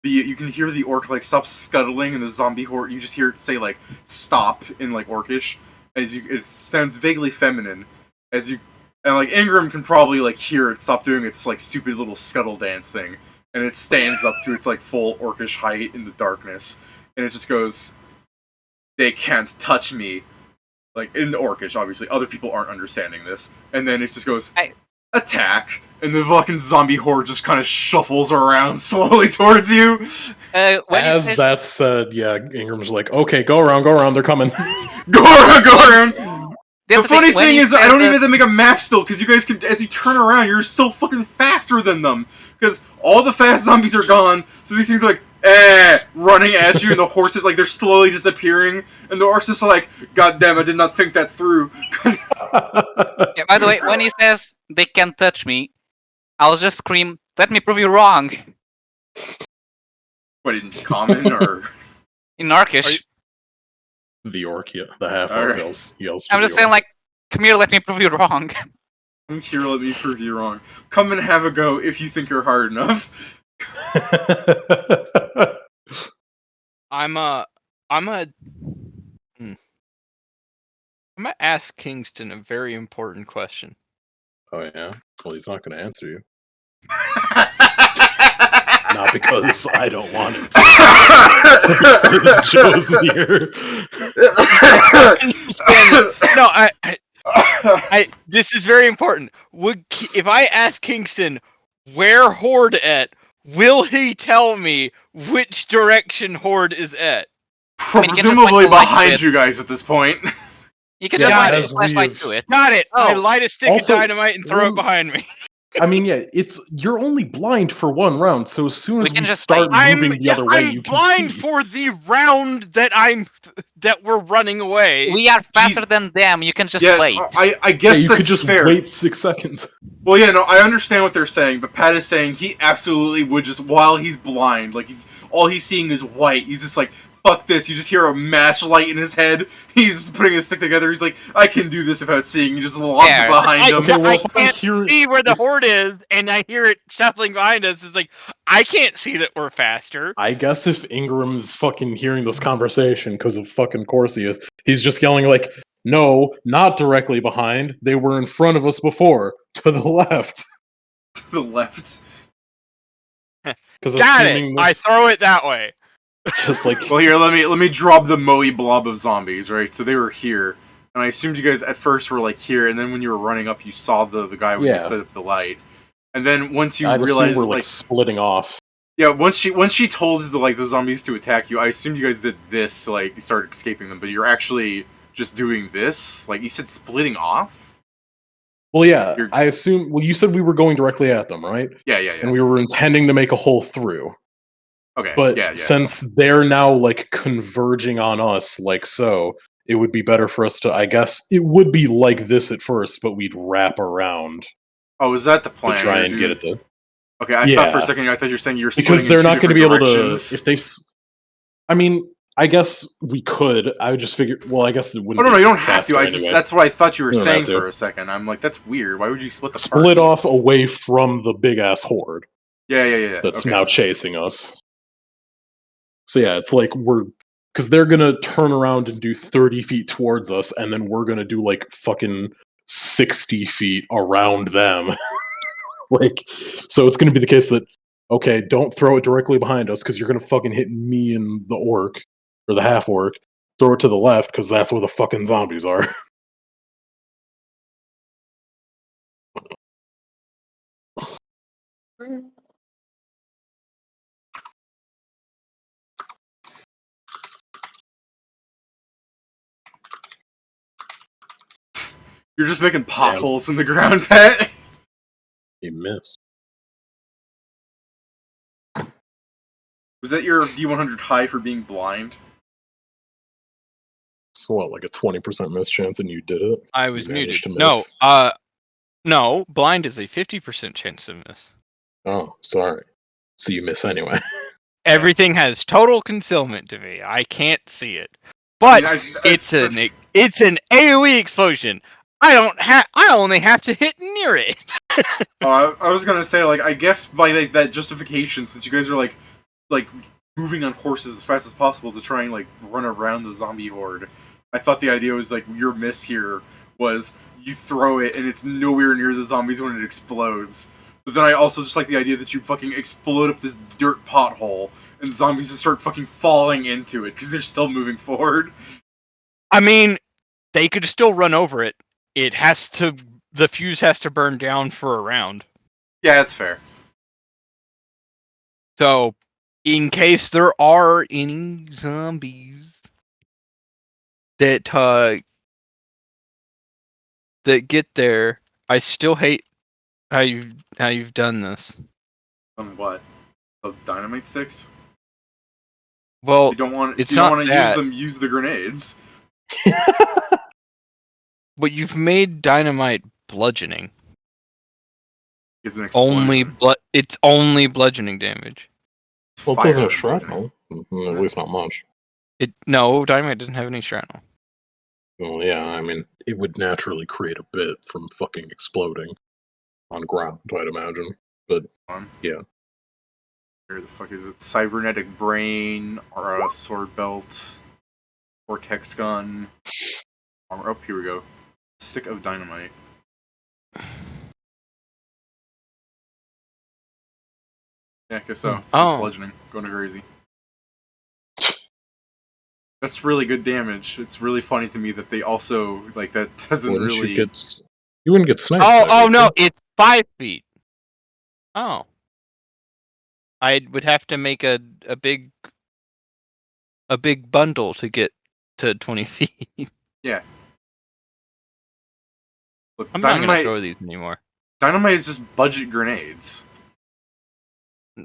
you can hear the orc like stop scuttling and the zombie horde. You just hear it say like stop in like Orcish, it sounds vaguely feminine, and like Ingram can probably like hear it stop doing its like stupid little scuttle dance thing, and it stands up to its like full Orcish height in the darkness, and it just goes, "They can't touch me." Like, in Orcish, obviously. Other people aren't understanding this. And then it just goes, attack! And the fucking zombie horde just kind of shuffles around slowly towards you. when As is that said, yeah, Ingram's like, okay, go around, they're coming. Go around! The funny thing is, I don't even have to make a map still, because you guys can, as you turn around, you're still fucking faster than them. Because all the fast zombies are gone, so these things are like, running at you, and the horses, like, they're slowly disappearing, and the horse is like, God damn, I did not think that through. Yeah, by the way, when he says they can't touch me, I'll just scream, let me prove you wrong. What, in common, or? In Narkish. The orc, the half orc yells. I'm just saying, like, come here, let me prove you wrong. Come here, let me prove you wrong. Come and have a go if you think you're hard enough. I'm gonna ask Kingston a very important question. Oh yeah? Well, he's not gonna answer you. Not because I don't want it. Because Joe's here. No, I this is very important. If I ask Kingston where Horde at, will he tell me which direction Horde is at? Presumably behind you guys at this point. You can just light a flashlight to it. Got it. I light a stick of dynamite and throw it behind me. I mean, yeah, you're only blind for one round, so as soon as we start moving the other way, you can see. I'm blind for the round that we're running away. We are faster than them. You can just wait. I guess you that's could just fair. wait 6 seconds. Well, yeah, no, I understand what they're saying, but Pat is saying he absolutely would just, while he's blind, like all he's seeing is white. He's just like, fuck this. You just hear a match light in his head. He's just putting his stick together. He's like, I can do this without seeing. He just locks it behind him. Okay, well, I can't see where the Horde is, and I hear it shuffling behind us. It's like, I can't see that we're faster. I guess if Ingram's fucking hearing this conversation, because of fucking course he is, he's just yelling like, no, not directly behind. They were in front of us before. To the left. To the left. Got it. I throw it that way. Just like, well, here, let me drop the moe blob of zombies, right? So they were here, and I assumed you guys at first were like here, and then when you were running up, you saw the guy when you set up the light, and then once you realized we're like splitting off. Yeah, once she told the zombies to attack you, I assumed you guys did this to like start escaping them, but you're actually just doing this. Like you said, splitting off. Well, yeah, I assume. Well, you said we were going directly at them, right? Yeah. And we were intending to make a hole through. Okay. But since they're now like converging on us, like so, it would be better for us to. I guess it would be like this at first, but we'd wrap around. Oh, is that the plan? To try and get it to. Okay, I thought for a second. I thought you were saying you're because they're not going to be able to. If they, I mean, I guess we could. I would just figure. Well, I guess it wouldn't. Oh no, you don't have to. That's what I thought you were saying for a second. I'm like, that's weird. Why would you split the split off away from the big ass horde? Yeah. That's now chasing us. So yeah, it's like because they're gonna turn around and do 30 feet towards us, and then we're gonna do like fucking 60 feet around them. Like, so it's gonna be the case that okay, don't throw it directly behind us because you're gonna fucking hit me and the orc or the half orc. Throw it to the left because that's where the fucking zombies are. You're just making potholes in the ground, Pat. You missed. Was that your D100 high for being blind? So what, like a 20% miss chance, and you did it? I was muted. No, blind is a 50% chance of miss. Oh, sorry. So you miss anyway. Everything has total concealment to me. I can't see it, but it's an AOE explosion. I only have to hit near it. I was gonna say, like, I guess by like that justification, since you guys are like moving on horses as fast as possible to try and like run around the zombie horde, I thought the idea was like your miss here was you throw it and it's nowhere near the zombies when it explodes. But then I also just like the idea that you fucking explode up this dirt pothole and zombies just start fucking falling into it because they're still moving forward. I mean, they could still run over it. The fuse has to burn down for a round. Yeah, that's fair. So, in case there are any zombies that that get there, I still hate how you've done this. On what? Of dynamite sticks? Well, You don't want. it's You don't not want to use that. them. Use the grenades. But you've made dynamite bludgeoning. It's an explosion. It's only bludgeoning damage. Well, it Fire doesn't have and shrapnel. bludgeoning. At least not much. No, dynamite doesn't have any shrapnel. Well, yeah, I mean, it would naturally create a bit from fucking exploding on ground, I'd imagine. But, yeah. Where the fuck is it? Cybernetic brain, or a sword belt, vortex gun, armor. Oh, here we go. Stick of dynamite. Yeah, I guess so. It's just bludgeoning. Going crazy. That's really good damage. It's really funny to me that they also, like, that doesn't really... You wouldn't get sniped. Oh no, it's 5 feet. Oh. I would have to make a big bundle to get to 20 feet. Yeah. Look, I'm not gonna throw these anymore. Dynamite is just budget grenades.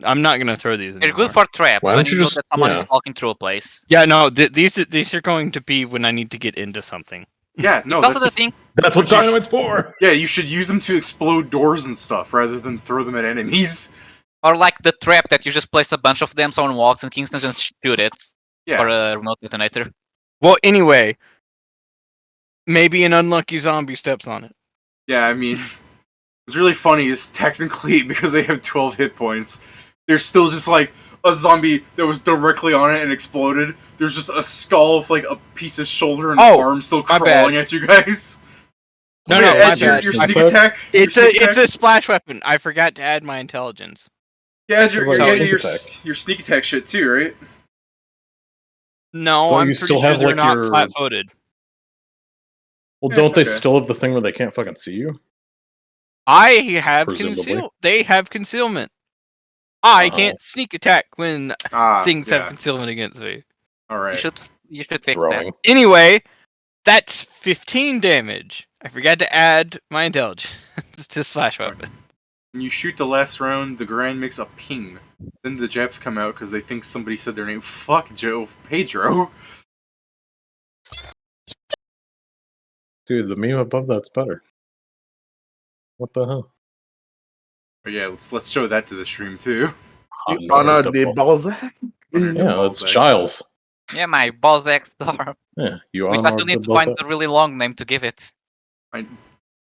I'm not gonna throw these anymore. They're good for traps. Why When don't you you know just- that someone yeah. is walking through a place. Yeah, no, these are going to be when I need to get into something. Yeah, no, It's also the thing. That's what dynamite's for! Yeah, you should use them to explode doors and stuff rather than throw them at enemies. Or like the trap that you just place a bunch of them, someone walks and Kingston just shoot it. Yeah. Or a remote detonator. Well, anyway, maybe an unlucky zombie steps on it. Yeah, I mean, what's really funny is technically, because they have 12 hit points, there's still just like a zombie that was directly on it and exploded. There's just a skull with like a piece of shoulder and arm still crawling at you guys. No, Yeah, my Ed, your bad. sneak attack. It's a splash weapon. I forgot to add my intelligence. Yeah, Ed, your Sneak sneak attack shit too, right? No, Don't I'm you pretty still sure have, they're like, not your- flat-footed. Well, Yeah, don't they okay. still have the thing where they can't fucking see you? I have Presumably. They have concealment. I Uh-oh. can't sneak attack when things have concealment against me. Alright. You should fix Throwing. that. Anyway, that's 15 damage. I forgot to add my intelligence to splash weapon. When you shoot the last round, the grind makes a ping. Then the Japs come out because they think somebody said their name. Fuck Joe Pedro. Dude, the meme above that's better. What the hell? But yeah, let's show that to the stream too. Honor de Balzac. Yeah, it's Giles. Yeah, my Balzac star. Yeah, you We are still need to find a really long name to give it.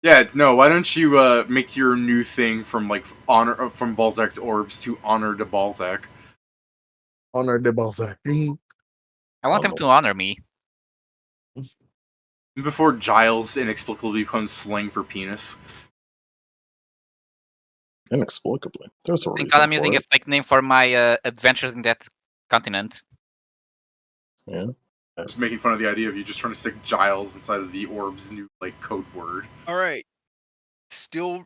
Yeah, no. Why don't you make your new thing from like honor from Balzac's orbs to honor de Balzac? Honor de Balzac. I want him to honor me. Before Giles inexplicably becomes slang for penis. Inexplicably. There's a I reason think I'm for using a it. fake name for my adventures in that continent. Yeah. Just making fun of the idea of you just trying to stick Giles inside of the orb's new like code word. All right. Still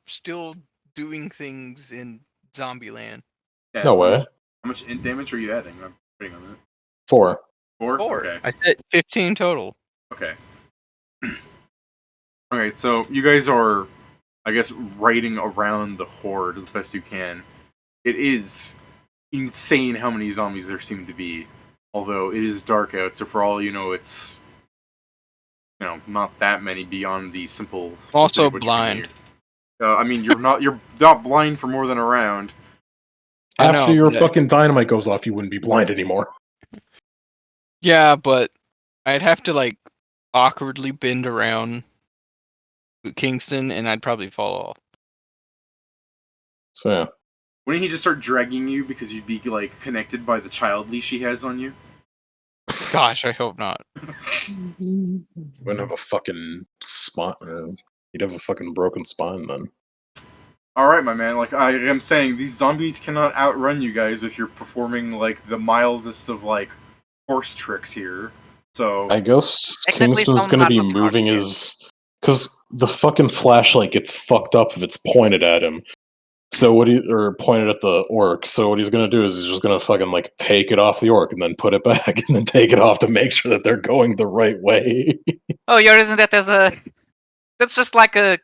doing things in Zombieland. Yeah, No way. How much int damage are you adding? I'm putting on that. 4. 4? 4. Okay. I said 15 total. Okay. Alright, so you guys are, I guess, riding around the horde as best you can. It is insane how many zombies there seem to be. Although it is dark out, so for all you know, it's, you know, not that many beyond the simple. Also what you can blind. hear. I mean, you're not blind for more than a round. I After know, your but- fucking dynamite goes off, you wouldn't be blind anymore. Yeah, but I'd have to like awkwardly bend around Kingston, and I'd probably fall off. So yeah. Wouldn't he just start dragging you because you'd be like connected by the child leash he has on you? Gosh, I hope not. You wouldn't have a fucking spine. You'd have a fucking broken spine then. Alright, my man, like I am saying, these zombies cannot outrun you guys if you're performing like the mildest of like horse tricks here. So I guess Technically, Kingston's some gonna be not moving hard to his... Because the fucking flashlight gets fucked up if it's pointed at him. So or pointed at the orc. So what he's gonna do is he's just gonna fucking like take it off the orc and then put it back and then take it off to make sure that they're going the right way. Oh, you're using that as a That's just like the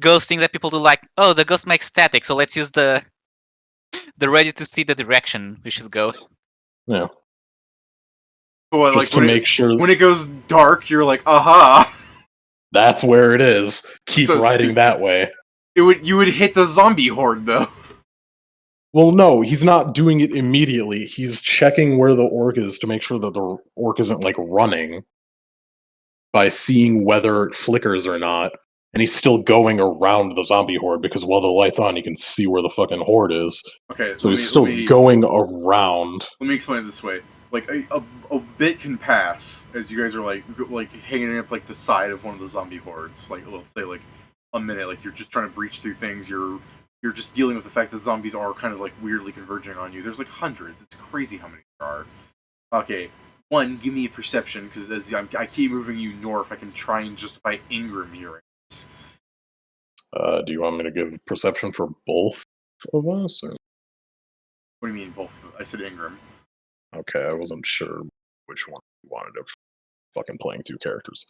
ghost thing that people do. Like, oh, the ghost makes static, so let's use the radio to see the direction we should go. Yeah. Well, Just like to make sure when it goes dark, you're like, aha. that's where it is. Keep So riding stupid. that way. You would hit the zombie horde though. Well, no, he's not doing it immediately. He's checking where the orc is to make sure that the orc isn't like running by seeing whether it flickers or not. And he's still going around the zombie horde because while the light's on, you can see where the fucking horde is. Okay, So he's still going around. Let me explain it this way. Like a bit can pass as you guys are like hanging up like the side of one of the zombie hordes. Like let's say like a minute. Like you're just trying to breach through things. You're just dealing with the fact that zombies are kind of like weirdly converging on you. There's like hundreds. It's crazy how many there are. Okay, one, give me a perception because as I keep moving you north, I can try and justify Ingram hearing. Do you want me to give perception for both of us? Or? What do you mean both? I said Ingram. Okay, I wasn't sure which one you wanted of fucking playing two characters.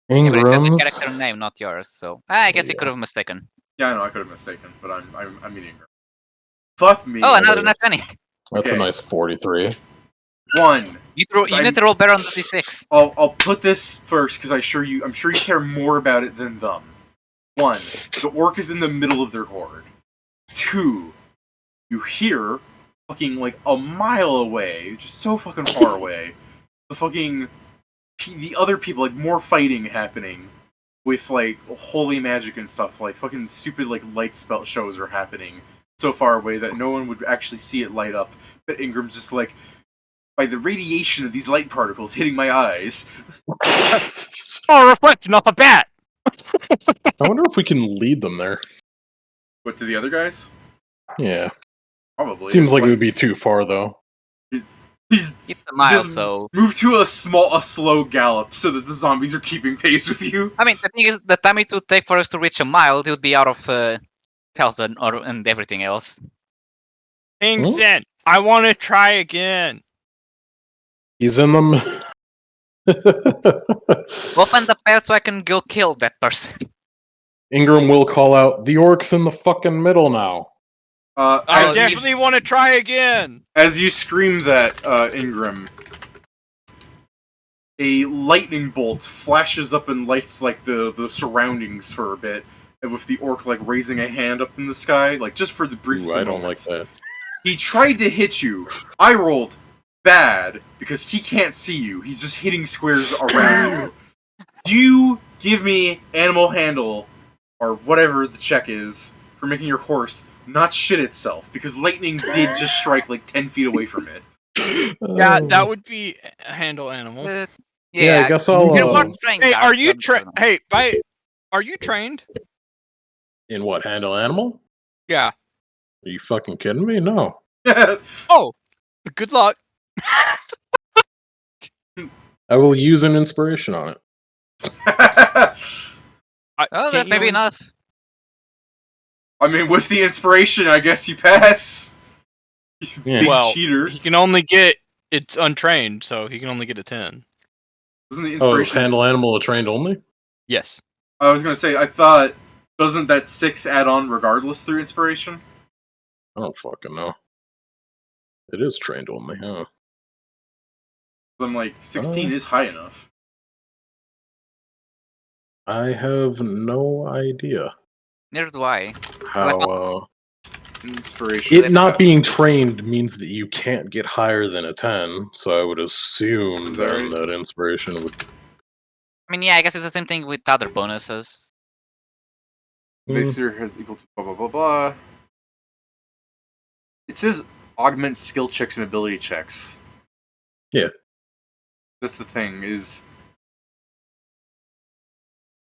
Yeah, but it's the Ingram's. character name, not yours. So I guess you could have mistaken. Yeah, I know I could have mistaken, but I mean Ingram. Fuck me. Oh, another nat 20. That's Okay. a nice 43. One. You need to roll better on the d6. I'll put this first because I'm sure you care more about it than them. One, the orc is in the middle of their horde. Two, you hear fucking like a mile away, just so fucking far away, the other people, like more fighting happening with like holy magic and stuff, like fucking stupid like light spell shows are happening so far away that no one would actually see it light up. But Ingram's just like, by the radiation of these light particles hitting my eyes. Oh, reflection off a bat! I wonder if we can lead them there. What, to the other guys? Yeah. Probably. Seems like it would be too far, though. He's It's a mile, just so... move to a slow gallop so that the zombies are keeping pace with you. I mean, the thing is, the time it would take for us to reach a mile, it would be out of health and everything else. Kingston, I want to try again. He's in them. Open the path so I can go kill that person. Ingram will call out, the orc's in the fucking middle now. I definitely want to try again. As you scream that, Ingram, a lightning bolt flashes up and lights like the surroundings for a bit, and with the orc like raising a hand up in the sky, like just for the briefest Ooh, I of don't moments. like that. He tried to hit you. I rolled bad because he can't see you. He's just hitting squares around you. You give me animal handle or whatever the check is for making your horse not shit itself because lightning did just strike like 10 feet away from it. Yeah, that would be a handle animal. Yeah, I guess I'll. You're not trained, Hey, guys. are you trained? Hey, are you trained? In what, handle animal? Yeah. Are you fucking kidding me? No. Oh, good luck. I will use an inspiration on it. Oh, that may be enough. I mean, with the inspiration, I guess you pass. You Yeah. big Well, cheater. he can only get. It's untrained, so he can only get a 10. Isn't the Oh, is inspiration? handle animal a trained only? Yes. I was gonna say, I thought, doesn't that 6 add on regardless through inspiration? I don't fucking know. It is trained only, huh? I'm like, 16 is high enough. I have no idea Neither do I. how. Inspiration. It not being trained means that you can't get higher than a 10, so I would assume Is that then right? that inspiration would. I mean, yeah, I guess it's the same thing with other bonuses. Vaser has equal to blah blah blah blah. It says augment skill checks and ability checks. Yeah. That's the thing, is...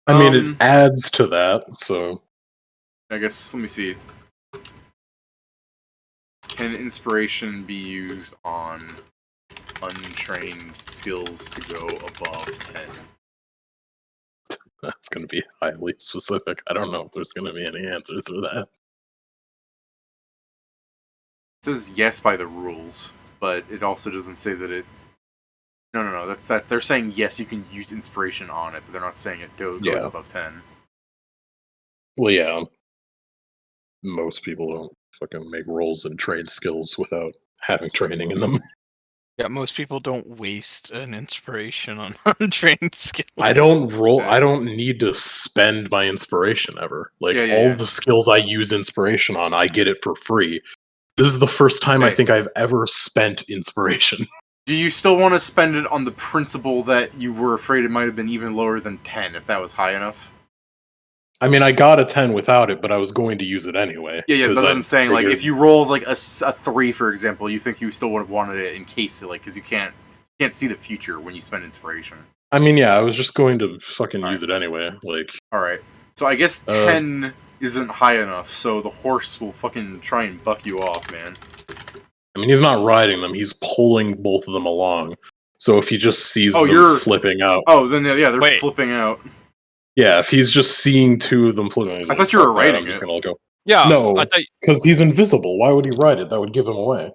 I mean, it adds to that, so. I guess, let me see. Can inspiration be used on untrained skills to go above 10? That's going to be highly specific. I don't know if there's going to be any answers for that. It says yes by the rules, but it also doesn't say that it No. That's they're saying yes, you can use inspiration on it, but they're not saying it goes above 10. Well, yeah. Most people don't fucking make rolls and train skills without having training in them. Yeah, most people don't waste an inspiration on trained skills. I don't roll. I don't need to spend my inspiration ever. Like all the skills I use inspiration on, I get it for free. This is the first time I think I've ever spent inspiration. Do you still want to spend it on the principle that you were afraid it might have been even lower than 10 if that was high enough? I mean, I got a 10 without it, but I was going to use it anyway. Yeah, that's what I'm saying. Like, if you rolled like a 3, for example, you think you still would have wanted it in case, like, because you can't see the future when you spend inspiration. I mean, yeah, I was just going to fucking use it anyway. Like, all right. So I guess 10 isn't high enough, so the horse will fucking try and buck you off, man. I mean, he's not riding them; he's pulling both of them along. So if he just sees them flipping out, then they're flipping out. Yeah, if he's just seeing 2 of them flipping, I thought you were riding I'm just gonna go. Yeah, no, because he's invisible. Why would he ride it? That would give him away.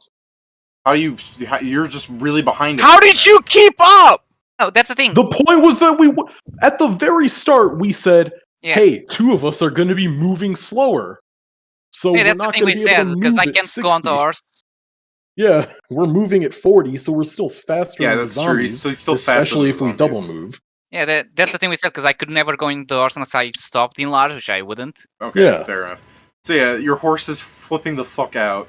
You're just really behind him. How did you keep up? No, that's the thing. The point was that at the very start, we said, hey, 2 of us are going to be moving slower. So we're not going to be able to move because I at can't 60. go on the horse. Yeah, we're moving at 40, so we're still faster than the zombies. True. So he's still especially faster if we double move. Yeah, that's the thing we said, because I could never go in the horse unless I stopped in large, which I wouldn't. Okay, fair enough. So yeah, your horse is flipping the fuck out.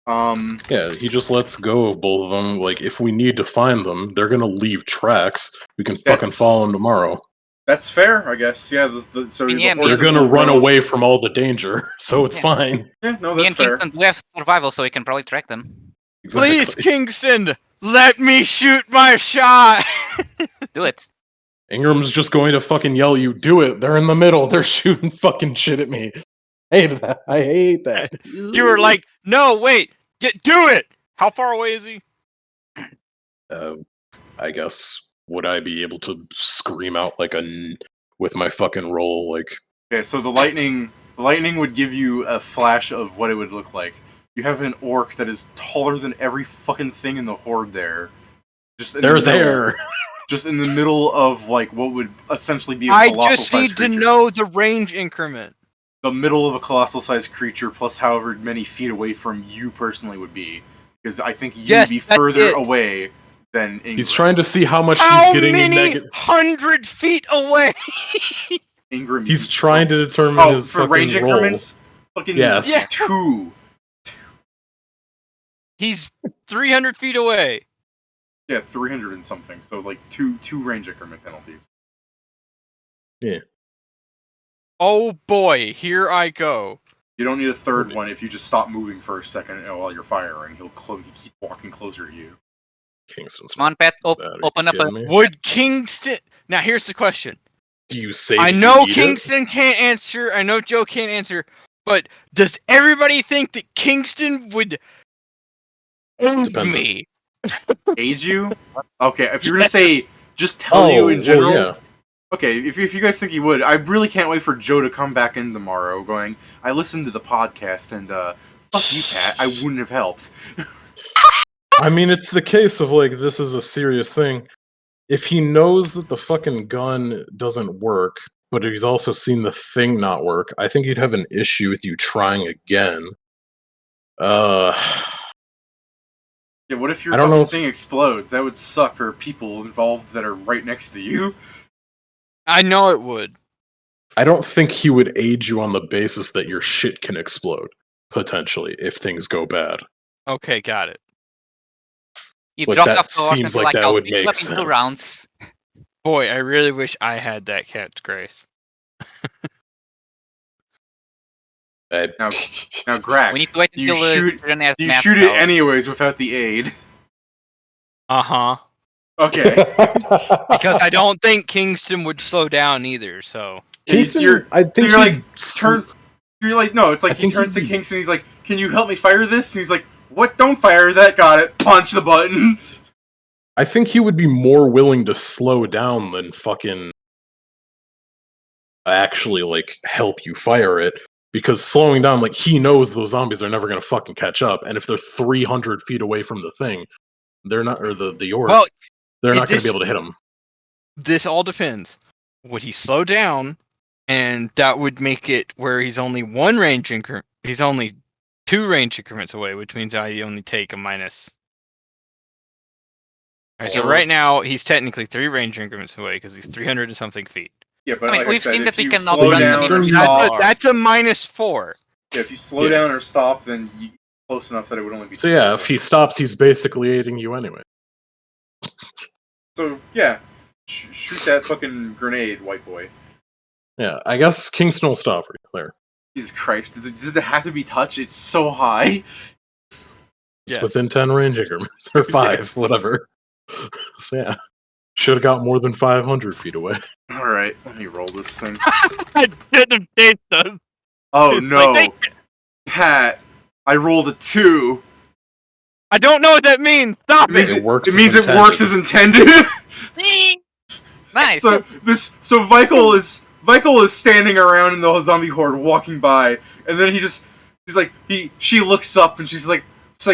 Yeah, he just lets go of both of them. Like, if we need to find them, they're gonna leave tracks. We can fucking follow them tomorrow. That's fair, I guess. Yeah, they're gonna run away from all the danger, so it's fine. Yeah, no, Me that's and fair. Kingston do have survival, so we can probably track them. Exactly. Please, Kingston, let me shoot my shot. Do it. Ingram's just going to fucking yell, "You do it!" They're in the middle. They're shooting fucking shit at me. I hate that. You were like, no, wait, do it. How far away is he? I guess, would I be able to scream out like with my fucking roll? Like, okay, so the lightning would give you a flash of what it would look like. You have an orc that is taller than every fucking thing in the horde there. They're there. Just in the middle of like what would essentially be a colossal I just need creature. to know the range increment. The middle of a colossal sized creature plus however many feet away from you personally would be. Because I think you'd be further away than Ingram. He's trying to see how much he's getting in negative. 100 feet away. Ingram. He's trying to determine his for range roll. increments? Fucking yes. 2. He's 300 feet away. Yeah, 300 and something. So like two range increment penalties. Yeah. Oh boy, here I go. You don't need a third one if you just stop moving for a second while you're firing. He'll keep walking closer to you. Kingston's Come on, Pat, open up a... Would Kingston... Now here's the question. Do you say I know Kingston can't answer, I know Joe can't answer, but does everybody think that Kingston would aid me? Aid you? Okay, if you're gonna say just tell you in general... Well, yeah. Okay, if you guys think he would, I really can't wait for Joe to come back in tomorrow going, I listened to the podcast and, fuck you, Pat, I wouldn't have helped. I mean, it's the case of, like, this is a serious thing. If he knows that the fucking gun doesn't work, but he's also seen the thing not work, I think he'd have an issue with you trying again. Yeah, what if your fucking thing explodes? That would suck for people involved that are right next to you. I know it would. I don't think he would aid you on the basis that your shit can explode, potentially, if things go bad. Okay, got it. He drops off the horse seems and like that I'll would pick him make up in sense. 2 rounds. Boy, I really wish I had that cat's grace. Now, Greg, we need to wait until you shoot it anyways without the aid. Uh-huh. Okay. Because I don't think Kingston would slow down either, so... Kingston, I think you're like, no, it's like he turns to Kingston, he's like, can you help me fire this? And he's like, what? Don't fire that, got it. Punch the button. I think he would be more willing to slow down than fucking actually, like, help you fire it. Because slowing down, like, he knows those zombies are never going to fucking catch up. And if they're 300 feet away from the thing, they're not, or the orc, they're not going to be able to hit him. This all depends. Would he slow down, and that would make it where he's only he's only 2 range increments away, which means I only take a minus. Alright, so right now he's technically 3 range increments away because he's 300 and something feet. Yeah, but I mean, like we've I said, seen that if we you cannot slow run down them or even stop, That's a -4. yeah, if you slow down or stop, then you close enough that it would only be. So yeah, if he stops, he's basically aiding you anyway. So yeah, shoot that fucking grenade, white boy. Yeah, I guess Kingston will stop right there. Jesus Christ, does it have to be touched? It's so high. It's Yes. within 10 range increments, or 5, whatever. So yeah, should have got more than 500 feet away. All right, let me roll this thing. I didn't take them. Oh It's no, like Pat! I rolled a 2. I don't know what that means. Stop It means it. it, works it as means it intended. works as intended. Nice. So Michael is standing around in the zombie horde, walking by, and then she looks up and she's like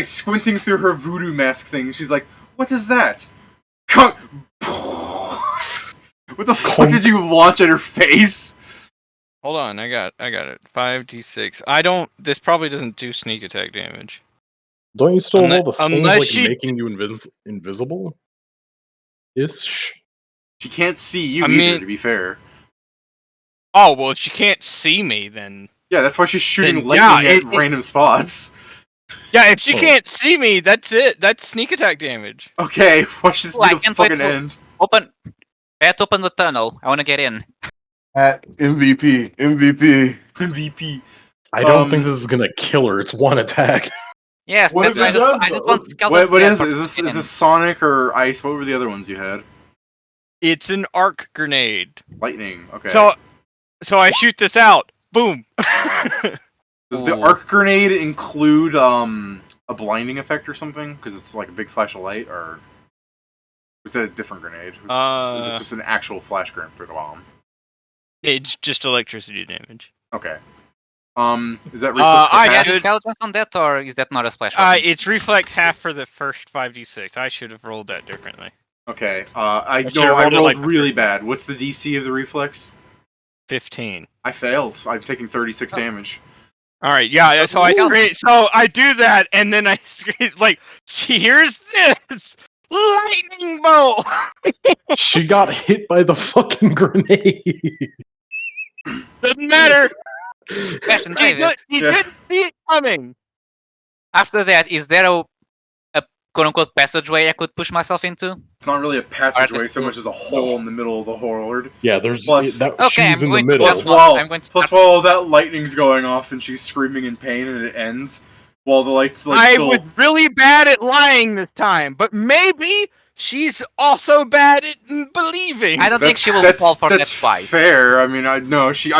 squinting through her voodoo mask thing. She's like, "What is that?" What the fuck did you launch at her face? Hold on, I got it. 5d6. I don't. This probably doesn't do sneak attack damage. Don't you still have all the things unless like she- making you invisible? Ish. She can't see you I either. mean- To be fair, Oh well, if she can't see me, then yeah, that's why she's shooting Then, lightning yeah, at random spots. yeah. If she Oh. can't see me, that's it. That's sneak attack damage. Okay, watch this Well, be I the can't wait fucking to- end. Open the tunnel. I want to get in. At MVP. MVP. I don't think this is gonna kill her. It's one attack. Yes, What that's if why it does, I just though? want skeleton. What Death is for it? Is getting in. this Sonic or Ice? What were the other ones you had? It's an arc grenade. Lightning. Okay. So I shoot this out. Boom. Does the Ooh. arc grenade include a blinding effect or something? Because it's like a big flash of light, or was that a different grenade? Is it just an actual flash grenade bomb? It's just electricity damage. Okay. Is that reflex for I Do you half? have intelligence on that, or is that not a splash weapon? It's reflex half for the first 5d6. I should have rolled that differently. Okay. I should've know I rolled it rolled like the really first bad. What's the DC of the reflex? 15. I failed. I'm taking 36 damage. All right, yeah. So I Ooh. scream. So I do that, and then I scream like, "Here's this lightning bolt!" She got hit by the fucking grenade. Doesn't matter. Question, David. He Yeah. didn't see it coming. After that, is there a quote-unquote passageway I could push myself into? It's not really a passageway Alright, so much as a hole in the middle of the horde. Yeah, there's Plus- Okay, she's I'm in the going to middle. Plus jump while, I'm going to plus start- while that lightning's going off and she's screaming in pain and it ends, while the lights I still... was really bad at lying this time, but maybe she's also bad at believing. I don't think she will fall for that that's fight. fair. I mean, I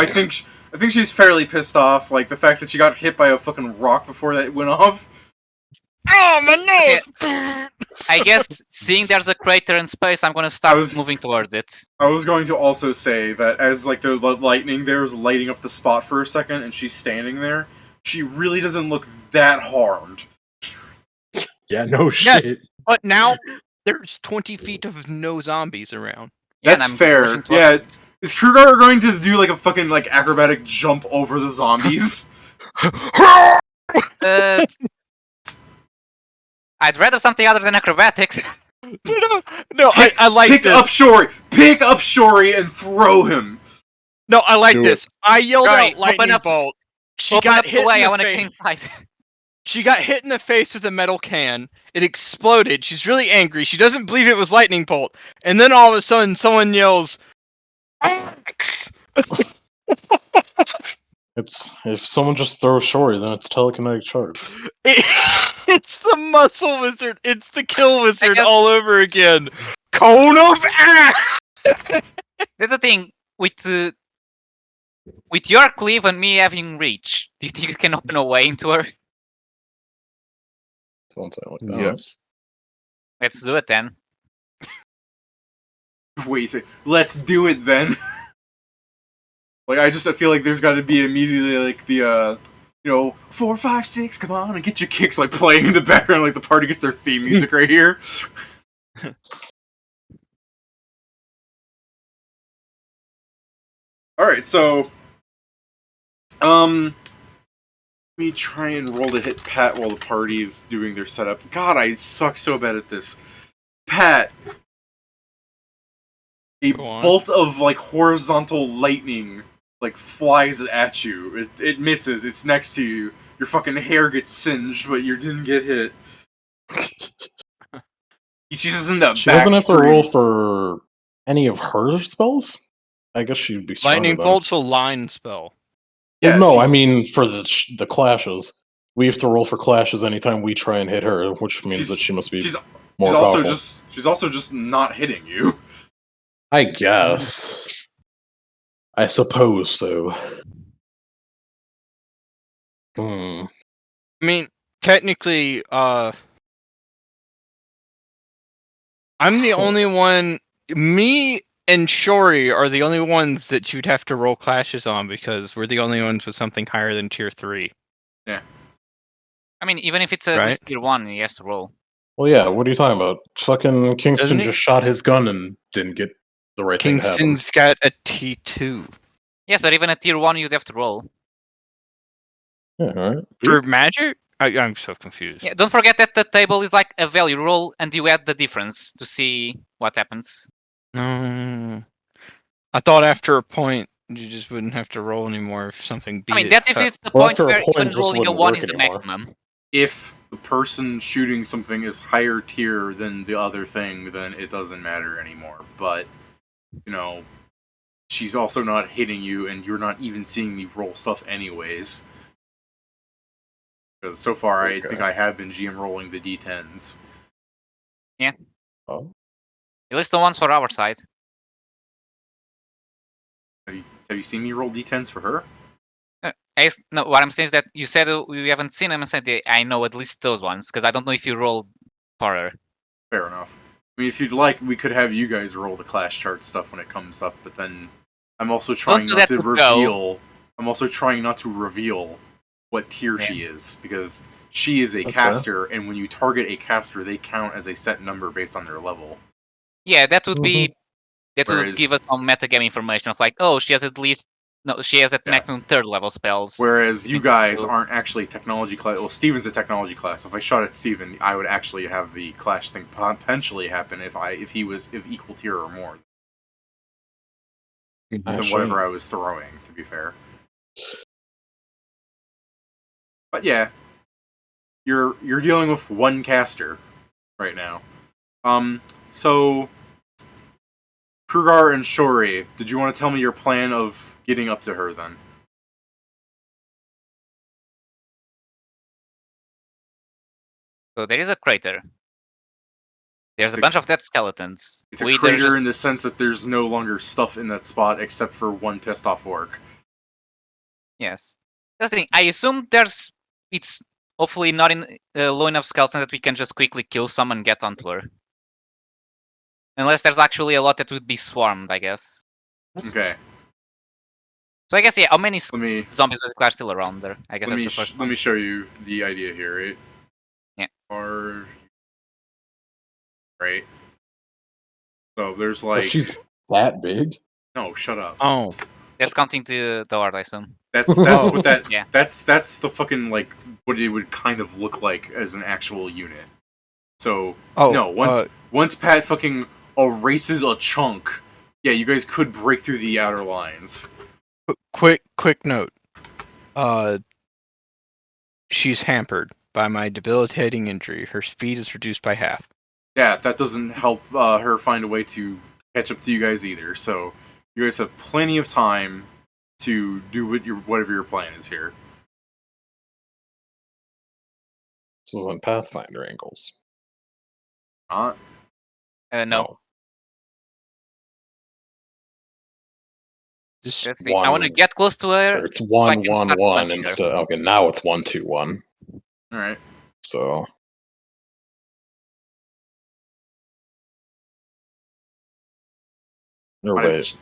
think she's fairly pissed off. Like the fact that she got hit by a fucking rock before that went off. Oh my nose! I guess seeing there's a crater in space, I'm going to start moving towards it. I was going to also say that as like the lightning there was lighting up the spot for a second, and she's standing there, she really doesn't look that harmed. Yeah, no shit. But now there's 20 feet of no zombies around. Yeah, and That's I'm fair. pushing towards Yeah. it. Is Kruger going to do like a fucking like acrobatic jump over the zombies? Uh, I'd rather something other than acrobatics. No, I like Pick this. up Shori! Pick up Shori and throw him! No, I like Do this. I yelled Right, out lightning open up- bolt. She Open got up hit the way, in I the want to get face. inside. She got hit in the face with a metal can. It exploded. She's really angry. She doesn't believe it was lightning bolt. And then all of a sudden, someone yells, "Axe!" It's if someone just throws Shori, then it's telekinetic charge. It's the muscle wizard. It's the kill wizard guess- all over again. Cone of axe. There's the thing with your cleave and me having reach. Do you think you can open a way into her? Don't say it like that. Yes. Let's do it then. Wait, you say, let's do it then. Like I feel like there's got to be immediately like the 4, 5, 6, come on and get your kicks like playing in the background like the party gets their theme music right here. Alright, so let me try and roll to hit Pat while the party's doing their setup. God, I suck so bad at this. Pat, a bolt of like horizontal lightning like flies at you. It misses. It's next to you. Your fucking hair gets singed, but you didn't get hit. She's in the She back doesn't have to screen. roll for any of her spells? I guess she'd be stronger Lightning then. bolt's a line spell. Yeah, Well, no, I she's- mean for the clashes. We have to roll for clashes anytime we try and hit her, which means that she must be more powerful. She's also just not hitting you. I guess. I suppose so. Hmm. I mean, technically, I'm the only one. Me and Shori are the only ones that you'd have to roll clashes on because we're the only ones with something higher than tier 3. Yeah. I mean, even if it's at Right? least tier 1, he has to roll. Well, yeah, what are you talking about? Fucking Kingston Doesn't he? just shot his gun and didn't get the right thing to happen. Kingston's got a T2. Yes, but even at tier 1, you'd have to roll. Yeah, alright. For magic? I'm so confused. Yeah, don't forget that the table is like a value roll, and you add the difference to see what happens. No. I thought after a point, you just wouldn't have to roll anymore if something beat I mean, it. that's if it's the Well, point after a where point, even just rolling a wouldn't 1 work is the anymore. maximum. If the person shooting something is higher tier than the other thing, then it doesn't matter anymore. But, you know, she's also not hitting you, and you're not even seeing me roll stuff anyways. Because so far, I think I have been GM rolling the D10s. Yeah. Oh. At least the ones for our side. Have you seen me roll D10s for her? No, what I'm saying is that you said we haven't seen them, and said I know at least those ones, because I don't know if you rolled for her. Fair enough. I mean, if you'd like, we could have you guys roll the class chart stuff when it comes up, but then I'm also trying do not that to to reveal. I'm also trying not to reveal what tier she is, because she is a That's caster, and when you target a caster, they count as a set number based on their level. Yeah, that would be that would Whereas- give us some metagame information of like, oh, she has at least she has at Yeah. maximum 3rd level spells. Whereas you guys So- aren't actually technology class. Well, Steven's a technology class. If I shot at Steven, I would actually have the clash thing potentially happen if he was equal tier or more than whatever I was throwing. To be fair, but yeah, you're dealing with one caster right now. So Krugar and Shori, did you want to tell me your plan of getting up to her then? So there is a crater. There's a It's bunch of dead skeletons. It's a We either crater just- in the sense that there's no longer stuff in that spot except for one pissed off orc. Yes. That's the thing. I assume it's hopefully not in low enough skeletons that we can just quickly kill some and get onto her. Unless there's actually a lot that would be swarmed, I guess. Okay, So I guess how many let me zombies are still around there? I guess that's the first let one. me show you the idea here. Right? Yeah. Right. So there's Well, like she's that big? no, shut up. Oh. That's counting to the horde, I assume. That's what that Yeah. that's the fucking like what it would kind of look like as an actual unit. So no, once Pat fucking erases a chunk, yeah, you guys could break through the outer lines. Quick note. She's hampered by my debilitating injury. Her speed is reduced by half. Yeah, that doesn't help her find a way to catch up to you guys either. So you guys have plenty of time to do whatever your plan is here. This was on Pathfinder angles. Not No. It's Let's see. I want to get close to her. Or it's so I 1 can 1 start 1 punching her. instead. Okay, now it's 1 2 1. all right. So or Might have wait. ch-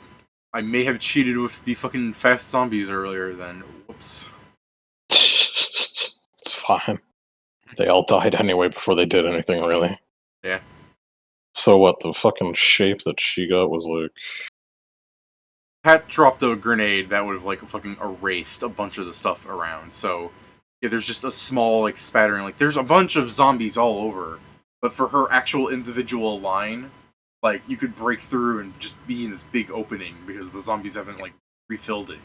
I may have cheated with the fucking fast zombies earlier. Then whoops. It's fine. They all died anyway before they did anything, really. Yeah. So what, the fucking shape that she got was like Pat dropped a grenade that would have like fucking erased a bunch of the stuff around. So yeah, there's just a small like spattering. Like there's a bunch of zombies all over, but for her actual individual line, like you could break through and just be in this big opening because the zombies haven't like refilled it.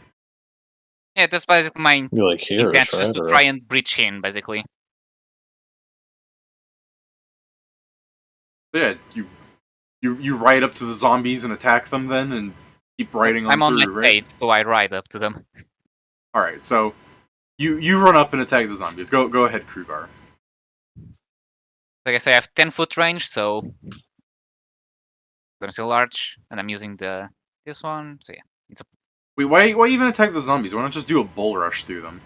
Yeah, that's basically my You like here, intention, right? just to Or- try and breach in, basically. So yeah, you ride up to the zombies and attack them then, and keep riding I'm on through, my right? state, so I ride up to them. All right, so you run up and attack the zombies. Go ahead, Krugar. Like I say, I have 10-foot range, so I'm still large, and I'm using this one. So yeah, it's a. Wait, why even attack the zombies? Why not just do a bull rush through them?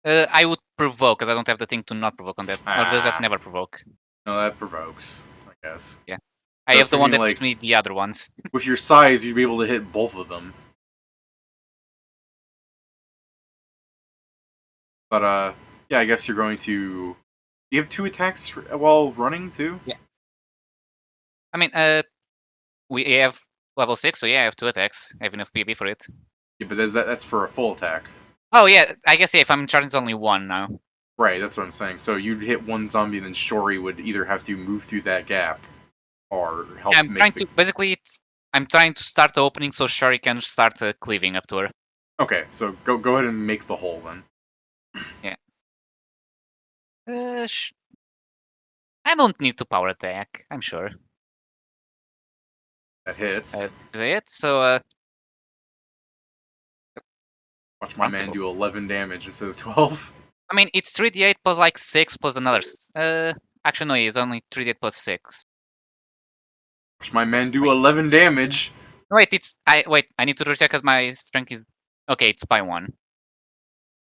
I would provoke, because I don't have the thing to not provoke on that. Or does that Ah. never provoke? No, that provokes, I guess. Yeah. I So have the one thinking, that like, gives me the other ones. With your size, you'd be able to hit both of them. But yeah, I guess you're going to. You have 2 attacks while running too. Yeah. I mean, we have level 6, so yeah, I have 2 attacks. I have enough PB for it. Yeah, but that's for a full attack. Oh yeah, I guess yeah, if I'm charging, it's only 1 now. Right, that's what I'm saying. So you'd hit one zombie, then Shori would either have to move through that gap, or help. Yeah, I'm make trying the... to basically. I'm trying to start the opening so Shori can start cleaving up to her. Okay, so go ahead and make the hole then. Yeah. I don't need to power attack. I'm sure. That hits. That's it. So Watch my man do 11 damage instead of 12. I mean, it's 3d8 plus like 6 plus another. Actually, no, it's only 3d8 plus 6. Watch my man do 11 damage. Wait, wait. I need to recheck because my strength is okay. It's by 1.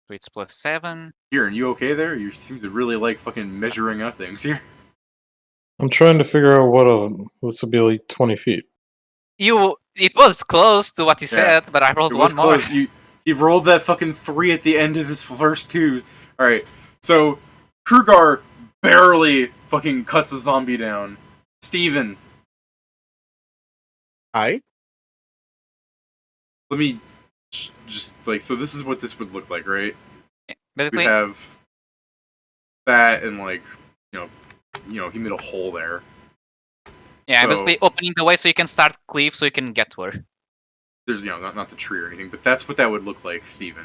So it's plus 7. Kieran, you okay there? You seem to really like fucking measuring out things here. I'm trying to figure out what this would be like 20 feet. It was close to what you said, but I rolled It was one more. close. He rolled that fucking 3 at the end of his first 2s. Alright, so Krugar barely fucking cuts a zombie down. Steven. Hi. Let me just like, so this is what this would look like, right? Basically, We have that and like, you know, he made a hole there. yeah, I'm so- basically opening the way so you can start cleave so you can get to her. There's, not the tree or anything, but that's what that would look like, Steven.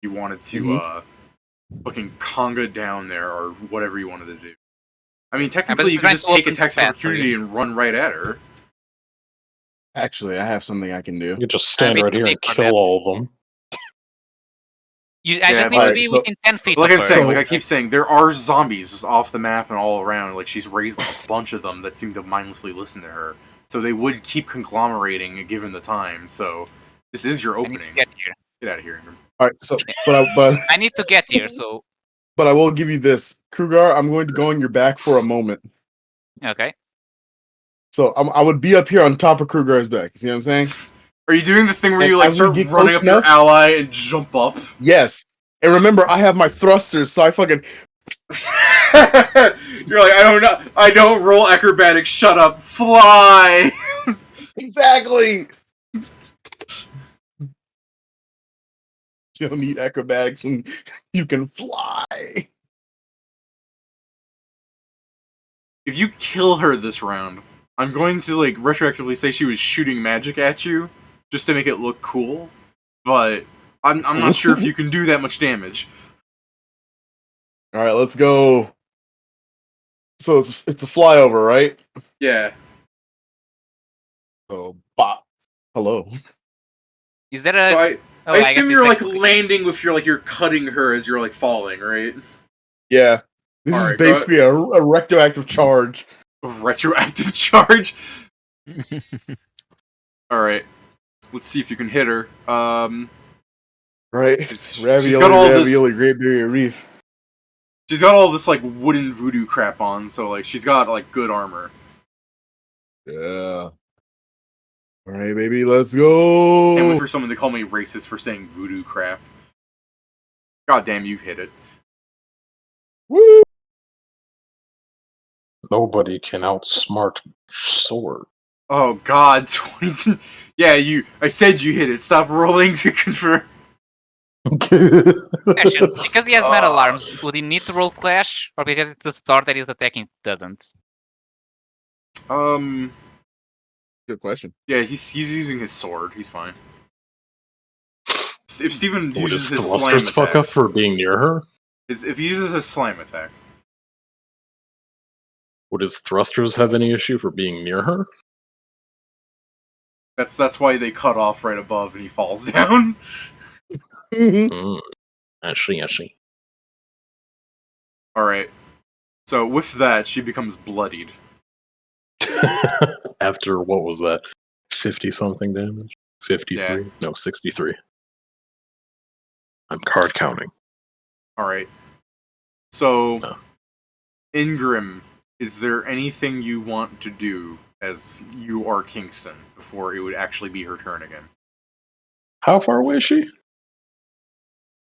You wanted to, fucking conga down there or whatever you wanted to do. I mean, technically, you could just take attacks of opportunity and run right at her. Actually, I have something I can do. You could just stand bit right too here and big for kill that. all of them. I just need to alright, be so- within 10 feet Like of I'm her. saying, So- like I keep saying, there are zombies just off the map and all around. Like she's raised a bunch of them that seem to mindlessly listen to her. So they would keep conglomerating given the time. So this is your I need to opening. get here. Get out of here, Ingram. All right, so but I need to get here, so but I will give you this, Krugar. I'm going to go on your back for a moment. okay. So I would be up here on top of Krugar's back. You see what I'm saying? Are you doing the thing where And you like as we start get running close up your enough- ally and jump up? Yes. And remember, I have my thrusters, so I fucking You're like, I don't roll acrobatics. Shut up, fly. exactly. You don't need acrobatics when you can fly. If you kill her this round, I'm going to like retroactively say she was shooting magic at you just to make it look cool. But I'm not sure if you can do that much damage. All right, let's go. So it's a flyover, right? Yeah. So, bop. Hello. Is there a? So I oh, I guess assume it's you're like technically- landing with you're cutting her as you're like falling, right? Yeah. This All is right, go basically a retroactive charge. Retroactive charge. All right. Let's see if you can hit her. Right? She's Ravioli, got all this- ravioli, Great Barrier Reef. She's got all this like wooden voodoo crap on, so like she's got like good armor. Yeah. All right, baby, let's go. And for someone to call me racist for saying voodoo crap. God damn, you hit it. Woo! Nobody can outsmart sword. Oh God, 20. Yeah, I said you hit it. Stop rolling to confirm. Question: because he has mad alarms, would he need to roll clash, or because it's the start that he's attacking doesn't? Good question. Yeah, he's using his sword. He's fine. If Steven Would uses his his slam thrusters fuck up attacks, for being near her? if he uses his slam attack, Would his thrusters have any issue for being near her? that's why they cut off right above and he falls down. Actually. All right. So with that, she becomes bloodied. After, what was that? 50 something damage? 53? Yeah. No, 63. I'm card counting. All right. So, No. Ingram, is there anything you want to do as you are Kingston before it would actually be her turn again? How far away is she?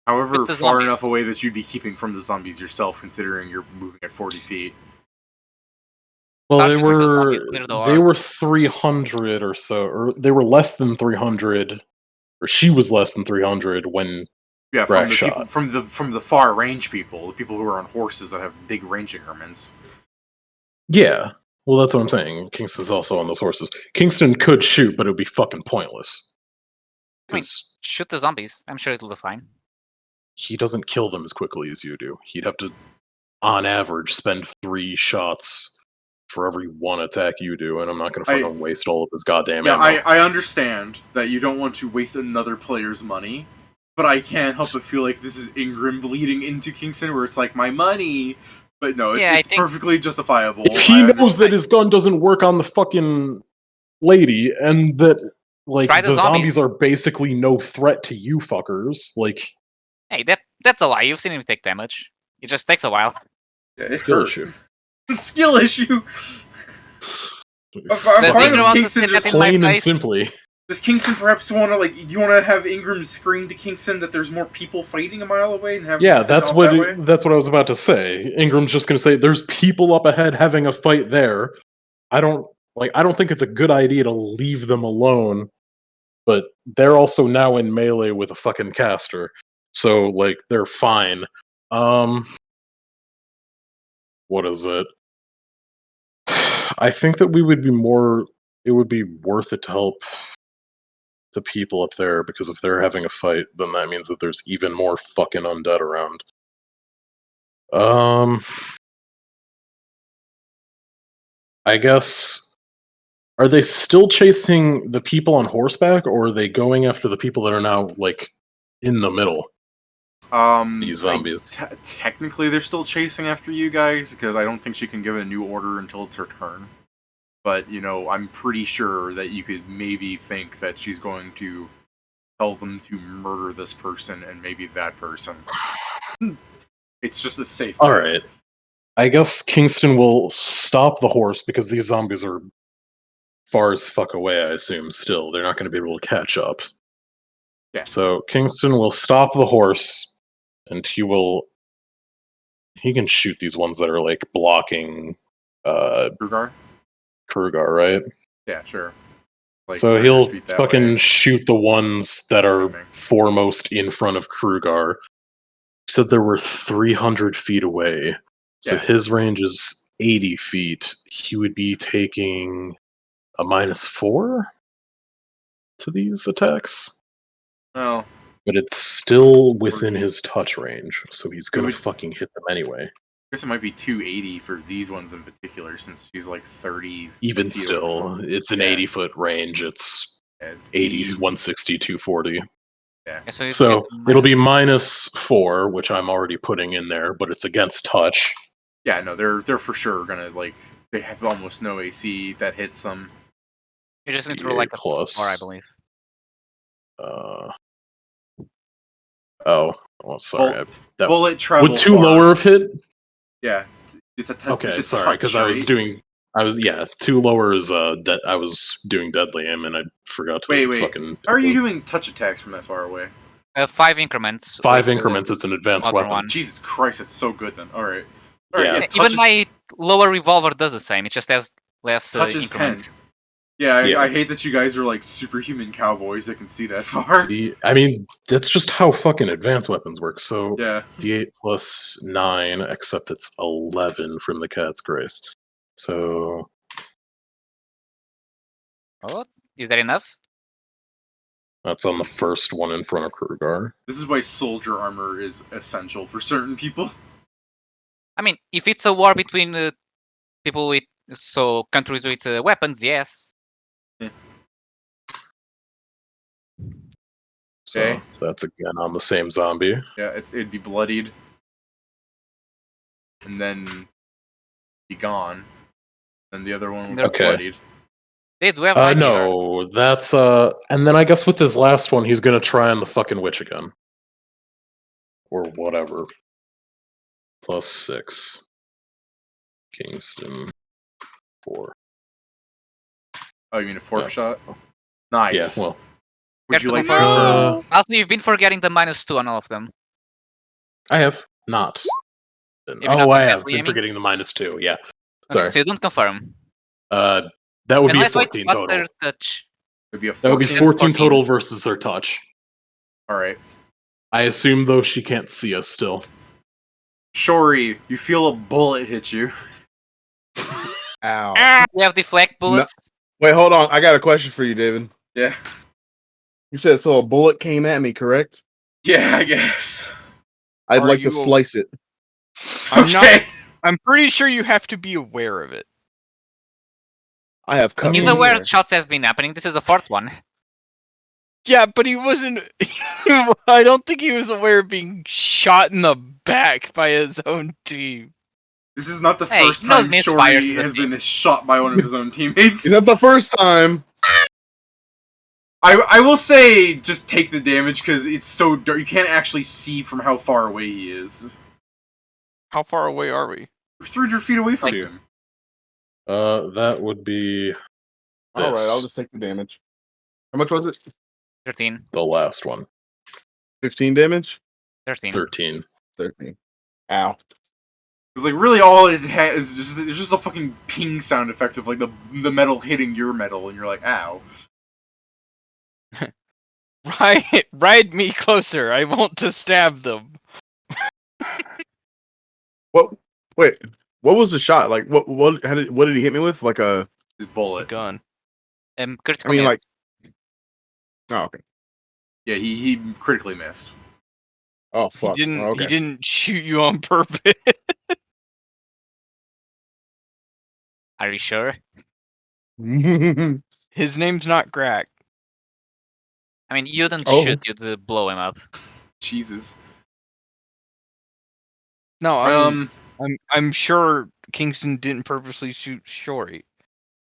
However, With the far zombies. enough away that you'd be keeping from the zombies yourself, considering you're moving at 40 feet. Well, Starting with the zombies, clear the they doors. were 300 or so, or they were less than 300, or she was less than 300 when Yeah, from Rack the shot. people from the far range people, the people who are on horses that have big range increments. Yeah. Well, that's what I'm saying. Kingston's also on those horses. Kingston could shoot, but it would be fucking pointless. I mean, Because shoot the zombies. I'm sure it will be fine. he doesn't kill them as quickly as you do. He'd have to, on average, spend 3 shots for every 1 attack you do, and I'm not going to fucking waste all of his goddamn Yeah, ammo. I understand that you don't want to waste another player's money, but I can't help but feel like this is Ingram bleeding into Kingston, where it's like, my money! But no, Yeah, I it's think- perfectly justifiable. If he knows that his gun doesn't work on the fucking lady, and that, like, Try the the zombies. zombies are basically no threat to you fuckers, like, Hey, that's a lie. You've seen him take damage. It just takes a while. Yeah, it skill hurt. issue. Skill issue! I'm Does fine Ingram if want to Kingston sit just... in my Plain and face? simply. Does Kingston perhaps want to, like, do you want to have Ingram scream to Kingston that there's more people fighting a mile away and have him Yeah, sit that's off what that way? that's what I was about to say. Ingram's just going to say, "There's people up ahead having a fight there." I don't think it's a good idea to leave them alone, but they're also now in melee with a fucking caster, so like they're fine. What is it? I think that we would be more. It would be worth it to help the people up there, because if they're having a fight, then that means that there's even more fucking undead around. I guess, are they still chasing the people on horseback, or are they going after the people that are now, like, in the middle? These zombies. Technically, they're still chasing after you guys, because I don't think she can give a new order until it's her turn. But, you know, I'm pretty sure that you could maybe think that she's going to tell them to murder this person and maybe that person. It's just a safe bet. Alright. I guess Kingston will stop the horse, because these zombies are far as fuck away, I assume, still. They're not going to be able to catch up. Yeah. So Kingston will stop the horse, and he can shoot these ones that are, like, blocking Krugar? Krugar, right? Yeah, sure. Like, So 300 he'll feet that fucking way. shoot the ones that are Timing. foremost in front of Krugar. Said there were 300 feet away. So Yeah. his range is 80 feet. He would be taking a -4 to these attacks. Well, But it's still within his touch range, so he's gonna would- fucking hit them anyway. I guess it might be 280 for these ones in particular, since she's like 30. Even feet still, away. it's an Yeah. 80-foot range. It's And 80, 160, 240. Yeah. Yeah, so you So get it'll be -4, which I'm already putting in there, but it's against touch. Yeah, no, they're for sure gonna, like, they have almost no AC that hits them. You're just going to roll like a plus- 4, I believe. Well, sorry. That, Bullet travel. would 2 far. lower have hit? Yeah. Just a touch, Okay, just sorry, touch, because I was right? doing. 2 lower is I was doing deadly aim, and I forgot to Wait. fucking. How are you doing touch attacks from that far away? 5 increments. 5 with, increments. It's an advanced other weapon. one. Jesus Christ, it's so good then. Alright. Yeah. Alright, Even touch my lower revolver does the same. It just has less touch is 10. increments. Yeah, Yeah. I hate that you guys are like superhuman cowboys that can see that far. I mean, that's just how fucking advanced weapons work. So Yeah. D8 plus 9, except it's 11 from the Cat's Grace. So Oh, is that enough? that's on the first one in front of Krugar. This is why soldier armor is essential for certain people. I mean, if it's a war between people with countries with weapons, yes. So Okay. that's again on the same zombie. Yeah, it'd be bloodied. And then be gone. And the other one would be Okay. bloodied. They do have light meter. No, that's and then I guess with this last one, he's gonna try on the fucking witch again, or whatever. Plus 6. Kingston 4. Oh, you mean a fourth Yeah. shot? Nice. Yeah, well, Would you like to confirm? confirm? Also, you've been forgetting the -2 on all of them. I have not. Maybe not Oh, I the have been Amy? forgetting the -2. Yeah, Okay, sorry. so you don't confirm. That would be Unless it's 14 what's total. their touch. It'd be a That would be 14. 14 total versus her touch. Alright. I assume though she can't see us still. Shori, you feel a bullet hit you. Ow. You have deflect bullets. Wait, hold on. I got a question for you, David. Yeah. You said so a bullet came at me, correct? Yeah, I guess. I'd Are like to you- slice it. Okay. I'm pretty sure you have to be aware of it. I have cut. He's me aware here. shots has been happening. This is the fourth one. Yeah, but he wasn't. I don't think he was aware of being shot in the back by his own team. This is not the Hey, first he knows time misfires Shori the has team. been shot by one of his own teammates. Is that the first time? I will say, just take the damage because it's so dark. You can't actually see from how far away he is. How far away are we? We're 300 feet away from Two. him. That would be All right, this, I'll just take the damage. How much was it? 13. the last one. 15 damage? 13. 13. 13. Ow. It's like really all it has is just a fucking ping sound effect of like the metal hitting your metal, and you're like, ow. Ride me closer. I want to stab them. What? Wait. What was the shot? Like, what did he hit me with? Like a... His A bullet. gun. Critical I mean, miss. like... Oh, okay. Yeah, he critically missed. Oh, fuck. He didn't. Oh, okay. He didn't shoot you on purpose. Are you sure? His name's not Grak. I mean, you didn't Oh. shoot, you'd blow him up. Jesus. No, I'm sure Kingston didn't purposely shoot Shori,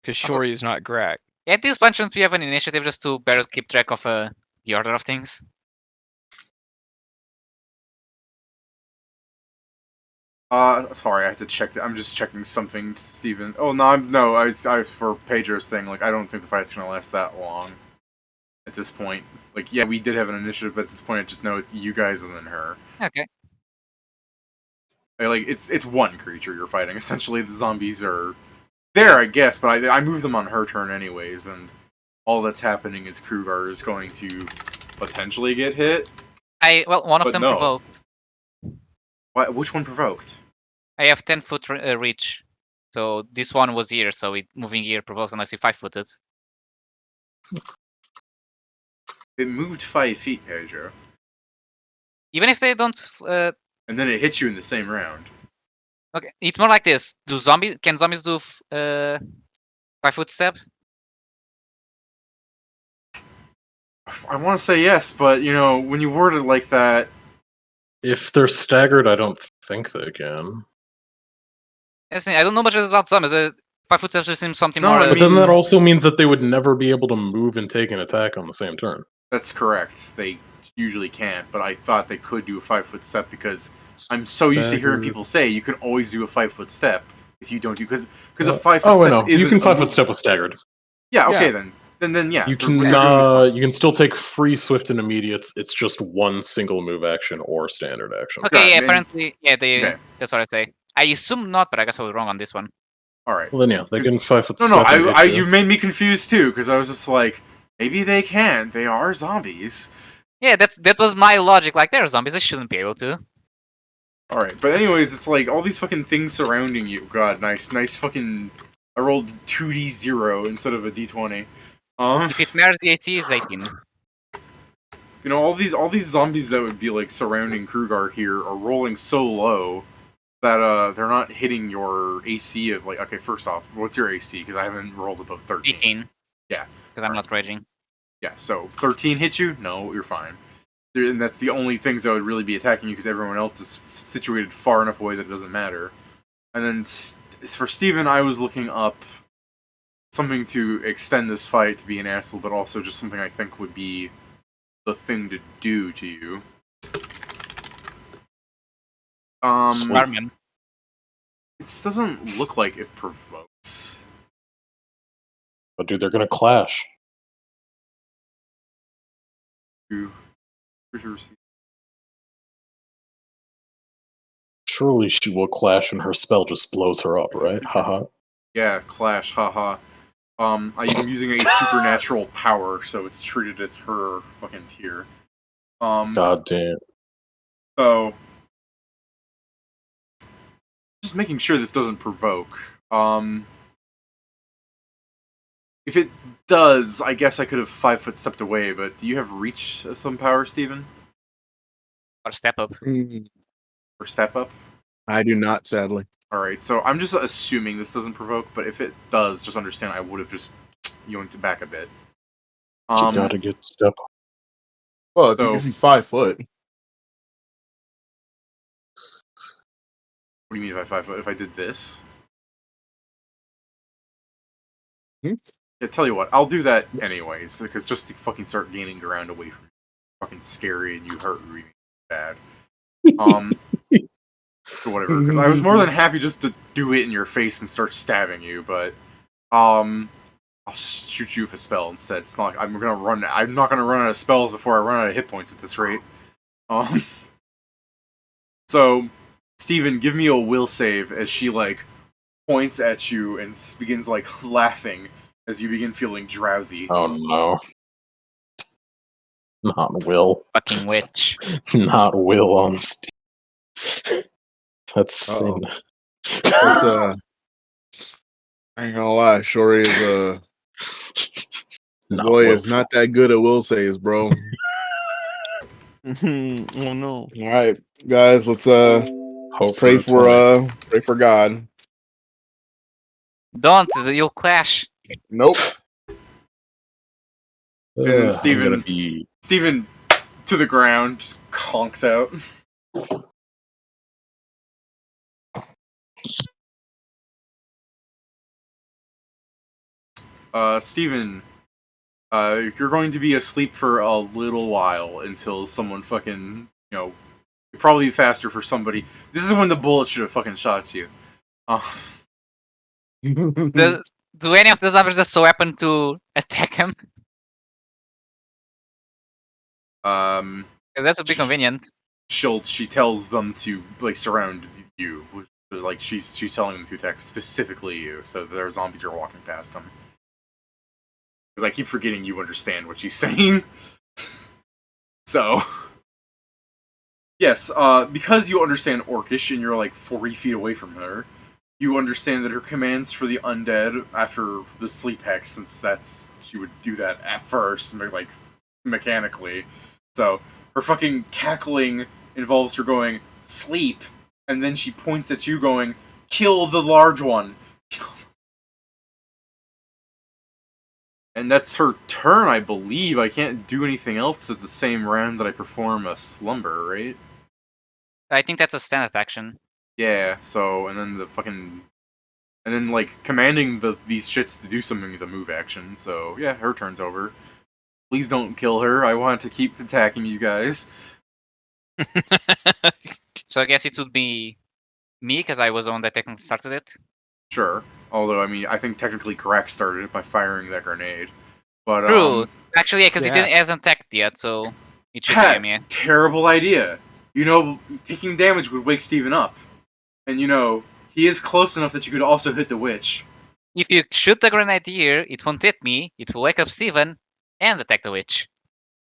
because Also- Shori is not Grak. At this point, shouldn't we have an initiative just to better keep track of the order of things? Sorry, I have to check. I'm just checking something, Steven. Oh no, I for Pedro's thing. Like, I don't think the fight's gonna last that long. At this point, like, yeah, we did have an initiative, but at this point, I just know it's you guys and then her. Okay. Like, it's one creature you're fighting. Essentially, the zombies are there, I guess, but I moved them on her turn anyways, and all that's happening is Krugar is going to potentially get hit. Well, one of But them no. provoked. What? Which one provoked? I have 10-foot reach. So this one was here, so moving here provokes unless you 5-footed. It moved 5 feet, Pedro, Even if they don't... and then it hit you in the same round. okay, it's more like this. Can zombies do 5-foot step? I want to say yes, but you know, when you word it like that, If they're staggered, I don't think they can. Yes, I don't know much about zombies. 5-foot step just seems something No, more... I But then mean- that also means that they would never be able to move and take an attack on the same turn. that's correct. They usually can't, but I thought they could do a 5-foot step because I'm so used to hearing Staggered. people say you can always do a 5-foot step if you don't do because a Uh, 5-foot Oh, I step know. isn't You can a 5-foot move. step with staggered. Yeah, okay Yeah. then yeah. You they're- can what they're doing is fine. you can still take free, swift, and immediates. It's just one single move action or standard action. Okay, Yeah, yeah, man. apparently, yeah, Okay. that's what I say. I assume not, but I guess I was wrong on this one. All right. Well, then yeah, they can 5-foot No, step and hit you made me confused too, because I was just like, maybe they can. They are zombies. Yeah, that was my logic. Like, they're zombies. They shouldn't be able to. All right, but anyways, it's like all these fucking things surrounding you. God, nice fucking. I rolled 2d0 instead of a d20. If it matters, the AC is 18. You know, all these zombies that would be like surrounding Krugar here are rolling so low that they're not hitting your AC of like. Okay, first off, what's your AC? Because I haven't rolled above 13. 18. Yeah, Because I'm not raging. yeah. So 13 hit you? No, you're fine. And that's the only things that would really be attacking you because everyone else is situated far enough away that it doesn't matter. And then for Steven, I was looking up something to extend this fight to be an asshole, but also just something I think would be the thing to do to you. Armin. It doesn't look like it provokes. But dude, they're gonna clash. Surely she will clash and her spell just blows her up, right? Haha. Yeah, clash, haha. I'm using a supernatural power, so it's treated as her fucking tier. God damn. So, just making sure this doesn't provoke. If it does, I guess I could have 5-foot stepped away, but do you have reach of some power, Steven? Or step up. Or step up? I do not, sadly. Alright, so I'm just assuming this doesn't provoke, but if it does, just understand I would have just yoinked it back a bit. You gotta get step. Well, So- if you're 5 foot. What do you mean by 5 foot? If I did this? Hmm? Yeah, tell you what, I'll do that anyways, because just to fucking start gaining ground away from you. Fucking scary and you hurt really bad. So whatever, because I was more than happy just to do it in your face and start stabbing you, but I'll just shoot you with a spell instead. It's not like I'm not gonna run out of spells before I run out of hit points at this rate. So Steven, give me a will save as she like points at you and begins like laughing as you begin feeling drowsy. Oh no. Not Will. Fucking witch. Not Will on Steam. That's Uh-oh. sin. I ain't gonna lie, Shori is Not boy is willful. not that good at will saves, bro. Oh no. All right, guys, let's Hope pray for for God. Don't, you'll clash. Nope. And then I'm Steven- gonna be Steven to the ground, just conks out. Steven, you're going to be asleep for a little while until someone fucking, probably faster for somebody. This is when the bullet should have fucking shot you. Do any of the zombies just so happen to attack him? Because that would be convenient. She tells them to like surround you. Like she's telling them to attack specifically you, so their zombies are walking past them. Because I keep forgetting you understand what she's saying. So, yes, because you understand Orcish and you're like 40 feet away from her, you understand that her commands for the undead after the sleep hex, since she would do that at first, like mechanically. So her fucking cackling involves her going sleep, and then she points at you going, "Kill the large one." And that's her turn, I believe. I can't do anything else at the same round that I perform a slumber, right? I think that's a standard action. Yeah, so, and then like, commanding these shits to do something is a move action, so, yeah, her turn's over. Please don't kill her, I want to keep attacking you guys. So I guess it would be me, because I was the one that technically started it. Sure. Although, I mean, I think technically Karak started it by firing that grenade. But, True. Actually, yeah, because Yeah. he hasn't attacked yet, so it should Pat, be him, yeah. terrible idea. Taking damage would wake Steven up. And, he is close enough that you could also hit the witch. If you shoot the grenadier, it won't hit me. It will wake up Steven and attack the witch.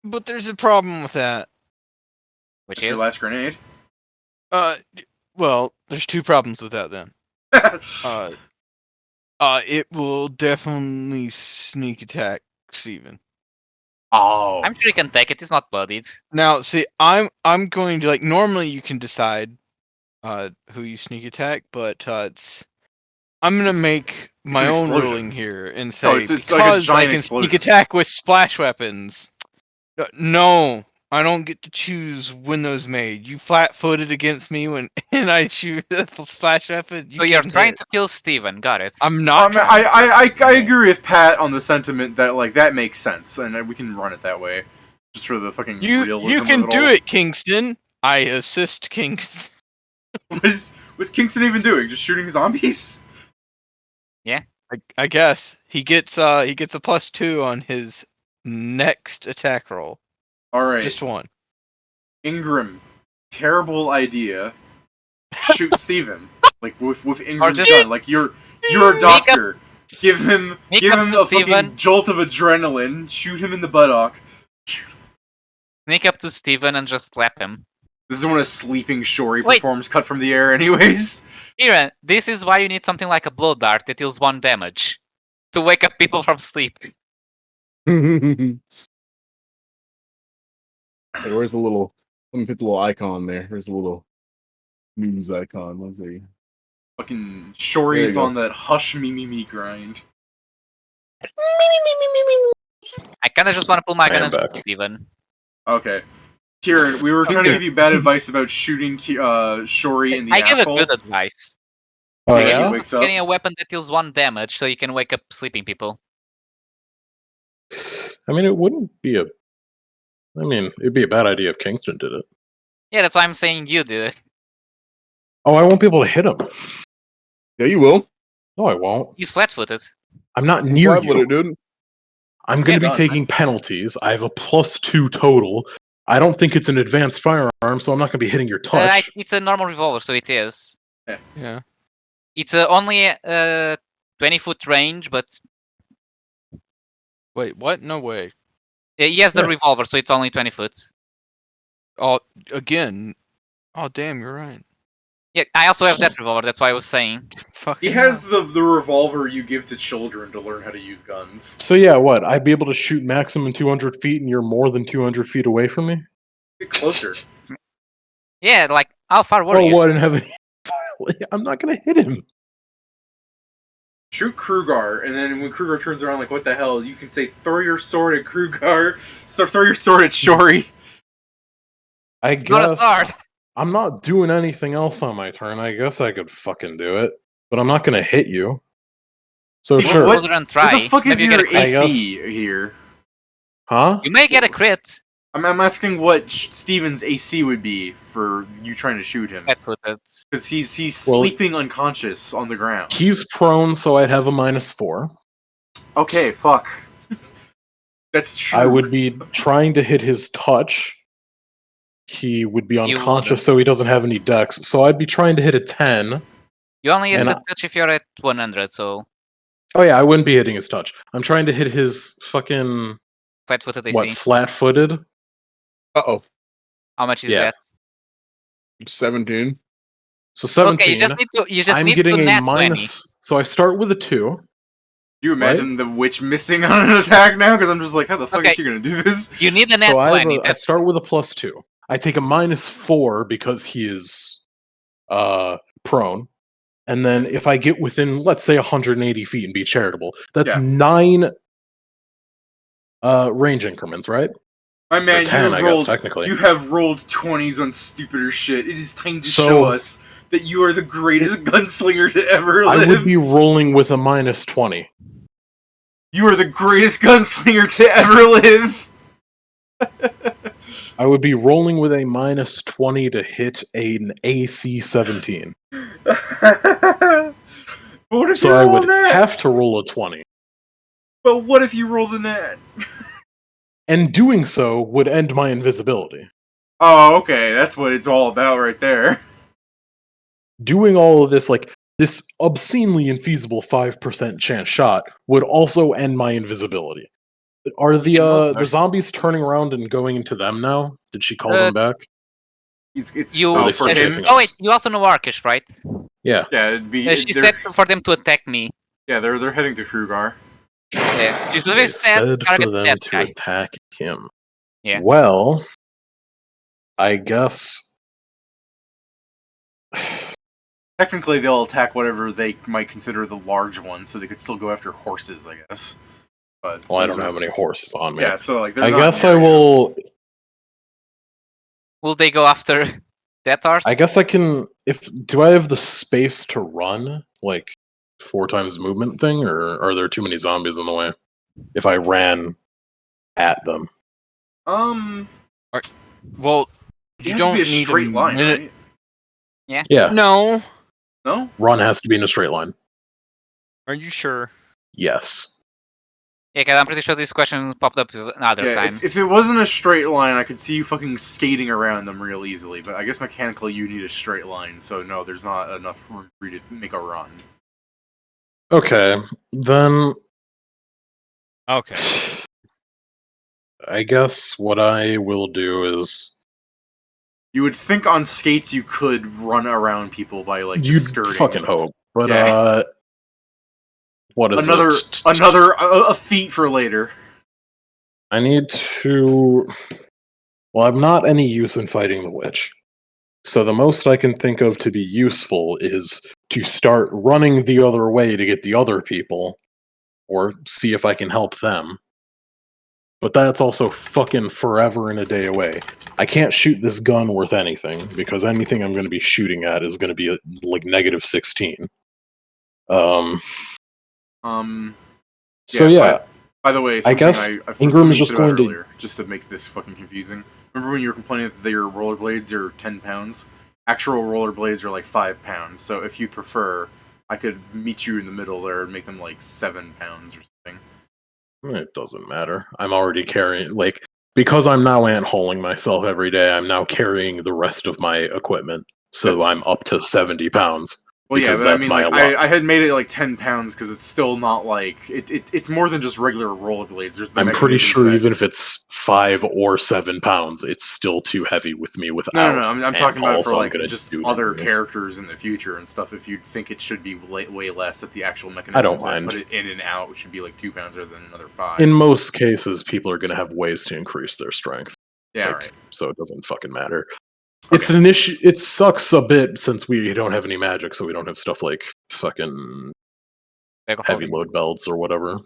But there's a problem with that. Which That's your is last grenade. Well, there's two problems with that then. It will definitely sneak attack Steven. Oh. I'm sure you can take it. It's not bloodied. Now, see, I'm going to normally you can decide who you sneak attack, but I'm gonna make my an own explosion. ruling here and say No, it's because like a I giant can explosion. sneak attack with splash weapons. No, I don't get to choose when those made. You flat-footed against me when and I shoot a splash weapon. So you're can't trying hit. to kill Steven. Got it. I'm not. I agree with Pat on the sentiment that like that makes sense, and we can run it that way, just for the fucking realism. You can of it do all. it, Kingston. I assist Kingston. What's Kingston even doing? Just shooting zombies? I guess he gets a +2 on his next attack roll. All right, Just one. Ingram, terrible idea. Shoot Steven. Like with Ingram's just- gun. Like you're a doctor. Give him a fucking Steven. jolt of adrenaline. Shoot him in the buttock. Sneak up to Steven and just slap him. This is when a sleeping Shori Wait. performs cut from the air, anyways. Kieran, this is why you need something like a blow dart that deals 1 damage. To wake up people from sleep. Hey, where's the little? Let me put the little icon there. There's a little news icon. Let's see. Fucking There Shori's you go. on that hush me grind. I kinda just want to pull my I gun am and shoot back. Steven. Okay. Kieran, we were trying to give you bad advice about shooting Shori in the I give a asshole. good advice. Oh Yeah, yeah. he wakes up. Getting a weapon that deals 1 damage so you can wake up sleeping people. I mean, it wouldn't be a. I mean, it'd be a bad idea if Kingston did it. Yeah, that's why I'm saying you do it. Oh, I won't be able to hit him. Yeah, you will. No, I won't. He's flat-footed. I'm not near Flat with you. it, dude. I'm going to Yeah, be taking penalties. I have a +2 total. I don't think it's an advanced firearm, so I'm not going to be hitting your touch. It's a normal revolver, so it is. Yeah. It's only 20-foot range, but Wait, what? No way. he has the Yeah. revolver, so it's only 20 foot. Oh, again. Oh, damn, you're right. Yeah, I also have that revolver. That's why I was saying. Fucking He has the revolver you give to children to learn how to use guns. So yeah, what? I'd be able to shoot maximum 200 feet, and you're more than 200 feet away from me? Get closer. Yeah, like how far were Oh, you? what? And have any... I'm not going to hit him. Shoot Krugar, and then when Krugar turns around like, what the hell, you can say, throw your sword at Krugar, throw your sword at Shori. I It's not a guess sword. I'm not doing anything else on my turn. I guess I could fucking do it, but I'm not going to hit you. So See, sure. what- Closer and try. What the fuck is Maybe you your get a crit. AC here? Huh? You may get a crit. I'm asking what Steven's AC would be for you trying to shoot him. Flat-footed. Because he's Well- sleeping unconscious on the ground. He's prone, so I'd have a -4. Okay, fuck. That's true. I would be trying to hit his touch. He would be You unconscious, wouldn't. so he doesn't have any dex. So I'd be trying to hit a 10. You only hit And the touch if you're at 100, so Oh yeah, I wouldn't be hitting his touch. I'm trying to hit his fucking flat-footed AC. what? Flat-footed. Uh-oh. How much is Yeah. that? 17. So 17. Okay, you just I'm need getting to a nat 20. minus. So I start with a 2. Do you imagine the witch missing on an attack now? Because I'm just like, how the fuck Okay. is she gonna do this? You need a nat So I 20. I start with a +2. I take a -4 because he is prone. And then if I get within, let's say, 180 feet and be charitable, that's Yeah. 9 range increments, right? My man, Or 10, you I have guess, rolled. technically. You have rolled 20s on stupider shit. It is time to So- show us that you are the greatest gunslinger to ever I live. would be rolling with a -20. You are the greatest gunslinger to ever live. I would be rolling with a -20 to hit an AC 17. But what if So you I roll would that? have to roll a 20. But what if you roll the net? And doing so would end my invisibility. Oh, okay. That's what it's all about right there. Doing all of this, like, this obscenely infeasible 5% chance shot would also end my invisibility. Are the zombies turning around and going into them now? Did she call them back? You Or they start chasing us? Oh wait, you also know Arkish, right? Yeah. Yeah, it'd be. She said for them to attack me. Yeah, they're heading to Krugar. Yeah, she They said for target them that to guy. attack him. Yeah. Well, I guess. Technically, they'll attack whatever they might consider the large one, so they could still go after horses, I guess. But Well, I don't have any horses on me. Yeah, so like I guess I will. Will they go after Deathars? I guess I can. Do I have the space to run, like 4 times movement thing, or are there too many zombies in the way? If I ran at them. Well, you don't be a need straight line, right? Yeah. No. No? Run has to be in a straight line. Are you sure? Yes. Yeah, because I'm pretty sure this question popped up other times. If it wasn't a straight line, I could see you fucking skating around them real easily, but I guess mechanically you need a straight line, so no, there's not enough room for you to make a run. Okay, then. Okay. I guess what I will do is. You would think on skates you could run around people by like just skirting. You'd fucking hope, but what is it? Another feat for later. I need to. Well, I'm not any use in fighting the witch. So the most I can think of to be useful is to start running the other way to get the other people, or see if I can help them. But that's also fucking forever and a day away. I can't shoot this gun worth anything, because anything I'm going to be shooting at is going to be like -16. So yeah. By the way, I guess Ingram's just going to just to make this fucking confusing. Remember when you were complaining that your rollerblades are 10 pounds? Actual rollerblades are like 5 pounds. So if you prefer, I could meet you in the middle there and make them like 7 pounds or something. It doesn't matter. I'm already carrying, like, because I'm now ant-holing myself every day, I'm now carrying the rest of my equipment. So I'm up to 70 pounds. Well, yeah, because but that's I mean, my like, I had made it like 10 pounds because it's still not like it's more than just regular rollerblades. There's I'm pretty sure even if it's 5 or 7 pounds, it's still too heavy with me without. No. I'm talking about for like just other characters characters in the future and stuff. If you think it should be way less, that the actual mechanisms I don't mind. Put it in and out should be like 2 pounds rather than another 5. In most cases, people are going to have ways to increase their strength. Yeah, like, right. So it doesn't fucking matter. Okay. It's an issue. It sucks a bit since we don't have any magic, so we don't have stuff like fucking heavy load belts or whatever.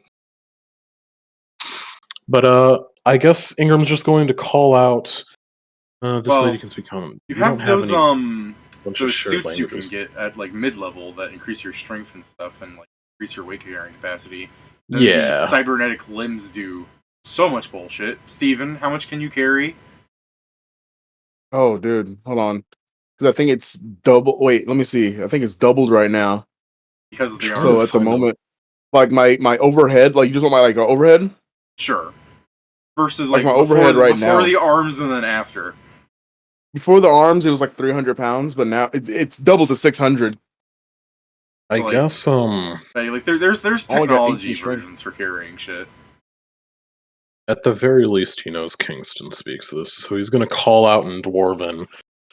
But I guess Ingram's just going to call out. This lady can speak common. You have those those suits you can get at like mid-level that increase your strength and stuff, and like increase your weight carrying capacity. Then yeah, the cybernetic limbs do so much bullshit. Steven, how much can you carry? Oh, dude, hold on. Because I think it's double. Wait, let me see. I think it's doubled right now. Because of the arms. So at the moment, like my overhead, like you just want my like overhead? Sure. Versus like my overhead right now. Before the arms and then after. Before the arms, it was like 300 pounds, but now it's doubled to 600. I guess like there's technology versions for carrying shit. At the very least, he knows Kingston speaks this, so he's gonna call out in Dwarven.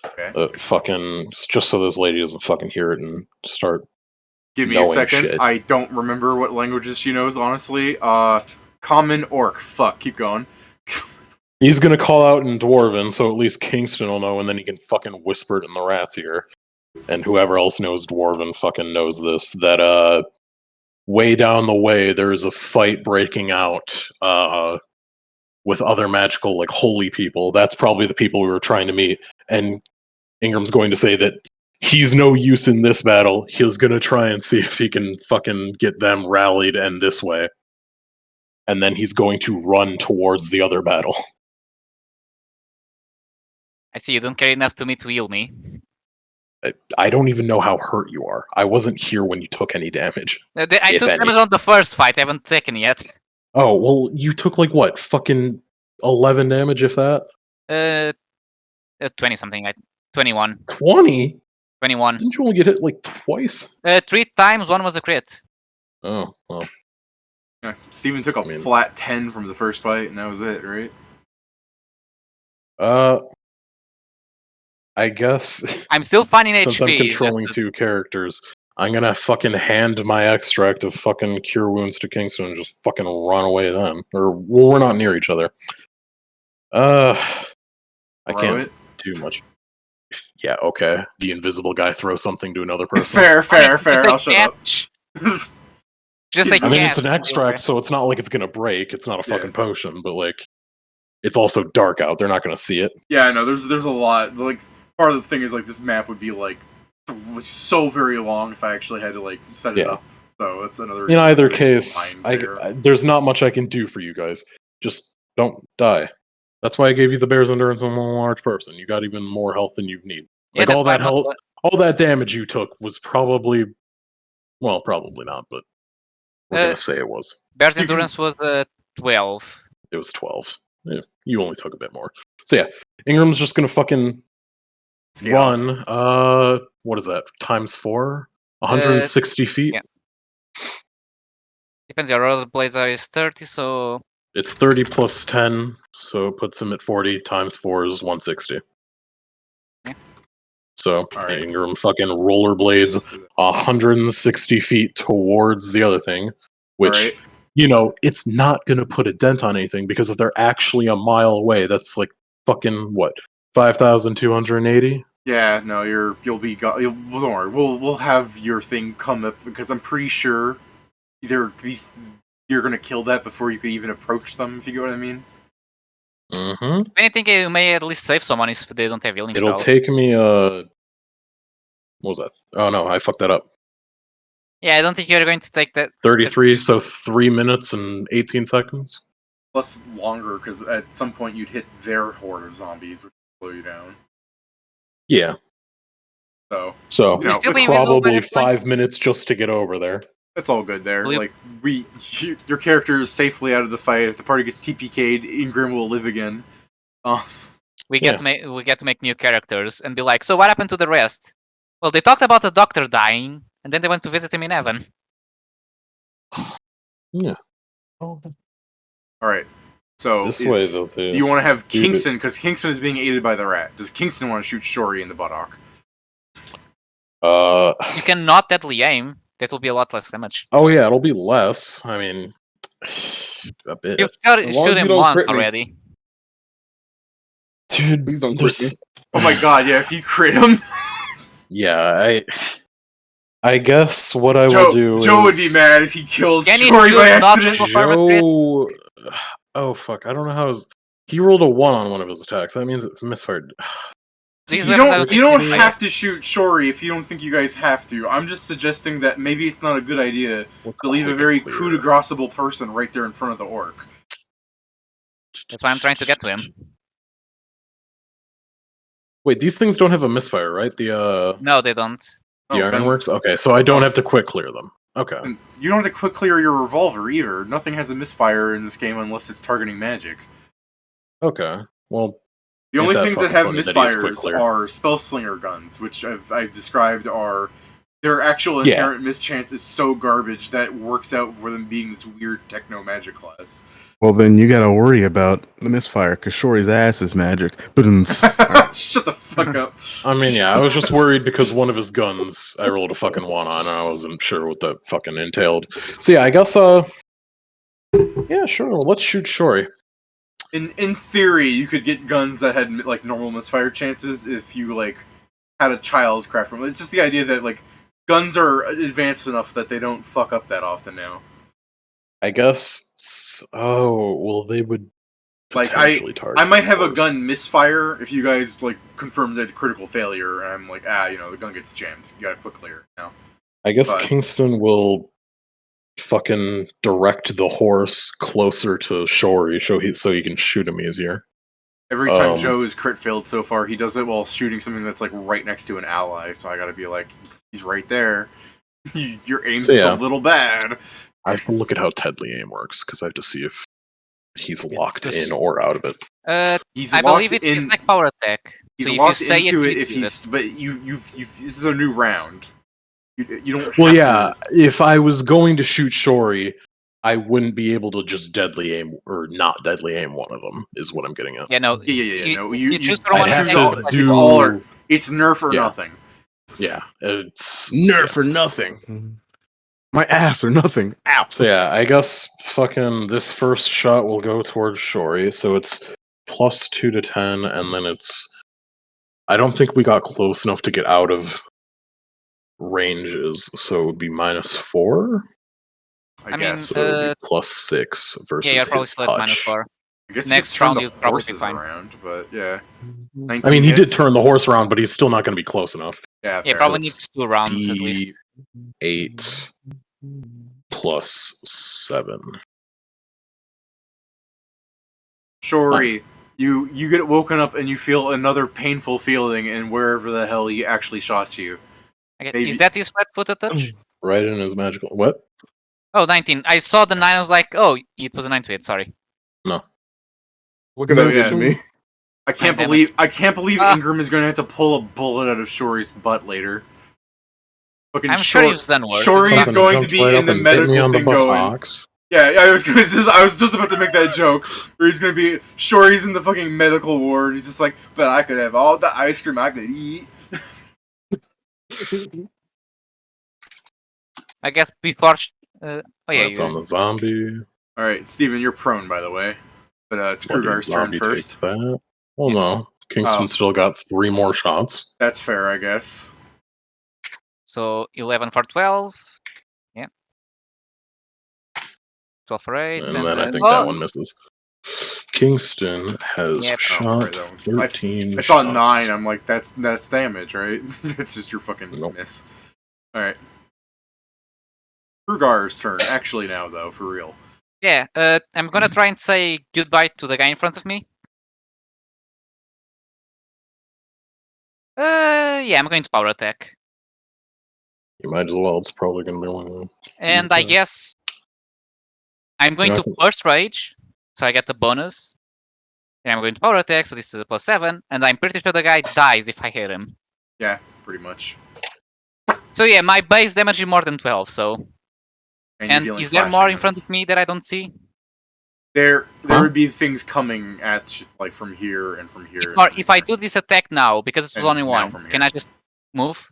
Okay. Fucking just so this lady doesn't fucking hear it and start. Give me a second. Shit. I don't remember what languages she knows, honestly. Common Orc. Fuck. Keep going. He's gonna call out in Dwarven, so at least Kingston will know, and then he can fucking whisper it in the rat's ear. And whoever else knows Dwarven fucking knows this. That way down the way, there is a fight breaking out. With other magical, like, holy people. That's probably the people we were trying to meet. And Ingram's going to say that he's no use in this battle. He's going to try and see if he can fucking get them rallied and this way. And then he's going to run towards the other battle. I see you don't care enough to heal me. I don't even know how hurt you are. I wasn't here when you took any damage. I took damage on the first fight. I haven't taken yet. Oh, well, you took, like, what? Fucking 11 damage, if that? 20 something. 21. 20? 21. Didn't you only get hit like twice? 3 times, 1 was a crit. Oh, well. Yeah, Steven took a flat 10 from the first fight, and that was it, right? I guess. I'm still finding Since HP. I'm controlling 2 characters, I'm gonna fucking hand my extract of fucking Cure Wounds to Kingston and just fucking run away then. Or, well, we're not near each other. I can't do much. Yeah, okay. The invisible guy throws something to another person. Fair. I'll shut up. Just like I mean, it's an extract, so it's not like it's gonna break. It's not a fucking potion, but like, it's also dark out. They're not gonna see it. Yeah, I know. There's a lot. Like, part of the thing is like this map would be like so very long if I actually had to like set it up. So it's another. In either case, there's not much I can do for you guys. Just don't die. That's why I gave you the Bear's Endurance on a large person. You got even more health than you need. Like all that health, all that damage you took was probably, well, probably not, but we're gonna say it was. Bear's Endurance was 12. It was 12. Yeah, you only took a bit more. So yeah, Ingram's just gonna fucking run. What is that? Times 4? 160 feet. Yeah. Depends. Your other blazer is 30, so it's 30 plus 10, so it puts him at 40. Times 4 is 160. Yeah. So Ingram fucking rollerblades 160 feet towards the other thing, which you know it's not gonna put a dent on anything because if they're actually a mile away, that's like fucking what 5,280. Yeah, no, you'll be don't worry. We'll have your thing come up because I'm pretty sure either you're gonna kill that before you could even approach them. If you get what I mean. Mm-hmm. I think you may at least save someone if they don't have healing. It'll take me what was that? Oh no, I fucked that up. Yeah, I don't think you're going to take that. 33, so 3 minutes and 18 seconds. Plus longer because at some point you'd hit their horde of zombies, which would slow you down. Yeah. So you know, probably 5 minutes just to get over there. That's all good there. Like your character is safely out of the fight. If the party gets TPK'd, Ingram will live again. We get to make new characters and be like, so what happened to the rest? Well, they talked about the doctor dying, and then they went to visit him in heaven. Yeah. All right. So this way, though, do you want to have Kingston? Because Kingston is being aided by the rat. Does Kingston want to shoot Shori in the buttock? You cannot deadly aim. That will be a lot less damage. Oh yeah, it'll be less. I mean, a bit. You shoot him once already. Dude, please don't crit me. Oh my god, yeah, if you crit him. Yeah, I guess what I will do Joe is... would be mad if he killed Shori by accident. Joe... Oh fuck, I don't know how his... He rolled a 1 on one of his attacks. That means it's misfired. You don't have to shoot Shori if you don't think you guys have to. I'm just suggesting that maybe it's not a good idea to leave a very coup de graceable person right there in front of the orc. That's why I'm trying to get to him. Wait, these things don't have a misfire, right? No, they don't. The ironworks? Okay, so I don't have to quick clear them. Okay. And you don't have to quick clear your revolver either. Nothing has a misfire in this game unless it's targeting magic. Okay, well... The only things that have misfires are spellslinger guns, which I've described are... Their actual inherent mischance is so garbage that works out for them being this weird techno-magic class. Well, then you gotta worry about the misfire, because Shori's ass is magic. Shut the fuck up. I mean, yeah, I was just worried because one of his guns I rolled a fucking 1 on, and I wasn't sure what that fucking entailed. So yeah, I guess, yeah, sure, let's shoot Shori. In theory, you could get guns that had, like, normal misfire chances if you, like, had a child craft from it. It's just the idea that, like, guns are advanced enough that they don't fuck up that often now. I guess. Oh, well, they would potentially target. I might have a gun misfire if you guys like confirm that critical failure, and I'm like, the gun gets jammed. You gotta quick clear now. I guess Kingston will fucking direct the horse closer to Shori, so he can shoot him easier. Every time Joe has crit failed so far, he does it while shooting something that's like right next to an ally. So I gotta be like, he's right there. Your aim's just a little bad. I have to look at how Tedley aim works, because I have to see if he's locked in or out of it. He's I locked believe it is in. like power attack. He's So if locked you say into it you if use he's. But you've. This is a new round. You don't. Well, have yeah, To, if I was going to shoot Shori, I wouldn't be able to just deadly aim or not deadly aim one of them. Is what I'm getting at. Yeah, no. Yeah. No, you choose I'd one have attack. to but do. It's it's all or it's nerf or nothing. Yeah, it's Nerf for nothing. My ass or nothing. Ow. So yeah, I guess fucking this first shot will go towards Shori. So it's +2 to 10, and then it's. I don't think we got close enough to get out of ranges, so it would be -4. I guess. So it would be +6 versus Yeah, you're probably his still at touch. -4. I guess Next you could turn round the you'll probably be horses fine. around, but yeah. I mean, he 19 did hits. turn the horse around, but he's still not going to be close enough. Yeah, Yeah, fair. probably So needs 2 rounds at least. D8 +7. Shori, you get woken up and you feel another painful feeling in wherever the hell he actually shot you. Okay. Maybe. Is that his flat-footed touch? Right in his magical. What? Oh, 19. I saw the 9. I was like, oh, it was a 9 to hit. Sorry. No. Look at So, that yeah. to me. I can't damn believe Ah. Ingram is going to have to pull a bullet out of Shori's butt later. Fucking I'm sure he's done worse. Shori is Fucking going to jumped be right in up the and bit me medical on the thing going. buttocks. Yeah, I was just about to make that joke where he's going to be Shori's in the fucking medical ward. He's just like, but I could have all the ice cream I could eat. I guess before. Oh yeah, That's on you. the zombie. All right, Steven, you're prone, by the way. But it's Fucking Krugar's turn zombie first. takes that. Well, no. Kingston Oh. still got 3 more shots. That's fair, I guess. So 11 for 12. Yeah. 12 for 8. And then I think that oh, one misses. Kingston has Yep. shot right, that one. 13 I saw shots. 9. I'm like, that's damage, right? That's just your fucking Nope. miss. All right. Krugar's turn. Actually, now though, for real. yeah. I'm gonna try and say goodbye to the guy in front of me. Yeah, I'm going to power attack. You might as well. It's probably going to be one of them. And I guess I'm going Yeah, I to think- burst rage, so I get the bonus. And I'm going to power attack, so this is a +7. And I'm pretty sure the guy dies if I hit him. Yeah, pretty much. So yeah, my base damage is more than 12. So And, and you're dealing is there slashing more in damage. front of me that I don't see? There Huh? would be things coming at you, like from here and from here. Or if I do this attack now, because it was And only now one, from can here. I just move?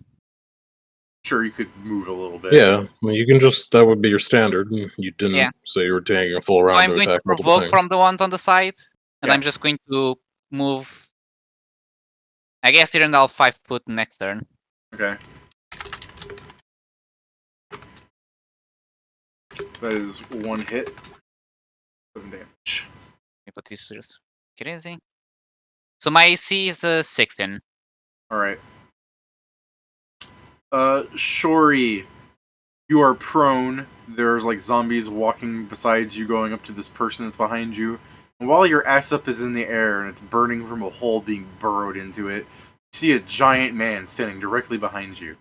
Sure, you could move a little bit. Yeah, I mean, you can just. That would be your standard. And you didn't Yeah. say you were taking a full So round I'm to going to attack multiple provoke things. from the ones on the side, and Yeah. I'm just going to move. I guess here and I'll 5-foot next turn. Okay. That is 1 hit. 7 damage. Let me put this just crazy. So my AC is 16. Alright. Shori, you are prone. There's like zombies walking beside you, going up to this person that's behind you. And while your ass up is in the air and it's burning from a hole being burrowed into it, you see a giant man standing directly behind you.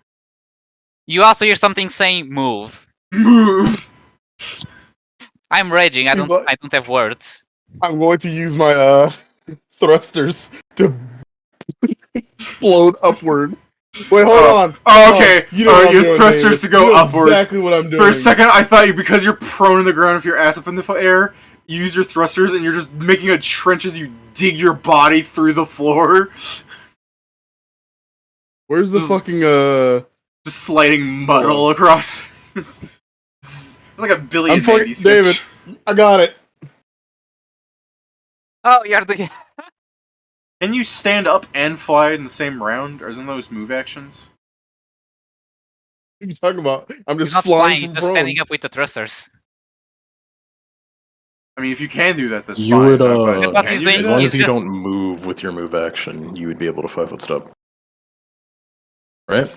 You also hear something saying "move." Move! I'm raging. I You don't. what? I don't have words. I'm going to use my thrusters to explode upward. Wait, hold on. Oh, Hold okay. on. You know what I'm your doing, thrusters David. to go You know upwards. Exactly what I'm doing. For a second, I thought because you're prone on the ground with your ass up in the air, you use your thrusters and you're just making a trench as you dig your body through the floor. Where's the Just- fucking Just sliding mud all across. It's like a Billy I'm and Mandy fucking sketch. David. I got it. Oh, you're the. Can you stand up and fly in the same round, or isn't those move actions? What are you talking about? I'm He's just not flying flying. He's from just prone. standing up with the thrusters. I mean, if you can do that, that's You fine. would, but That's what can he's you doing. do As that? long He's as you just- don't move with your move action, you would be able to 5-foot step. Right?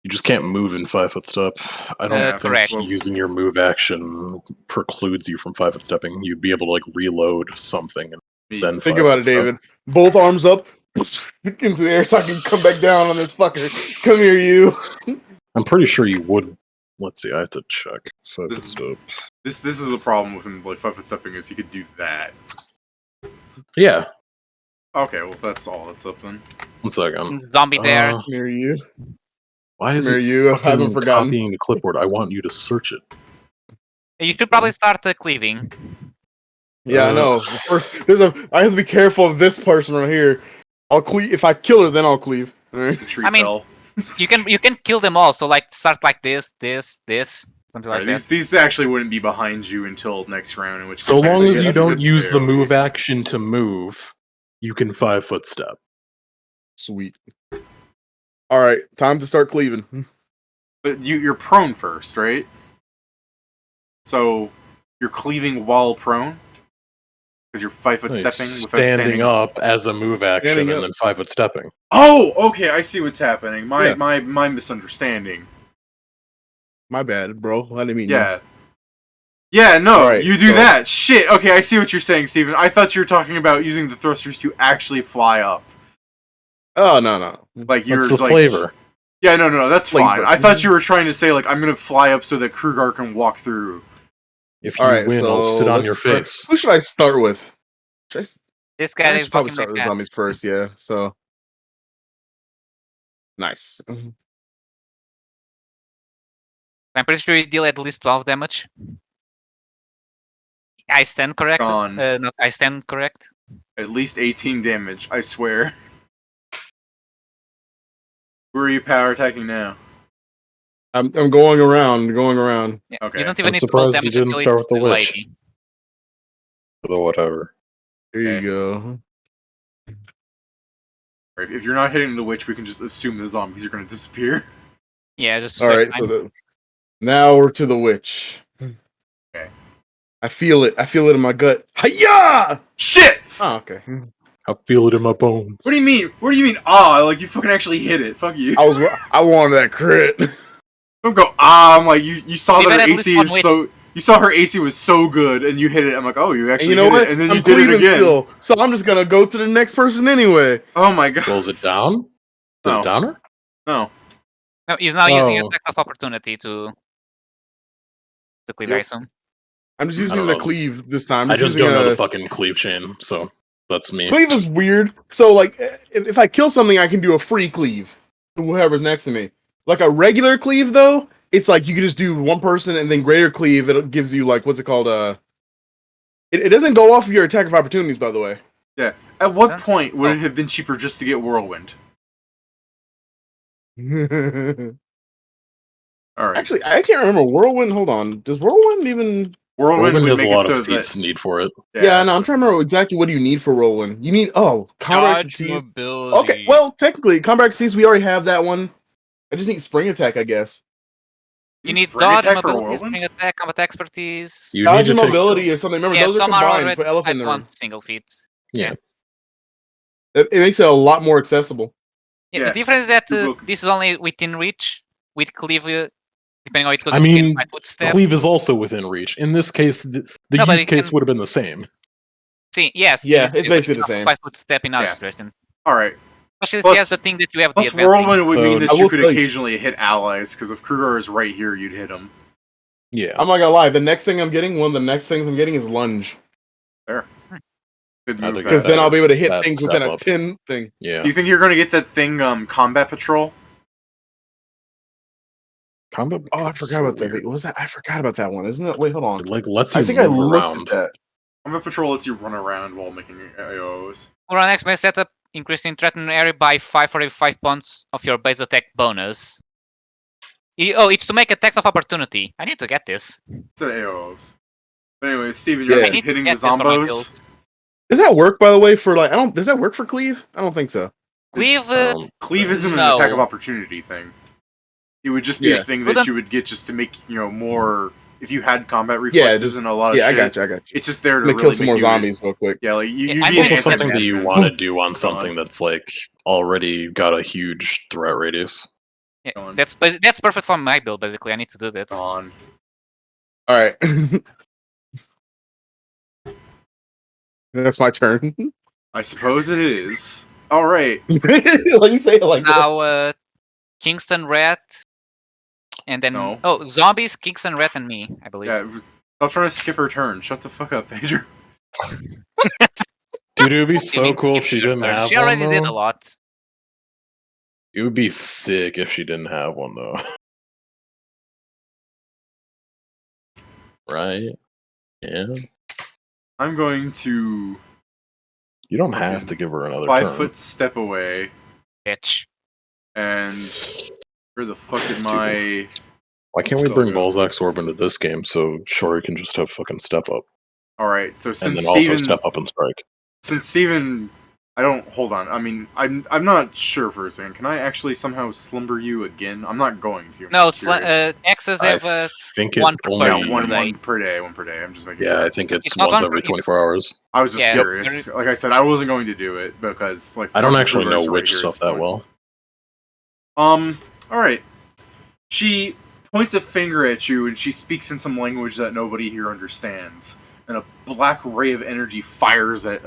You just can't move in 5-foot step. I don't think correct. using your move action precludes you from 5-foot stepping. You'd be able to like reload something and then Think 5-foot about it, step. David. Both arms up into the air so I can come back down on this fucker. Come here, you. I'm pretty sure you would Let's see. I have to check. 5 foot step. This is a problem with him. Like 5 foot stepping is he could do that. Yeah. Okay, well that's all that's up then. 1 second. Zombie there. Near you. Why is Near it you. I haven't forgotten. copying the clipboard? I want you to search it. You should probably start cleaving. Yeah, I know. First, I have to be careful of this person right here. I'll cleave if I kill her. Then I'll cleave. All right. The tree I mean, fell. you can kill them all. So like start like this, something like that. These actually wouldn't be behind you until next round. In which So case I long have to as you get don't the use the barrel. move action to move, you can 5 foot step. Sweet. All right, time to start cleaving. But you're prone first, right? So you're cleaving while prone because you're 5 foot stepping without standing up as a move action Standing and up. then 5 foot stepping. Oh, okay. I see what's happening. Yeah. My misunderstanding. My bad, bro. I didn't mean. Yeah. Yeah, no, Alright, you do so- that. Shit. Okay, I see what you're saying, Steven. I thought you were talking about using the thrusters to actually fly up. Oh no. Like you're That's the like, flavor. Yeah, no, that's Flavor. fine. I thought you were trying to say like I'm gonna fly up so that Krugar can walk through. If you All right, win, so I'll sit on your let's start- face. Who should I start with? This I guy is should probably fucking start my with the cat. zombies first. Yeah. So. Nice. I'm pretty sure you deal at least 12 damage. I stand correct. Gone. No, I stand correct. At least 18 damage, I swear. Where are you power attacking now? I'm going around. Yeah. Okay. You don't even I'm need to roll surprised you damage didn't until start it's with the witch. lady. Or whatever. There you Okay. go. Right, if you're not hitting the witch, we can just assume the zombies are gonna disappear. Yeah, just All right. So now we're to the witch. Okay. I feel it. I feel it in my gut. Hiya! Shit! Oh, okay. I feel it in my bones. What do you mean? What do you mean? Ah, like you fucking actually hit it. Fuck you. I wanted that crit. Don't go. Ah, I'm like you saw Leave that it her at least AC one is way. so. You saw her AC was so good, and you hit it. I'm like, oh, you And actually you know hit what? it, and then I'm you did it cleaving again. still, so I'm just gonna go to the next person anyway. Oh my god. Rolls it down? The No. downer? No. No, he's now using Oh. attack of opportunity to cleave, I Yep. assume. I'm just I using don't the know. cleave this time. I just using don't know a- the fucking cleave chain, so that's me. Cleave is weird. So like, if I kill something, I can do a free cleave to whoever's next to me. Like a regular cleave, though, it's like you can just do one person and then greater cleave. It gives you like what's it called? It doesn't go off of your attack of opportunities, by the way. At what Huh? point would Oh. it have been cheaper just to get whirlwind? All right. Actually, I can't remember whirlwind. Hold on, does whirlwind even? whirlwind Whirlwind would has a make lot it so of feats need for it. Yeah, that's no, I'm trying to remember exactly what do you need for whirlwind. You need combat Dodge expertise. mobility. Okay, well, technically, combat expertise we already have that one. I just need spring attack, I guess. You need spring dodge, attack for mobility, whirlwind? spring attack, combat expertise. You Dodge need and to take, mobility is something. Remember, Yeah, those are some are combined already for type elephant. 1 single feet. yeah. It makes it a lot more accessible. Yeah, Yeah. the difference is that Google- this is only within reach. With cleave, depending on how it goes, I you can mean, by footstep. Cleave is also within reach. In this case, the No, but use it case can- would have been the same. See, yes, Yeah, these two, it's but basically you the cannot same. by footstep in our Yeah. situation. All right. Especially Plus- if he has the thing that you have. Plus, the advancing. whirlwind would So- mean that I you will could tell you- occasionally hit allies, because if Kruger is right here, you'd hit him. Yeah. I'm not gonna lie. The next thing I'm getting, one of the next things I'm getting is lunge, Good I move. think because that. then I'll be able to hit That's things step within a up. 10 thing. Yeah. Do you think you're gonna get that thing, combat patrol? Combat Oh, I is forgot so about that. weird. What was that? I forgot about that one. Isn't it? Wait, hold on. It, like lets I you think I move looked around. at that. Combat patrol lets you run around while making AOs. For our next base setup, increasing threatened area by 5 for every 5 points of your base attack bonus. It's to make attacks of opportunity. I need to get this. Instead of AOs. But anyway, Steven, you're Yeah. actually hitting the Get this for my zombos. build. Does that work, by the way? For like, does that work for cleave? I don't think so. Cleave, Cleave isn't an No. attack of opportunity thing. It would just be Yeah. a thing Well, that then- you would get just to make, more... If you had combat Yeah, reflexes just- and a lot of Yeah, I shit, got you. it's just there to Let me really kill some make more you... zombies real quick. Yeah, like, Yeah, you'd I'm be going an to Also something that you anti-Batman. want to do on something that's like already got a huge threat radius. yeah, Go on. that's perfect for my build. Basically, I need to do that. On. All right. That's my turn. I suppose it is. Alright. Let me say it like that. Now, Kingston Red. And then No. zombies, Kingston, Red, and me, I believe. Yeah, stop trying to skip her turn. Shut the fuck up, Pedro. Dude, it would be You so mean cool if skip she your didn't turn. have She one, already did a though. lot. It would be sick if she didn't have one, though. Right? Yeah. I'm going to You don't have fucking to give her another 5 turn. foot step away, Bitch. and where the fuck did Dude. my... Why can't we Still bring go. Balzac's Orb into this game so Shori can just have fucking step up? Alright, so And since then also Steven... step up and strike. Since Steven... I don't... Hold on. I mean, I'm not sure for a second. Can I actually somehow slumber you again? I'm not going to. I'm No, just curious. X's I have think it one per only... Yeah, person. one per day. One per day. I'm just making sure. Yeah, I think it's It's not once on every per- 24 hours. I was just Yeah. curious. Like I said, I wasn't going to do it because, like, I don't fucking actually Kruger's know right which here stuff at that this well. point. Alright. She points a finger at you and she speaks in some language that nobody here understands. And a black ray of energy fires at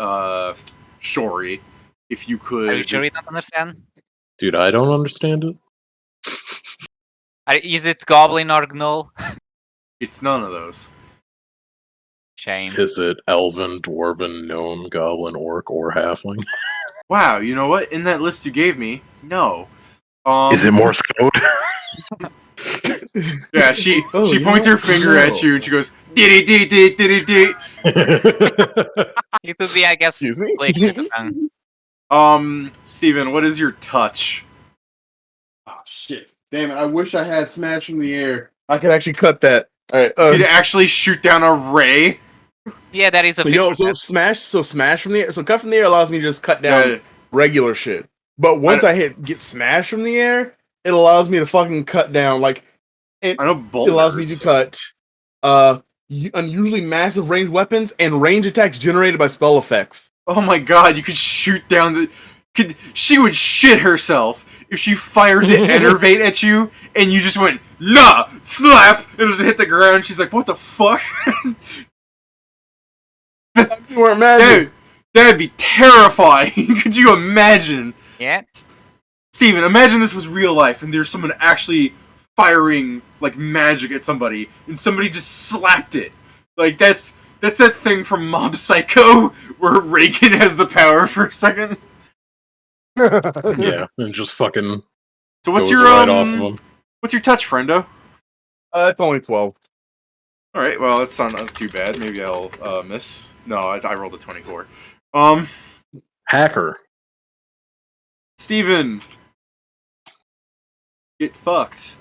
Shori. If you could... Are you sure you don't understand? Dude, I don't understand it. Is it Goblin or Gnoll? It's none of those. Shame. Is it Elven, Dwarven, Gnome, Goblin, Orc, or Halfling? Wow, you know what? In that list you gave me, no. Is it Morse code? Yeah, she Oh, you points know her what? finger No. at you and she goes, diddy dee dee diddy dee. It would be, I guess, Excuse me? Blake with the tongue. Steven, what is your touch? Oh shit! Damn it! I wish I had smash in the air. I could actually cut that. All right. You could actually shoot down a ray? Yeah, that is a So, yo, 50%. smash from the air. So cut from the air allows me to just cut down Yeah. regular shit. But once I get smash from the air, it allows me to fucking cut down like I know it boulders. allows me to cut unusually massive ranged weapons and range attacks generated by spell effects. Oh my god, you could shoot down the... She would shit herself if she fired the enervate at you and you just went, nah, slap, and just hit the ground. She's like, what the fuck? You weren't mad. That'd be terrifying. Could you imagine? Yeah. Steven, imagine this was real life and there's someone actually firing like magic at somebody and somebody just slapped it. Like that's that thing from Mob Psycho where Reagan has the power for a second. Yeah, and just fucking So what's goes your right off of them. what's your touch, friendo? It's only 12. All right, well that's not too bad. Maybe I'll miss. No, I rolled a 24. Hacker. Steven, get fucked.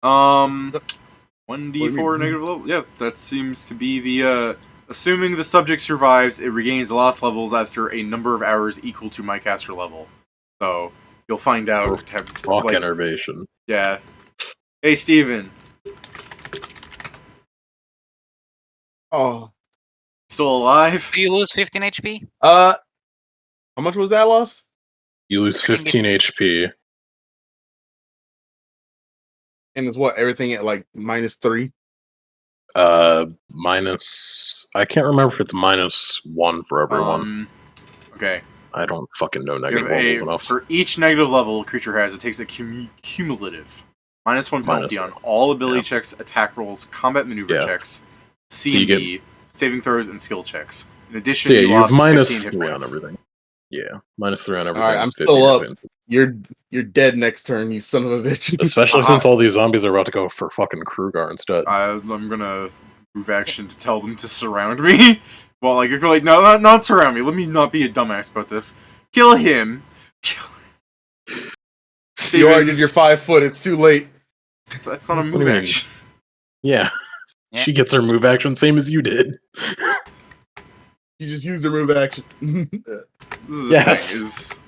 1d4 negative level. Yeah, that seems to be the. Assuming the subject survives, it regains lost levels after a number of hours equal to my caster level. So you'll find out. Rock like, enervation. Yeah. Hey, Steven. Oh. Still alive? Do you lose 15 HP? How much was that loss? You lose 15 HP. And it's what, everything at like -3? Minus. I can't remember if it's -1 for everyone. Okay. I don't fucking know You negative have levels enough. for each negative level a creature has, it takes a cumulative -1 penalty on -1. all ability Yeah. checks, attack rolls, combat maneuver Yeah. checks, So C you and get- D, saving throws, and skill checks. In addition, So yeah, you you have lost 15 hit -3 on points. everything. Yeah, -3 on everything. Alright, I'm 15 still hit up. points. You're dead next turn, you son of a bitch. Especially since all these zombies are about to go for fucking Krugar instead. I'm gonna move action to tell them to surround me. Well, like if you're like, no, not surround me. Let me not be a dumbass about this. Kill him. You already did your 5 foot, it's too late. That's not a What do move you mean? action. Yeah. Yeah. She gets her move action same as you did. You just used your move action. This is the Yes. thing, is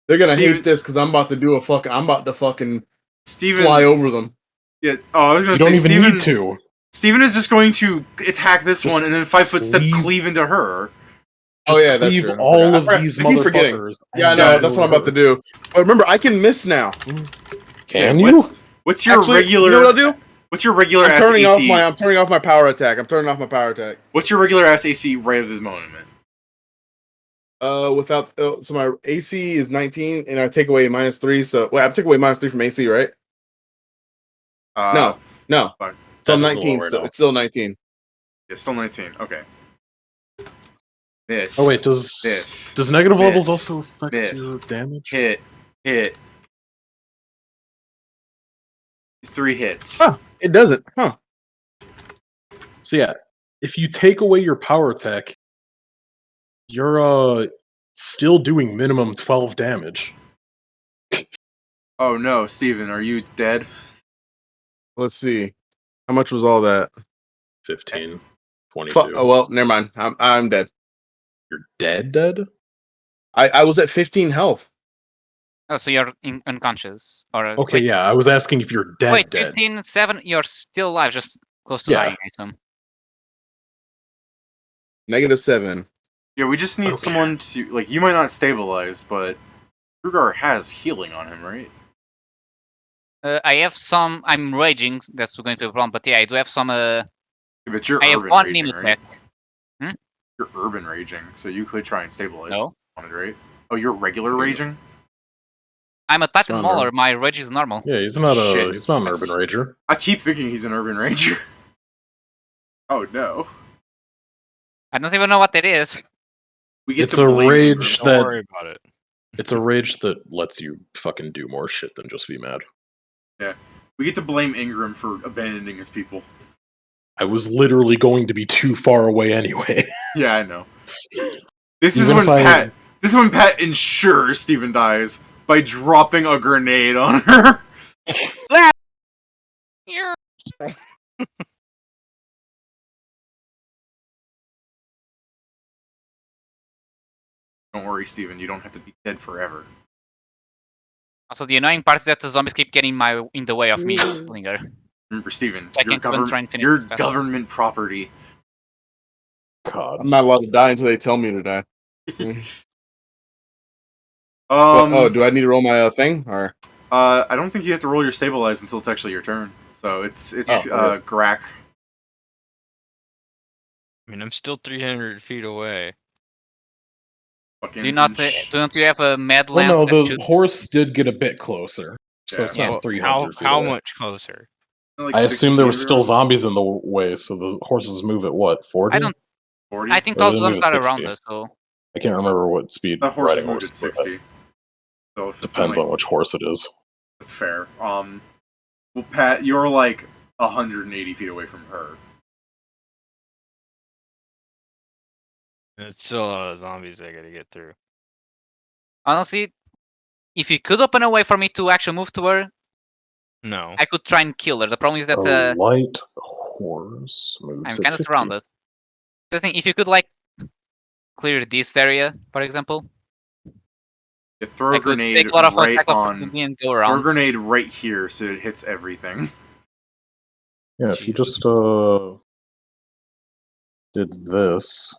They're gonna Steven- hate this because I'm about to fucking Steven. fly over them. Yeah. Oh, I was gonna You say don't even Steven. need to. Steven is just going to attack this Just one and then 5 foot step cleave- cleave into her. Oh, Just yeah, that's cleave true. I all forgot. of these I keep forgetting. motherfuckers. Yeah, I and know. then That's go what I'm about to do. But remember, I can miss now. Can Yeah, you? What's your Actually, regular? You know what I'll do? What's your regular I'm ass turning AC? off my power attack. What's your regular ass AC right at the moment? So my AC is 19, and I take away -3. So I take away -3 from AC, right? No. Fuck. So That I'm is a 19. lower So now. it's still 19. It's still 19. Okay. This. Oh wait, This. does negative levels This. also affect This. your damage? Hit. 3 hits. Huh. It doesn't. Huh. So yeah, if you take away your power attack, you're still doing minimum 12 damage. Oh no, Steven, are you dead? Let's see. How much was all that? 15, 22. Oh well, never mind. I'm dead. You're dead? I was at 15 health. Oh, so you're unconscious. Or Okay, wait, yeah, I was asking if you're dead. wait, dead. 15, 7. You're still alive, just close to Yeah. dying. I assume. -7. Yeah, we just need Okay. someone to like. You might not stabilize, but Rugar has healing on him, right? I have some. I'm raging. That's going to be a problem. But yeah, I do have some. Yeah, but you're I have urban one raging, Nemo right? tech. You're urban raging, so you could try and stabilize. No, if you wanted, right? Oh, you're regular Yeah. raging. I'm a It's Titan not Mauler. normal. My rage is normal. Yeah, he's not Shit. an urban rager. I keep thinking he's an urban ranger. Oh no. I don't even know what that is. We get It's to a blame rage Ingram. Don't that worry about it. it's a rage that lets you fucking do more shit than just be mad. We get to blame Ingram for abandoning his people. I was literally going to be too far away anyway. Yeah, I know. This is Even when if I- Pat. This is when Pat ensures Steven dies by dropping a grenade on her. Don't worry, Steven. You don't have to be dead forever. Also, the annoying part is that the zombies keep getting in the way of me killing her. Remember, Steven, So I can't even try and finish you're this fast. government property. God. I'm not allowed to die until they tell me to die. Oh, do I need to roll my thing or? I don't think you have to roll your stabilize until it's actually your turn. So it's okay. Grack. I mean, I'm still 300 feet away. Fucking Don't you have a mad Well, lance no, that the shoots? horse did get a bit closer, so Yeah. it's not Well, 300 feet how away. much closer? like I 60 assume there feet was still around. zombies in the way, so the horses move at what, 40? I don't. 40. I think Or all they the move zombies at are around 60. us. So I can't remember what speed The horse riding moved horses at are 60. So if it's been, Depends like, on which horse it is. That's fair. Well, Pat, you're like 180 feet away from her. It's still a lot of zombies I gotta get through. honestly, if you could open a way for me to actually move to her, No. I could try and kill her. The problem is that A light horse moves I'm at kind of 50. surrounded. The thing, if you could like clear this area, for example, You throw I a could grenade take a lot of right attack on. opportunity and go Throw a around. grenade right here so it hits everything. Yeah, if you just did this,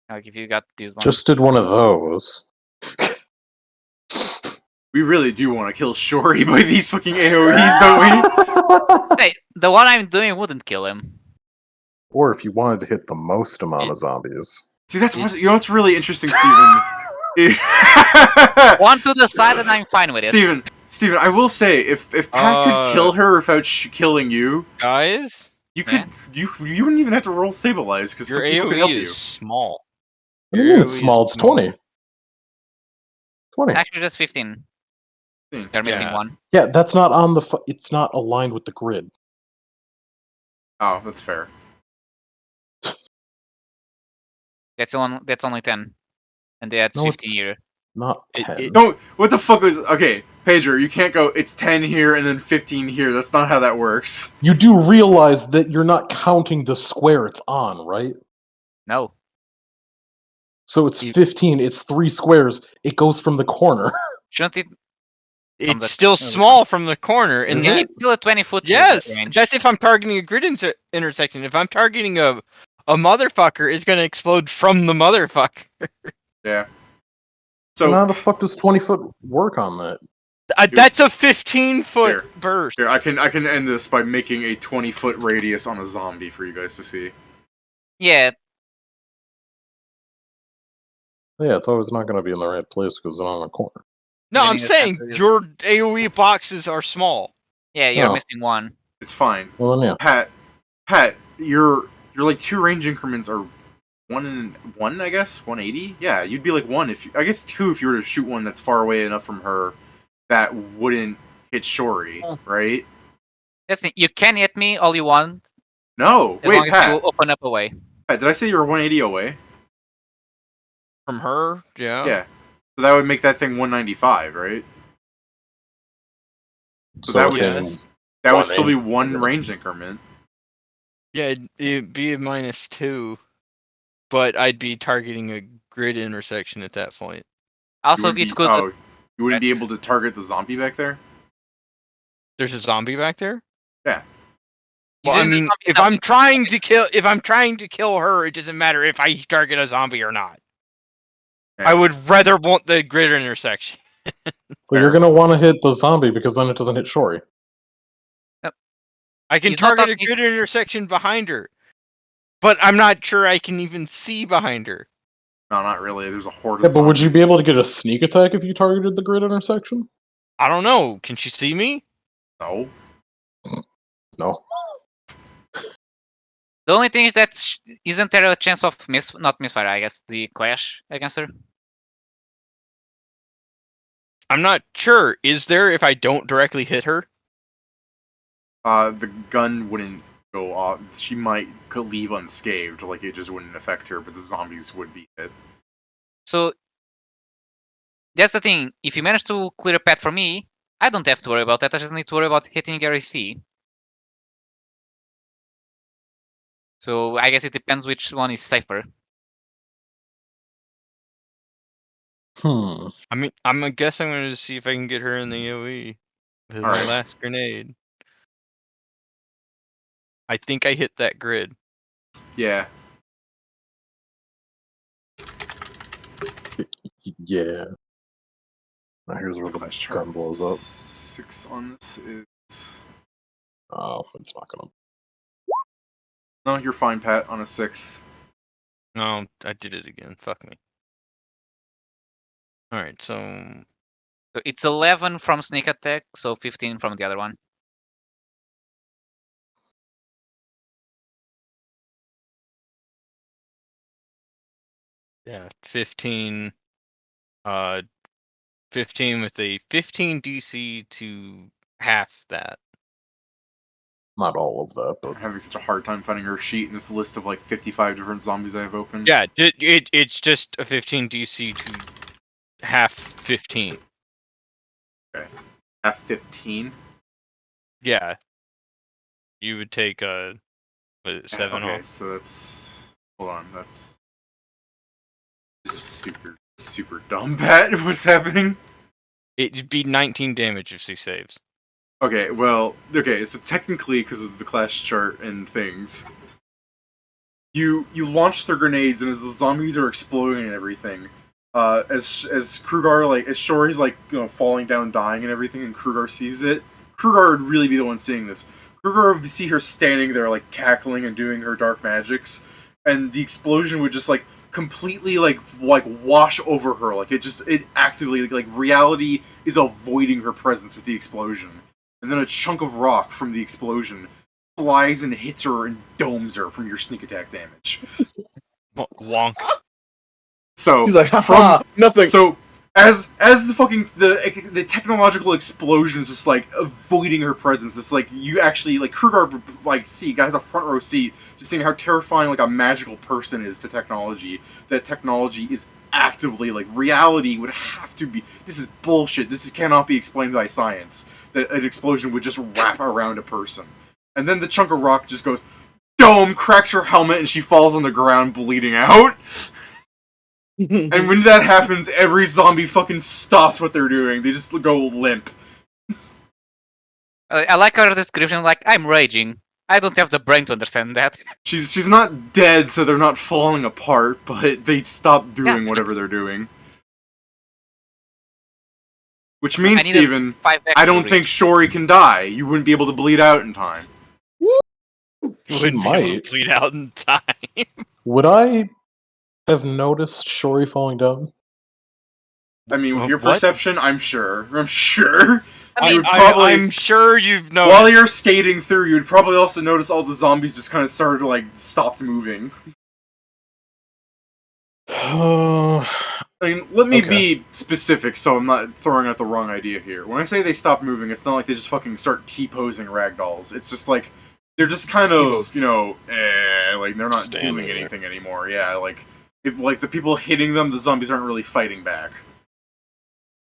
Like if you got these ones. just did one of those. We really do want to kill Shori by these fucking AoEs, don't we? Hey, the one I'm doing wouldn't kill him. Or if you wanted to hit the most amount of zombies. See, that's what, you know what's really interesting, Steven? One to the side and I'm fine with it. Steven, I will say, if Pat could kill her without killing you, Guys, you could you wouldn't even have to roll stabilize because your some people can help AoE you. is small. What do you mean it's small? It's 20. 20. Actually, just 15. They're missing Yeah. one. Yeah, that's not on the. It's not aligned with the grid. Oh, that's fair. That's only 10, and that's No, 15 it's- here. Not 10. Don't. What the fuck was? Okay, Pedro, you can't go. It's 10 here and then 15 here. That's not how that works. You do realize that you're not counting the square it's on, right? No. So it's 15. It's 3 squares. It goes from the corner. Shouldn't it? It's the- still small from the corner, and Is that It's still a 20-foot yes, range. that's if I'm targeting a grid intersection. If I'm targeting a motherfucker, it's gonna explode from the motherfucker. Yeah. So how So the fuck does 20-foot work on that? That's a 15-foot Here. burst. here, I can end this by making a 20-foot radius on a zombie for you guys to see. Yeah, Yeah, it's always not going to be in the right place because it's on a corner. No, I'm Meaning the saying center is- your AoE boxes are small. Yeah, you're Oh. missing one. It's fine. Well, then, yeah. Pat, your like 2 range increments are 1, I guess 180. Yeah, you'd be like 1 I guess 2 if you were to shoot one that's far away enough from her that wouldn't hit Shori, right? That's it. You can hit me all you want No, as wait, long as Pat. you open up a way. Pat, did I say you were 180 away? From her, yeah. Yeah. So that would make that thing 195, right? So that would it's that would still be 180. 1 range increment. Yeah, it'd be a -2, but I'd be targeting a grid intersection at that point. Also, it could. You wouldn't be able to target the zombie back there? There's a zombie back there? Yeah. Well, I Isn't the mean, zombie if I'm trying to kill her, it doesn't matter if I target a zombie or not. Yeah. I would rather want the grid intersection. But you're gonna want to hit the zombie because then it doesn't hit Shori. I can He's not target a talking- grid intersection behind her, but I'm not sure I can even see behind her. No, not really. There's a horde Yeah, of but would you be zombies. able to get a sneak attack if you targeted the grid intersection? I don't know. Can she see me? No. No. The only thing is that isn't there a chance of not misfire? I guess the clash against her. I'm not sure. Is there if I don't directly hit her? The gun wouldn't go off. She could leave unscathed, like it just wouldn't affect her, but the zombies would be hit. So that's the thing. If you manage to clear a path for me, I don't have to worry about that. I just need to worry about hitting REC. So I guess it depends which one is safer. I mean, I'm guess I'm going to see if I can get her in the AoE with my Alright. last grenade. I think I hit that grid. Yeah. Yeah. Now here's where the Clash chart. gun blows up. 6 on this is. Oh, it's not gonna. No, you're fine, Pat. On a 6. No, I did it again. Fuck me. Alright, so So it's 11 from sneak attack, so 15 from the other one. yeah, 15 15 with a 15 DC to half that. Not all of that, I'm but having such a hard time finding her sheet in this list of like 55 different zombies I have open. Yeah, it's just a 15 DC to half 15. F 15. Yeah. You would take what is it, 7 Okay, off. so that's. Hold on, that's. This is super dumb, Pat. What's happening? It'd be 19 damage if she saves. Okay, well, so technically, because of the clash chart and things, you launch their grenades, and as the zombies are exploding and everything, as Krugar, as Shori's falling down, dying and everything, and Krugar sees it, Krugar would really be the one seeing this. Krugar would see her standing there, cackling and doing her dark magics, and the explosion would just completely wash over her. It actively reality is avoiding her presence with the explosion. And then a chunk of rock from the explosion flies and hits her and domes her from your sneak attack damage. Wonk. So He's like, haha, nothing. So as the technological explosion is just avoiding her presence, it's you actually Krugar see guys a front row seat just seeing how terrifying a magical person is to technology. That technology is actively reality would have to be. This is bullshit. This cannot be explained by science. That an explosion would just wrap around a person, and then the chunk of rock just goes dome, cracks her helmet, and she falls on the ground bleeding out. And when that happens, every zombie fucking stops what they're doing. They just go limp. I like her description. I'm raging. I don't have the brain to understand that. She's not dead, so they're not falling apart, but they stop doing whatever they're doing. Which means, Steven, I don't think Shori can die. You wouldn't be able to bleed out in time. You She wouldn't be able might. to bleed out in time. Would I have noticed Shori falling down? I mean, with your What? perception, I'm sure. I'm sure. I You mean, would probably, I'm sure you've noticed. while you're skating through, you'd probably also notice all the zombies just kind of started to, like, stopped moving. I mean, let me be specific so I'm not throwing out the wrong idea here. When I say they stop moving, it's not like they just fucking start T-posing ragdolls. It's just like, they're just kind of, you know, like, they're not Standing doing there. anything anymore. Yeah, like, if, like, the people hitting them, the zombies aren't really fighting back.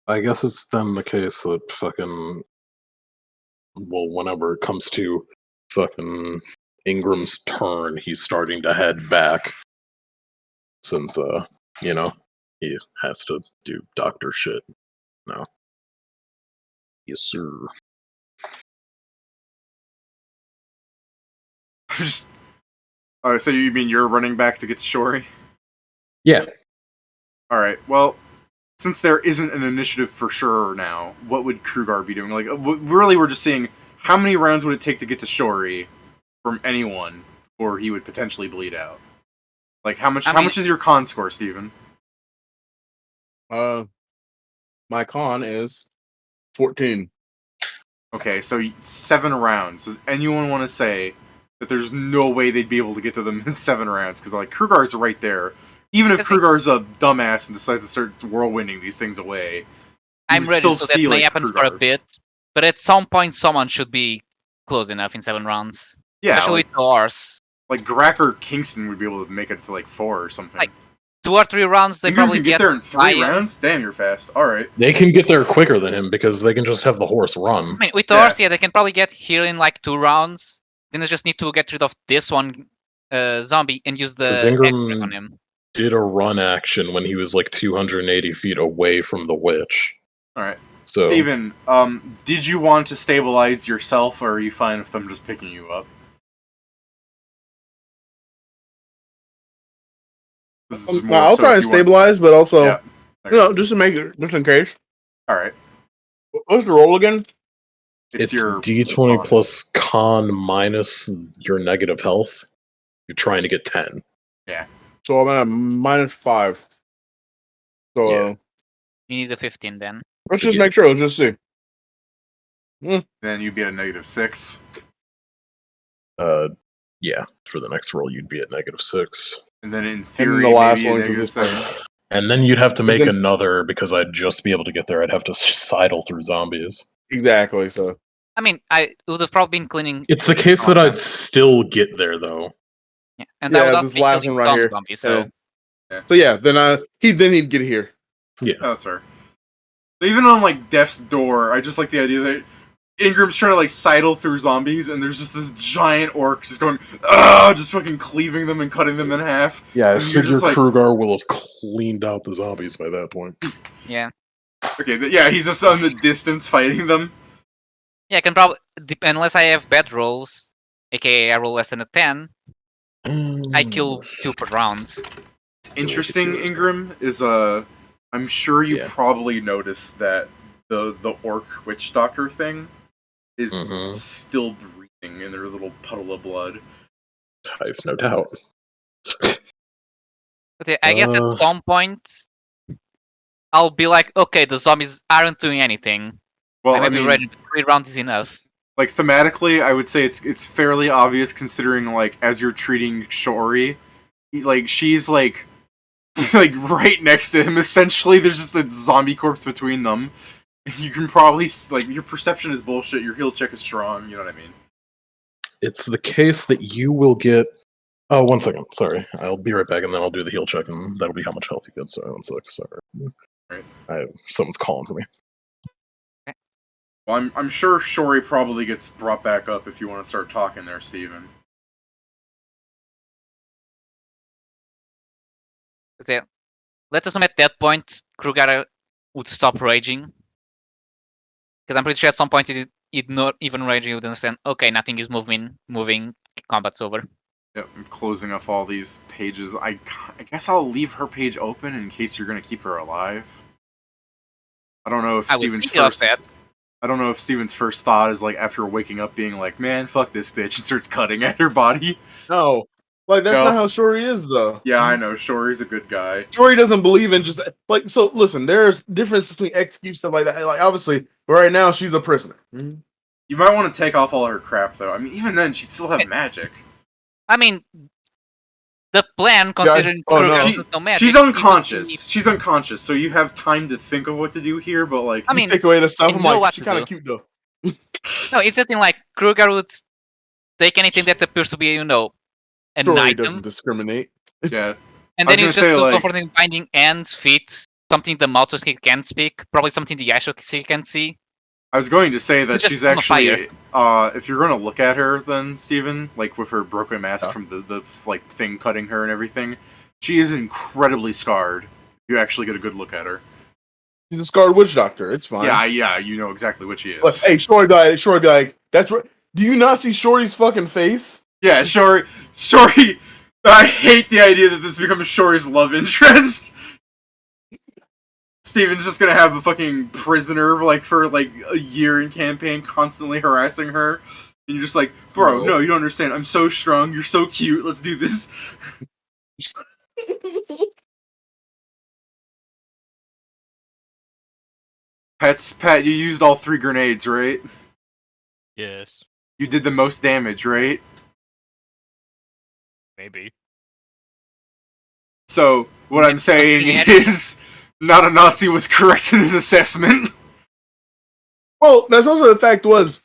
I guess it's then the case that fucking, well, whenever it comes to fucking Ingram's turn, he's starting to head back. Since, you know, he has to do doctor shit now. Yes, sir. Just, so you mean you're running back to get to Shori? Yeah. Alright, well, since there isn't an initiative for sure now, what would Krugar be doing? Like, really, we're just seeing how many rounds would it take to get to Shori from anyone, or he would potentially bleed out. Like, how much is your con score, Steven? My con is 14. Okay, so 7 rounds. Does anyone want to say that there's no way they'd be able to get to them in 7 rounds? Because, like, Krugar's right there. Even if Krugar's a dumbass and decides to start whirlwinding these things away, I'm ready, so that may happen for a bit. But at some point, someone should be close enough in 7 rounds. Yeah, especially with ours. Like, Grack or Kingston would be able to make it to, like, 4 or something. Like, 2 or 3 rounds, they Ingram probably can get there in 3 rounds? Damn, you're fast. Alright. They can get there quicker than him because they can just have the horse run. I mean, with ours, yeah, they can probably get here in like 2 rounds. Then they just need to get rid of this one zombie and use the X-ray on him. Did a run action when he was like 280 feet away from the witch. Alright. So, Steven, did you want to stabilize yourself, or are you fine with them just picking you up? I'll try and stabilize, but also, just to make it, just in case. Alright. What's the roll again? It's your D20 plus con minus your negative health. You're trying to get 10. Yeah. So I'm at a -5. So you need a 15 then. Let's just make sure. Let's just see. Then you'd be at a -6. Yeah. For the next roll, you'd be at -6. And then in theory, the last maybe one -7. And then you'd have to make another because I'd just be able to get there. I'd have to sidle through zombies. Exactly. So I mean, I would have probably been cleaning. It's the case that I'd still get there though. Yeah, and that would this last one right here. Zombies, so. So yeah, then he'd get here. Yeah. Oh, that's fair. So even on like Death's door, I just like the idea that Ingram's trying to like sidle through zombies, and there's just this giant orc just going, just fucking cleaving them and cutting them in half. Yeah, I and you're figure just like, Krugar will have cleaned out the zombies by that point. Yeah. Okay, yeah, he's just on the distance fighting them. Yeah, I can probably, unless I have bad rolls, aka I roll less than a 10, I kill 2 per round. Interesting, Ingram, is I'm sure you probably noticed that the orc witch doctor thing is still breathing in their little puddle of blood. I've no doubt. But I guess at some point, I'll be like, okay, the zombies aren't doing anything. Well, I mean, ready 3 rounds is enough. Like, thematically, I would say it's fairly obvious considering, like, as you're treating Shori, she's, like, like, right next to him, essentially. There's just a zombie corpse between them. You can probably, like, your perception is bullshit, your heal check is strong, you know what I mean? It's the case that you will get... Oh, 1 second, sorry. I'll be right back, and then I'll do the heal check, and that'll be how much health you get. So, 1 sec, sorry. Right. Someone's calling for me. Well, I'm sure Shori probably gets brought back up if you want to start talking there, Steven. So, let's assume at that point, Krugar would stop raging. Because I'm pretty sure at some point he'd not even raging, he would understand, okay, nothing is moving, combat's over. Yep, I'm closing off all these pages. I guess I'll leave her page open in case you're going to keep her alive. I don't know if Steven's first thought is, like, after waking up being like, man, fuck this bitch, and starts cutting at her body. No. Like that's No. not how Shori is, though. Yeah, I know. Shori's a good guy. Shori doesn't believe in just like so. Listen, there's difference between execute stuff like that. Like obviously, right now she's a prisoner. Mm-hmm. You might want to take off all her crap, though. I mean, even then, she'd still have magic. I mean, the plan, considering she's unconscious. She's unconscious, so you have time to think of what to do here. But like, I mean, take away the stuff. I'm like, she's kind of cute though. No, it's something like Kruger would take anything that appears to be, an Shori item. Doesn't discriminate. Yeah. And then it's just comforting binding hands, feet, something the mouth so he can speak, probably something the eye so he can see. I was going to say that she's actually, if you're going to look at her then, Steven, like with her broken mask from the like thing cutting her and everything, she is incredibly scarred. You actually get a good look at her. She's a scarred witch doctor. It's fine. Yeah, you know exactly what she is. Like, hey, Shori be like, that's right. Do you not see Shori's fucking face? Yeah, Shori. I hate the idea that this becomes Shori's love interest. Steven's just gonna have a fucking prisoner like for like a year in campaign, constantly harassing her, and you're just like, bro, no, you don't understand. I'm so strong. You're so cute. Let's do this. Pat, you used all 3 grenades, right? Yes. You did the most damage, right? Maybe. So, what I'm saying is, not a Nazi was correct in his assessment. Well, that's also the fact was,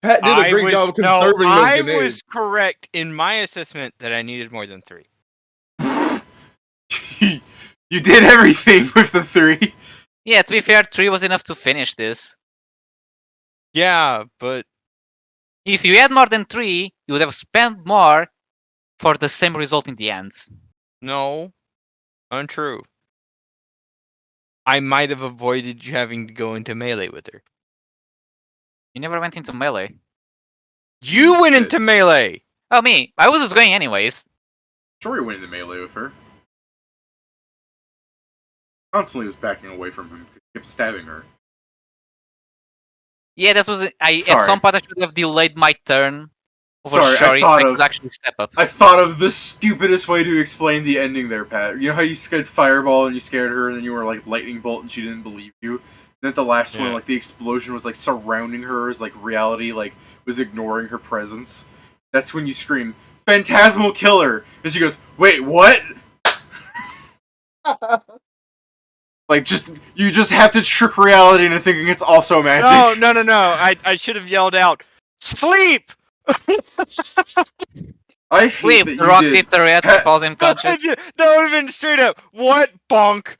Pat did a great job of conserving those grenades. I was correct in my assessment that I needed more than 3. You did everything with the 3. Yeah, to be fair, 3 was enough to finish this. Yeah, but if you had more than 3, you would have spent more for the same result in the end. No, untrue. I might have avoided you having to go into melee with her. You never went into melee. You went into melee! Oh, me. I was just going anyways. Shori went into melee with her. Constantly was backing away from him, kept stabbing her. Yeah, that was. At some point I should have delayed my turn. Sorry, Shori, I could actually step up. I thought of the stupidest way to explain the ending there, Pat. You know how you scared Fireball and you scared her, and then you were like Lightning Bolt and she didn't believe you? And then the last one, like the explosion was like surrounding her as like reality like was ignoring her presence. That's when you scream, "Phantasmal Killer!" And she goes, "Wait, what?" Like, you just have to trick reality into thinking it's also magic. No. I should have yelled out, "Sleep!" I hate that you rock did. hit the red, falls unconscious. That would have been straight up, what bonk?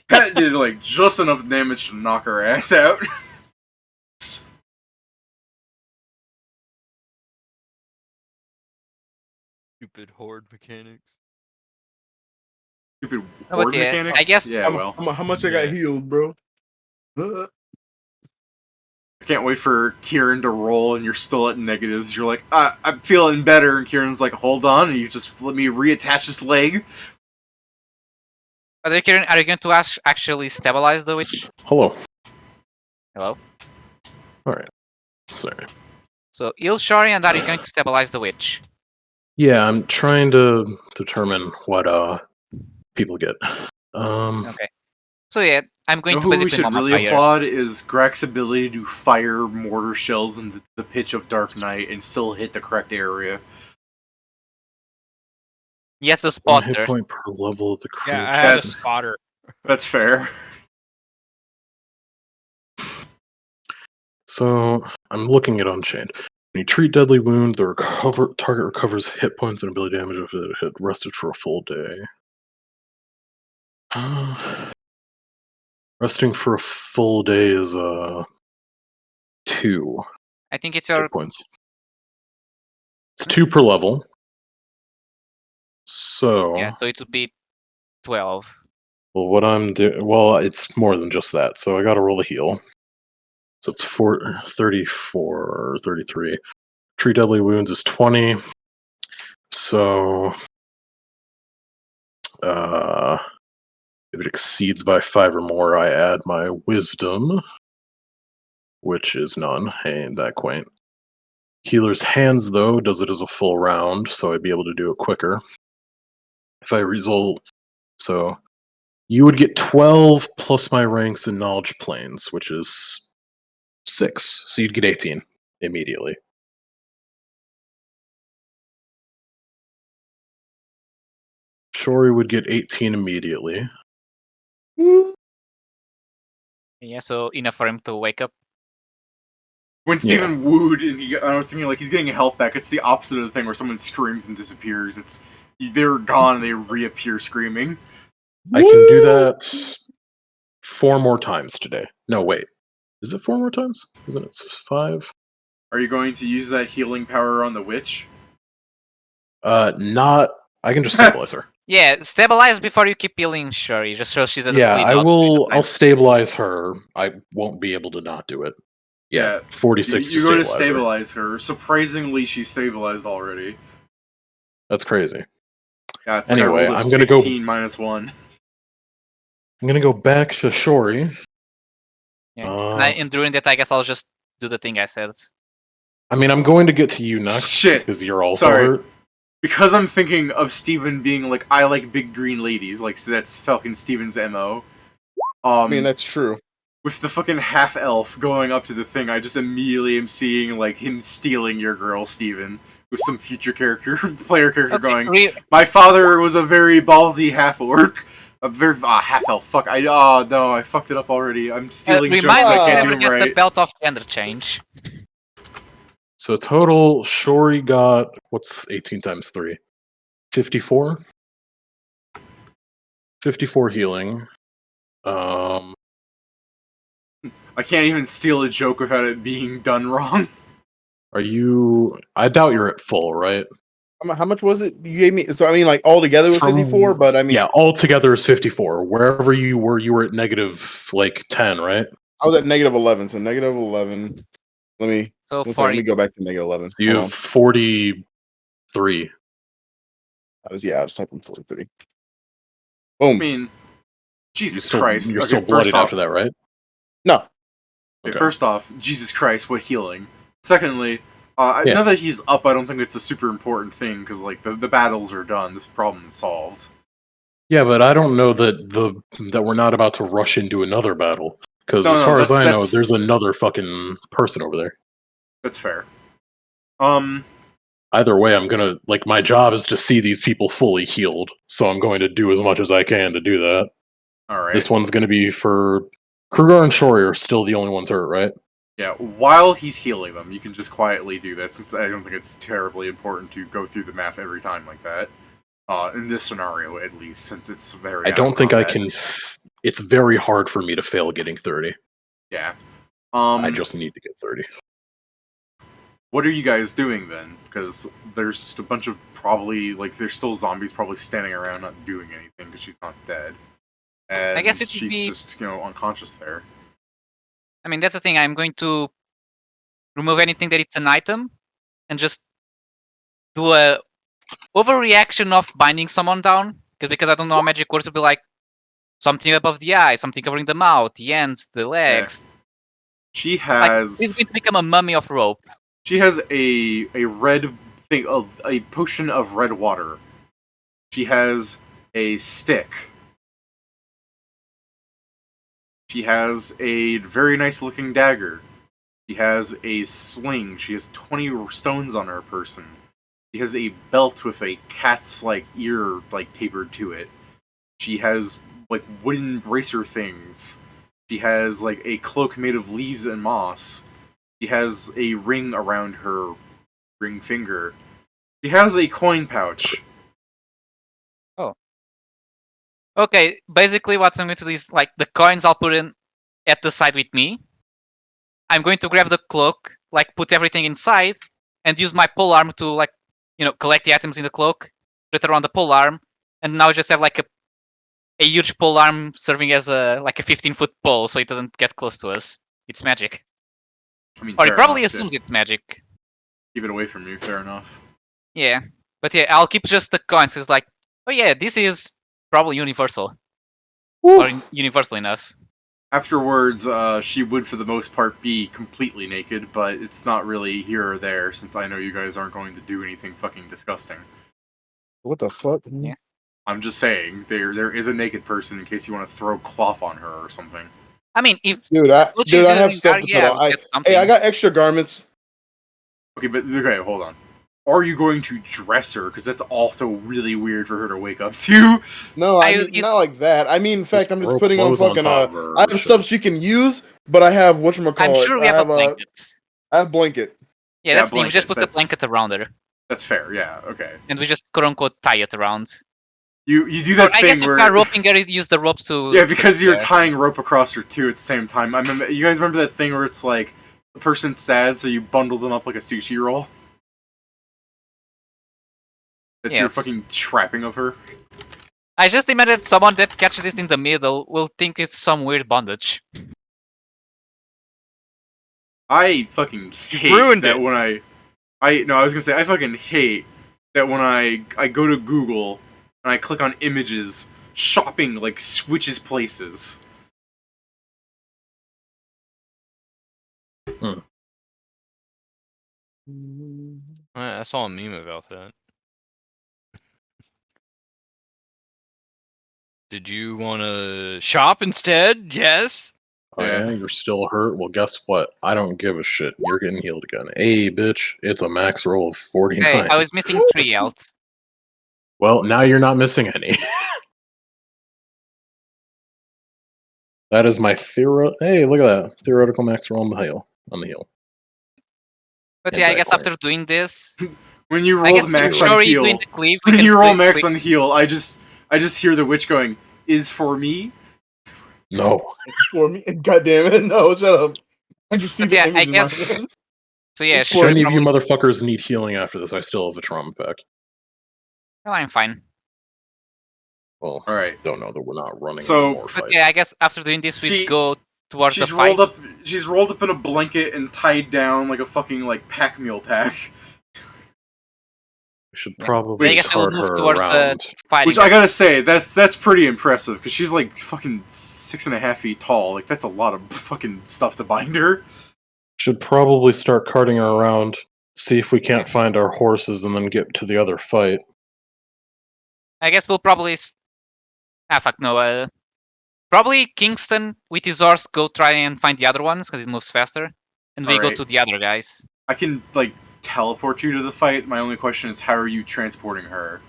Pat did like just enough damage to knock her ass out. Stupid horde mechanics. Stupid horde mechanics? I guess. Yeah, well. How much I got healed, bro? I can't wait for Kieran to roll and you're still at negatives. You're like, I'm feeling better. And Kieran's like, hold on. And you just let me reattach this leg. Kieran, are you going to actually stabilize the witch? Hello. Hello? Alright. Sorry. So, heal Shori, and are you going to stabilize the witch? Yeah, I'm trying to determine what people get. Okay. So yeah, I'm going to who we basically should really applaud is Grak's ability to fire mortar shells into the pitch of Dark Knight and still hit the correct area. Yes, a One spotter. hit point per level of the creature. Yeah, I had a spotter. That's fair. So, I'm looking at Unchained. When you treat deadly wound, the target recovers hit points and ability damage if it had rested for a full day. Resting for a full day is 2 I think it's your hit points. It's 2 per level. So yeah, so it would be 12. well, what I'm doing, well, it's more than just that. So I got to roll a heal. So it's 34 or 33. Treat deadly wounds is 20. So if it exceeds by 5 or more, I add my wisdom, which is none. Hey, ain't that quaint. Healer's Hands, though, does it as a full round, so I'd be able to do it quicker. If I result... So, you would get 12 plus my ranks in Knowledge Planes, which is 6. So you'd get 18 immediately. Shori would get 18 immediately. Yeah, so enough for him to wake up. When Steven wooed, and I was thinking, like, he's getting a health back, it's the opposite of the thing where someone screams and disappears. It's they're gone and they reappear screaming. I can do that 4 more times today. No, wait. Is it 4 more times? Isn't it 5? Are you going to use that healing power on the witch? Not... I can just stabilize her. Yeah, stabilize before you keep healing Shori, just so she doesn't bleed I out. will... I'll stabilize her. I won't be able to not do it. Yeah, 46 You're to going to stabilize stabilize her. Surprisingly, she's stabilized already. That's crazy. Yeah, it's Anyway, like I rolled a I'm gonna go 15 minus 1. I'm gonna go back to Shori. Yeah. And during that, I guess I'll just do the thing I said. I mean, I'm going to get to you next. Shit. Because you're also Sorry. hurt. Because I'm thinking of Steven being like, I like big green ladies. Like, so that's Falcon Steven's MO. I mean, that's true. With the fucking half-elf going up to the thing, I just immediately am seeing, like, him stealing your girl, Steven. With some future player character going, my father was a very ballsy half-orc. A very half-elf. Fuck! No, I fucked it up already. I'm stealing jokes. I can't do them right. The belt of gender change. So total, Shori got what's 18 times 3? 54. 54 healing. I can't even steal a joke without it being done wrong. Are you? I doubt you're at full, right? How much was it you gave me? So I mean, like all together was 54, but I mean, yeah, all together is 54. Wherever you were at negative like 10, right? I was at negative 11. So negative 11. Let me let me go back to negative 11. So you have 43. I was typing 43. Boom. I mean, Jesus Christ! You're still bloodied after that, right? No. Okay. First off, Jesus Christ, what healing. Secondly, now that he's up, I don't think it's a super important thing, because like the battles are done, this problem is solved. Yeah, but I don't know that we're not about to rush into another battle, because as far as I know, there's another fucking person over there. That's fair. Either way, I'm gonna my job is to see these people fully healed, so I'm going to do as much as I can to do that. All right. This one's gonna be for Kruger and Shori are still the only ones hurt, right? Yeah, while he's healing them, you can just quietly do that, since I don't think it's terribly important to go through the math every time like that. In this scenario, at least, since it's very... I don't think I can... It's very hard for me to fail getting 30. Yeah. I just need to get 30. What are you guys doing, then? Because there's just a bunch of probably... there's still zombies probably standing around not doing anything, because she's not dead. And I guess she's just, unconscious there. I mean, that's the thing. I'm going to remove anything that it's an item and just do a overreaction of binding someone down. Because I don't know how magic works, to be like something above the eye, something covering the mouth, the ends, the legs. Yeah. She has... He's going to become a mummy of rope. She has a red thing, a potion of red water. She has a stick. She has a very nice looking dagger. She has a sling. She has 20 stones on her person. She has a belt with a cat's ear tapered to it. She has wooden bracer things. She has a cloak made of leaves and moss. She has a ring around her ring finger. She has a coin pouch. Oh. Okay, basically what I'm going to do is, the coins I'll put in at the side with me. I'm going to grab the cloak, put everything inside, and use my polearm to, collect the items in the cloak, put it around the polearm, and now I just have, a huge polearm serving as a 15-foot pole, so it doesn't get close to us. It's magic. I mean, or he probably assumes it's magic. Keep it away from you, fair enough. Yeah, but yeah, I'll keep just the coins, because oh yeah, this is probably universal. Or universal enough. Afterwards, she would, for the most part, be completely naked, but it's not really here or there, since I know you guys aren't going to do anything fucking disgusting. What the fuck? Yeah. I'm just saying, there is a naked person in case you want to throw cloth on her or something. I mean, if Dude, I have stuff to put yeah, on. I got extra garments. Okay, but okay, hold on. Are you going to dress her? Because that's also really weird for her to wake up to. No, I mean, not like that. I mean, in fact, I'm just putting on fucking. I have stuff she can use, but I have whatchamacallit. I'm sure we have a blanket. I have blanket. Yeah, that's the thing. We just put the blanket around her. That's fair. Yeah. Okay. And we just quote unquote tie it around. You do that thing I guess where if you're roping her, use the ropes to. Yeah, because you're tying rope across her too at the same time. I remember. You guys remember that thing where it's like the person's sad, so you bundle them up like a sushi roll. That's your fucking trapping of her. I just imagine someone that catches it in the middle will think it's some weird bondage. I fucking hate that when I was gonna say I fucking hate that when I go to Google and I click on images, shopping like switches places. I saw a meme about that. Did you want to shop instead? Yes. Oh yeah, you're still hurt? Well, guess what? I don't give a shit. You're getting healed again. Hey, bitch, it's a max roll of 49. Hey, I was missing 3 health. Well, now you're not missing any. That is my Hey, look at that. Theoretical max roll on the heal. But yeah, I guess after doing this... When you roll max on heal... When you roll max on heal, I just hear the witch going, "Is for me?" No. For me? God damn it! No, shut up. I can see the image I in guess. my head. So yeah, if any of you motherfuckers need healing after this, I still have a trauma pack. No, I'm fine. Well, all right. Don't know that we're not running more fights. But yeah, I guess after doing this, we go towards the fight. She's rolled up in a blanket and tied down like a fucking pack mule pack. We should probably start her around. Which I gotta say, that's pretty impressive because she's like fucking 6.5 feet tall. Like that's a lot of fucking stuff to bind her. Should probably start carting her around, see if we can't find our horses, and then get to the other fight. I guess we'll probably. Probably Kingston with his horse go try and find the other ones because it moves faster, and we go to the other guys. I can teleport you to the fight. My only question is, how are you transporting her?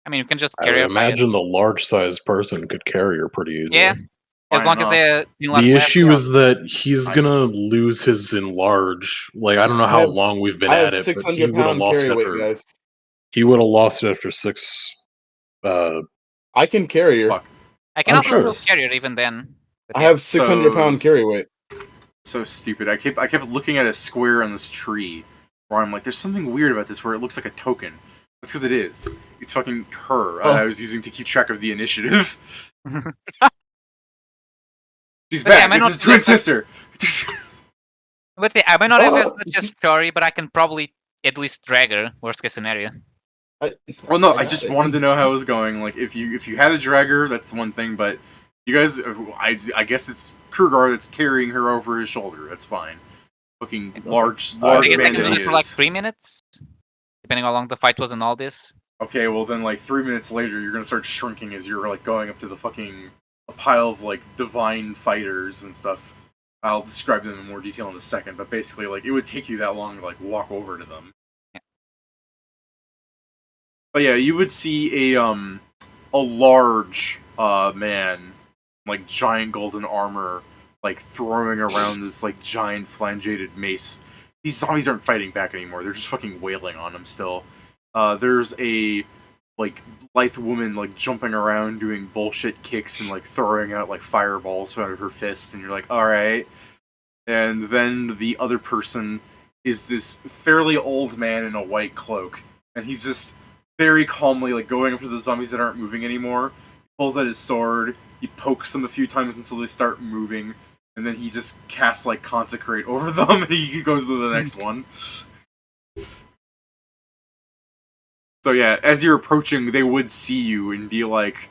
I mean, you can just carry her. Imagine the large-sized person could carry her pretty easily. Yeah, as long as the issue is that he's gonna lose his enlarge. Like I don't know how long we've been at it, but he would have lost it after. He would have lost it after 6. I can carry her. I can also carry her even then. I have 600-pound carry weight. So stupid. I kept looking at a square on this tree where I'm like, there's something weird about this where it looks like a token. That's because it is. It's fucking her. I was using to keep track of the initiative. She's back. It's a twin sister. But yeah, I might not have just Shori, but I can probably at least drag her. Worst case scenario. Well, no, I just wanted to know how it was going. Like, if you had a dragger, that's one thing, but you guys, I guess it's Krugar that's carrying her over his shoulder. That's fine. Fucking large I man can that do he it for is. 3 minutes, depending how long the fight was and all this. Okay, well then, 3 minutes later, you're gonna start shrinking as you're going up to the fucking a pile of divine fighters and stuff. I'll describe them in more detail in a second, but basically, it would take you that long to walk over to them. But yeah, you would see a large man, giant golden armor, throwing around this giant flangated mace. These zombies aren't fighting back anymore; they're just fucking wailing on him still. There's a lithe woman jumping around doing bullshit kicks and throwing out fireballs out of her fists, and you're like, all right. And then the other person is this fairly old man in a white cloak, and he's just very calmly going up to the zombies that aren't moving anymore. He pulls out his sword, he pokes them a few times until they start moving, and then he just casts Consecrate over them, and he goes to the next one. So yeah, as you're approaching, they would see you and be like,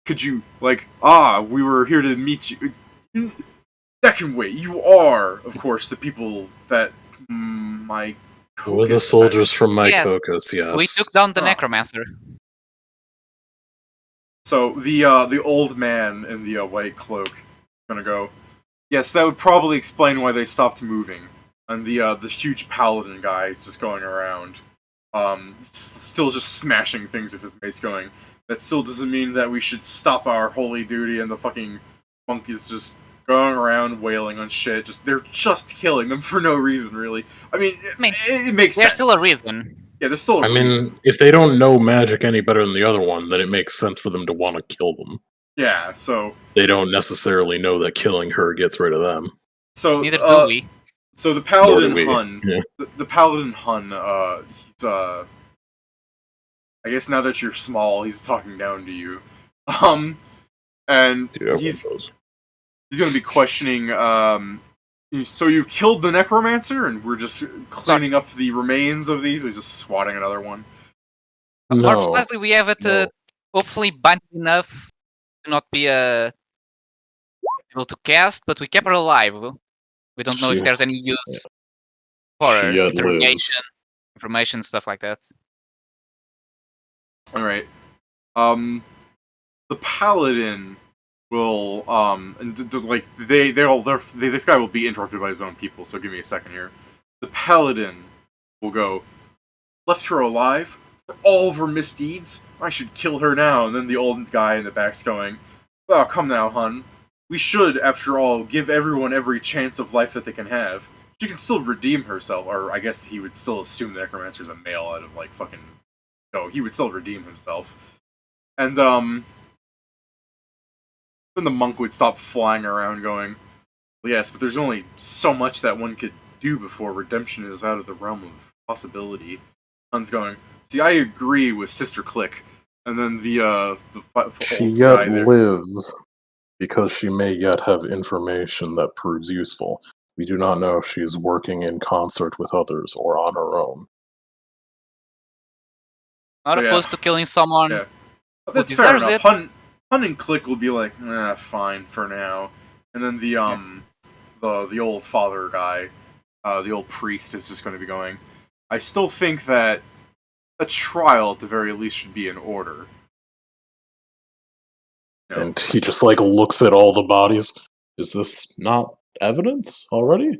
could you, like, we were here to meet you. That can wait. You are, of course, the people that my We're the caucus soldiers sent. from my Yes, caucus, yes. We took down the Oh. necromancer. So the old man in the white cloak is gonna go. Yes, that would probably explain why they stopped moving. And the huge paladin guy is just going around, still just smashing things with his mace. Going. That still doesn't mean that we should stop our holy duty. And the fucking monk is just going around wailing on shit. They're just killing them for no reason, really. I mean, it makes sense. There's still a reason. Yeah, there's still a I reason. mean, if they don't know magic any better than the other one, then it makes sense for them to want to kill them. Yeah, so They don't necessarily know that killing her gets rid of them. Neither do we. So the paladin we. Hun, Yeah. the paladin Hun, he's I guess now that you're small, he's talking down to you, and Yeah, he's gonna be questioning. So you've killed the necromancer, and we're just cleaning up the remains of these. They're just swatting another one. No. Unfortunately, we have it hopefully banded enough to not be able to cast, but we kept her alive. We don't know if there's any use for her. Interrogation, information, stuff like that. All right. The paladin will and like this guy will be interrupted by his own people. So give me a second here. The paladin will go. Left her alive for all of her misdeeds. I should kill her now. And then the old guy in the back's going, "Well, come now, hun. We should, after all, give everyone every chance of life that they can have. She can still redeem herself." Or I guess he would still assume the necromancer's a male out of like fucking. So he would still redeem himself. And then the monk would stop flying around going, "Yes, but there's only so much that one could do before redemption is out of the realm of possibility." Hun's going, "See, I agree with Sister Click." And then she yet lives because she may yet have information that proves useful. We do not know if she is working in concert with others or on her own. Not opposed to killing someone. Yeah. Who That's fair deserves enough. it. Hun and Click will be like, fine for now. And then the old father guy, the old priest is just going to be going, "I still think that a trial, at the very least, should be in order." You know? And he just like looks at all the bodies. Is this not evidence already?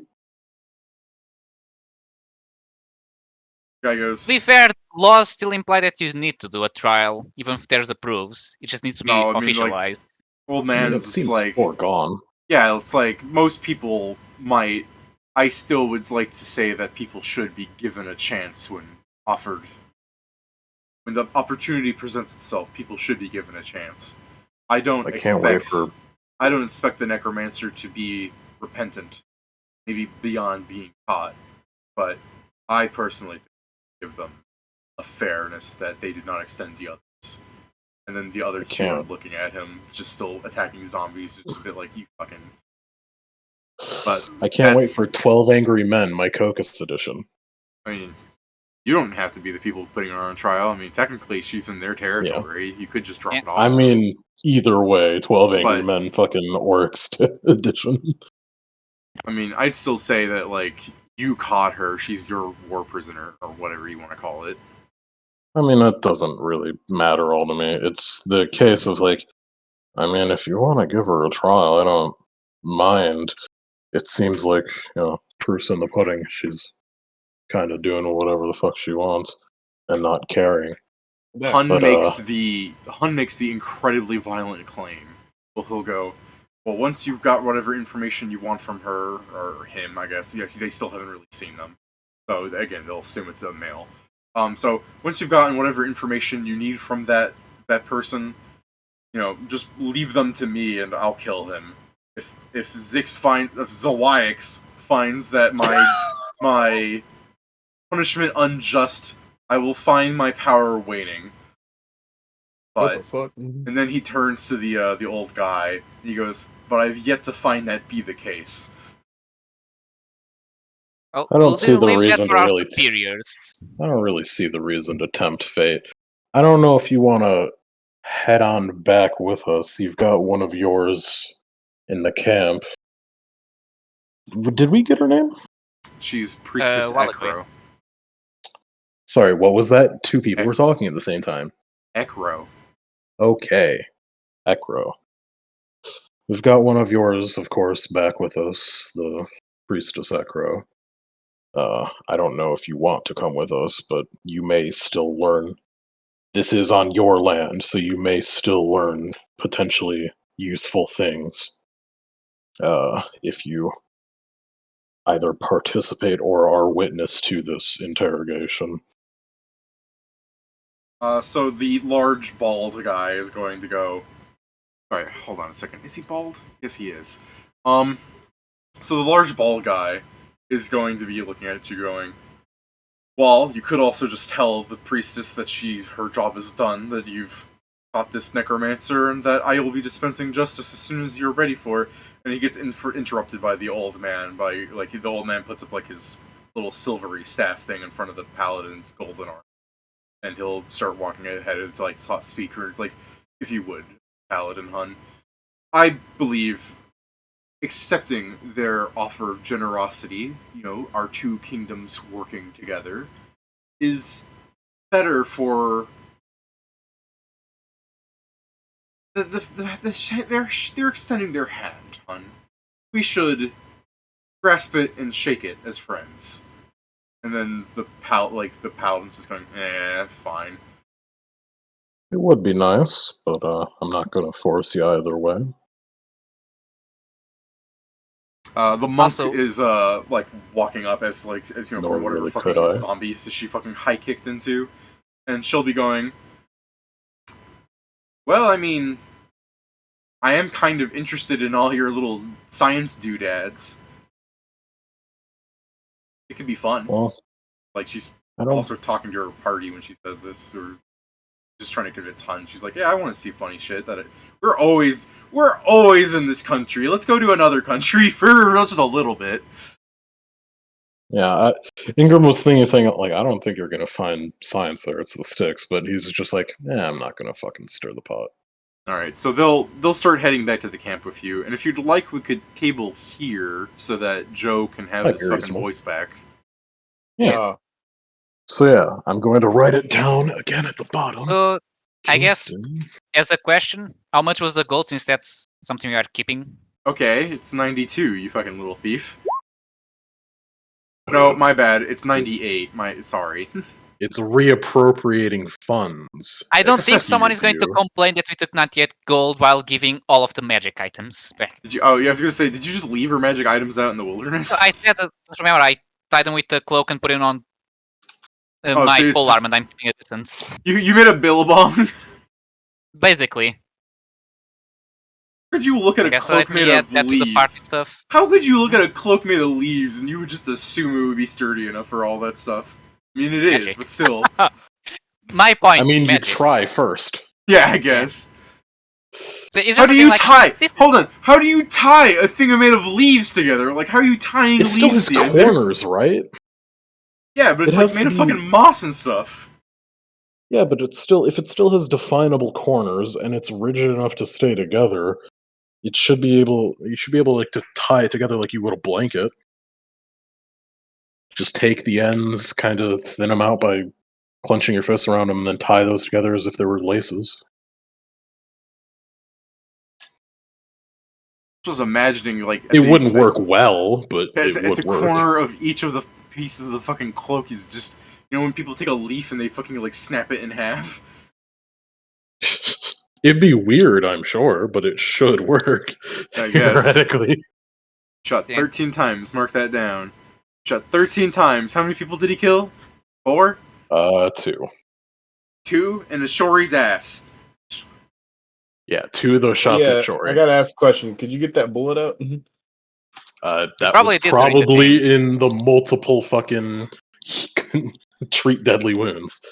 Guy goes, To be fair, laws still imply that you need to do a trial, even if there's the proofs. It just needs to be officialized. Like, old man's it seems like foregone. Yeah, it's like most people might. I still would like to say that people should be given a chance when offered. When the opportunity presents itself, people should be given a chance. I don't expect the necromancer to be repentant, maybe beyond being caught, but I personally think give them a fairness that they did not extend to others. And then the other two are looking at him, just still attacking zombies, just a bit like, you fucking. But I can't wait for 12 Angry Men, my Cocos edition. I mean, you don't have to be the people putting her on trial. I mean, technically, she's in their territory. Yeah. You could just drop it off. I mean, either way, 12 Angry Men fucking Oryx edition. I mean, I'd still say that, like, you caught her. She's your war prisoner, or whatever you want to call it. I mean, that doesn't really matter all to me. It's the case of, like, I mean, if you want to give her a trial, I don't mind. It seems like, proof's in the pudding. She's kind of doing whatever the fuck she wants and not caring. Hun makes the incredibly violent claim. Well, he'll go, well, once you've got whatever information you want from her, or him, I guess. Yes, they still haven't really seen them. So, again, they'll assume it's a male. So once you've gotten whatever information you need from that person, just leave them to me and I'll kill him. If Zawix finds that my punishment unjust, I will find my power waning. But what the fuck? And then he turns to the old guy and he goes, "But I've yet to find that be the case." Well, I don't see the reason to really. Superiors. I don't really see the reason to tempt fate. I don't know if you want to head on back with us. You've got one of yours in the camp. Did we get her name? She's Priestess Ekro. Sorry, what was that? Two people were talking at the same time. Ekro. Okay. Ekro. We've got one of yours, of course, back with us, the Priestess Ekro. I don't know if you want to come with us, but you may still learn. This is on your land, so you may still learn potentially useful things. If you either participate or are witness to this interrogation. So the large bald guy is going to go. Alright, hold on a second. Is he bald? Yes, he is. So the large bald guy is going to be looking at you going, well, you could also just tell the priestess that her job is done, that you've caught this necromancer, and that I will be dispensing justice as soon as you're ready for it. And he gets interrupted by the old man, the old man puts up, his little silvery staff thing in front of the paladin's golden arm. And he'll start walking ahead to, speakers, if you would, Paladin Hun. I believe accepting their offer of generosity, our two kingdoms working together, is better for they're extending their hand, Hun. We should grasp it and shake it as friends. And then the paladin's just going, fine. It would be nice, but I'm not going to force you either way. The monk is walking up as from whatever really fucking zombies that she fucking high kicked into, and she'll be going, well, I mean, I am kind of interested in all your little science doodads. It could be fun. Well, she's also talking to her party when she says this, or just trying to convince Hun. She's like, yeah, I want to see funny shit. We're always in this country. Let's go to another country for just a little bit. Yeah, Ingram was saying, I don't think you're gonna find science there. It's the sticks, but he's just like, I'm not gonna fucking stir the pot. All right, so they'll start heading back to the camp with you, and if you'd like, we could table here so that Joe can have his fucking voice back. Yeah. So yeah, I'm going to write it down again at the bottom. So I Kingston. guess as a question, how much was the gold, since that's something we are keeping? Okay, it's 92. You fucking little thief. No, my bad. It's 98. Sorry. It's reappropriating funds. I don't think someone is going to complain that we took 98 gold while giving all of the magic items back. Did you? Oh, yeah, I was gonna say, did you just leave her magic items out in the wilderness? So I said, remember, I tied them with the cloak and put it on my pole arm, and I'm keeping a distance. You made a billabong? Basically. How could you look at a cloak made of leaves? How could you look at a cloak made of leaves and you would just assume it would be sturdy enough for all that stuff? I mean, it is, but still. My point. I mean, you try first. Yeah, I guess. How do you tie? Hold on. How do you tie a thing made of leaves together? How are you tying leaves together? It still has corners, right? Yeah, but it's made of fucking moss and stuff. Yeah, but if it still has definable corners and it's rigid enough to stay together, you should be able to tie it together like you would a blanket. Just take the ends, kind of thin them out by clenching your fists around them, and then tie those together as if they were laces. I was imagining it wouldn't work well, but it would work. At the corner of each of the pieces of the fucking cloak is just, when people take a leaf and they fucking snap it in half. It'd be weird, I'm sure, but it should work. I guess. Theoretically. Shot 13 times. Mark that down. Shot 13 times. How many people did he kill? 4? 2. 2 and a Shori's ass. Yeah, 2 of those shots at Shori. I gotta ask a question. Could you get that bullet out? That was probably in the multiple fucking treat deadly wounds.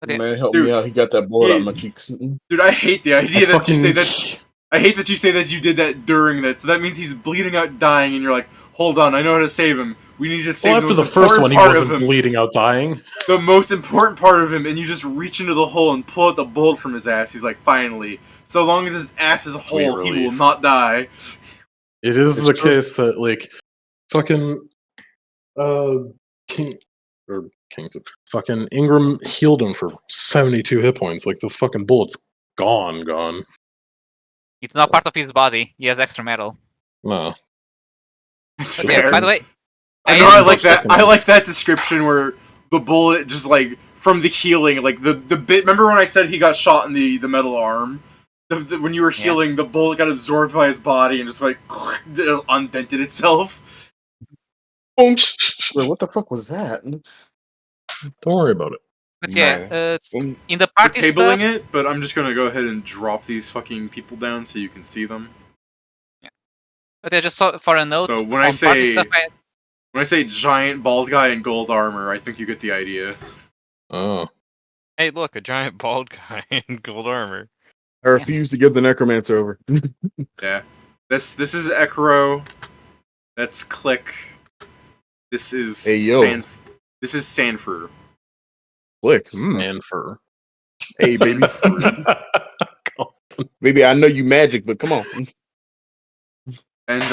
Man, help me out. He got that bullet out my cheeks. Dude, I hate the idea that you say that. I hate that you say that you did that during that. So that means he's bleeding out, dying, and you're like, hold on, I know how to save him. We need to save Well, after the the first one, he part of wasn't him. bleeding out dying. The most important part of him, and you just reach into the hole and pull out the bullet from his ass. He's like, finally. So long as his ass is whole, he will not die. It is the case that, like, fucking, Kingston, fucking Ingram healed him for 72 hit points. Like, the fucking bullet's gone. It's not part of his body. He has extra metal. No. It's fair. By the way, I like that. I like that description where the bullet just like from the healing, like the bit. Remember when I said he got shot in the metal arm? When you were healing, the bullet got absorbed by his body and just like undented itself. Wait, what the fuck was that? Don't worry about it. But yeah, in the party tabling stuff, it, but I'm just gonna go ahead and drop these fucking people down so you can see them. Yeah. But yeah, just for a note. So when I say giant bald guy in gold armor, I think you get the idea. Oh. Hey, look, a giant bald guy in gold armor. I refuse to give the necromancer over. Yeah, this is Ekro. That's Click. This is This is Sanfur. Click. Sanfur. Hey, baby. Baby, I know you magic, but come on. And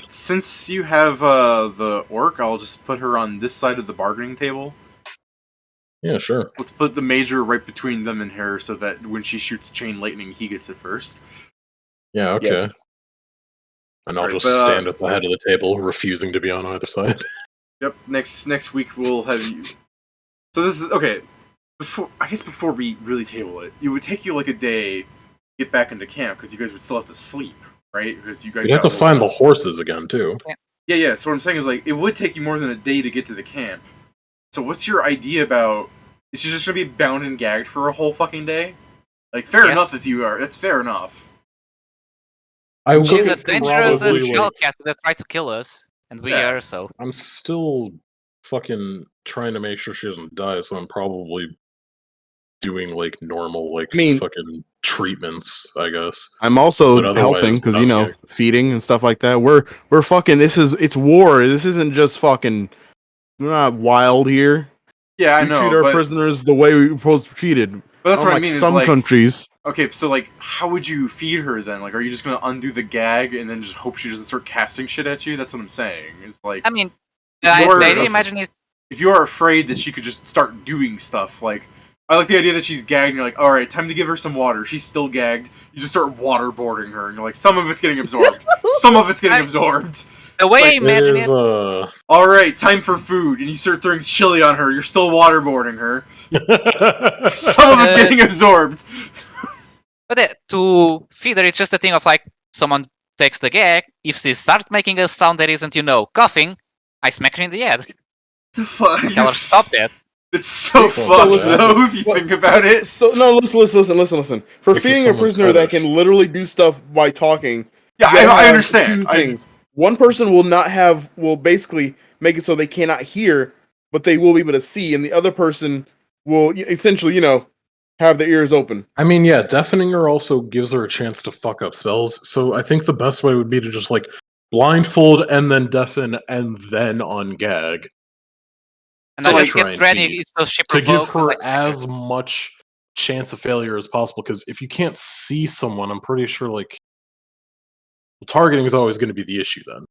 since you have the orc, I'll just put her on this side of the bargaining table. Yeah, sure. Let's put the major right between them and her so that when she shoots chain lightning, he gets it first. Yeah, okay. Yes. All And I'll right, just stand at the head of the table, refusing to be on either side. Yep. Next week we'll have you. So this is okay. Before we really table it, it would take you like a day to get back into camp because you guys would still have to sleep, right? Because you guys You'd have to find the horses again too. Yeah. So what I'm saying is like it would take you more than a day to get to the camp. So what's your idea about? Is she just gonna be bound and gagged for a whole fucking day? Like fair enough if you are. That's fair enough. She's a dangerous spellcaster that tried to kill us, and we are so. I'm still fucking trying to make sure she doesn't die, so I'm probably doing like normal fucking treatments, I guess. I'm also helping because feeding and stuff like that. We're fucking. It's war. This isn't just fucking. We're not wild here. Yeah, I know. We treat our prisoners the way we're supposed to be treated. But that's what I mean. Some countries. Okay, so like, how would you feed her then? Like, are you just gonna undo the gag and then just hope she doesn't start casting shit at you? That's what I'm saying. It's like, I mean, imagine if you are afraid that she could just start doing stuff, like, I like the idea that she's gagged and you're like, alright, time to give her some water. She's still gagged. You just start waterboarding her and you're like, some of it's getting absorbed. Some of it's getting absorbed. The way I imagine it. Alright, time for food. And you start throwing chili on her. You're still waterboarding her. Some of it's getting absorbed. But to feed her, it's just a thing of like, someone takes the gag. If she starts making a sound that isn't, coughing, I smack her in the head. The fuck? Tell her stop that. It's so fucked though, if you think about it. So no, listen. For feeding a prisoner that can literally do stuff by talking. Yeah, I understand. 2 things. One person will basically make it so they cannot hear, but they will be able to see, and the other person will essentially, have their ears open. I mean, yeah, deafening her also gives her a chance to fuck up spells. So I think the best way would be to just like blindfold and then deafen and then ungag. And then get ready to give her as much chance of failure as possible. Because if you can't see someone, I'm pretty sure like targeting is always going to be the issue. Then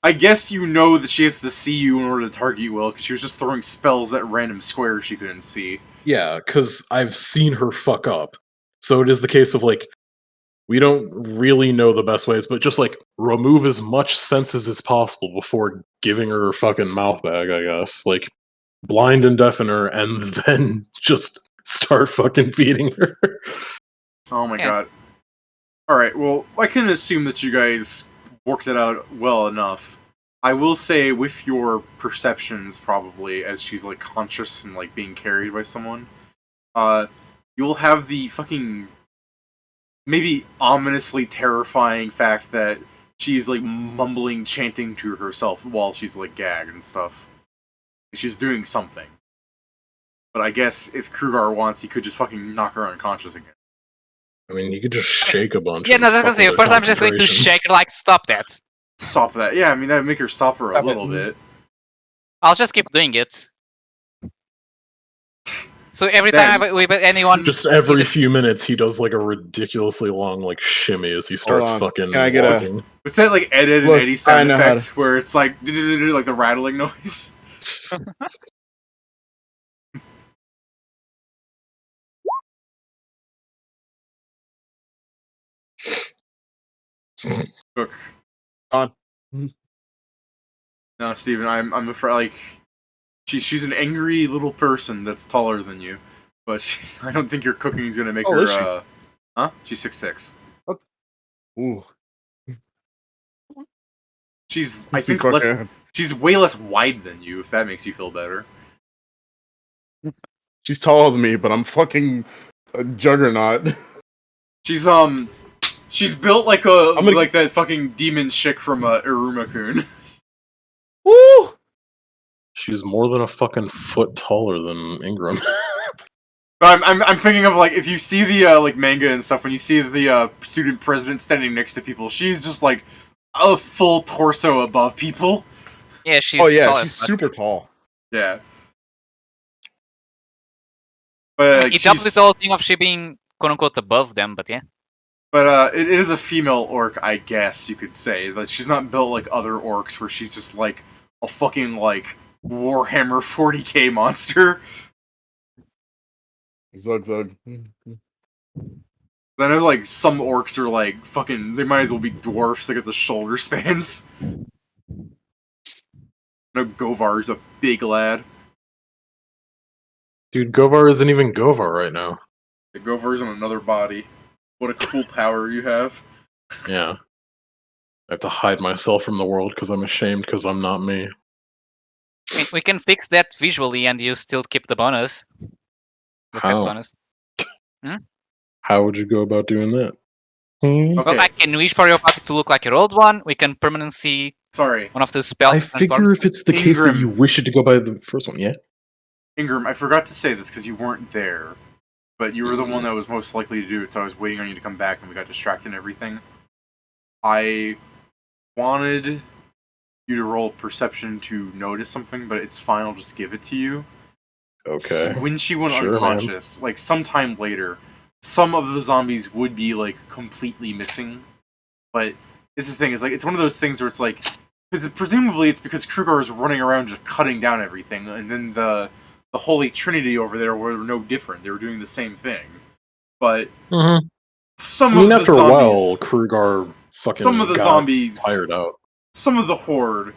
I guess that she has to see you in order to target you well, because she was just throwing spells at random squares she couldn't see. Yeah, because I've seen her fuck up. So it is the case of like, we don't really know the best ways, but just like remove as much senses as possible before giving her fucking mouth bag, I guess. Like blind and deafen her and then just start fucking feeding her. Oh my god. Alright, well, I can assume that you guys worked it out well enough. I will say with your perceptions probably as she's like conscious and like being carried by someone, you'll have the fucking maybe ominously terrifying fact that she's like mumbling, chanting to herself while she's like gagged and stuff. She's doing something. But I guess if Krugar wants, he could just fucking knock her unconscious again. I mean, you could just shake a bunch. Yeah, no, that's gonna say. First, I'm just going to shake her, like, stop that. stop that. Yeah, I mean that'd make her stop for a little bit. I'll just keep doing it. So every time we bet anyone, just every few minutes, he does like a ridiculously long like shimmy as he starts fucking Can I get walking. What's that like Ed and Look, Eddie sound I know how effect where it's like like the rattling noise? Look. On. No, Steven, I'm afraid like she's an angry little person that's taller than you, but I don't think your cooking is gonna make her. Is she? Huh? She's 6'6". Ooh. She's I think less. She's way less wide than you. If that makes you feel better. She's taller than me, but I'm fucking a juggernaut. She's built like like that fucking demon chick from Iruma-kun. Woo! She's more than a fucking foot taller than Ingram. I'm thinking of like if you see the like manga and stuff, when you see the student president standing next to people, she's just like a full torso above people. Yeah, she's. Oh yeah, she's super tall. Yeah. But it helps with the whole thing of she being quote unquote above them, but yeah. But it is a female orc, I guess you could say. That she's not built like other orcs, where she's just like a fucking like Warhammer 40k monster. Zug. I know like some orcs are like fucking. They might as well be dwarfs. They got the shoulder spans. No, Govar's a big lad. Dude, Govar isn't even Govar right now. The Govar's on another body. What a cool power you have. Yeah. I have to hide myself from the world because I'm ashamed because I'm not me. I mean, we can fix that visually and you still keep the bonus. The set bonus. How would you go about doing that? Okay. Well, I can wish for your party to look like your old one. We can permanency one of the spells. I figure if it's the case that you wish it to go by the first one, yeah? Ingram, I forgot to say this because you weren't there, but you were the one that was most likely to do it, so I was waiting on you to come back and we got distracted and everything. I wanted you to roll perception to notice something, but it's fine, I'll just give it to you. Okay. When she went unconscious, like sometime later, some of the zombies would be like completely missing. But it's the thing, is like it's one of those things where it's like presumably it's because Krugar is running around just cutting down everything, and then the Holy Trinity over there were no different. They were doing the same thing. But some of the after zombies, a while, Krugar fucking some of the zombies tired out. Some of the horde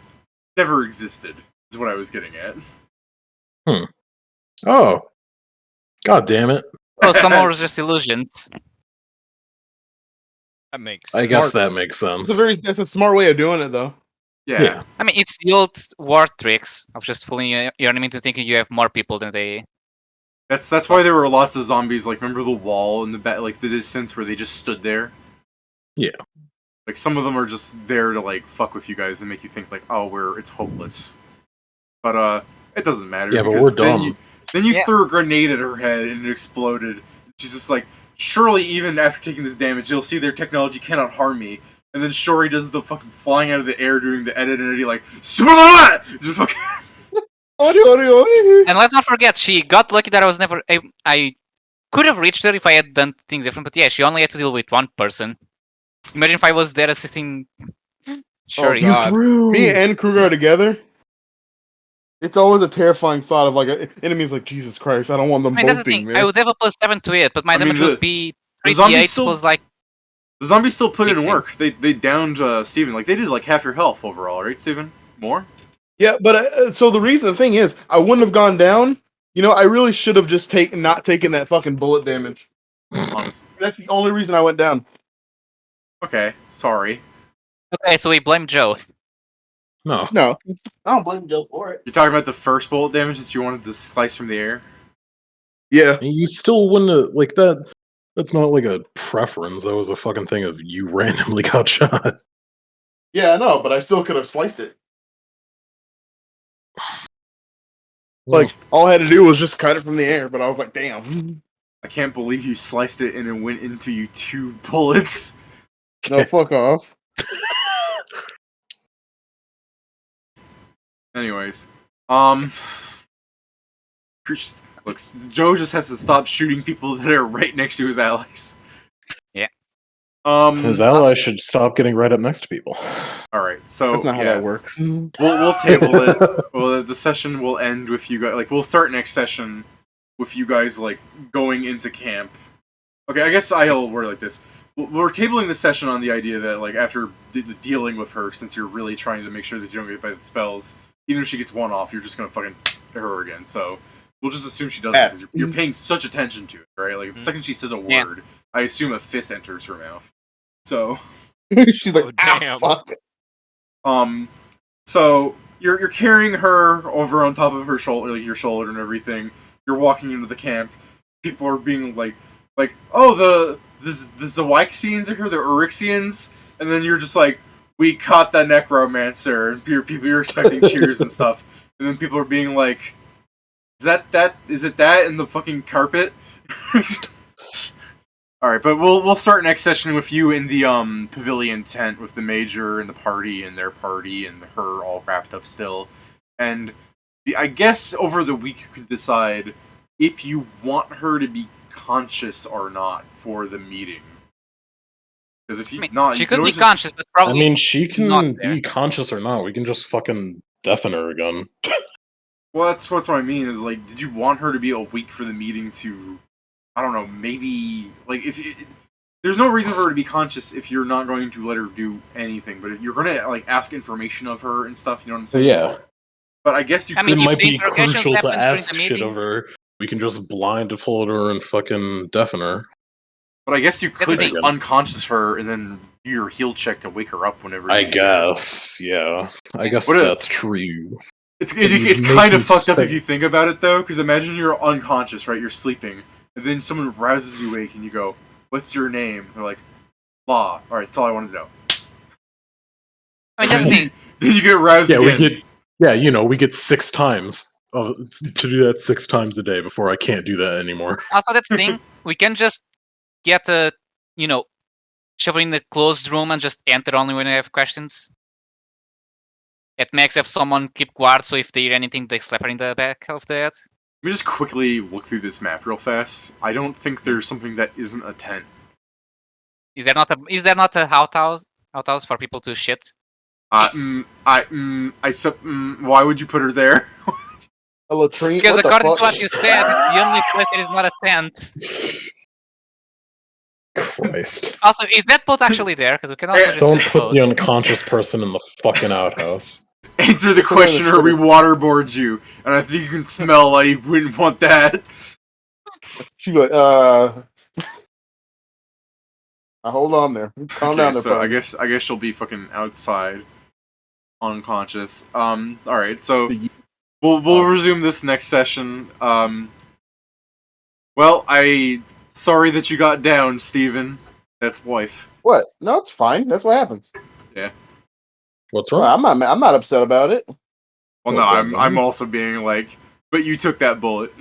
never existed, is what I was getting at. Oh. God damn it. Oh, some more just illusions. That makes I guess that makes sense. That's a smart way of doing it, though. Yeah. I mean, it's the old war tricks of just fooling your enemy into thinking you have more people than they. That's why there were lots of zombies. Like, remember the wall in the like the distance where they just stood there? Yeah. Like some of them are just there to like fuck with you guys and make you think like, oh, it's hopeless. But it doesn't matter. Yeah, but we're dumb. Then you threw a grenade at her head and it exploded. She's just like, surely even after taking this damage, you'll see their technology cannot harm me. And then Shori does the fucking flying out of the air doing the edit and Eddie like, just fucking. And let's not forget, she got lucky that I was never. I could have reached her if I had done things different, but yeah, she only had to deal with one person. Imagine if I was there assisting Shori. Oh, God. Me and Krugar together. It's always a terrifying thought of like enemies like Jesus Christ. I don't want them both being there. I would have a +7 to it, but my damage would be 3d8 plus like. The zombies still put in work. They downed Steven. Like they did like half your health overall, right, Steven? More? Yeah, but so the thing is, I wouldn't have gone down. You know, I really should have just not taken that fucking bullet damage. Honestly. That's the only reason I went down. Okay, sorry. Okay, so we blame Joe. No, I don't blame Joe for it. You're talking about the first bullet damage that you wanted to slice from the air? Yeah. You still wouldn't have, like that. That's not like a preference. That was a fucking thing of you randomly got shot. Yeah, I know, but I still could have sliced it. Like, all I had to do was just cut it from the air, but I was like, damn. I can't believe you sliced it and it went into you 2 bullets. No, fuck off. Anyways, look, Joe just has to stop shooting people that are right next to his allies. Yeah. His allies should stop getting right up next to people. All right, so That's not how that works. We'll table it. Well, the session will end with you guys. Like, we'll start next session with you guys like going into camp. Okay, I guess I'll word it like this. We're tabling the session on the idea that, like, after dealing with her, since you're really trying to make sure that you don't get by the spells, even if she gets one off, you're just gonna fucking hit her again. So we'll just assume she does it because you're paying such attention to it, right? Like, the second she says a word, I assume a fist enters her mouth. So she's like, damn. Fuck. So you're carrying her over on top of her shoulder, like your shoulder and everything. You're walking into the camp. People are being like, oh, the Zyxians are here, the Uryxians, and then you're just like, we caught that necromancer, and you're expecting cheers and stuff, and then people are being like, is it that in the fucking carpet? All right, but we'll start next session with you in the pavilion tent with the major and the party and their party and her all wrapped up still, and I guess over the week you can decide if you want her to be conscious or not for the meeting. Because if you not, she you could be conscious, but probably. I mean, she can be conscious or not. We can just fucking deafen her again. Well, that's what I mean. Is like, did you want her to be awake for the meeting to? I don't know. Maybe like if there's no reason for her to be conscious if you're not going to let her do anything. But if you're gonna like ask information of her and stuff, you know what I'm saying? Yeah. But I guess you. It might be crucial to ask shit of her. We can just blindfold her and fucking deafen her. But I guess you could just unconscious her and then do your heal check to wake her up whenever. I guess, yeah. I guess that's true. It's kind of fucked up if you think about it, though, because imagine you're unconscious, right? You're sleeping, and then someone rouses you awake, and you go, "What's your name?" They're like, "Law." All right, that's all I wanted to know. I mean, then you get roused again. We get 6 times. To do that 6 times a day before I can't do that anymore. Also, that's the thing. We can just get shove her in the closed room and just enter only when I have questions. At max, have someone keep guard, so if they hear anything, they slap her in the back of the head. Let me just quickly look through this map real fast. I don't think there's something that isn't a tent. Is there not a outhouse for people to shit? Why would you put her there? A latrine? Because according to what you said, it's the only place that is not a tent. Christ. Also, is that boat actually there? Because we can also just don't put the unconscious person in the fucking outhouse. Answer the question or we waterboard you. And I think you can smell like you wouldn't want that. She'd be like, hold on there. Calm down there, so I guess she'll be fucking outside. Unconscious. Alright, so we'll resume this next session. Well, sorry that you got down, Steven. That's life. What? No, it's fine. That's what happens. Yeah. What's wrong? Well, I'm not upset about it. Well, no, I'm also being like, but you took that bullet.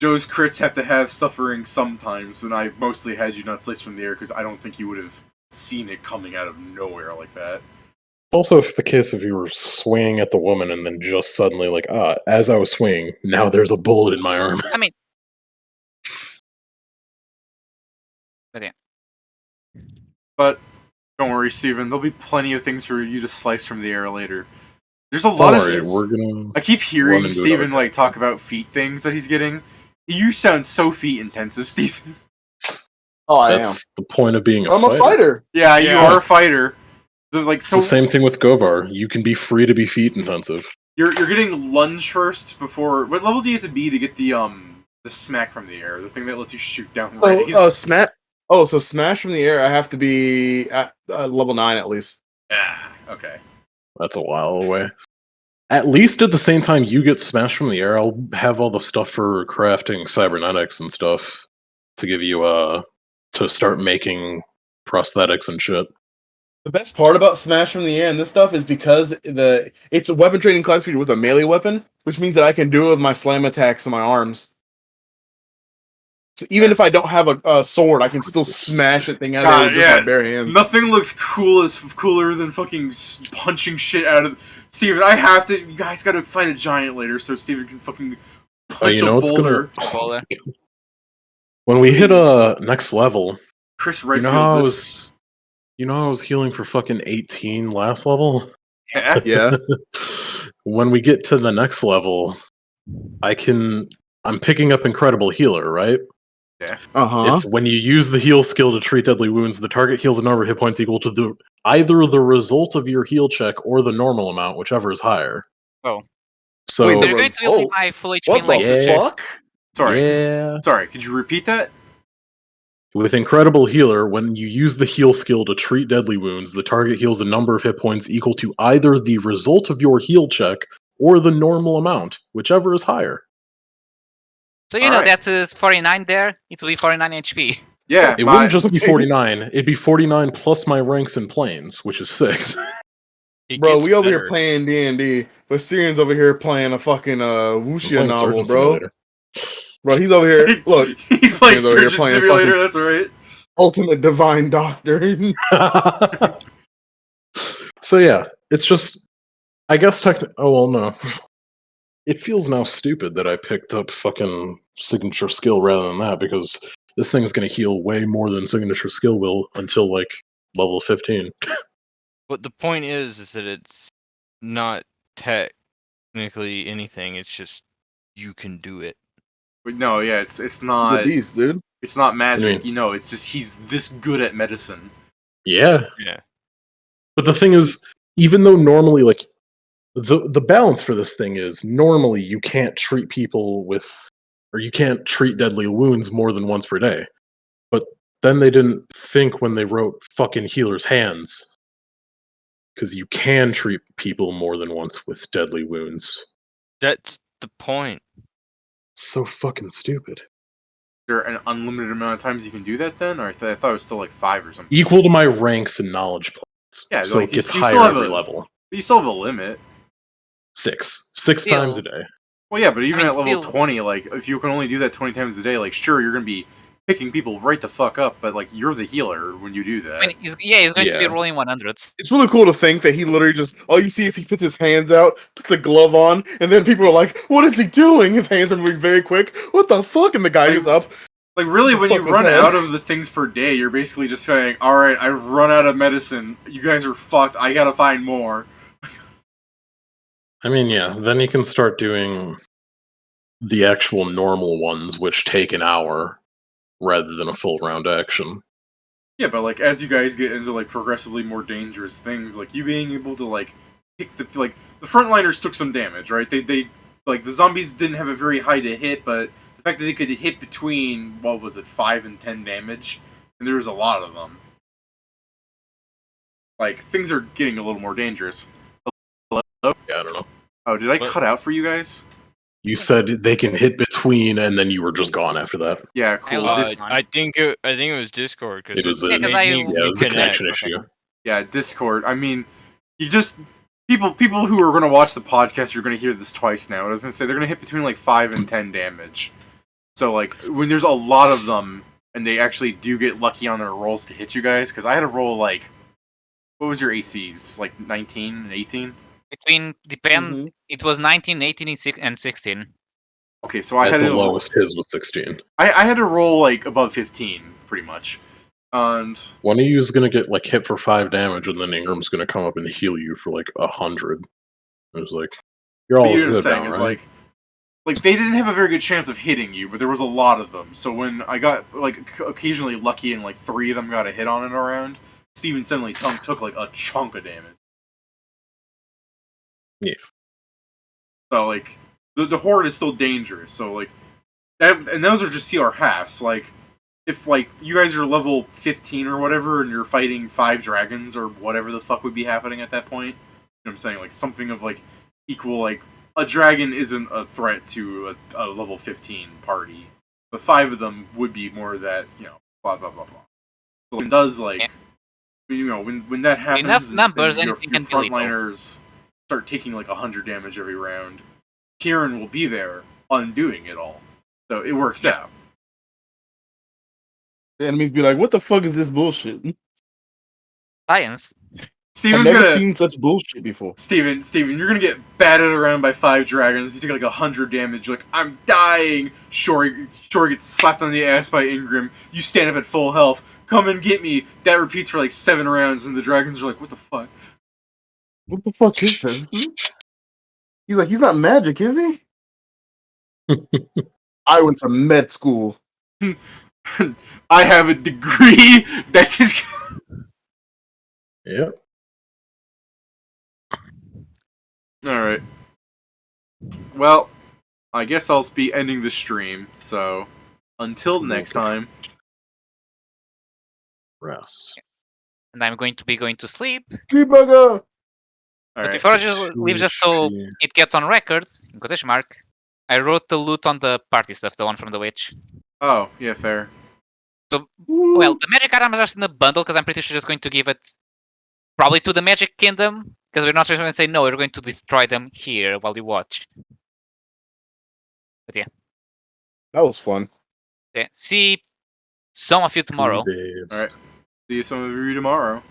Joe's crits have to have suffering sometimes, and I mostly had you not sliced from the air because I don't think you would have seen it coming out of nowhere like that. Also, if the case if you were swinging at the woman and then just suddenly, like, as I was swinging, now there's a bullet in my arm. I mean, but don't worry, Steven. There'll be plenty of things for you to slice from the air later. There's a lot of. I keep hearing Steven talk about feet things that he's getting. You sound so feet intensive, Steven. Oh, I am. That's the point of being a fighter. I'm a fighter. Yeah, you are a fighter. It's the same thing with Govar. You can be free to be feet intensive. You're getting lunge first before. What level do you have to be to get the smack from the air? The thing that lets you shoot down rays. Smack. Oh, so smash from the air. I have to be at level 9 at least. Yeah. Okay. That's a while away. At least at the same time you get smashed from the air, I'll have all the stuff for crafting cybernetics and stuff to give you to start making prosthetics and shit. The best part about Smash from the air and this stuff is because it's a weapon training class feature with a melee weapon, which means that I can do it with my slam attacks and my arms. So even if I don't have a sword, I can still smash that thing out of there with just my bare hands. Nothing looks cooler than fucking punching shit out of... Steven, I have to... You guys gotta fight a giant later so Steven can fucking punch a boulder. When we hit next level, Chris Redfield, you know how I was healing for fucking 18 last level? Yeah. When we get to the next level, I'm picking up Incredible Healer, right? Yeah. It's when you use the heal skill to treat deadly wounds, the target heals a number of hit points equal to either the result of your heal check or the normal amount, whichever is higher. Oh. So wait, they're going to leave my full HP what the fuck? Sorry. Yeah. Sorry, could you repeat that? With Incredible Healer, when you use the heal skill to treat deadly wounds, the target heals a number of hit points equal to either the result of your heal check or the normal amount, whichever is higher. So you know that is 49 there. It will be 49 HP. Yeah, it wouldn't just be 49. It'd be 49 plus my ranks and planes, which is 6. Bro, we over here playing D&D, but Syrian's over here playing a fucking wuxia novel, bro. Bro, he's over here. Look, he's playing Surgeon Simulator. That's right. Ultimate Divine Doctor. So yeah, it's just, I guess oh well, no. It feels now stupid that I picked up fucking signature skill rather than that, because this thing's gonna heal way more than signature skill will until like level 15. But the point is that it's not technically anything. It's just you can do it. But no, yeah, it's not. He's a beast, dude. It's not magic, it's just he's this good at medicine. Yeah. Yeah. But the thing is, even though normally, like, the balance for this thing is normally you can't treat people or you can't treat deadly wounds more than once per day. But then they didn't think when they wrote fucking healer's hands, because you can treat people more than once with deadly wounds. That's the point. It's so fucking stupid. Is there an unlimited amount of times you can do that then? Or I thought it was still like 5 or something. Equal to my ranks and knowledge points. Yeah, so like it gets higher every level. But you still have a limit. 6 times a day. Well, yeah, but even at level 20, like, if you can only do that 20 times a day, like, sure, you're going to be picking people right the fuck up, but, like, you're the healer when you do that. I mean, he's going to be rolling 100s. It's really cool to think that he literally just, all you see is he puts his hands out, puts a glove on, and then people are like, what is he doing? His hands are moving very quick. What the fuck? And the guy is up. Like, really, when you run out of the things per day, you're basically just saying, alright, I've run out of medicine. You guys are fucked. I gotta find more. I mean, yeah, then you can start doing the actual normal ones, which take an hour, rather than a full round action. Yeah, but, like, as you guys get into, like, progressively more dangerous things, like, you being able to, like, pick the frontliners took some damage, right? They like, the zombies didn't have a very high to hit, but the fact that they could hit between, 5 and 10 damage, and there was a lot of them. Like, things are getting a little more dangerous. Hello? Yeah, I don't know. Oh, did I cut out for you guys? You said they can hit between, and then you were just gone after that. Yeah, cool. I think it was Discord, because it was a connection issue. Yeah, Discord. I mean, you just people who are going to watch the podcast are going to hear this twice now. I was going to say they're going to hit between like 5 and 10 damage. So like when there's a lot of them, and they actually do get lucky on their rolls to hit you guys, because I had a roll like, what was your ACs? Like 19 and 18? It was 19, 18, and 16. Okay, so I had the lowest his was 16. I had to roll like above 15, pretty much. And one of you is gonna get like hit for 5 damage, and then Ingram's gonna come up and heal you for like 100. It was like, you're all good now, right? Like they didn't have a very good chance of hitting you, but there was a lot of them. So when I got like occasionally lucky and like 3 of them got a hit on it around, Steven suddenly took like a chunk of damage. Yeah. So like the horde is still dangerous. So like that, and those are just CR halves. Like if like you guys are level 15 or whatever, and you're fighting 5 dragons or whatever the fuck would be happening at that point, you know what I'm saying, like something of like equal, like a dragon isn't a threat to a level 15 party, but 5 of them would be more that, you know, blah blah blah blah. So it does like, you know, when that happens, enough numbers, and your anything can be frontliners start taking like 100 damage every round, Kieran will be there undoing it all. So it works out. The enemies be like, "What the fuck is this bullshit?" Science. Steven's I've never gonna seen such bullshit before. Steven, you're gonna get batted around by 5 dragons. You take like 100 damage. You're like, I'm dying. Shori gets slapped on the ass by Ingram. You stand up at full health. Come and get me. That repeats for like 7 rounds, and the dragons are like, what the fuck? What the fuck is this? He's like, he's not magic, is he? I went to med school. I have a degree. That's his. Yep. Alright. Well, I guess I'll be ending the stream, so until next time. Rest. And I'm going to be going to sleep. Debugger! But Alright. before I just leave, just so it gets on record, in quotation mark, I wrote the loot on the party stuff, the one from the witch. Oh, yeah, fair. So, well, the magic items are in the bundle because I'm pretty sure it's going to give it probably to the Magic Kingdom, because we're not just going to say no, we're going to destroy them here while you watch. But yeah. That was fun. Yeah. See some of you tomorrow. Alright. See you some of you tomorrow.